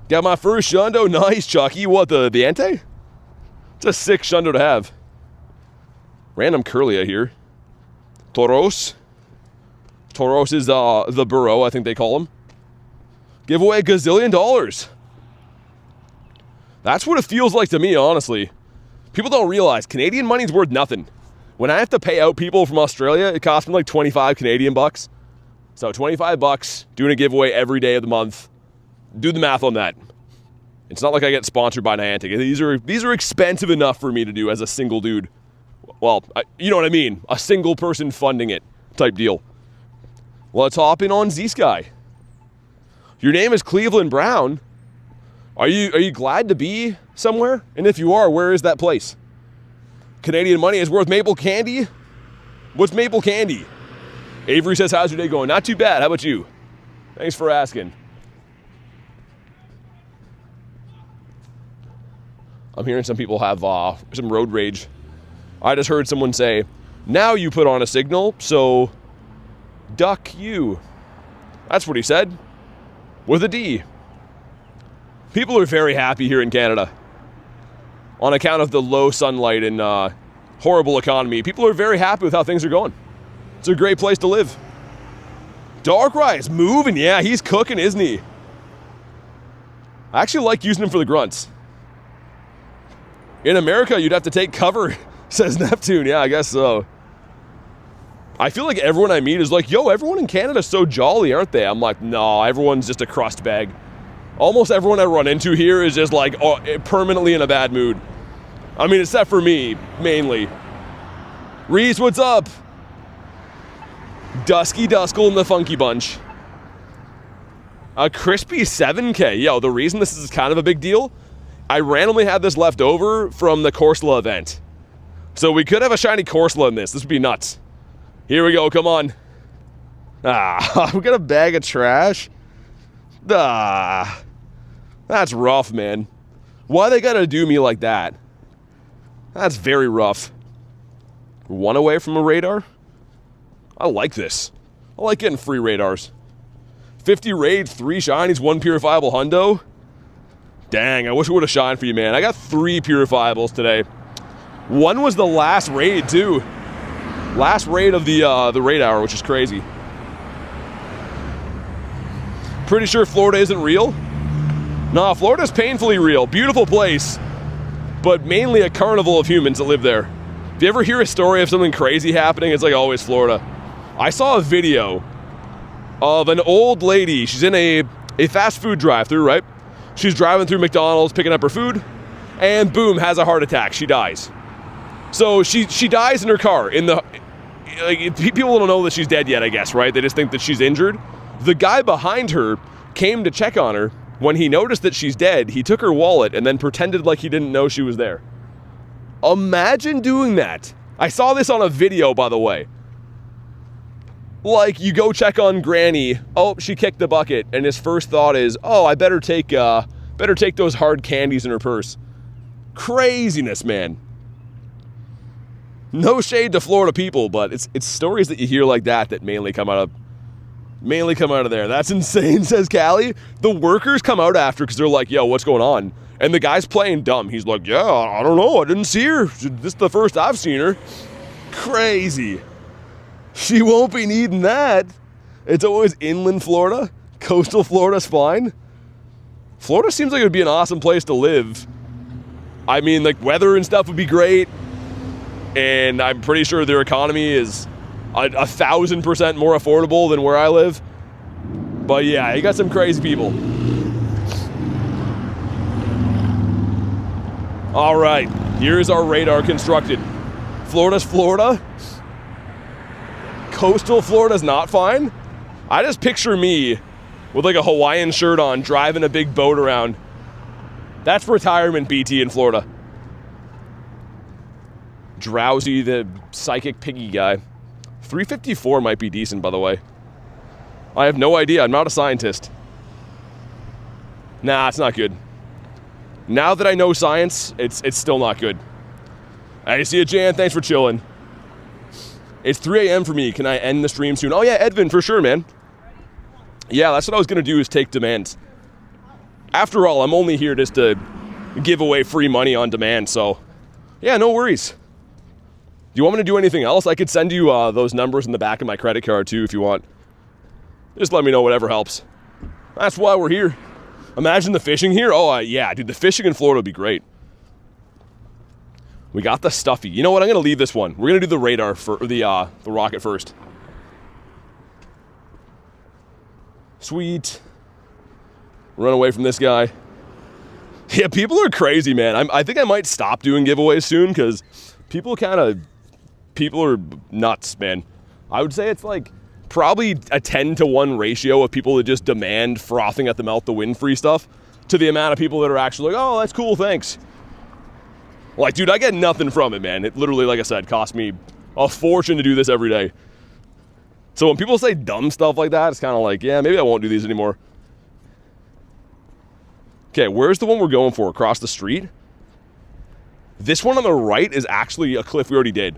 Got my first Shundo. Nice, Chucky. What, the Entei? It's a sick Shundo to have. Random Curlia here. Tauros. Tauros is the burrow, I think they call him. Give away $1 gazillion. That's what it feels like to me, honestly. People don't realize Canadian money's worth nothing. When I have to pay out people from Australia, it costs me like 25 Canadian bucks. So 25 bucks, doing a giveaway every day of the month. Do the math on that. It's not like I get sponsored by Niantic. These are expensive enough for me to do as a single dude. Well, you know what I mean. A single person funding it type deal. Let's hop in on Z-Sky. Your name is Cleveland Brown. Are you glad to be somewhere? And if you are, where is that place? Canadian money is worth maple candy? What's maple candy? Avery says, how's your day going? Not too bad. How about you? Thanks for asking. I'm hearing some people have some road rage. I just heard someone say, now you put on a signal, so duck you. That's what he said. With a D. People are very happy here in Canada. On account of the low sunlight and horrible economy, people are very happy with how things are going. It's a great place to live. Darkrai is moving. Yeah, he's cooking, isn't he? I actually like using him for the grunts. In America, you'd have to take cover, says Neptune. Yeah, I guess so. I feel like everyone I meet is like, yo, everyone in Canada's so jolly, aren't they? I'm like, no, everyone's just a crust bag. Almost everyone I run into here is just like permanently in a bad mood. I mean, except for me, mainly. Reese, what's up? Dusky Duskull and the Funky Bunch. A crispy 7K. Yo, the reason this is kind of a big deal, I randomly had this left over from the Corsola event. So we could have a shiny Corsola in this. This would be nuts. Here we go, come on. We got a bag of trash. That's rough, man. Why they gotta do me like that? That's very rough. One away from a radar? I like this. I like getting free radars. 50 raid, 3 shinies, 1 purifiable hundo. Dang, I wish it would have shined for you, man. I got 3 purifiables today. 1 was the last raid, too. Last raid of the raid hour, which is crazy. Pretty sure Florida isn't real? Nah, Florida's painfully real. Beautiful place, but mainly a carnival of humans that live there. If you ever hear a story of something crazy happening, it's like always Florida. I saw a video of an old lady. She's in a fast food drive-thru, right? She's driving through McDonald's, picking up her food, and boom, has a heart attack. She dies. So she dies in her car. People don't know that she's dead yet, I guess, right? They just think that she's injured. The guy behind her came to check on her. When he noticed that she's dead, he took her wallet and then pretended like he didn't know she was there. Imagine doing that. I saw this on a video, by the way. Like, you go check on Granny. Oh, she kicked the bucket. And his first thought is, oh, I better take those hard candies in her purse. Craziness, man. No shade to Florida people, but it's stories that you hear like that mainly come out of there. That's insane, says Callie. The workers come out after because they're like, yo, what's going on? And the guy's playing dumb. He's like, yeah, I don't know. I didn't see her. This is the first I've seen her. Crazy. She won't be needing that. It's always inland Florida. Coastal Florida's fine. Florida seems like it would be an awesome place to live I mean, like, weather and stuff would be great, and I'm pretty sure their economy is 1,000% more affordable than where I live. But yeah, you got some crazy people. All right, here's our radar constructed. Florida's Florida. Coastal Florida's not fine. I just picture me with like a Hawaiian shirt on, driving a big boat around. That's retirement BT in Florida. Drowsy, the psychic piggy guy. 354 might be decent, by the way. I have no idea. I'm not a scientist. Nah, it's not good. Now that I know science, it's still not good. I see you, Jan. Thanks for chilling. It's 3 a.m. for me. Can I end the stream soon? Oh, yeah, Edvin, for sure, man. Yeah, that's what I was going to do, is take demands. After all, I'm only here just to give away free money on demand, so yeah, no worries. Do you want me to do anything else? I could send you those numbers in the back of my credit card, too, if you want. Just let me know, whatever helps. That's why we're here. Imagine the fishing here. Oh, yeah, dude, the fishing in Florida would be great. We got the stuffy. You know what? I'm going to leave this one. We're going to do the radar for the rocket first. Sweet. Run away from this guy. Yeah, people are crazy, man. I think I might stop doing giveaways soon because people are nuts, man. I would say it's like probably a 10-to-1 ratio of people that just demand frothing at the mouth to win free stuff to the amount of people that are actually like, oh, that's cool, thanks. Like, dude, I get nothing from it, man. It literally, like I said, cost me a fortune to do this every day. So when people say dumb stuff like that, it's kind of like, yeah, maybe I won't do these anymore. Okay, where's the one we're going for? Across the street? This one on the right is actually a cliff we already did.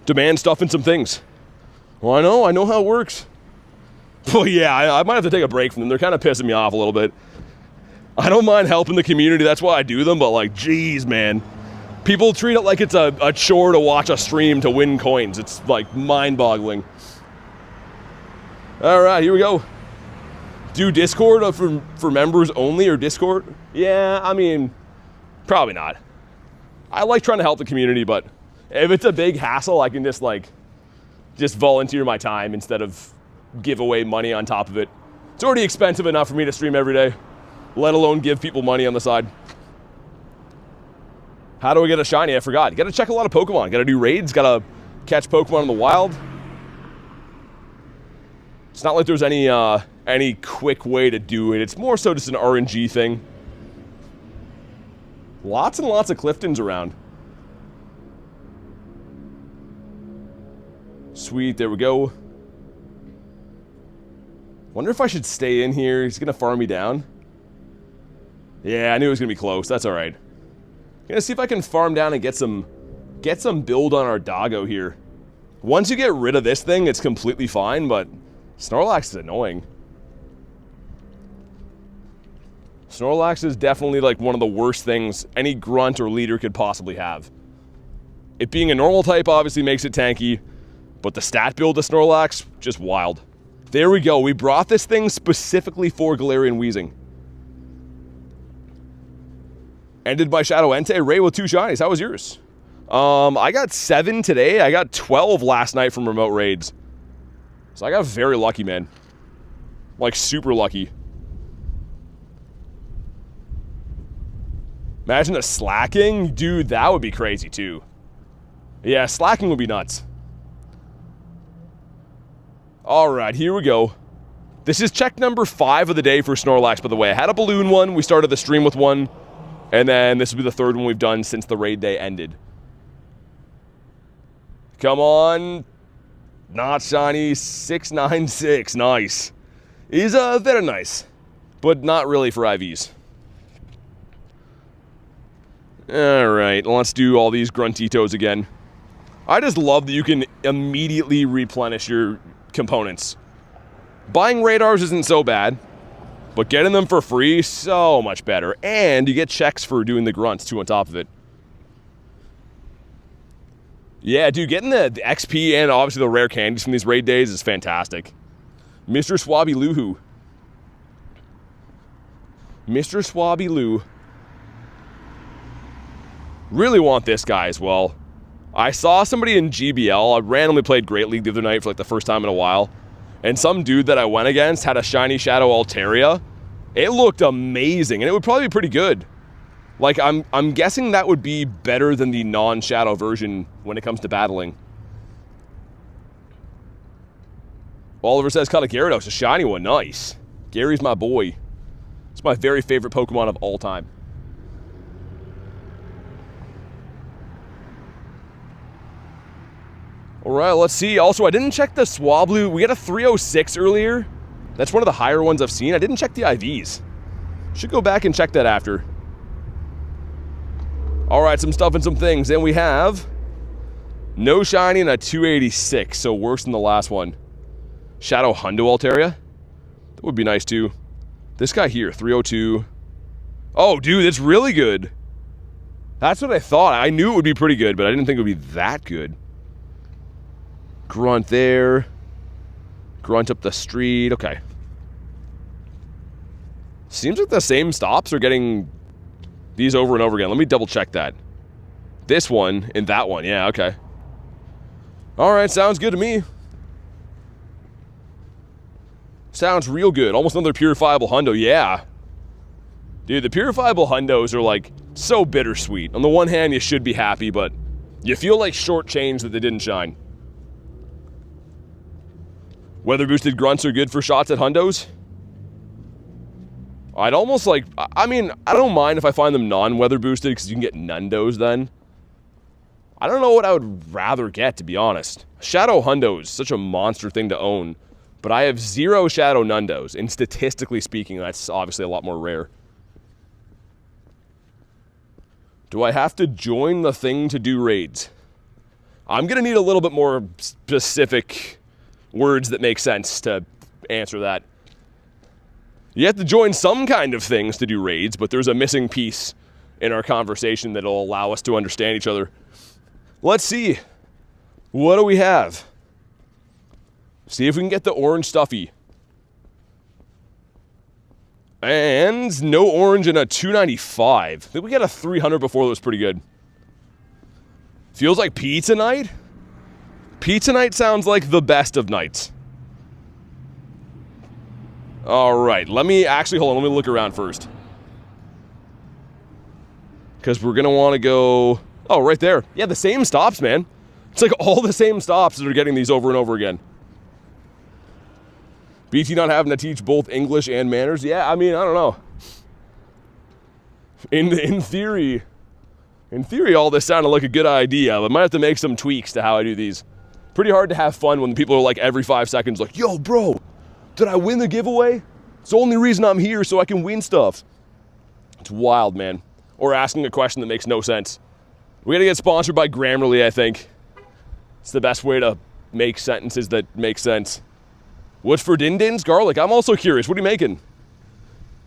Demand stuff and some things. Well, I know how it works. Well, yeah, I might have to take a break from them. They're kind of pissing me off a little bit. I don't mind helping the community, that's why I do them, but like, geez, man. People treat it like it's a chore to watch a stream to win coins. It's like mind-boggling. All right, here we go. Do Discord for members only, or Discord? Yeah, I mean, probably not. I like trying to help the community, but if it's a big hassle, I can just volunteer my time instead of give away money on top of it. It's already expensive enough for me to stream every day, let alone give people money on the side. How do we get a shiny? I forgot. You gotta check a lot of Pokemon. Gotta do raids, gotta catch Pokemon in the wild. It's not like there's any quick way to do it. It's more so just an RNG thing. Lots and lots of Cliftons around. Sweet, there we go. Wonder if I should stay in here. He's gonna farm me down. Yeah, I knew it was gonna be close. That's all right. Gonna see if I can farm down and get some build on our doggo here. Once you get rid of this thing, it's completely fine, but Snorlax is annoying. Snorlax is definitely like one of the worst things any grunt or leader could possibly have. It being a normal type obviously makes it tanky, but the stat build of Snorlax, just wild. There we go. We brought this thing specifically for Galarian Wheezing. Ended by Shadow Entei. Ray with 2 shinies. How was yours? I got 7 today. I got 12 last night from remote raids. So I got very lucky, man. Like, super lucky. Imagine a slacking. Dude, that would be crazy, too. Yeah, slacking would be nuts. Alright, here we go. This is check number 5 of the day for Snorlax, by the way. I had a balloon one. We started the stream with one. And then this will be the 3rd one we've done since the raid day ended. Come on. Not shiny. 696. Nice. He's very nice. But not really for IVs. Alright, let's do all these Gruntitos again. I just love that you can immediately replenish your components. Buying radars isn't so bad. But getting them for free, so much better. And you get checks for doing the grunts, too, on top of it. Yeah, dude, getting the XP and obviously the rare candies from these raid days is fantastic. Mr. Swabby Luhu. Mr. Swabby Lou. Really want this guy as well. I saw somebody in GBL. I randomly played Great League the other night for like the first time in a while. And some dude that I went against had a shiny Shadow Altaria. It looked amazing, and it would probably be pretty good. Like, I'm guessing that would be better than the non-Shadow version when it comes to battling. Oliver says, caught a Gyarados, a shiny one. Nice. Gary's my boy. It's my very favorite Pokemon of all time. Alright, let's see. Also, I didn't check the Swablu. We got a 306 earlier. That's one of the higher ones I've seen. I didn't check the IVs. Should go back and check that after. Alright, some stuff and some things. And we have no shiny and a 286, so worse than the last one. Shadow Hundo Altaria. That would be nice too. This guy here, 302. Oh, dude, it's really good. That's what I thought. I knew it would be pretty good, but I didn't think it would be that good. Grunt there. Grunt up the street. Okay. Seems like the same stops are getting these over and over again. Let me double check that. This one and that one. Yeah, okay. Alright, sounds good to me. Sounds real good. Almost another purifiable hundo. Yeah. Dude, the purifiable hundos are like so bittersweet. On the one hand, you should be happy, but you feel like shortchanged that they didn't shine. Weather boosted grunts are good for shots at hundos. I'd almost like, I mean, I don't mind if I find them non-weather boosted because you can get nundos then. I don't know what I would rather get, to be honest. Shadow hundo is such a monster thing to own, but I have 0 shadow nundos, and statistically speaking, that's obviously a lot more rare. Do I have to join the thing to do raids? I'm gonna need a little bit more specific words that make sense to answer that. You have to join some kind of things to do raids, but there's a missing piece in our conversation that'll allow us to understand each other. Let's see. What do we have? See if we can get the orange stuffy. And no orange and a 295. I think we got a 300 before that was pretty good. Feels like pizza night? Pizza night sounds like the best of nights. Alright, let me actually, hold on, let me look around first. Because we're going to want to go, oh, right there. Yeah, the same stops, man. It's like all the same stops that are getting these over and over again. BT not having to teach both English and manners? Yeah, I mean, I don't know. In theory, all this sounded like a good idea, but I might have to make some tweaks to how I do these. Pretty hard to have fun when people are like every 5 seconds like, yo, bro, did I win the giveaway? It's the only reason I'm here, so I can win stuff. It's wild, man. Or asking a question that makes no sense. We gotta get sponsored by Grammarly, I think. It's the best way to make sentences that make sense. What's for Din-Din's garlic? I'm also curious. What are you making?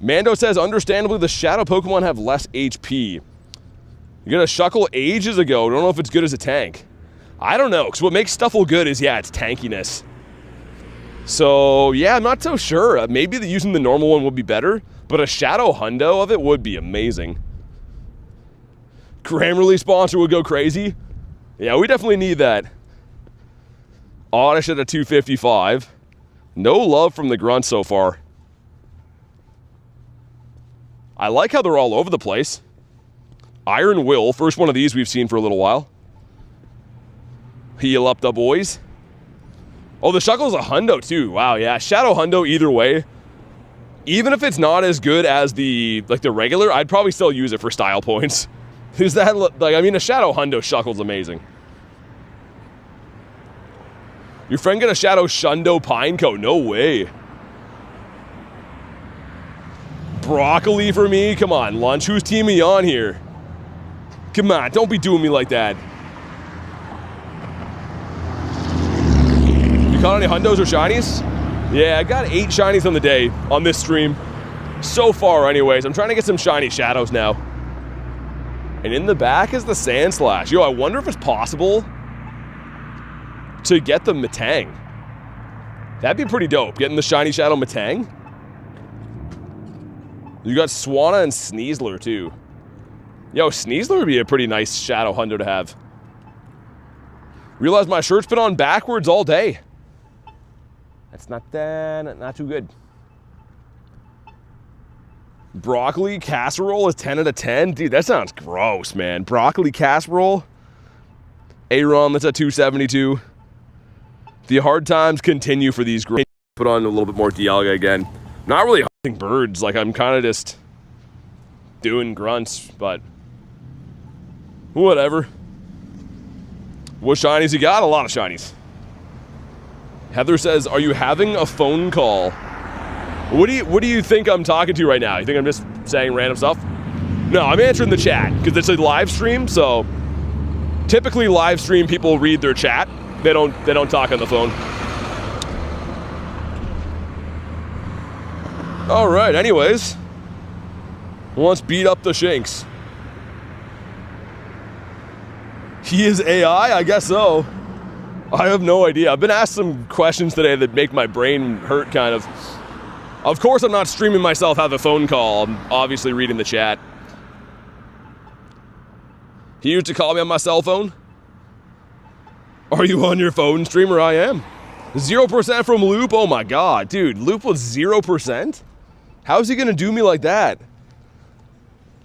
Mando says, understandably, the shadow Pokemon have less HP. You got a Shuckle ages ago. Don't know if it's good as a tank. I don't know, because what makes Stuffle good is, yeah, it's tankiness. So, yeah, I'm not so sure. Maybe using the normal one would be better, but a Shadow Hundo of it would be amazing. Grammarly sponsor would go crazy. Yeah, we definitely need that. Oddish at a 255. No love from the grunt so far. I like how they're all over the place. Iron Will, first one of these we've seen for a little while. Heal up the boys. Oh, the Shuckle's a hundo too. Wow, yeah. Shadow hundo either way. Even if it's not as good as the regular, I'd probably still use it for style points. Is that like, I mean, a Shadow hundo Shuckle's amazing. Your friend got a Shadow Shundo Pinecoat? No way. Broccoli for me? Come on, lunch. Who's teaming me on here? Come on, don't be doing me like that. You caught any hundos or shinies? Yeah, I got 8 shinies on the day on this stream. So far, anyways. I'm trying to get some shiny shadows now. And in the back is the Sandslash. Yo, I wonder if it's possible to get the Metang. That'd be pretty dope, getting the shiny shadow Metang. You got Swanna and Sneasler, too. Yo, Sneasler would be a pretty nice shadow hundo to have. Realize my shirt's been on backwards all day. That's not too good. Broccoli casserole is 10 out of 10? Dude, that sounds gross, man. Broccoli casserole? A-Rom, that's at 272. The hard times continue for these groups. Put on a little bit more Dialga again. Not really hunting birds, like I'm kind of just doing grunts, but whatever. What shinies you got? A lot of shinies. Heather says, are you having a phone call? What do you think I'm talking to right now? You think I'm just saying random stuff? No, I'm answering the chat, because it's a live stream, so typically live stream people read their chat. They don't talk on the phone. Alright, anyways. Let's beat up the Shinx. He is AI? I guess so. I have no idea. I've been asked some questions today that make my brain hurt, kind of. Of course I'm not streaming myself have a phone call. I'm obviously reading the chat. He used to call me on my cell phone. Are you on your phone, streamer? I am. 0% from Loop? Oh my god, dude. Loop was 0%? How's he gonna do me like that?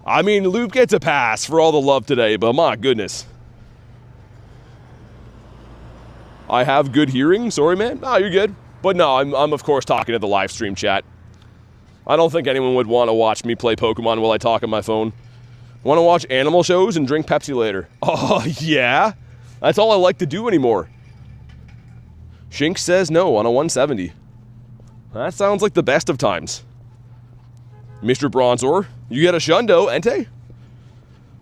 I mean, Loop gets a pass for all the love today, but my goodness. I have good hearing? Sorry, man. No, you're good. But no, I'm of course talking to the live stream chat. I don't think anyone would want to watch me play Pokemon while I talk on my phone. Want to watch animal shows and drink Pepsi later? Oh, yeah? That's all I like to do anymore. Shinx says no on a 170. That sounds like the best of times. Mr. Bronzor, you get a Shundo, Entei?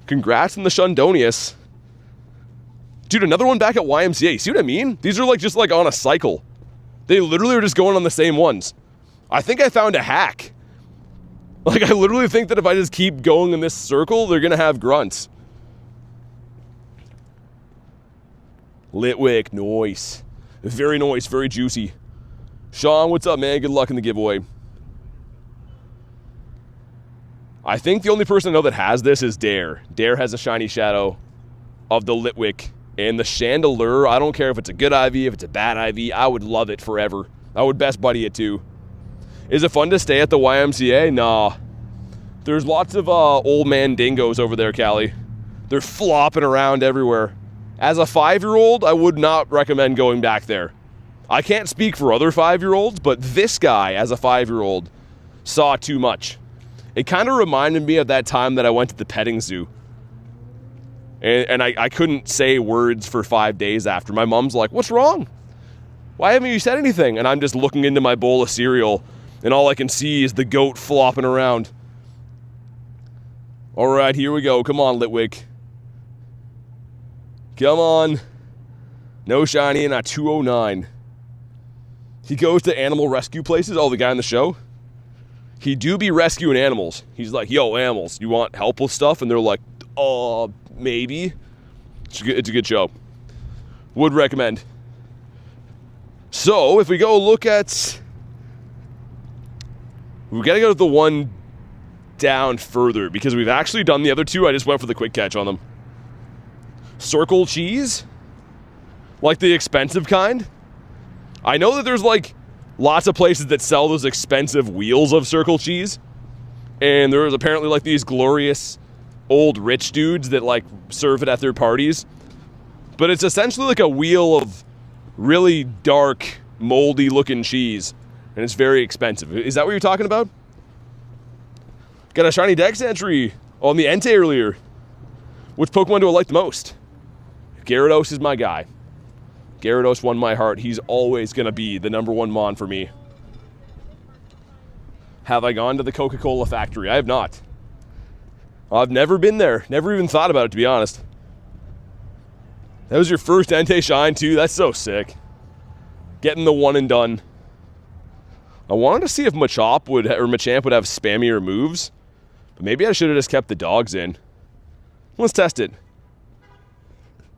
Congrats on the Shundonius. Dude, another one back at YMCA. See what I mean? These are like just like on a cycle. They literally are just going on the same ones. I think I found a hack. Like, I literally think that if I just keep going in this circle, they're gonna have grunts. Litwick, nice. Very nice, very juicy. Sean, what's up, man? Good luck in the giveaway. I think the only person I know that has this is Dare. Dare has a shiny shadow of the Litwick. And the Chandelure, I don't care if it's a good IV, if it's a bad IV, I would love it forever. I would best buddy it too. Is it fun to stay at the YMCA? Nah. There's lots of old man dingoes over there, Callie. They're flopping around everywhere. As a 5-year-old, I would not recommend going back there. I can't speak for other 5-year-olds, but this guy, as a 5-year-old, saw too much. It kind of reminded me of that time that I went to the petting zoo. And I couldn't say words for 5 days after. My mom's like, what's wrong? Why haven't you said anything? And I'm just looking into my bowl of cereal, and all I can see is the goat flopping around. All right, here we go. Come on, Litwick. Come on. No shiny in a 209. He goes to animal rescue places. Oh, the guy on the show? He do be rescuing animals. He's like, yo, animals, you want help with stuff? And they're like, maybe. It's a good show. Would recommend. So, if we go look at... We've got to go to the one down further, because we've actually done the other two. I just went for the quick catch on them. Circle cheese? Like the expensive kind? I know that there's like lots of places that sell those expensive wheels of circle cheese. And there's apparently like these glorious old rich dudes that like serve it at their parties. But it's essentially like a wheel of really dark, moldy looking cheese. And it's very expensive. Is that what you're talking about? Got a shiny Dex entry on the Entei earlier. Which Pokemon do I like the most? Gyarados is my guy. Gyarados won my heart. He's always going to be the #1 Mon for me. Have I gone to the Coca-Cola factory? I have not. I've never been there. Never even thought about it, to be honest. That was your first Entei shine, too? That's so sick. Getting the one and done. I wanted to see if Machamp would have spammier moves. But maybe I should have just kept the dogs in. Let's test it.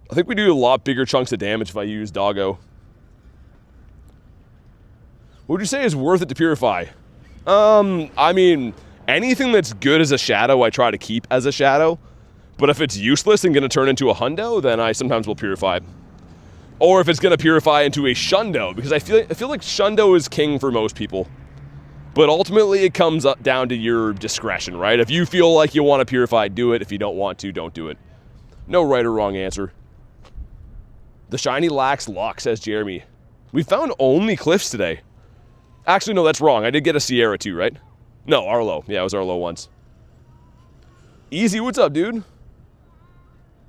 I think we do a lot bigger chunks of damage if I use Doggo. What would you say is worth it to purify? I mean, anything that's good as a shadow, I try to keep as a shadow. But if it's useless and going to turn into a hundo, then I sometimes will purify it. Or if it's going to purify into a shundo, because I feel like shundo is king for most people. But ultimately, it comes up down to your discretion, right? If you feel like you want to purify, do it. If you don't want to, don't do it. No right or wrong answer. The shiny lacks luck, says Jeremy. We found only Cliffs today. Actually, no, that's wrong. I did get a Sierra too, right? No, Arlo. Yeah, it was Arlo once. Easy, what's up, dude?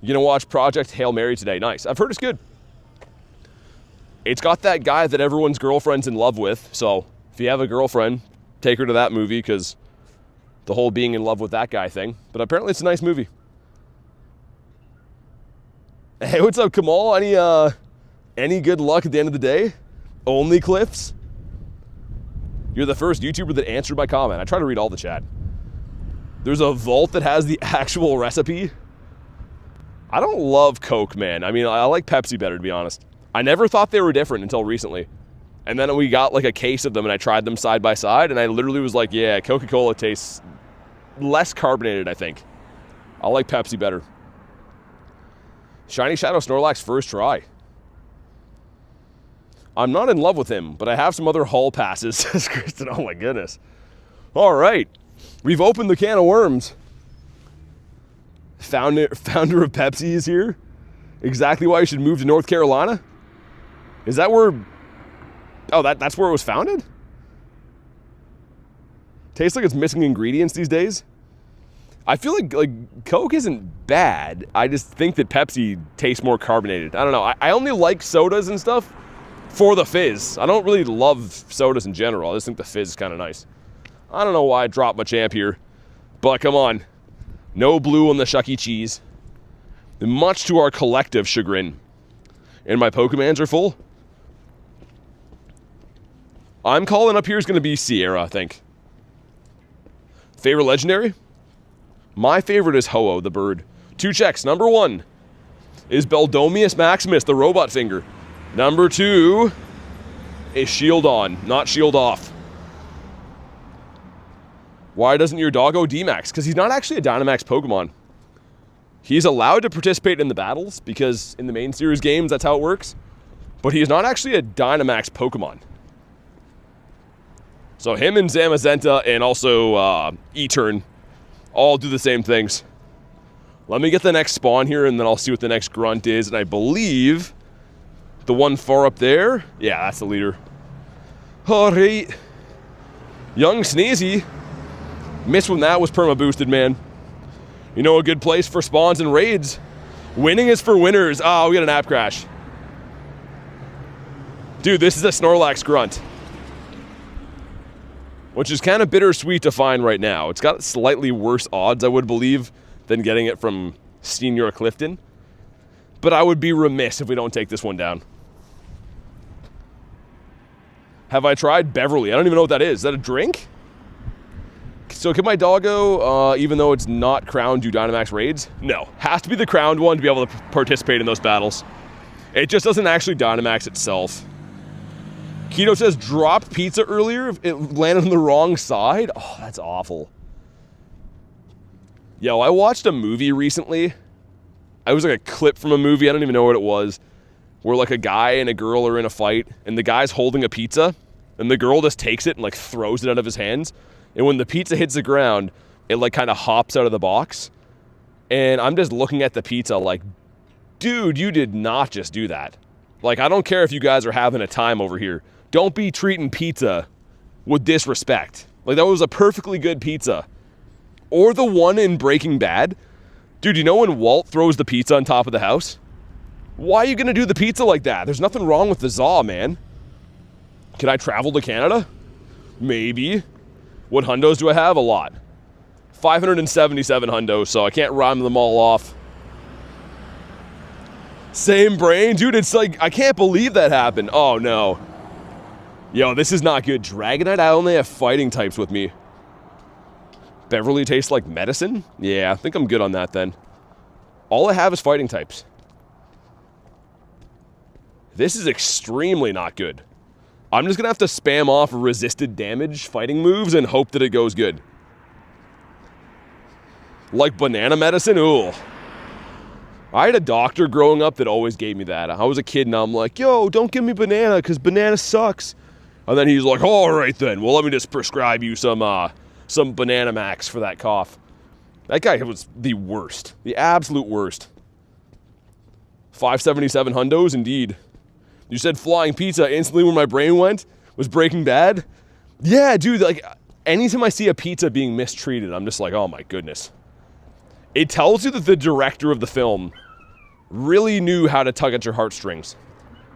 You gonna watch Project Hail Mary today? Nice. I've heard it's good. It's got that guy that everyone's girlfriend's in love with, so if you have a girlfriend, take her to that movie, because the whole being in love with that guy thing. But apparently it's a nice movie. Hey, what's up, Kamal? Any good luck at the end of the day? Only Cliffs? You're the first YouTuber that answered my comment. I try to read all the chat. There's a vault that has the actual recipe. I don't love Coke, man. I mean, I like Pepsi better, to be honest. I never thought they were different until recently. And then we got like a case of them and I tried them side by side and I literally was like, yeah, Coca-Cola tastes less carbonated, I think. I like Pepsi better. Shiny Shadow Snorlax first try. I'm not in love with him, but I have some other hall passes, says Kristen. Oh my goodness. All right. We've opened the can of worms. Founder of Pepsi is here. Exactly why you should move to North Carolina? Is that where... Oh, that's where it was founded? Tastes like it's missing ingredients these days. I feel like Coke isn't bad. I just think that Pepsi tastes more carbonated. I don't know. I only like sodas and stuff for the fizz. I don't really love sodas in general. I just think the fizz is kind of nice. I don't know why I dropped my champ here, but come on. No blue on the Chuck E. Cheese. Much to our collective chagrin. And my Pokemons are full. I'm calling up here is going to be Sierra, I think. Favorite legendary? My favorite is Ho-Oh, the bird. 2 checks. Number 1 is Beldomius Maximus, the robot finger. Number 2 is Shield On, not Shield Off. Why doesn't your doggo D-Max? Because he's not actually a Dynamax Pokemon. He's allowed to participate in the battles, because in the main series games, that's how it works. But he is not actually a Dynamax Pokemon. So him and Zamazenta and also E-Turn all do the same things. Let me get the next spawn here, and then I'll see what the next grunt is. And I believe the one far up there, yeah, that's the leader. All right. Young Sneezy. Missed when that was perma-boosted, man. You know a good place for spawns and raids? Winning is for winners. Oh, we got an app crash. Dude, this is a Snorlax grunt. Which is kind of bittersweet to find right now. It's got slightly worse odds, I would believe, than getting it from Senior Clifton. But I would be remiss if we don't take this one down. Have I tried Beverly? I don't even know what that is. Is that a drink? So can my doggo, even though it's not crowned, do Dynamax raids? No. Has to be the crowned one to be able to participate in those battles. It just doesn't actually Dynamax itself. Keto says, dropped pizza earlier. It landed on the wrong side. Oh, that's awful. Yo, I watched a movie recently. It was like a clip from a movie. I don't even know what it was. Where like a guy and a girl are in a fight. And the guy's holding a pizza. And the girl just takes it and like throws it out of his hands. And when the pizza hits the ground, it like kind of hops out of the box. And I'm just looking at the pizza like, dude, you did not just do that. Like, I don't care if you guys are having a time over here. Don't be treating pizza with disrespect. Like, that was a perfectly good pizza. Or the one in Breaking Bad. Dude, you know when Walt throws the pizza on top of the house? Why are you going to do the pizza like that? There's nothing wrong with the Zaw, man. Can I travel to Canada? Maybe. What hundos do I have? A lot. 577 hundos, so I can't rhyme them all off. Same brain? Dude, it's like, I can't believe that happened. Oh, no. Yo, this is not good. Dragonite, I only have fighting types with me. Beverly tastes like medicine? Yeah, I think I'm good on that then. All I have is fighting types. This is extremely not good. I'm just going to have to spam off resisted damage fighting moves and hope that it goes good. Like banana medicine? Ooh. I had a doctor growing up that always gave me that. I was a kid and I'm like, yo, don't give me banana because banana sucks. And then he's like, all right then, well, let me just prescribe you some Banana Max for that cough. That guy was the worst. The absolute worst. 577 hundos, indeed. You said flying pizza. Instantly where my brain went was Breaking Bad. Yeah, dude, like, anytime I see a pizza being mistreated, I'm just like, oh my goodness. It tells you that the director of the film really knew how to tug at your heartstrings.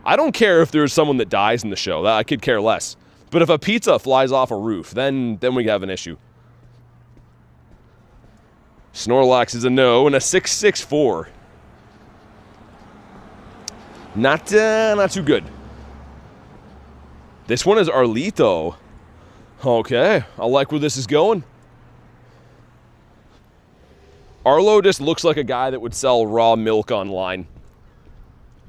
I don't care if there's someone that dies in the show. I could care less. But if a pizza flies off a roof, then we have an issue. Snorlax is a no, and a 664. Not too good. This one is Arlito. Okay, I like where this is going. Arlo just looks like a guy that would sell raw milk online.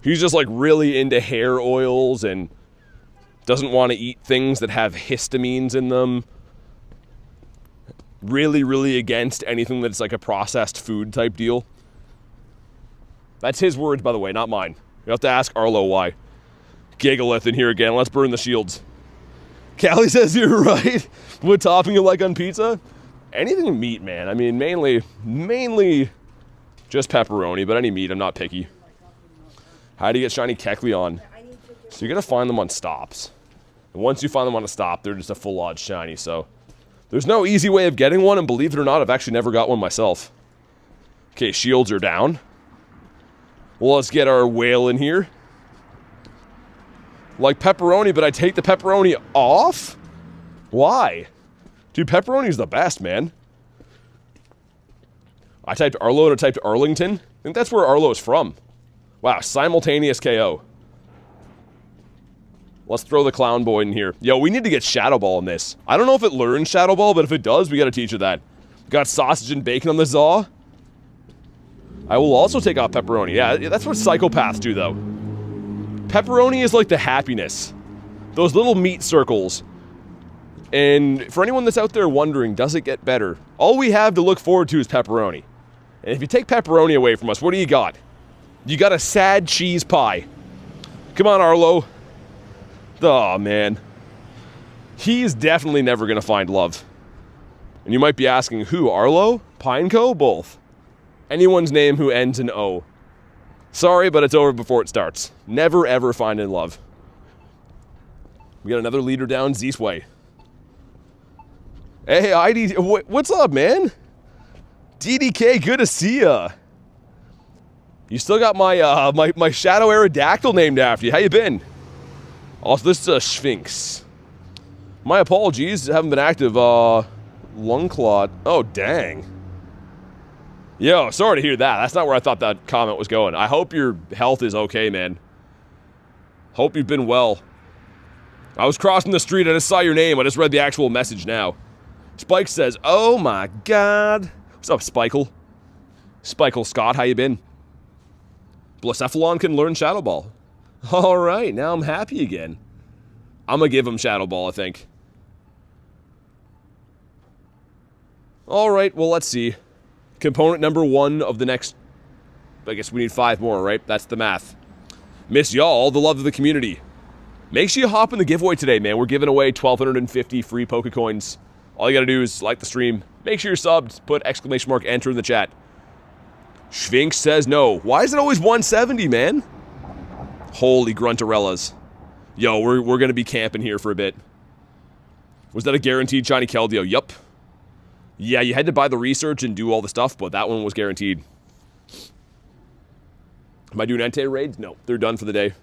He's just like really into hair oils and doesn't want to eat things that have histamines in them. Really, really against anything that's like a processed food type deal. That's his words, by the way, not mine. You have to ask Arlo why. Gigalith in here again. Let's burn the shields. Callie says you're right. What topping you like on pizza? Anything meat, man. I mean, mainly just pepperoni, but any meat, I'm not picky. How do you get shiny Kecleon? So you gotta find them on stops. And once you find them on a stop, they're just a full odds shiny, so there's no easy way of getting one, and believe it or not, I've actually never got one myself. Okay, shields are down. Well, let's get our whale in here. Like pepperoni, but I take the pepperoni off? Why? Dude, pepperoni's the best, man. I typed Arlo and I typed Arlington. I think that's where Arlo is from. Wow, simultaneous KO. Let's throw the clown boy in here. Yo, we need to get Shadow Ball in this. I don't know if it learns Shadow Ball, but if it does, we gotta teach it that. Got sausage and bacon on the Zaw. I will also take off pepperoni. Yeah, that's what psychopaths do, though. Pepperoni is like the happiness. Those little meat circles. And for anyone that's out there wondering, does it get better? All we have to look forward to is pepperoni. And if you take pepperoni away from us, what do you got? You got a sad cheese pie. Come on, Arlo. Oh, man. He's definitely never going to find love. And you might be asking, who, Arlo? Pineco? Both. Anyone's name who ends in O. Sorry, but it's over before it starts. Never, ever find in love. We got another leader down Zeus way. Hey, ID, what's up, man? DDK, good to see ya. You still got my my Shadow Aerodactyl named after you. How you been? Also, this is a Sphinx. My apologies, haven't been active. Lung clot. Oh, dang. Yo, sorry to hear that. That's not where I thought that comment was going. I hope your health is okay, man. Hope you've been well. I was crossing the street, I just saw your name. I just read the actual message now. Spike says, oh my god. What's up, Spikle? Spikle Scott, how you been? Blacephalon can learn Shadow Ball. Alright, now I'm happy again. I'm gonna give him Shadow Ball, I think. Alright, well, let's see. Component number 1 of the next... I guess we need 5 more, right? That's the math. Miss y'all, the love of the community. Make sure you hop in the giveaway today, man. We're giving away 1,250 free Pokecoins. All you gotta do is like the stream. Make sure you're subbed. Put exclamation mark enter in the chat. Sphinx says no. Why is it always 170, man? Holy gruntarellas. Yo, we're gonna be camping here for a bit. Was that a guaranteed shiny Keldeo? Yup. Yeah, you had to buy the research and do all the stuff, but that one was guaranteed. Am I doing Entei raids? No, they're done for the day.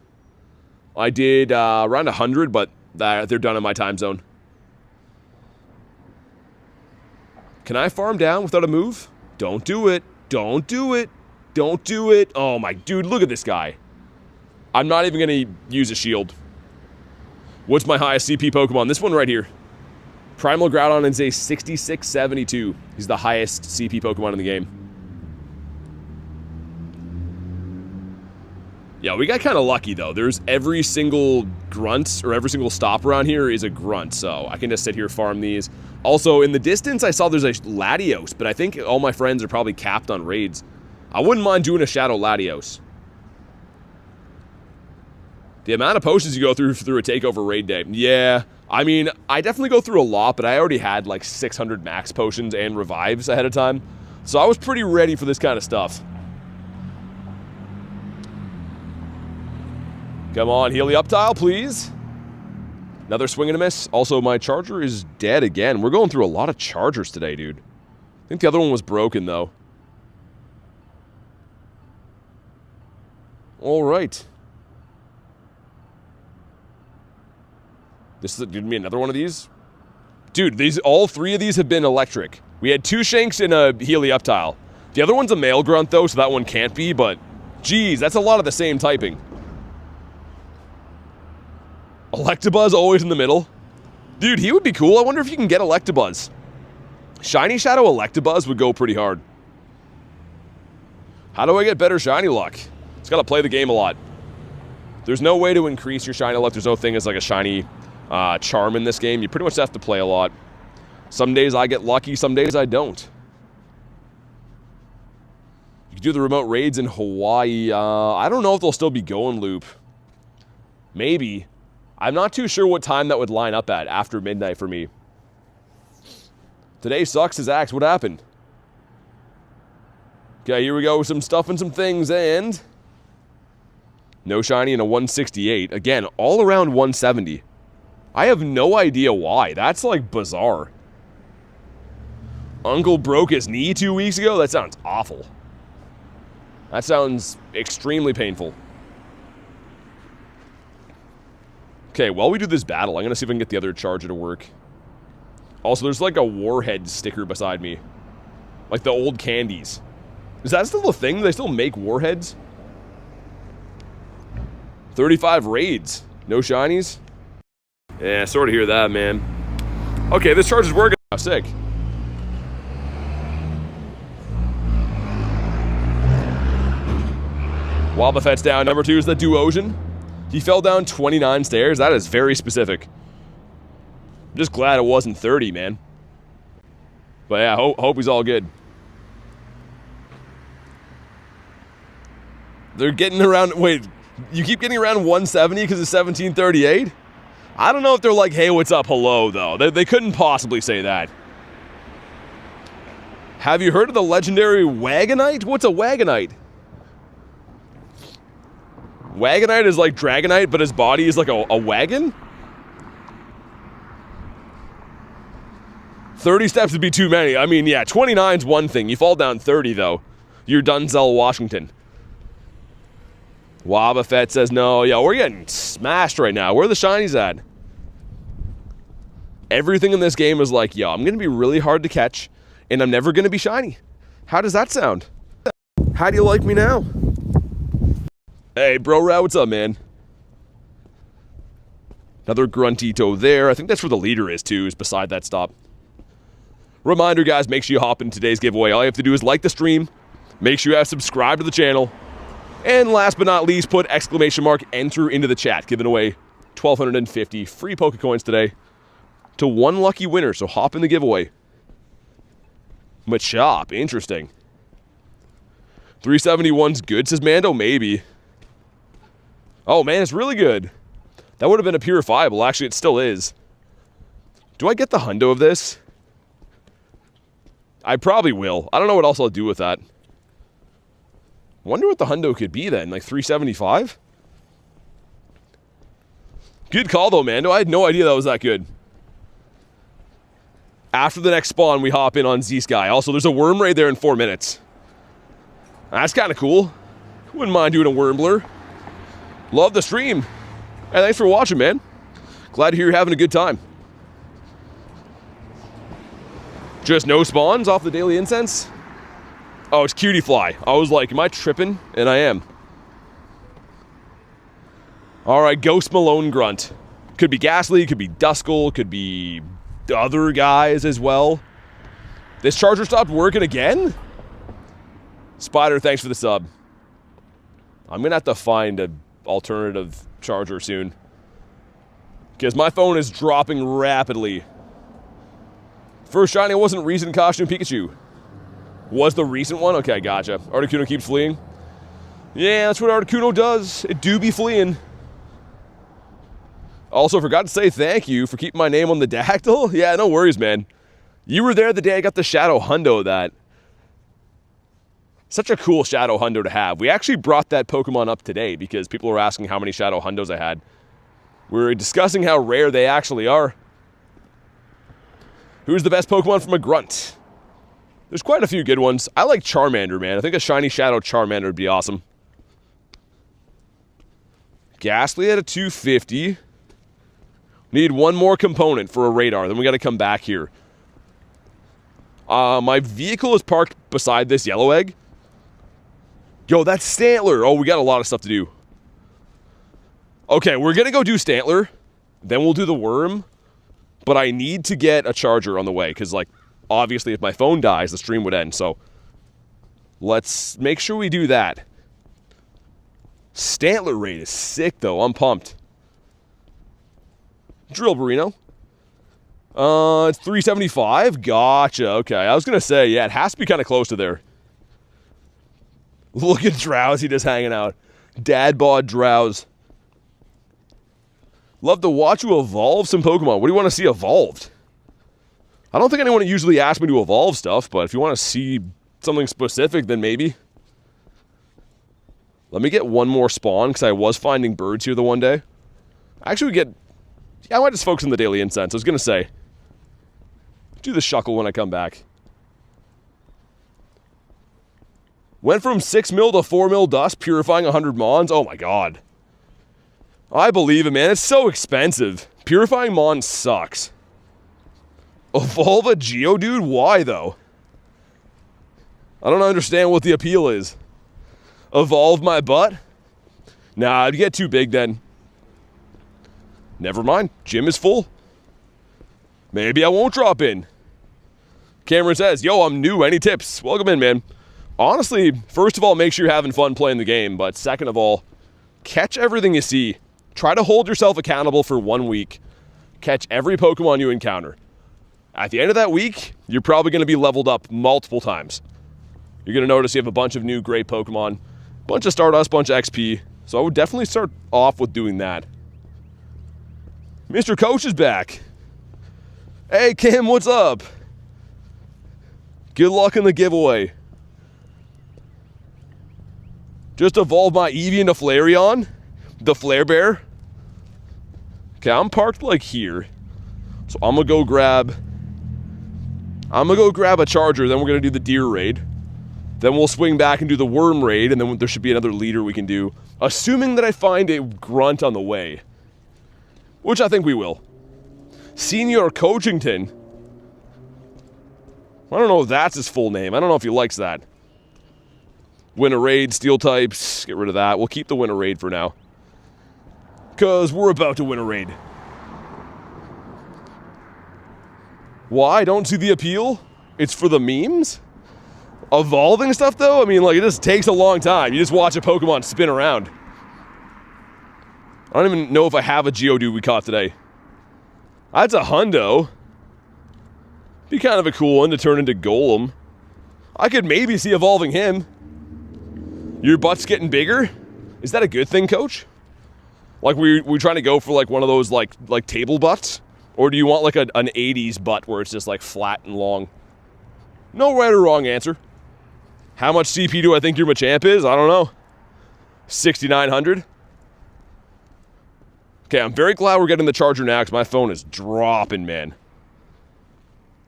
I did around 100, but they're done in my time zone. Can I farm down without a move? Don't do it. Don't do it. Don't do it. Oh my dude, look at this guy. I'm not even gonna use a shield. What's my highest CP Pokemon? This one right here. Primal Groudon is a 6672. He's the highest CP Pokemon in the game. Yeah, we got kind of lucky, though. There's every single grunt, or every single stop around here is a grunt, so I can just sit here, farm these. Also, in the distance, I saw there's a Latios, but I think all my friends are probably capped on raids. I wouldn't mind doing a Shadow Latios. The amount of potions you go through a takeover raid day. Yeah, I mean, I definitely go through a lot, but I already had like 600 max potions and revives ahead of time. So I was pretty ready for this kind of stuff. Come on, heal the up tile, please. Another swing and a miss. Also, my charger is dead again. We're going through a lot of chargers today, dude. I think the other one was broken, though. All right. This is give me another one of these. Dude, all three of these have been electric. We had 2 Shanks and a Healy up tile. The other one's a male grunt, though, so that one can't be, but... Geez, that's a lot of the same typing. Electabuzz always in the middle. Dude, he would be cool. I wonder if you can get Electabuzz. Shiny Shadow Electabuzz would go pretty hard. How do I get better shiny luck? It's got to play the game a lot. There's no way to increase your shiny luck. There's no thing as like a shiny charm in this game. You pretty much have to play a lot. Some days I get lucky, some days I don't. You can do the remote raids in Hawaii. I don't know if they'll still be going, Loop. Maybe. I'm not too sure what time that would line up at after midnight for me. Today sucks as axe. What happened? Okay, here we go. Some stuff and some things, and... No shiny and a 168. Again, all around 170. I have no idea why. That's, like, bizarre. Uncle broke his knee 2 weeks ago? That sounds awful. That sounds extremely painful. Okay, while we do this battle, I'm going to see if I can get the other charger to work. Also, there's like a Warhead sticker beside me. Like the old candies. Is that still a thing? Do they still make Warheads? 35 raids. No shinies? Yeah, sort of hear that, man. Okay, this charger's working now. Sick. Wobbuffet's down. Number 2 is the Duosian. He fell down 29 stairs. That is very specific. I'm just glad it wasn't 30, man. But yeah, hope he's all good. They're getting around... Wait, you keep getting around 170 because of 1738? I don't know if they're like, hey, what's up, hello, though. They couldn't possibly say that. Have you heard of the legendary Wagonite? What's a Wagonite? Wagonite is like Dragonite, but his body is like a wagon? 30 steps would be too many. I mean, yeah, 29's one thing. You fall down 30, though. You're Dunzell, Washington. Wobbuffet says no. Yeah, we're getting smashed right now. Where are the shinies at? Everything in this game is like, yo, I'm going to be really hard to catch, and I'm never going to be shiny. How does that sound? How do you like me now? Hey, bro, what's up, man? Another Gruntito there. I think that's where the leader is, too, is beside that stop. Reminder, guys, make sure you hop in today's giveaway. All you have to do is like the stream, make sure you have subscribed to the channel, and last but not least, put exclamation mark enter into the chat, giving away 1,250 free Pokecoins today to one lucky winner, so hop in the giveaway. Machop, interesting. 371's good, says Mando, maybe. Oh, man, it's really good. That would have been a purifiable. Actually, it still is. Do I get the hundo of this? I probably will. I don't know what else I'll do with that. Wonder what the hundo could be then. Like 375? Good call, though, Mando. I had no idea that was that good. After the next spawn, we hop in on Z-Sky. Also, there's a worm raid there in 4 minutes. That's kind of cool. Wouldn't mind doing a worm blur. Love the stream. Hey, thanks for watching, man. Glad to hear you're having a good time. Just no spawns off the daily incense? Oh, it's Cutie Fly. I was like, am I tripping? And I am. Alright, Ghost Malone Grunt. Could be Ghastly, could be Duskull, could be other guys as well. This charger stopped working again? Spider, thanks for the sub. I'm gonna have to find an alternative charger soon. Because my phone is dropping rapidly. First shiny wasn't Reason Costume Pikachu. Was the recent one? Okay, gotcha. Articuno keeps fleeing. Yeah, that's what Articuno does. It do be fleeing. Also, forgot to say thank you for keeping my name on the Dactyl. Yeah, no worries, man. You were there the day I got the Shadow Hundo of that. Such a cool Shadow Hundo to have. We actually brought that Pokemon up today because people were asking how many Shadow Hundos I had. We were discussing how rare they actually are. Who's the best Pokemon from a grunt? There's quite a few good ones. I like Charmander, man. I think a shiny Shadow Charmander would be awesome. Ghastly at a 250. Need one more component for a radar. Then we got to come back here. My vehicle is parked beside this yellow egg. Yo, that's Stantler. Oh, we got a lot of stuff to do. Okay, we're going to go do Stantler. Then we'll do the worm. But I need to get a charger on the way. Because, like, obviously if my phone dies, the stream would end. So, let's make sure we do that. Stantler raid is sick, though. I'm pumped. Drill Burrino. It's 375. Gotcha. Okay, I was going to say, yeah, it has to be kind of close to there. Look at Drowsy just hanging out. Dad bod Drowse. Love to watch you evolve some Pokemon. What do you want to see evolved? I don't think anyone usually asks me to evolve stuff, but if you want to see something specific, then maybe. Let me get one more spawn, because I was finding birds here the one day. Actually, we get... Yeah, I might just focus on the daily incense. I was going to say. Do the shuckle when I come back. Went from 6 mil to 4 mil dust, purifying 100 Mons. Oh my god. I believe it, man. It's so expensive. Purifying Mons sucks. Evolve a Geodude? Why, though? I don't understand what the appeal is. Evolve my butt? Nah, I'd get too big then. Never mind. Gym is full. Maybe I won't drop in. Cameron says, yo, I'm new. Any tips? Welcome in, man. Honestly, first of all, make sure you're having fun playing the game. But second of all, catch everything you see. Try to hold yourself accountable for 1 week. Catch every Pokemon you encounter. At the end of that week, you're probably going to be leveled up multiple times. You're going to notice you have a bunch of new great Pokemon. Bunch of Stardust, bunch of XP. So I would definitely start off with doing that. Mr. Coach is back. Hey, Kim, what's up? Good luck in the giveaway. Just evolve my Eevee into Flareon. The Flare Bear. Okay, I'm parked like here. So I'm gonna go grab a charger, then we're gonna do the deer raid. Then we'll swing back and do the worm raid, and then there should be another leader we can do. Assuming that I find a grunt on the way. Which I think we will. Senior Coachington. I don't know if that's his full name. I don't know if he likes that. Win a raid, steel types, get rid of that. We'll keep the win a raid for now. Because we're about to win a raid. Why? Don't see the appeal? It's for the memes? Evolving stuff, though? I mean, like, it just takes a long time. You just watch a Pokemon spin around. I don't even know if I have a Geodude we caught today. That's a Hundo. Be kind of a cool one to turn into Golem. I could maybe see evolving him. Your butt's getting bigger? Is that a good thing, Coach? Like, we trying to go for, like, one of those, like table butts? Or do you want, like, an 80s butt where it's just, like, flat and long? No right or wrong answer. How much CP do I think your Machamp is? I don't know. 6,900? Okay, I'm very glad we're getting the charger now because my phone is dropping, man.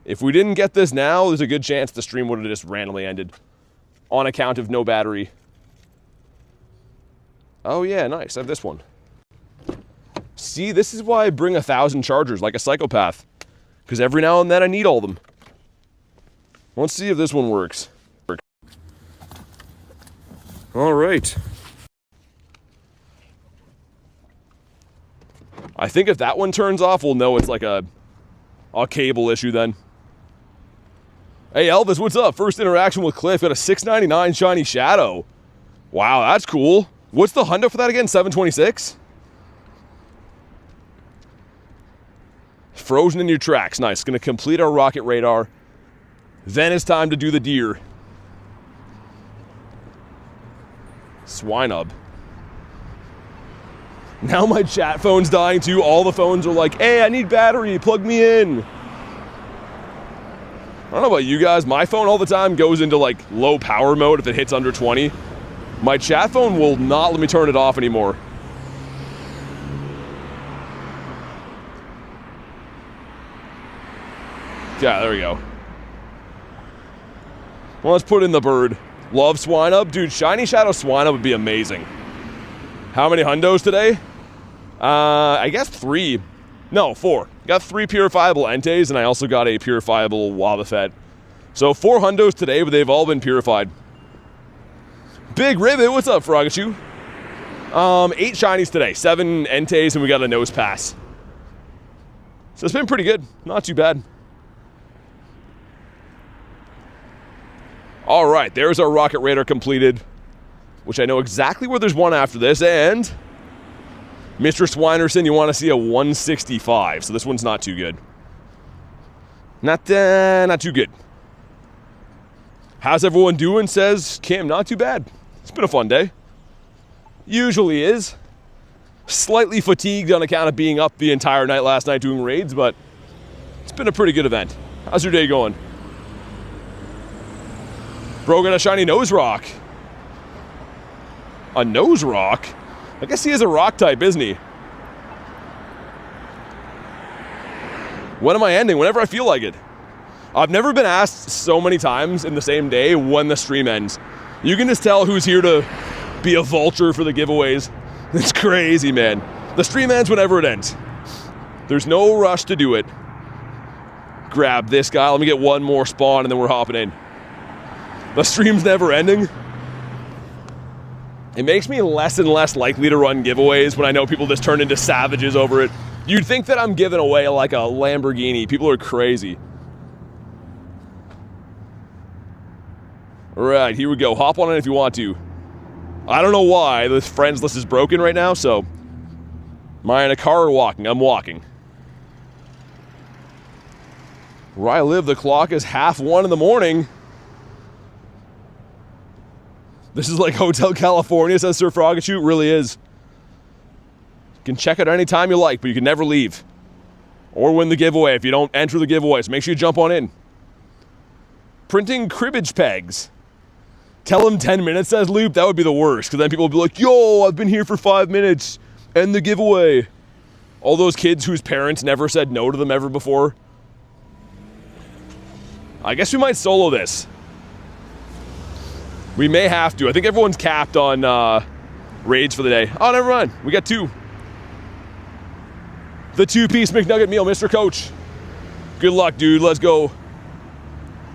If we didn't get this now, there's a good chance the stream would have just randomly ended. On account of no battery. Oh yeah, nice. I have this one. See, this is why I bring 1,000 chargers like a psychopath. Because every now and then I need all of them. Let's see if this one works. Alright. I think if that one turns off, we'll know it's like a cable issue then. Hey Elvis, what's up? First interaction with Cliff. Got a 699 shiny Shadow. Wow, that's cool. What's the hundo for that again? 726? Frozen in your tracks. Nice. Gonna complete our rocket radar. Then it's time to do the deer. Swinub. Now my chat phone's dying too. All the phones are like, hey, I need battery, plug me in. I don't know about you guys, my phone all the time goes into like low power mode if it hits under 20. My chat phone will not let me turn it off anymore. Yeah, there we go. Well, let's put in the bird. Love Swinub. Dude, Shiny Shadow Swinub would be amazing. How many hundos today? I guess 3. No, 4. Got 3 purifiable Enteis, and I also got a purifiable Wobbuffet. So 4 hundos today, but they've all been purified. Big Ribbit, what's up, Frogachu? 8 shinies today, 7 Enteis, and we got a nose pass. So it's been pretty good. Not too bad. All right, there's our Rocket Raider completed, which I know exactly where there's one after this, and Mr. Swinerson, you want to see a 165, so this one's not too good. Not too good. How's everyone doing, says Kim. Not too bad. It's been a fun day. Usually is. Slightly fatigued on account of being up the entire night last night doing raids, but it's been a pretty good event. How's your day going? Bro got a shiny nose rock. A nose rock? I guess he is a rock type, isn't he? When am I ending? Whenever I feel like it. I've never been asked so many times in the same day when the stream ends. You can just tell who's here to be a vulture for the giveaways. It's crazy, man. The stream ends whenever it ends. There's no rush to do it. Grab this guy. Let me get one more spawn and then we're hopping in. The stream's never ending. It makes me less and less likely to run giveaways when I know people just turn into savages over it. You'd think that I'm giving away like a Lamborghini. People are crazy. All right, here we go. Hop on in if you want to. I don't know why this friends list is broken right now, so am I in a car or walking? I'm walking. Where I live, the clock is 1:30 in the morning. This is like Hotel California, says Sir Frogachu. It really is. You can check it anytime you like, but you can never leave. Or win the giveaway if you don't enter the giveaway, so make sure you jump on in. Printing cribbage pegs. Tell them 10 minutes, says Loop. That would be the worst, because then people will be like, yo, I've been here for 5 minutes. End the giveaway. All those kids whose parents never said no to them ever before. I guess we might solo this. We may have to. I think everyone's capped on raids for the day. Oh, never mind. We got 2. The 2-piece McNugget meal, Mr. Coach. Good luck, dude. Let's go.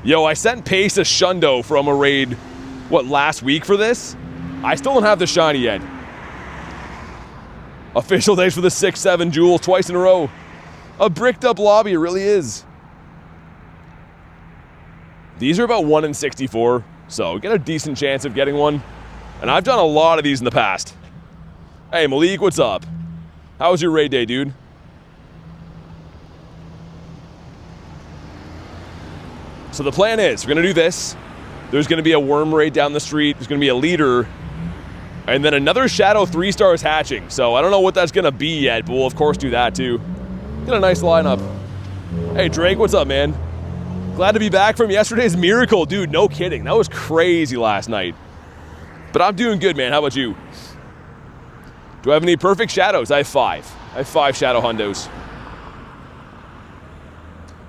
Yo, I sent Pace a Shundo from a raid, what, last week for this? I still don't have the shiny yet. Official days for the 6-7 jewels twice in a row. A bricked up lobby, it really is. These are about 1 in 64. So, get a decent chance of getting one. And I've done a lot of these in the past. Hey, Malik, what's up? How was your raid day, dude? So the plan is, we're going to do this. There's going to be a worm raid down the street. There's going to be a leader. And then another Shadow 3-stars hatching. So I don't know what that's going to be yet, but we'll of course do that too. Get a nice lineup. Hey, Drake, what's up, man? Glad to be back from yesterday's miracle. Dude, no kidding. That was crazy last night. But I'm doing good, man. How about you? Do I have any perfect shadows? I have 5. I have 5 shadow hundos.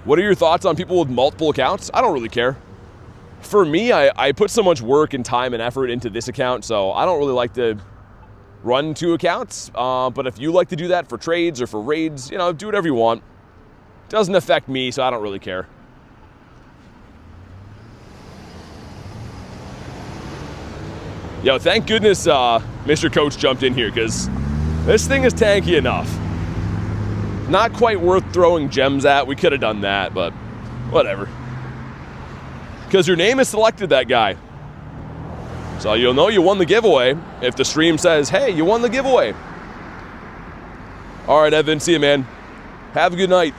What are your thoughts on people with multiple accounts? I don't really care. For me, I put so much work and time and effort into this account, so I don't really like to run 2 accounts. But if you like to do that for trades or for raids, you know, do whatever you want. Doesn't affect me, so I don't really care. Yo, thank goodness Mr. Coach jumped in here, because this thing is tanky enough. Not quite worth throwing gems at. We could have done that, but whatever. Because your name is selected, that guy. So you'll know you won the giveaway if the stream says, hey, you won the giveaway. All right, Evan, see you, man. Have a good night.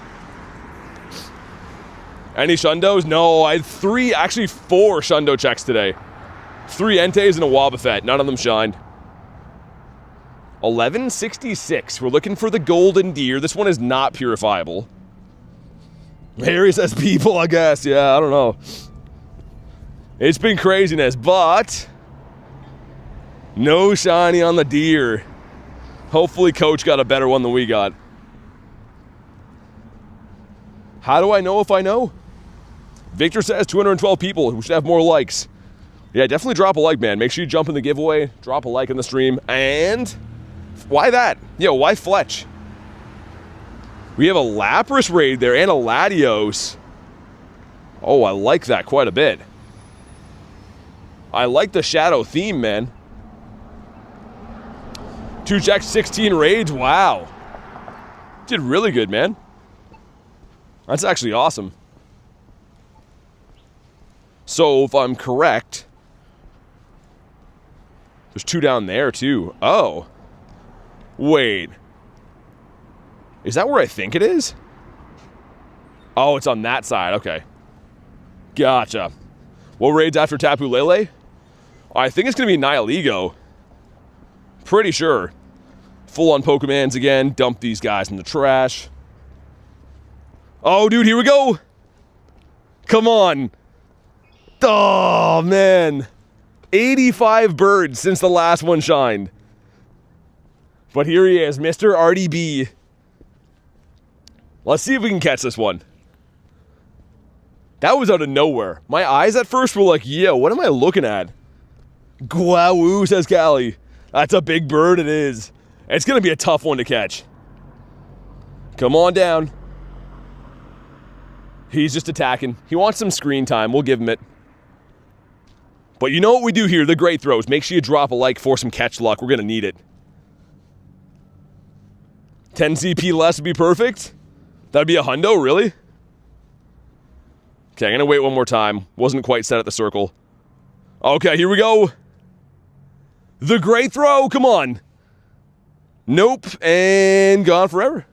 Any Shundos? No, I had 4 Shundo checks today. 3 Enteis and a Wobbuffet. None of them shined. 1166. We're looking for the golden deer. This one is not purifiable. Harry says people, I guess. Yeah, I don't know. It's been craziness, but no shiny on the deer. Hopefully Coach got a better one than we got. How do I know if I know? Victor says 212 people. We should have more likes. Yeah, definitely drop a like, man. Make sure you jump in the giveaway. Drop a like in the stream. And why that? Yo, why Fletch? We have a Lapras raid there and a Latios. Oh, I like that quite a bit. I like the shadow theme, man. 2 checks, 16 raids. Wow. Did really good, man. That's actually awesome. So, if I'm correct, there's 2 down there, too. Oh. Wait. Is that where I think it is? Oh, it's on that side. Okay. Gotcha. What raid's after Tapu Lele? I think it's going to be Nihilego. Pretty sure. Full on Pokemons again. Dump these guys in the trash. Oh, dude, here we go. Come on. Oh, man. 85 birds since the last one shined. But here he is, Mr. RDB. Let's see if we can catch this one. That was out of nowhere. My eyes at first were like, yo, what am I looking at? Guau, says Callie. That's a big bird, it is. It's going to be a tough one to catch. Come on down. He's just attacking. He wants some screen time. We'll give him it. But you know what we do here, the great throws. Make sure you drop a like for some catch luck. We're going to need it. 10 CP less would be perfect. That'd be a hundo, really? Okay, I'm going to wait one more time. Wasn't quite set at the circle. Okay, here we go. The great throw, come on. Nope, and gone forever.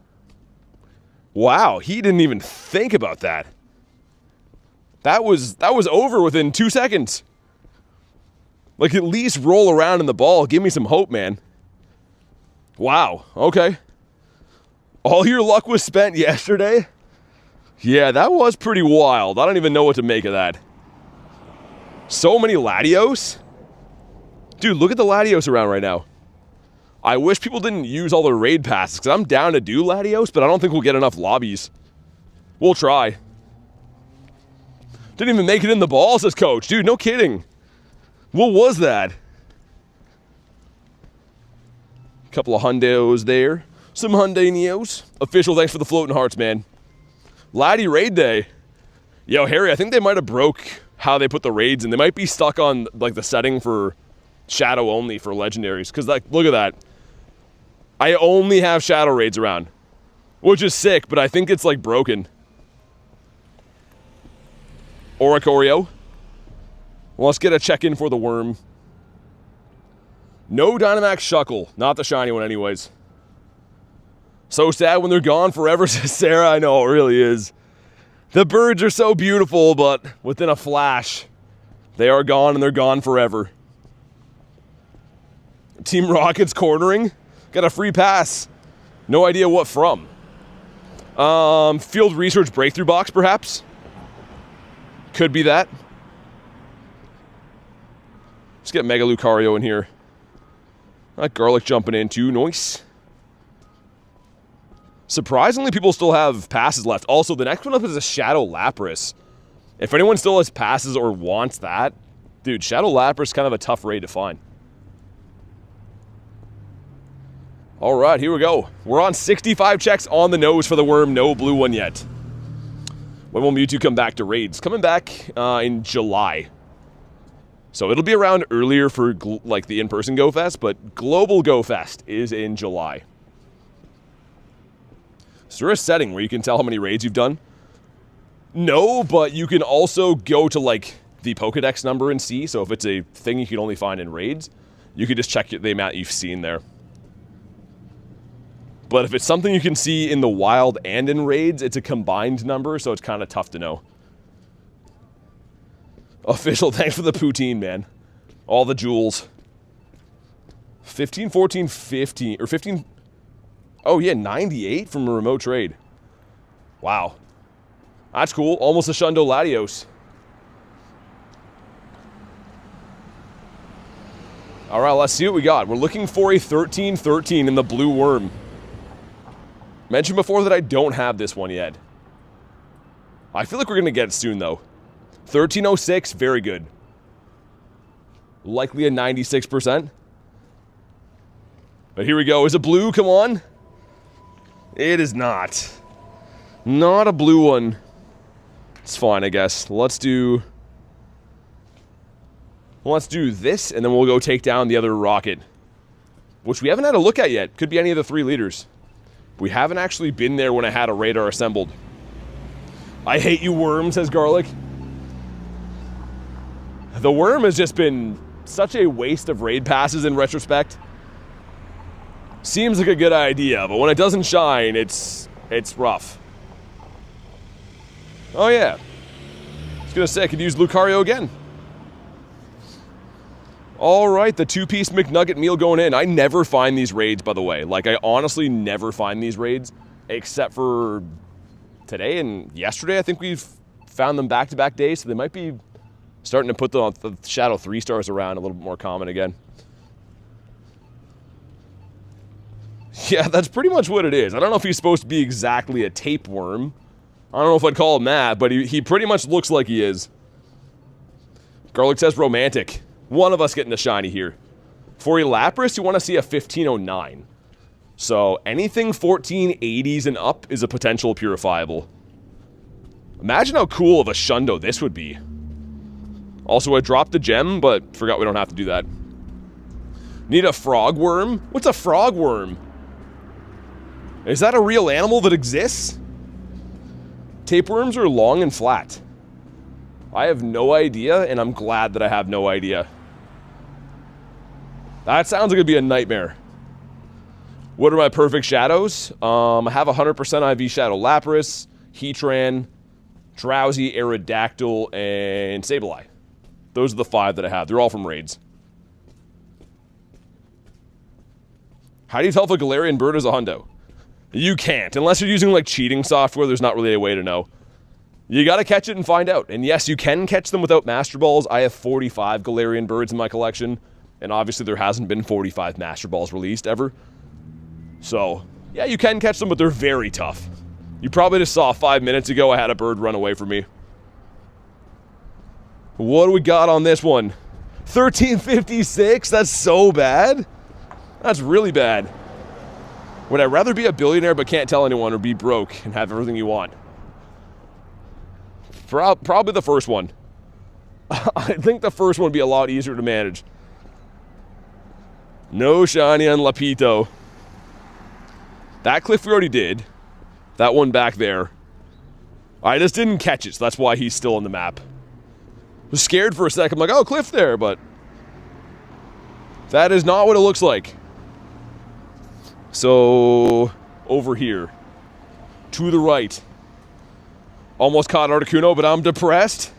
Wow, he didn't even think about that. That was over within 2 seconds. Like, at least roll around in the ball. Give me some hope, man. Wow, okay. All your luck was spent yesterday? Yeah, that was pretty wild. I don't even know what to make of that. So many Latios? Dude, look at the Latios around right now. I wish people didn't use all their raid passes, because I'm down to do Latios, but I don't think we'll get enough lobbies. We'll try. Didn't even make it in the ball, says Coach. Dude, no kidding. What was that? Couple of hundos there. Some Hyundai Neos. Official, thanks for the floating hearts, man. Laddie raid day. Yo, Harry, I think they might have broke how they put the raids in. They might be stuck on, like, the setting for shadow only for legendaries. Because, like, look at that. I only have shadow raids around. Which is sick, but I think it's, like, broken. Oricorio. Well, let's get a check-in for the worm. No Dynamax Shuckle. Not the shiny one anyways. So sad when they're gone forever, says Sarah. I know, it really is. The birds are so beautiful, but within a flash, they are gone and they're gone forever. Team Rocket's cornering. Got a free pass. No idea what from. Field Research Breakthrough Box, perhaps? Could be that. Let's get Mega Lucario in here. That Garlic jumping in too. Nice. Surprisingly, people still have passes left. Also, the next one up is a Shadow Lapras. If anyone still has passes or wants that, dude, Shadow Lapras is kind of a tough raid to find. All right, here we go. We're on 65 checks on the nose for the worm. No blue one yet. When will Mewtwo come back to raids? Coming back in July. So it'll be around earlier for like the in-person Go Fest, but Global Go Fest is in July. Is there a setting where you can tell how many raids you've done? No, but you can also go to like the Pokedex number and see. So if it's a thing you can only find in raids, you can just check the amount you've seen there. But if it's something you can see in the wild and in raids, it's a combined number, so it's kind of tough to know. Official, thanks for the poutine, man. All the jewels. 15, 14, 15, or 15. Oh, yeah, 98 from a remote trade. Wow. That's cool. Almost a Shundo Latios. All right, let's see what we got. We're looking for a 13-13 in the blue worm. Mentioned before that I don't have this one yet. I feel like we're going to get it soon, though. 1306, very good. Likely a 96%. But here we go. Is it blue? Come on. It is not. Not a blue one. It's fine, I guess. Let's do this, and then we'll go take down the other rocket, which we haven't had a look at yet. Could be any of the 3 leaders. We haven't actually been there when I had a radar assembled. I hate you, worm, says Garlic. The worm has just been such a waste of raid passes in retrospect. Seems like a good idea, but when it doesn't shine, it's rough. Oh yeah. I was gonna say I could use Lucario again. Alright, the 2-piece McNugget meal going in. I never find these raids, by the way. Like, I honestly never find these raids, except for today and yesterday. I think we've found them back-to-back days, so they might be starting to put the Shadow 3 stars around a little bit more common again. Yeah, that's pretty much what it is. I don't know if he's supposed to be exactly a tapeworm. I don't know if I'd call him that, but he pretty much looks like he is. Garlic says romantic. One of us getting a shiny here. For a Lapras, you want to see a 1509. So anything 1480s and up is a potential purifiable. Imagine how cool of a Shundo this would be. Also, I dropped the gem, but forgot we don't have to do that. Need a frog worm? What's a frog worm? Is that a real animal that exists? Tapeworms are long and flat. I have no idea, and I'm glad that I have no idea. That sounds like it'd be a nightmare. What are my perfect shadows? I have 100% IV Shadow Lapras, Heatran, Drowsy, Aerodactyl, and Sableye. Those are the 5 that I have. They're all from raids. How do you tell if a Galarian bird is a hundo? You can't. Unless you're using, like, cheating software, there's not really a way to know. You gotta catch it and find out. And yes, you can catch them without Master Balls. I have 45 Galarian birds in my collection. And obviously there hasn't been 45 Master Balls released ever. So, yeah, you can catch them, but they're very tough. You probably just saw 5 minutes ago I had a bird run away from me. What do we got on this one? 1356? That's so bad. That's really bad. Would I rather be a billionaire but can't tell anyone, or be broke and have everything you want? Probably the first one. I think the first one would be a lot easier to manage. No shiny on Lapito. That cliff we already did. That one back there. I just didn't catch it, so that's why he's still on the map. I was scared for a second. I'm like, oh, cliff there, but that is not what it looks like. So, over here. To the right. Almost caught Articuno, but I'm depressed.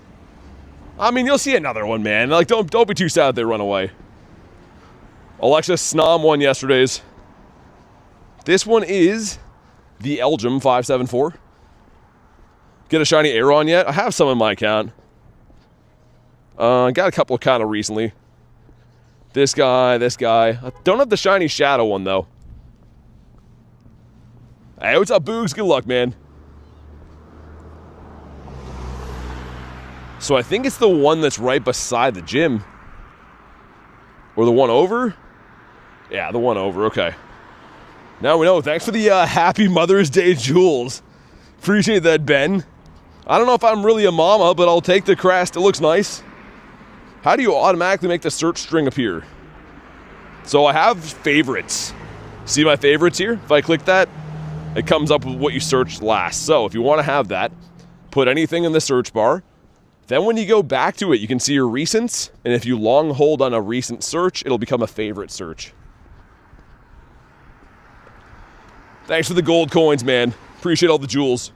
I mean, you'll see another one, man. Like, don't be too sad they run away. Alexa Snom won yesterday's. This one is the Elgin 574. Get a shiny Aeron yet? I have some in my account. Got a couple kind of recently. This guy. I don't have the shiny Shadow one, though. Hey, what's up, Boogs? Good luck, man. So I think it's the one that's right beside the gym. Or the one over? Yeah, the one over, okay. Now we know. Thanks for the Happy Mother's Day jewels. Appreciate that, Ben. I don't know if I'm really a mama, but I'll take the crest. It looks nice. How do you automatically make the search string appear? So I have favorites. See my favorites here? If I click that, it comes up with what you searched last. So if you want to have that, put anything in the search bar. Then when you go back to it, you can see your recents. And if you long hold on a recent search, it'll become a favorite search. Thanks for the gold coins, man. Appreciate all the jewels.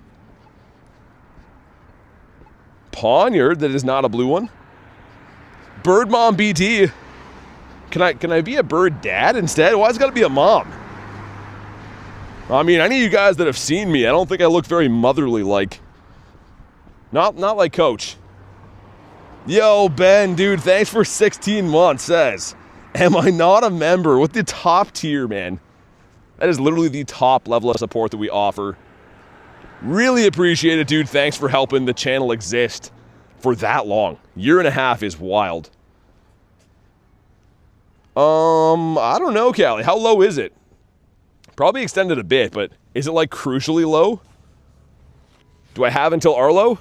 Pawniard, that is not a blue one. Bird Mom BT. Can I be a bird dad instead? Why has it got to be a mom? I mean, any of you guys that have seen me, I don't think I look very motherly like. Not like Coach. Yo, Ben, dude, thanks for 16 months, says. Am I not a member? With the top tier, man. That is literally the top level of support that we offer. Really appreciate it, dude. Thanks for helping the channel exist for that long. Year and a half is wild. I don't know, Callie. How low is it? Probably extended a bit, but is it like crucially low? Do I have until Arlo?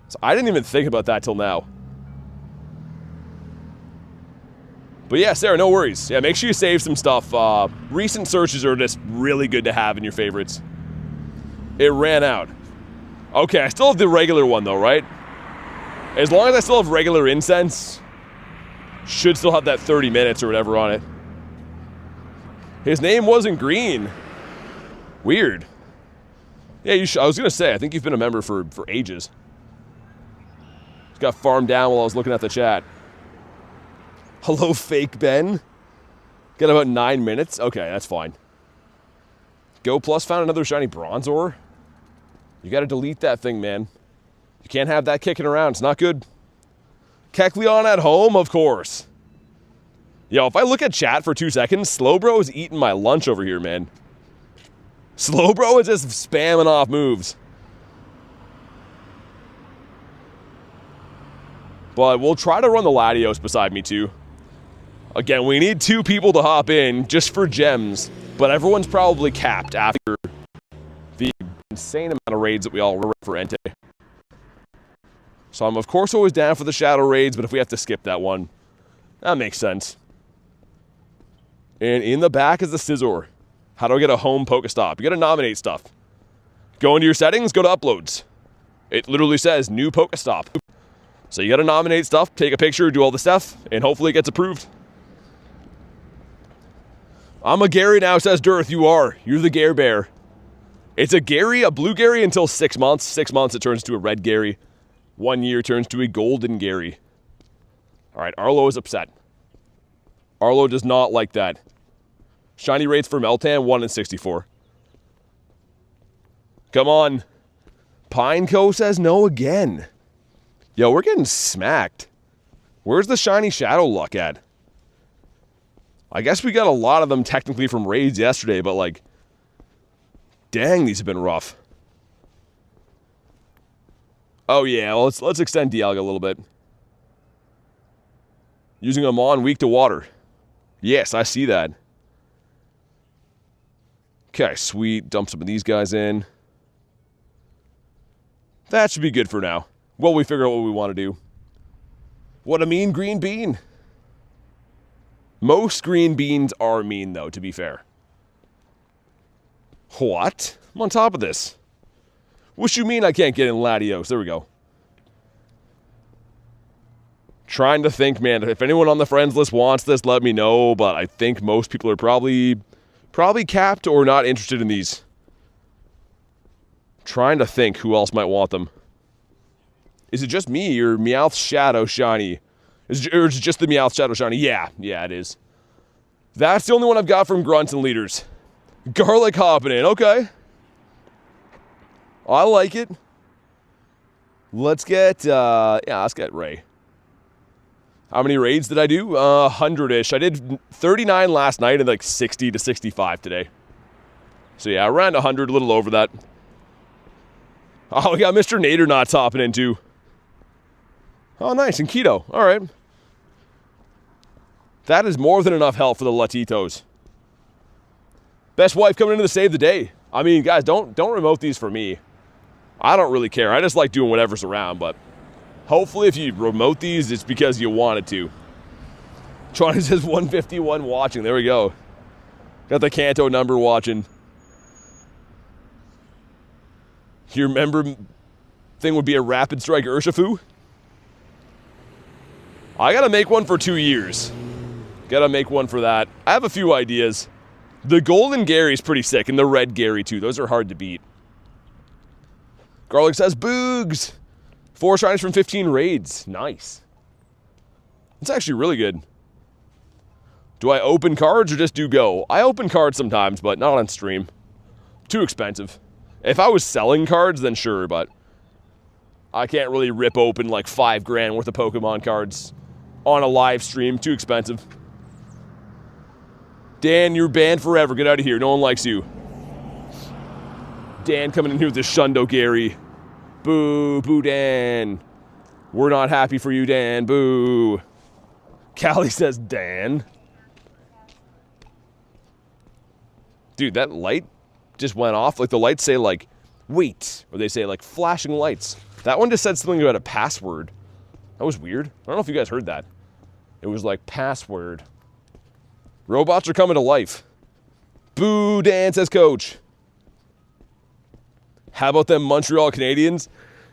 So I didn't even think about that till now. But yeah, Sarah, no worries. Yeah, make sure you save some stuff. Recent searches are just really good to have in your favorites. It ran out. Okay, I still have the regular one though, right? As long as I still have regular incense, should still have that 30 minutes or whatever on it. His name wasn't Green. Weird. Yeah, I was gonna say, I think you've been a member for ages. Just got farmed down while I was looking at the chat. Hello, fake Ben. Got about 9 minutes. Okay, that's fine. Go Plus found another shiny bronze ore. You gotta delete that thing, man. You can't have that kicking around. It's not good. Kekleon at home, of course. Yo, if I look at chat for 2 seconds, Slowbro is eating my lunch over here, man. Slowbro is just spamming off moves. But we'll try to run the Latios beside me too. Again, we need 2 people to hop in just for gems, but everyone's probably capped after the insane amount of raids that we all run for Entei. So I'm of course always down for the shadow raids, but if we have to skip that one, that makes sense. And in the back is the Scizor. How do I get a home Pokestop? You gotta nominate stuff. Go into your settings, go to uploads. It literally says new Pokestop. So you gotta nominate stuff, take a picture, do all the stuff, and hopefully it gets approved. I'm a Gary now, says Dirth. You are. You're the Gare Bear. It's a Gary, a blue Gary until 6 months. 6 months it turns to a red Gary. 1 year turns to a golden Gary. Alright, Arlo is upset. Arlo does not like that. Shiny rates for Meltan, 1 in 64. Come on. Pineco says no again. Yo, we're getting smacked. Where's the shiny shadow luck at? I guess we got a lot of them technically from raids yesterday, but like, dang, these have been rough. Oh yeah, well, let's extend Dialga a little bit. Using them on weak to water. Yes, I see that. Okay, sweet. Dump some of these guys in. That should be good for now. Well, we figure out what we want to do. What a mean green bean. Most green beans are mean, though, to be fair. What? I'm on top of this. What you mean I can't get in Latios? There we go. Trying to think, man. If anyone on the friends list wants this, let me know. But I think most people are probably capped or not interested in these. Trying to think who else might want them. Is it just me or Meowth Shadow Shiny? Or is it just the Meowth Shadow Shiny? Yeah, it is. That's the only one I've got from Grunts and Leaders. Garlic hopping in, okay. I like it. Let's get, let's get Ray. How many raids did I do? 100-ish. I did 39 last night and like 60 to 65 today. So yeah, around 100, a little over that. Oh, we got Mr. Nadernauts hopping in too. Oh, nice, and keto. All right. That is more than enough help for the Latitos. Best wife coming into the save the day. I mean, guys, don't remote these for me. I don't really care. I just like doing whatever's around, but hopefully if you remote these, it's because you wanted to. Tron says 151 watching. There we go. Got the Kanto number watching. Your member thing would be a Rapid Strike Urshifu? I gotta make one for 2 years. Gotta make one for that. I have a few ideas. The golden Gary's pretty sick, and the red Gary too. Those are hard to beat. Garlic says, Boogs! 4 shinies from 15 raids. Nice. It's actually really good. Do I open cards or just do go? I open cards sometimes, but not on stream. Too expensive. If I was selling cards, then sure, but I can't really rip open like $5,000 worth of Pokemon cards on a live stream. Too expensive. Dan, you're banned forever. Get out of here. No one likes you. Dan coming in here with the Shundo Gary. Boo, boo, Dan. We're not happy for you, Dan. Boo. Callie says, Dan. Dude, that light just went off. Like, the lights say, like, wait. Or they say, like, flashing lights. That one just said something about a password. That was weird. I don't know if you guys heard that. It was like, password. Robots are coming to life. Boo, Dan, says Coach. How about them Montreal Canadiens?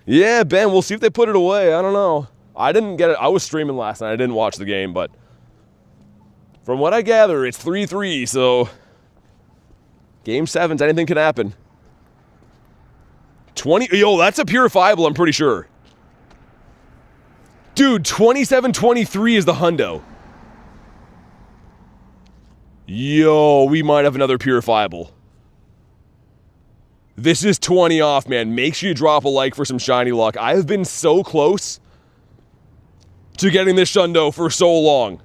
Yeah, Ben, we'll see if they put it away. I don't know. I didn't get it. I was streaming last night. I didn't watch the game, but from what I gather, it's 3-3, so Game 7's anything can happen. 20, that's a purifiable, I'm pretty sure. Dude, 27-23 is the hundo. Yo, we might have another purifiable. This is 20 off, man. Make sure you drop a like for some shiny luck. I have been so close to getting this Shundo for so long.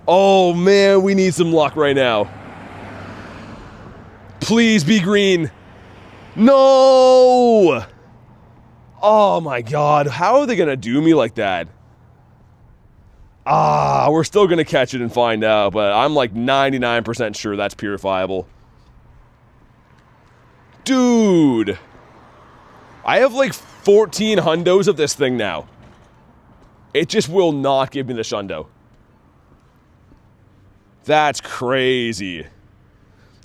Oh, man, we need some luck right now. Please be green. No! Oh, my God. How are they going to do me like that? We're still going to catch it and find out, but I'm like 99% sure that's purifiable. Dude! I have like 14 hundos of this thing now. It just will not give me the Shundo. That's crazy.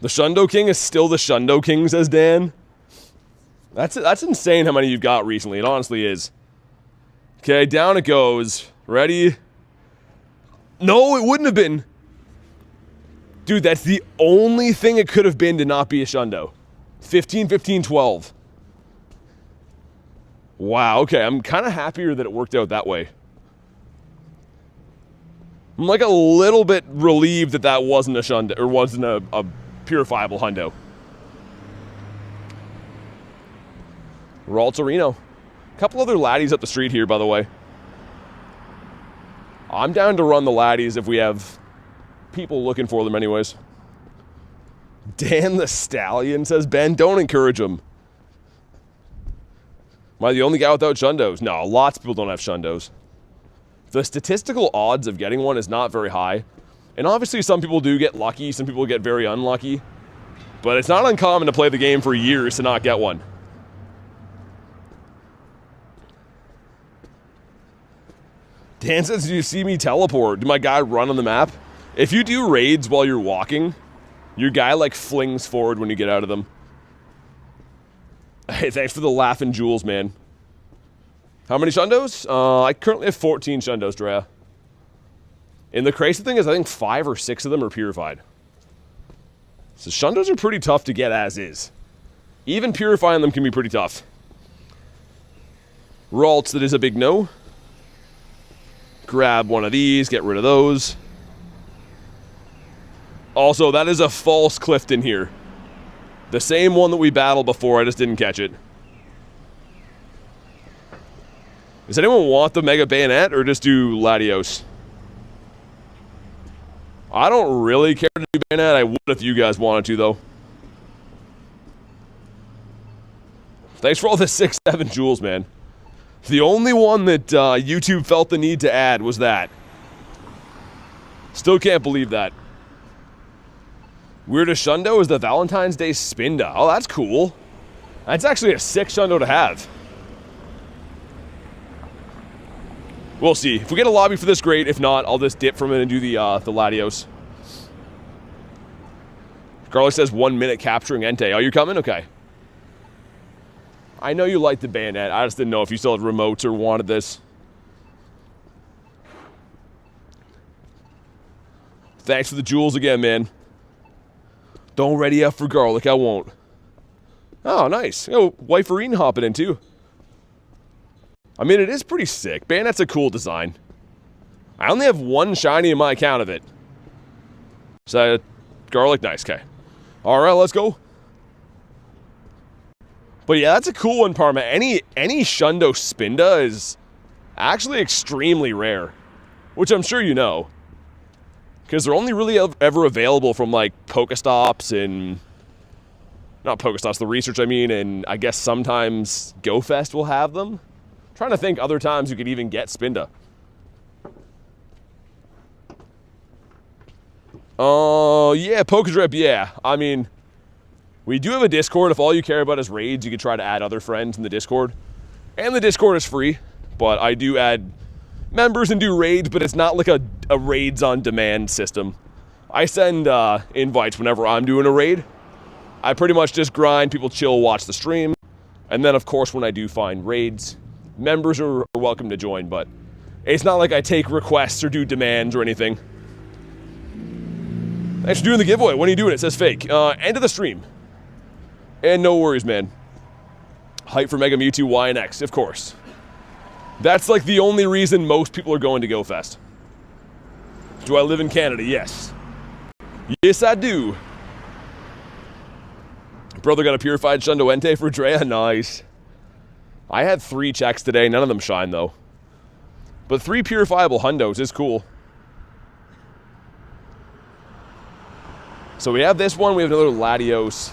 The Shundo King is still the Shundo King, says Dan. That's insane how many you've got recently. It honestly is. Okay, down it goes. Ready? No, it wouldn't have been. Dude, that's the only thing it could have been to not be a Shundo. 15, 15, 12. Wow, okay, I'm kind of happier that it worked out that way. I'm like a little bit relieved that that wasn't a Shundo, or wasn't a purifiable hundo. Ralts Areno. A couple other laddies up the street here, by the way. I'm down to run the laddies if we have people looking for them anyways. Dan the Stallion, says Ben. Don't encourage him. Am I the only guy without Shundos? No, lots of people don't have Shundos. The statistical odds of getting one is not very high. And obviously some people do get lucky, some people get very unlucky. But it's not uncommon to play the game for years to not get one. Dan says, do you see me teleport? Did my guy run on the map? If you do raids while you're walking, your guy like flings forward when you get out of them. Hey, thanks for the laughing jewels, man. How many Shundos? I currently have 14 Shundos, Drea. And the crazy thing is I think 5 or 6 of them are purified. So Shundos are pretty tough to get as is. Even purifying them can be pretty tough. Ralts, that is a big no. Grab one of these, get rid of those. Also, that is a false Clifton here. The same one that we battled before, I just didn't catch it. Does anyone want the Mega Bayonet or just do Latios? I don't really care to do Bayonet. I would if you guys wanted to, though. Thanks for all the 6-7 jewels, man. The only one that YouTube felt the need to add was that. Still can't believe that. Weirdest Shundo is the Valentine's Day Spinda. Oh, that's cool. That's actually a sick Shundo to have. We'll see. If we get a lobby for this, great. If not, I'll just dip from it and do the Latios. Garlic says 1 minute capturing Entei. Oh, you coming? Okay. I know you like the bayonet. I just didn't know if you still had remotes or wanted this. Thanks for the jewels again, man. Don't ready up for garlic. I won't. Oh, nice. Oh, wife Irene hopping in, too. I mean, it is pretty sick. Bayonet's a cool design. I only have one shiny in my account of it. So, garlic, nice, okay. Alright, let's go. But yeah, that's a cool one, Parma. Any Shundo Spinda is actually extremely rare. Which I'm sure you know. Because they're only really ever available from, like, Pokestops and... Not Pokestops, the research, I mean, and I guess sometimes GoFest will have them. I'm trying to think other times you could even get Spinda. Yeah, Pokedrip, yeah. I mean, we do have a Discord. If all you care about is raids, you could try to add other friends in the Discord. And the Discord is free, but I do add members and do raids, but it's not like a raids on demand system. I send invites whenever I'm doing a raid. I pretty much just grind, people chill, watch the stream. And then, of course, when I do find raids, members are welcome to join, but it's not like I take requests or do demands or anything. Thanks for doing the giveaway. When are you doing it? It says fake. End of the stream. And no worries, man. Hype for Mega Mewtwo Y and X, of course. That's like the only reason most people are going to GoFest. Do I live in Canada? Yes. Yes, I do. Brother got a purified Shundo Entei for Drea. Nice. I had 3 checks today. None of them shine, though. But 3 purifiable Hundos is cool. So we have this one. We have another Latios.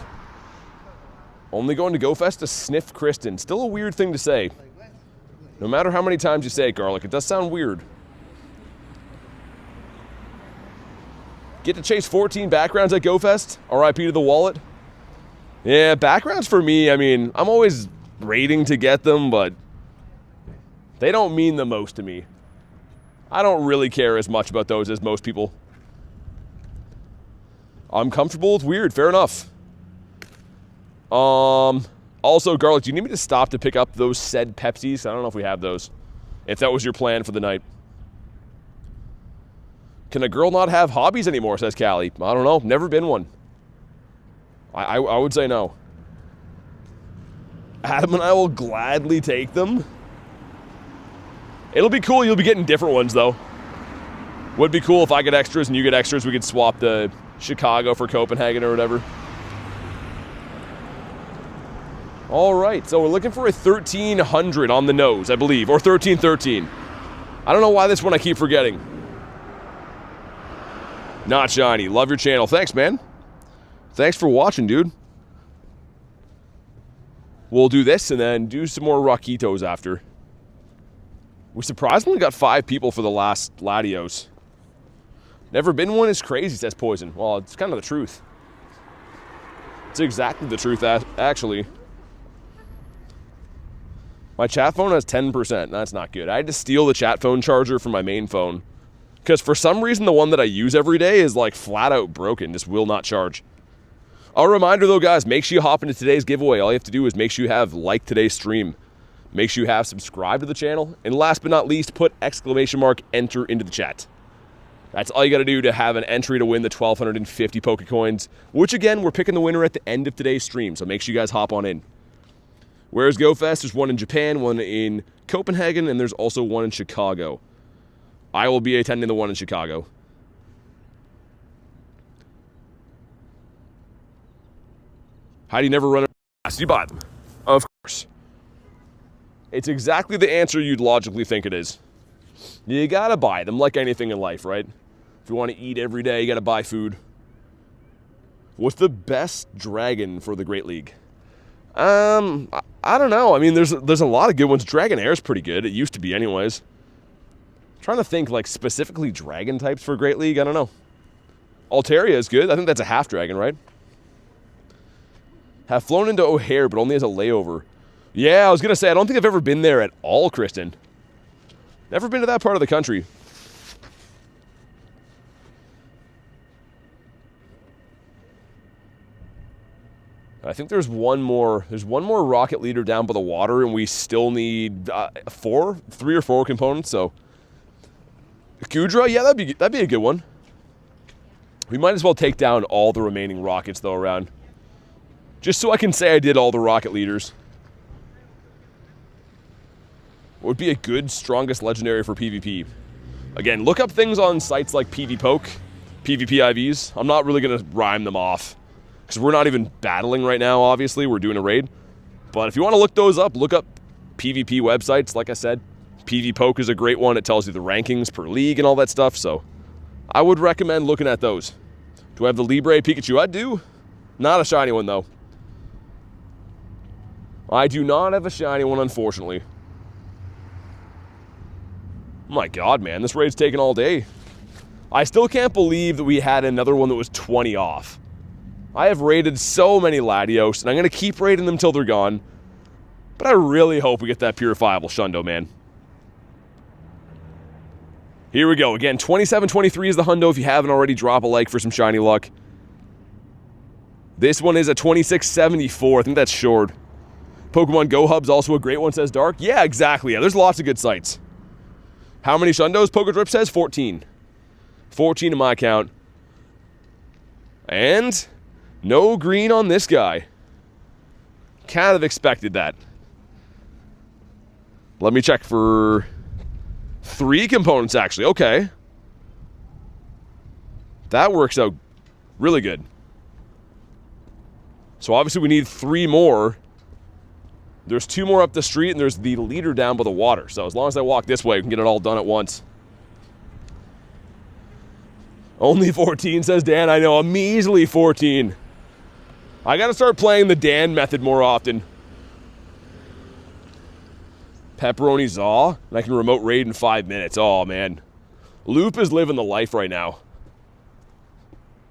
Only going to GoFest to sniff Kristen. Still a weird thing to say. No matter how many times you say it, Garlic, it does sound weird. Get to chase 14 backgrounds at GoFest. RIP to the wallet. Yeah, backgrounds for me, I mean, I'm always raiding to get them, but they don't mean the most to me. I don't really care as much about those as most people. I'm comfortable with weird, fair enough. Also, Garlic, do you need me to stop to pick up those said Pepsis? I don't know if we have those. If that was your plan for the night. Can a girl not have hobbies anymore, says Callie. I don't know, never been one. I would say no. Adam and I will gladly take them. It'll be cool, you'll be getting different ones, though. Would be cool if I get extras and you get extras, we could swap the Chicago for Copenhagen or whatever. All right, so we're looking for a 1300 on the nose, I believe, or 1313. I don't know why this one I keep forgetting. Not shiny. Love your channel. Thanks, man. Thanks for watching, dude. We'll do this and then do some more Rockitos after. We surprisingly got 5 people for the last Latios. Never been one is crazy, says Poison. Well, it's kind of the truth. It's exactly the truth, actually. My chat phone has 10%. That's not good. I had to steal the chat phone charger from my main phone. Because for some reason, the one that I use every day is like flat out broken. Just will not charge. A reminder though, guys, make sure you hop into today's giveaway. All you have to do is make sure you have liked today's stream. Make sure you have subscribed to the channel. And last but not least, put !enter into the chat. That's all you got to do to have an entry to win the 1,250 Pokecoins, which again, we're picking the winner at the end of today's stream, so make sure you guys hop on in. Where's GoFest? There's one in Japan, one in Copenhagen, and there's also one in Chicago. I will be attending the one in Chicago. How do you never run fast? You buy them. Of course. It's exactly the answer you'd logically think it is. You gotta buy them, like anything in life, right? If you want to eat every day, you gotta buy food. What's the best dragon for the Great League? I don't know. I mean, there's a lot of good ones. Dragonair is pretty good. It used to be anyways. I'm trying to think, like, specifically dragon types for Great League. I don't know. Altaria is good. I think that's a half dragon, right? Have flown into O'Hare, but only as a layover. Yeah, I was going to say, I don't think I've ever been there at all, Kristen. Never been to that part of the country. I think there's one more rocket leader down by the water, and we still need 3 or 4 components, so. Kudra, yeah, that'd be a good one. We might as well take down all the remaining rockets, though, around. Just so I can say I did all the rocket leaders. would be a good, strongest legendary for PvP? Again, look up things on sites like PvPoke, PvP IVs. I'm not really going to rhyme them off, because we're not even battling right now, obviously. We're doing a raid. But if you want to look those up, look up PvP websites. Like I said, PvPoke is a great one. It tells you the rankings per league and all that stuff, so I would recommend looking at those. Do I have the Libre Pikachu? I do. Not a shiny one, though. I do not have a shiny one, unfortunately. My God, man, this raid's taking all day. I still can't believe that we had another one that was 20 off. I have raided so many Latios, and I'm going to keep raiding them till they're gone. But I really hope we get that purifiable Shundo, man. Here we go. Again, 27-23 is the hundo. If you haven't already, drop a like for some shiny luck. This one is a 26-74. I think that's short. Pokemon Go Hub's also a great one, says Dark. Yeah, exactly. Yeah, there's lots of good sites. How many Shundos? Pokedrip says 14. 14 in my count. And no green on this guy. Kind of expected that. Let me check for 3 components, actually. Okay. That works out really good. So obviously we need 3 more. There's 2 more up the street, and there's the leader down by the water. So as long as I walk this way, we can get it all done at once. Only 14, says Dan. I know, a measly 14. I gotta start playing the Dan method more often. Pepperoni Zaw, and I can remote raid in 5 minutes. Oh, man. Loop is living the life right now.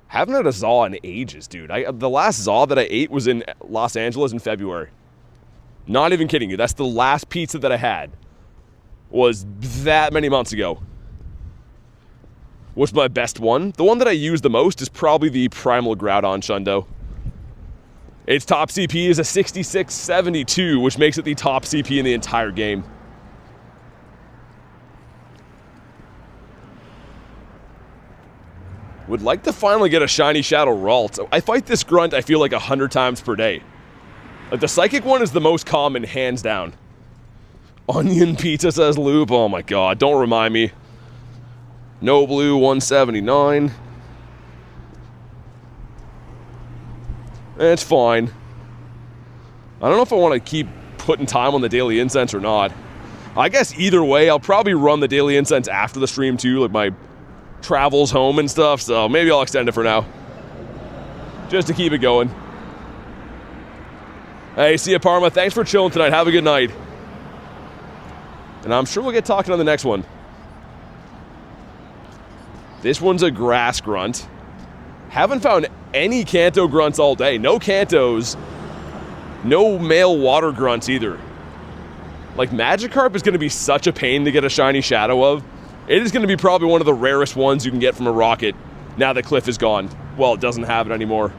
Haven't had a Zaw in ages, dude. The last Zaw that I ate was in Los Angeles in February. Not even kidding you. That's the last pizza that I had. Was that many months ago. What's my best one? The one that I use the most is probably the Primal Groudon Shundo. Its top CP is a 66-72, which makes it the top CP in the entire game. Would like to finally get a shiny Shadow Ralt. I fight this grunt, I feel like 100 times per day. Like the Psychic one is the most common, hands down. Onion Pizza, says Loop. Oh my God, don't remind me. No Blue, 179. It's fine. I don't know if I want to keep putting time on the daily incense or not. I guess either way, I'll probably run the daily incense after the stream too, like my travels home and stuff, so maybe I'll extend it for now. Just to keep it going. Hey, see ya, Parma. Thanks for chilling tonight. Have a good night. And I'm sure we'll get talking on the next one. This one's a grass grunt. Haven't found any Kanto grunts all day. No Kantos. No male water grunts either. Like, Magikarp is going to be such a pain to get a shiny Shadow of. It is going to be probably one of the rarest ones you can get from a rocket now that Cliff is gone. Well, it doesn't have it anymore.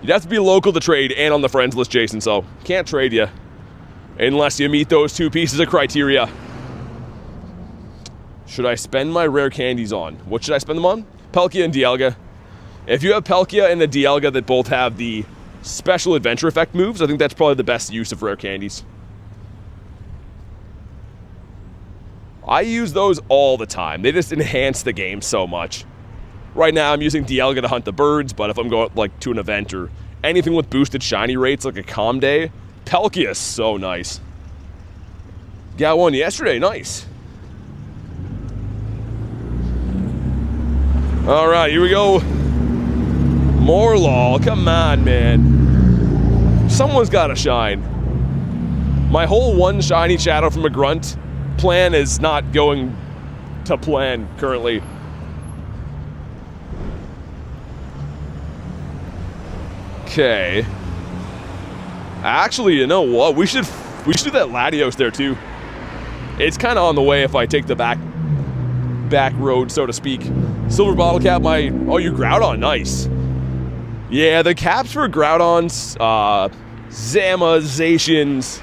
You'd have to be local to trade and on the friends list, Jason, so can't trade you. Unless you meet those 2 pieces of criteria. Should I spend my rare candies on? What should I spend them on? Palkia and Dialga. If you have Palkia and the Dialga that both have the special adventure effect moves, I think that's probably the best use of rare candies. I use those all the time. They just enhance the game so much. Right now I'm using Dialga to hunt the birds, but if I'm going like to an event or anything with boosted shiny rates like a Calm Day, Palkia is so nice. Got one yesterday, nice. Alright, here we go. Morlaw, come on, man. Someone's gotta shine. My whole one shiny Shadow from a grunt plan is not going to plan currently. Okay. Actually, you know what? We should do that Latios there too. It's kind of on the way if I take the back road, so to speak. Silver bottle cap, oh, you Groudon, nice. Yeah, the caps for Groudons, Zamas, Zacians,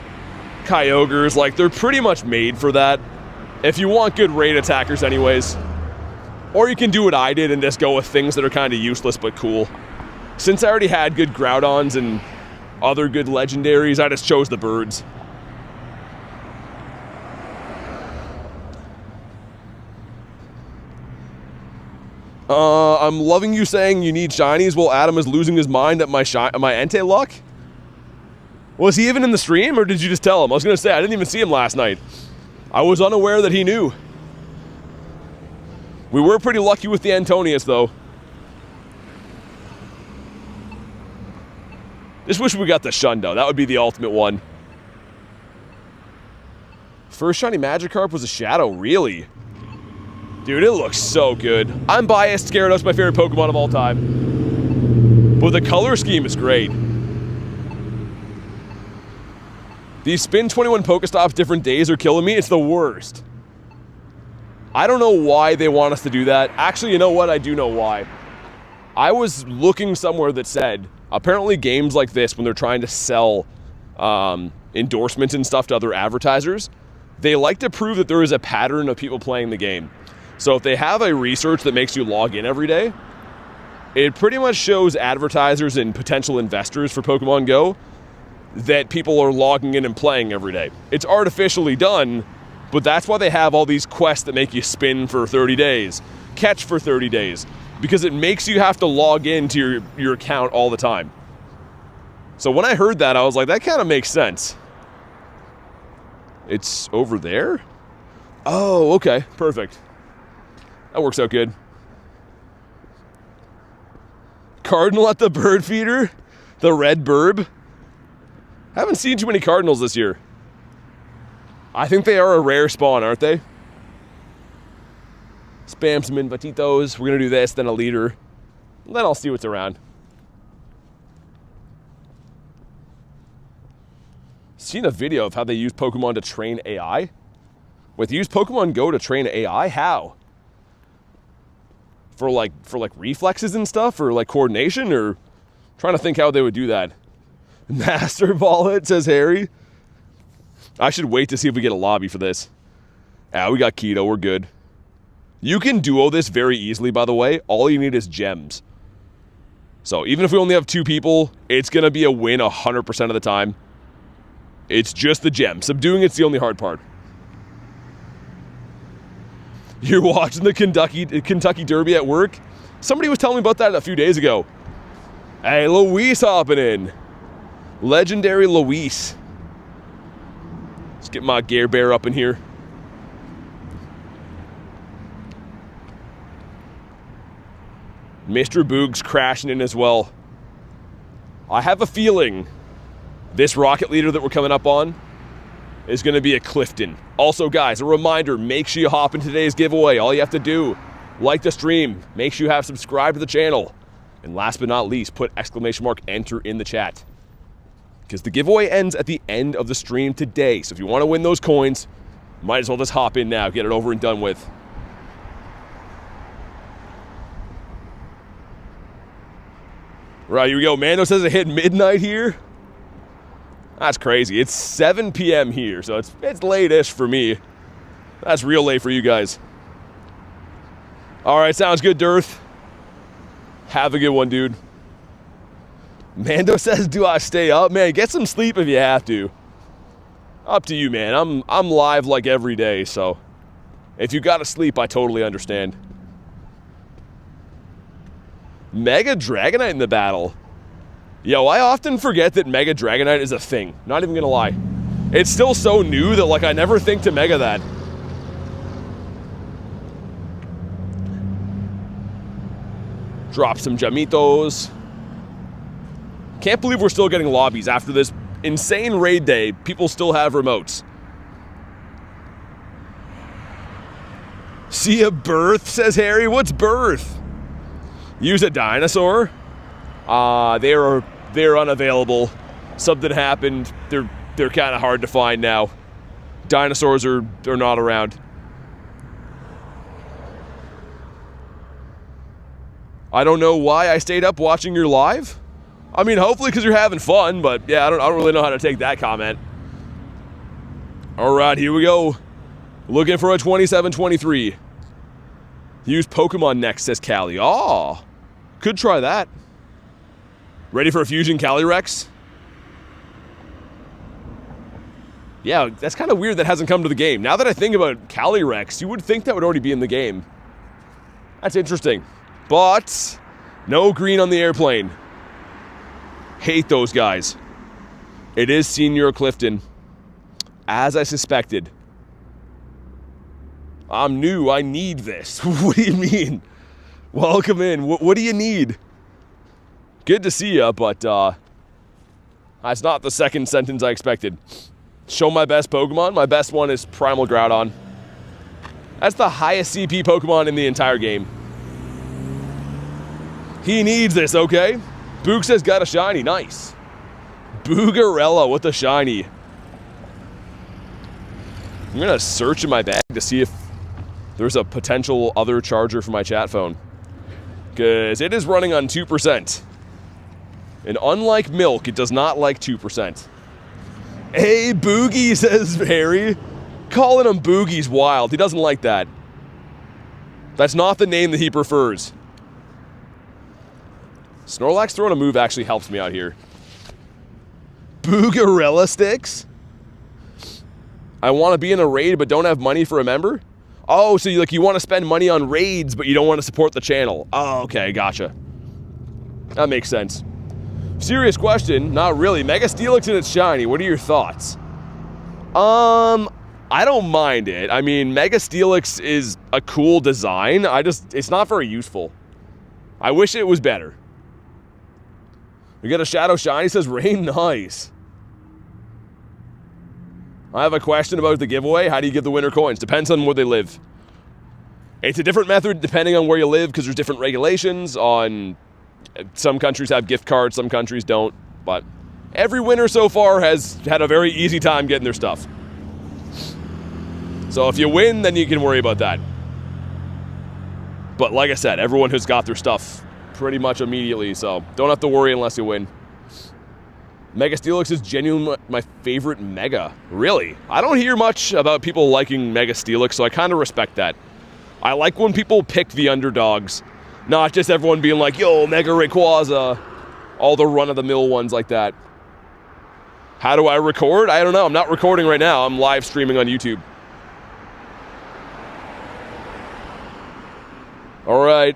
Kyogres, like, they're pretty much made for that. If you want good raid attackers anyways. Or you can do what I did and just go with things that are kind of useless but cool. Since I already had good Groudons and other good legendaries, I just chose the birds. I'm loving you saying you need shinies while Adam is losing his mind at my Entei luck. Was he even in the stream, or did you just tell him? I was going to say, I didn't even see him last night. I was unaware that he knew. We were pretty lucky with the Antonius, though. Just wish we got the Shundo. That would be the ultimate one. First shiny Magikarp was a Shadow, really? Dude, it looks so good. I'm biased, Gyarados my favorite Pokemon of all time. But the color scheme is great. These spin 21 Pokestops different days are killing me. It's the worst. I don't know why they want us to do that. Actually, you know what? I do know why. I was looking somewhere that said, apparently games like this, when they're trying to sell endorsements and stuff to other advertisers, they like to prove that there is a pattern of people playing the game. So if they have a research that makes you log in every day, it pretty much shows advertisers and potential investors for Pokemon Go that people are logging in and playing every day. It's artificially done, but that's why they have all these quests that make you spin for 30 days, catch for 30 days, because it makes you have to log into your account all the time. So when I heard that, I was like, that kind of makes sense. It's over there? Oh, okay, perfect. That works out good. Cardinal at the bird feeder? The red burb? Haven't seen too many Cardinals this year. I think they are a rare spawn, aren't they? Spam some Invititos. We're going to do this, then a leader. Then I'll see what's around. Seen a video of how they use Pokemon to train AI. Wait, they use Pokemon Go to train AI? How? For like reflexes and stuff, or like coordination, or trying to think how they would do that. Master Ball it, says Harry. I should wait to see if we get a lobby for this. Ah, we got Keto, we're good. You can duo this very easily, by the way. All you need is gems. So even if we only have 2 people, it's going to be a win 100% of the time. It's just the gem. Subduing it's the only hard part. You're watching the Kentucky Derby at work? Somebody was telling me about that a few days ago. Hey, Luis hopping in. Legendary Luis. Let's get my Gare Bear up in here. Mr. Boog's crashing in as well. I have a feeling this Rocket Leader that we're coming up on is going to be a Clifton. Also, guys, a reminder, make sure you hop in today's giveaway. All you have to do, like the stream, make sure you have subscribed to the channel. And last but not least, put !enter in the chat. Because the giveaway ends at the end of the stream today. So if you want to win those coins, might as well just hop in now, get it over and done with. Right, here we go. Mando says it hit midnight here. That's crazy. It's 7 p.m. here, so it's late-ish for me. That's real late for you guys. All right, sounds good, Dearth. Have a good one, dude. Mando says, do I stay up? Man, get some sleep if you have to. Up to you, man. I'm live like every day, so if you gotta sleep, I totally understand. Mega Dragonite in the battle. Yo, I often forget that Mega Dragonite is a thing. Not even gonna lie. It's still so new that, like, I never think to Mega that. Drop some Jamitos. Can't believe we're still getting lobbies after this insane raid day. People still have remotes. See a birth, says Harry. What's birth? Use a dinosaur? They're unavailable. Something happened. They're kind of hard to find now. Dinosaurs are not around. I don't know why I stayed up watching your live. I mean, hopefully because you're having fun, but yeah, I don't really know how to take that comment. All right, here we go. Looking for a 27-23. Use Pokemon next, says Callie. Oh, could try that. Ready for a Fusion Calyrex? Yeah, that's kind of weird that hasn't come to the game. Now that I think about Calyrex, you would think that would already be in the game. That's interesting. But no green on the airplane. Hate those guys. It is Senior Clifton. As I suspected. I'm new. I need this. What do you mean? Welcome in. What do you need? Good to see ya, but that's not the second sentence I expected. Show my best Pokemon. My best one is Primal Groudon. That's the highest CP Pokemon in the entire game. He needs this, okay? Boog says got a shiny. Nice. Boogarella with a shiny. I'm going to search in my bag to see if there's a potential other charger for my chat phone. Because it is running on 2%. And unlike milk, it does not like 2%. Hey, Boogie, says Harry. Calling him Boogie's wild. He doesn't like that. That's not the name that he prefers. Snorlax throwing a move actually helps me out here. Boogarella sticks? I want to be in a raid but don't have money for a member? Oh, so you want to spend money on raids but you don't want to support the channel. Oh, okay, gotcha. That makes sense. Serious question, not really. Mega Steelix and its shiny, what are your thoughts? I don't mind it. I mean, Mega Steelix is a cool design. It's not very useful. I wish it was better. We got a Shadow Shiny, says Rain, nice. I have a question about the giveaway. How do you give the winner coins? Depends on where they live. It's a different method depending on where you live because there's different regulations on... Some countries have gift cards, some countries don't. But every winner so far has had a very easy time getting their stuff. So if you win, then you can worry about that. But like I said, everyone has got their stuff pretty much immediately, so don't have to worry unless you win. Mega Steelix is genuinely my favorite Mega. Really? I don't hear much about people liking Mega Steelix, so I kind of respect that. I like when people pick the underdogs, not just everyone being like, yo, Mega Rayquaza. All the run-of-the-mill ones like that. How do I record? I don't know. I'm not recording right now. I'm live streaming on YouTube. All right.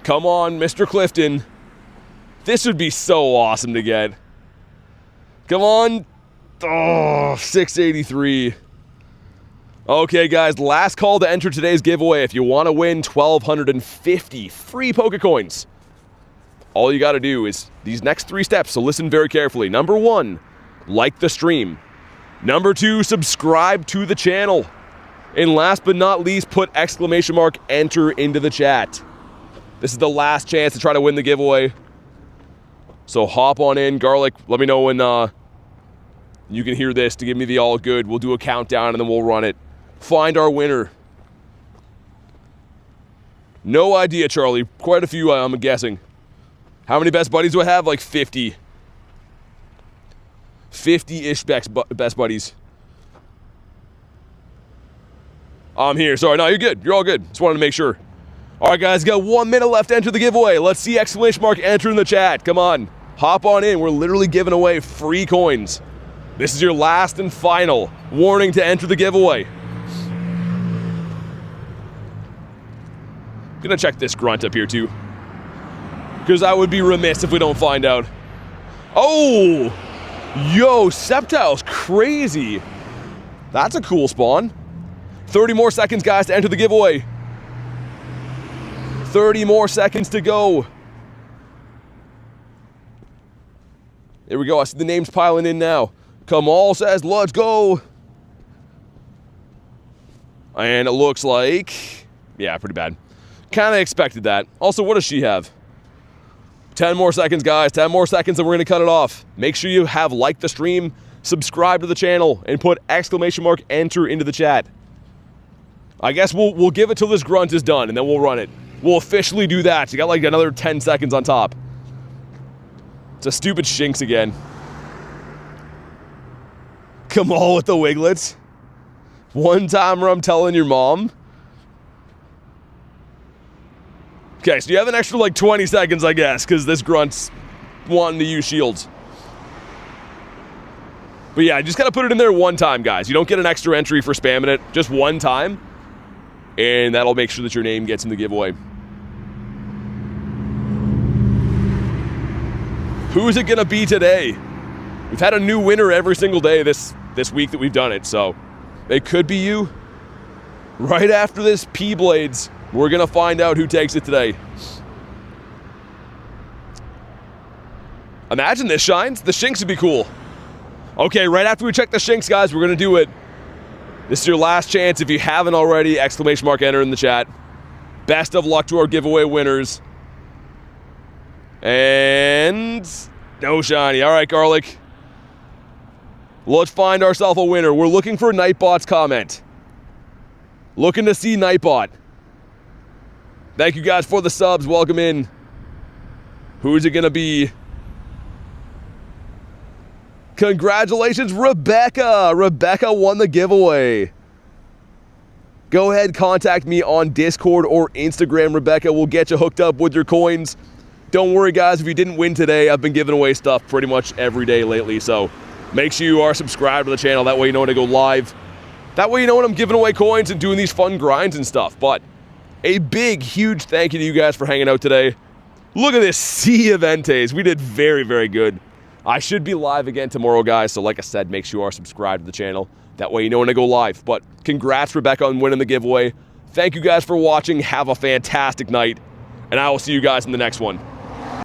Come on, Mr. Clifton. This would be so awesome to get. Come on. Oh, 683. Okay, guys, last call to enter today's giveaway. If you want to win 1,250 free Pokecoins, all you got to do is these next 3 steps, so listen very carefully. Number 1, like the stream. Number 2, subscribe to the channel. And last but not least, put exclamation mark enter into the chat. This is the last chance to try to win the giveaway. So hop on in, Garlic. Let me know when you can hear this to give me the all good. We'll do a countdown and then we'll run it. Find our winner. No idea, Charlie. Quite a few, I'm guessing. How many best buddies do I have? Like 50. 50-ish best buddies. I'm here. Sorry, no, you're good. You're all good. Just wanted to make sure. All right, guys, got 1 minute left to enter the giveaway. Let's see exclamation mark enter in the chat. Come on. Hop on in. We're literally giving away free coins. This is your last and final warning to enter the giveaway. I'm gonna check this grunt up here too, because I would be remiss if we don't find out. Oh, yo, Sceptile's crazy. That's a cool spawn. 30 more seconds, guys, to enter the giveaway. 30 more seconds to go. There we go. I see the names piling in now. Kamal says, let's go. And it looks like, yeah, pretty bad. Kind of expected that. Also, what does she have? 10 more seconds, guys. 10 more seconds and we're going to cut it off. Make sure you have liked the stream, subscribe to the channel, and put exclamation mark enter into the chat. I guess we'll give it till this grunt is done, and then we'll run it. We'll officially do that. You got like another 10 seconds on top. It's a stupid Shinx again. Come on with the Wiglets. One time where I'm telling your mom. Okay, so you have an extra like 20 seconds, I guess, because this grunt's wanting to use shields. But yeah, just gotta put it in there one time, guys. You don't get an extra entry for spamming it, just one time. And that'll make sure that your name gets in the giveaway. Who's it going to be today? We've had a new winner every single day this week that we've done it, so it could be you. Right after this P-Blades, we're going to find out who takes it today. Imagine this, Shines. The Shinx would be cool. Okay, right after we check the Shinx, guys, we're going to do it. This is your last chance. If you haven't already, exclamation mark enter in the chat. Best of luck to our giveaway winners. And no shiny. All right, Garlic. Let's find ourselves a winner. We're looking for Nightbot's comment. Looking to see Nightbot. Thank you guys for the subs. Welcome in. Who's it going to be? Congratulations, Rebecca. Rebecca won the giveaway. Go ahead, contact me on Discord or Instagram, Rebecca. We'll get you hooked up with your coins. Don't worry, guys, if you didn't win today, I've been giving away stuff pretty much every day lately, so make sure you are subscribed to the channel. That way you know when I go live. That way you know when I'm giving away coins and doing these fun grinds and stuff. But a big, huge thank you to you guys for hanging out today. Look at this sea of Enteis. We did very, very good. I should be live again tomorrow, guys, so like I said, make sure you are subscribed to the channel. That way you know when I go live. But congrats, Rebecca, on winning the giveaway. Thank you guys for watching. Have a fantastic night, and I will see you guys in the next one.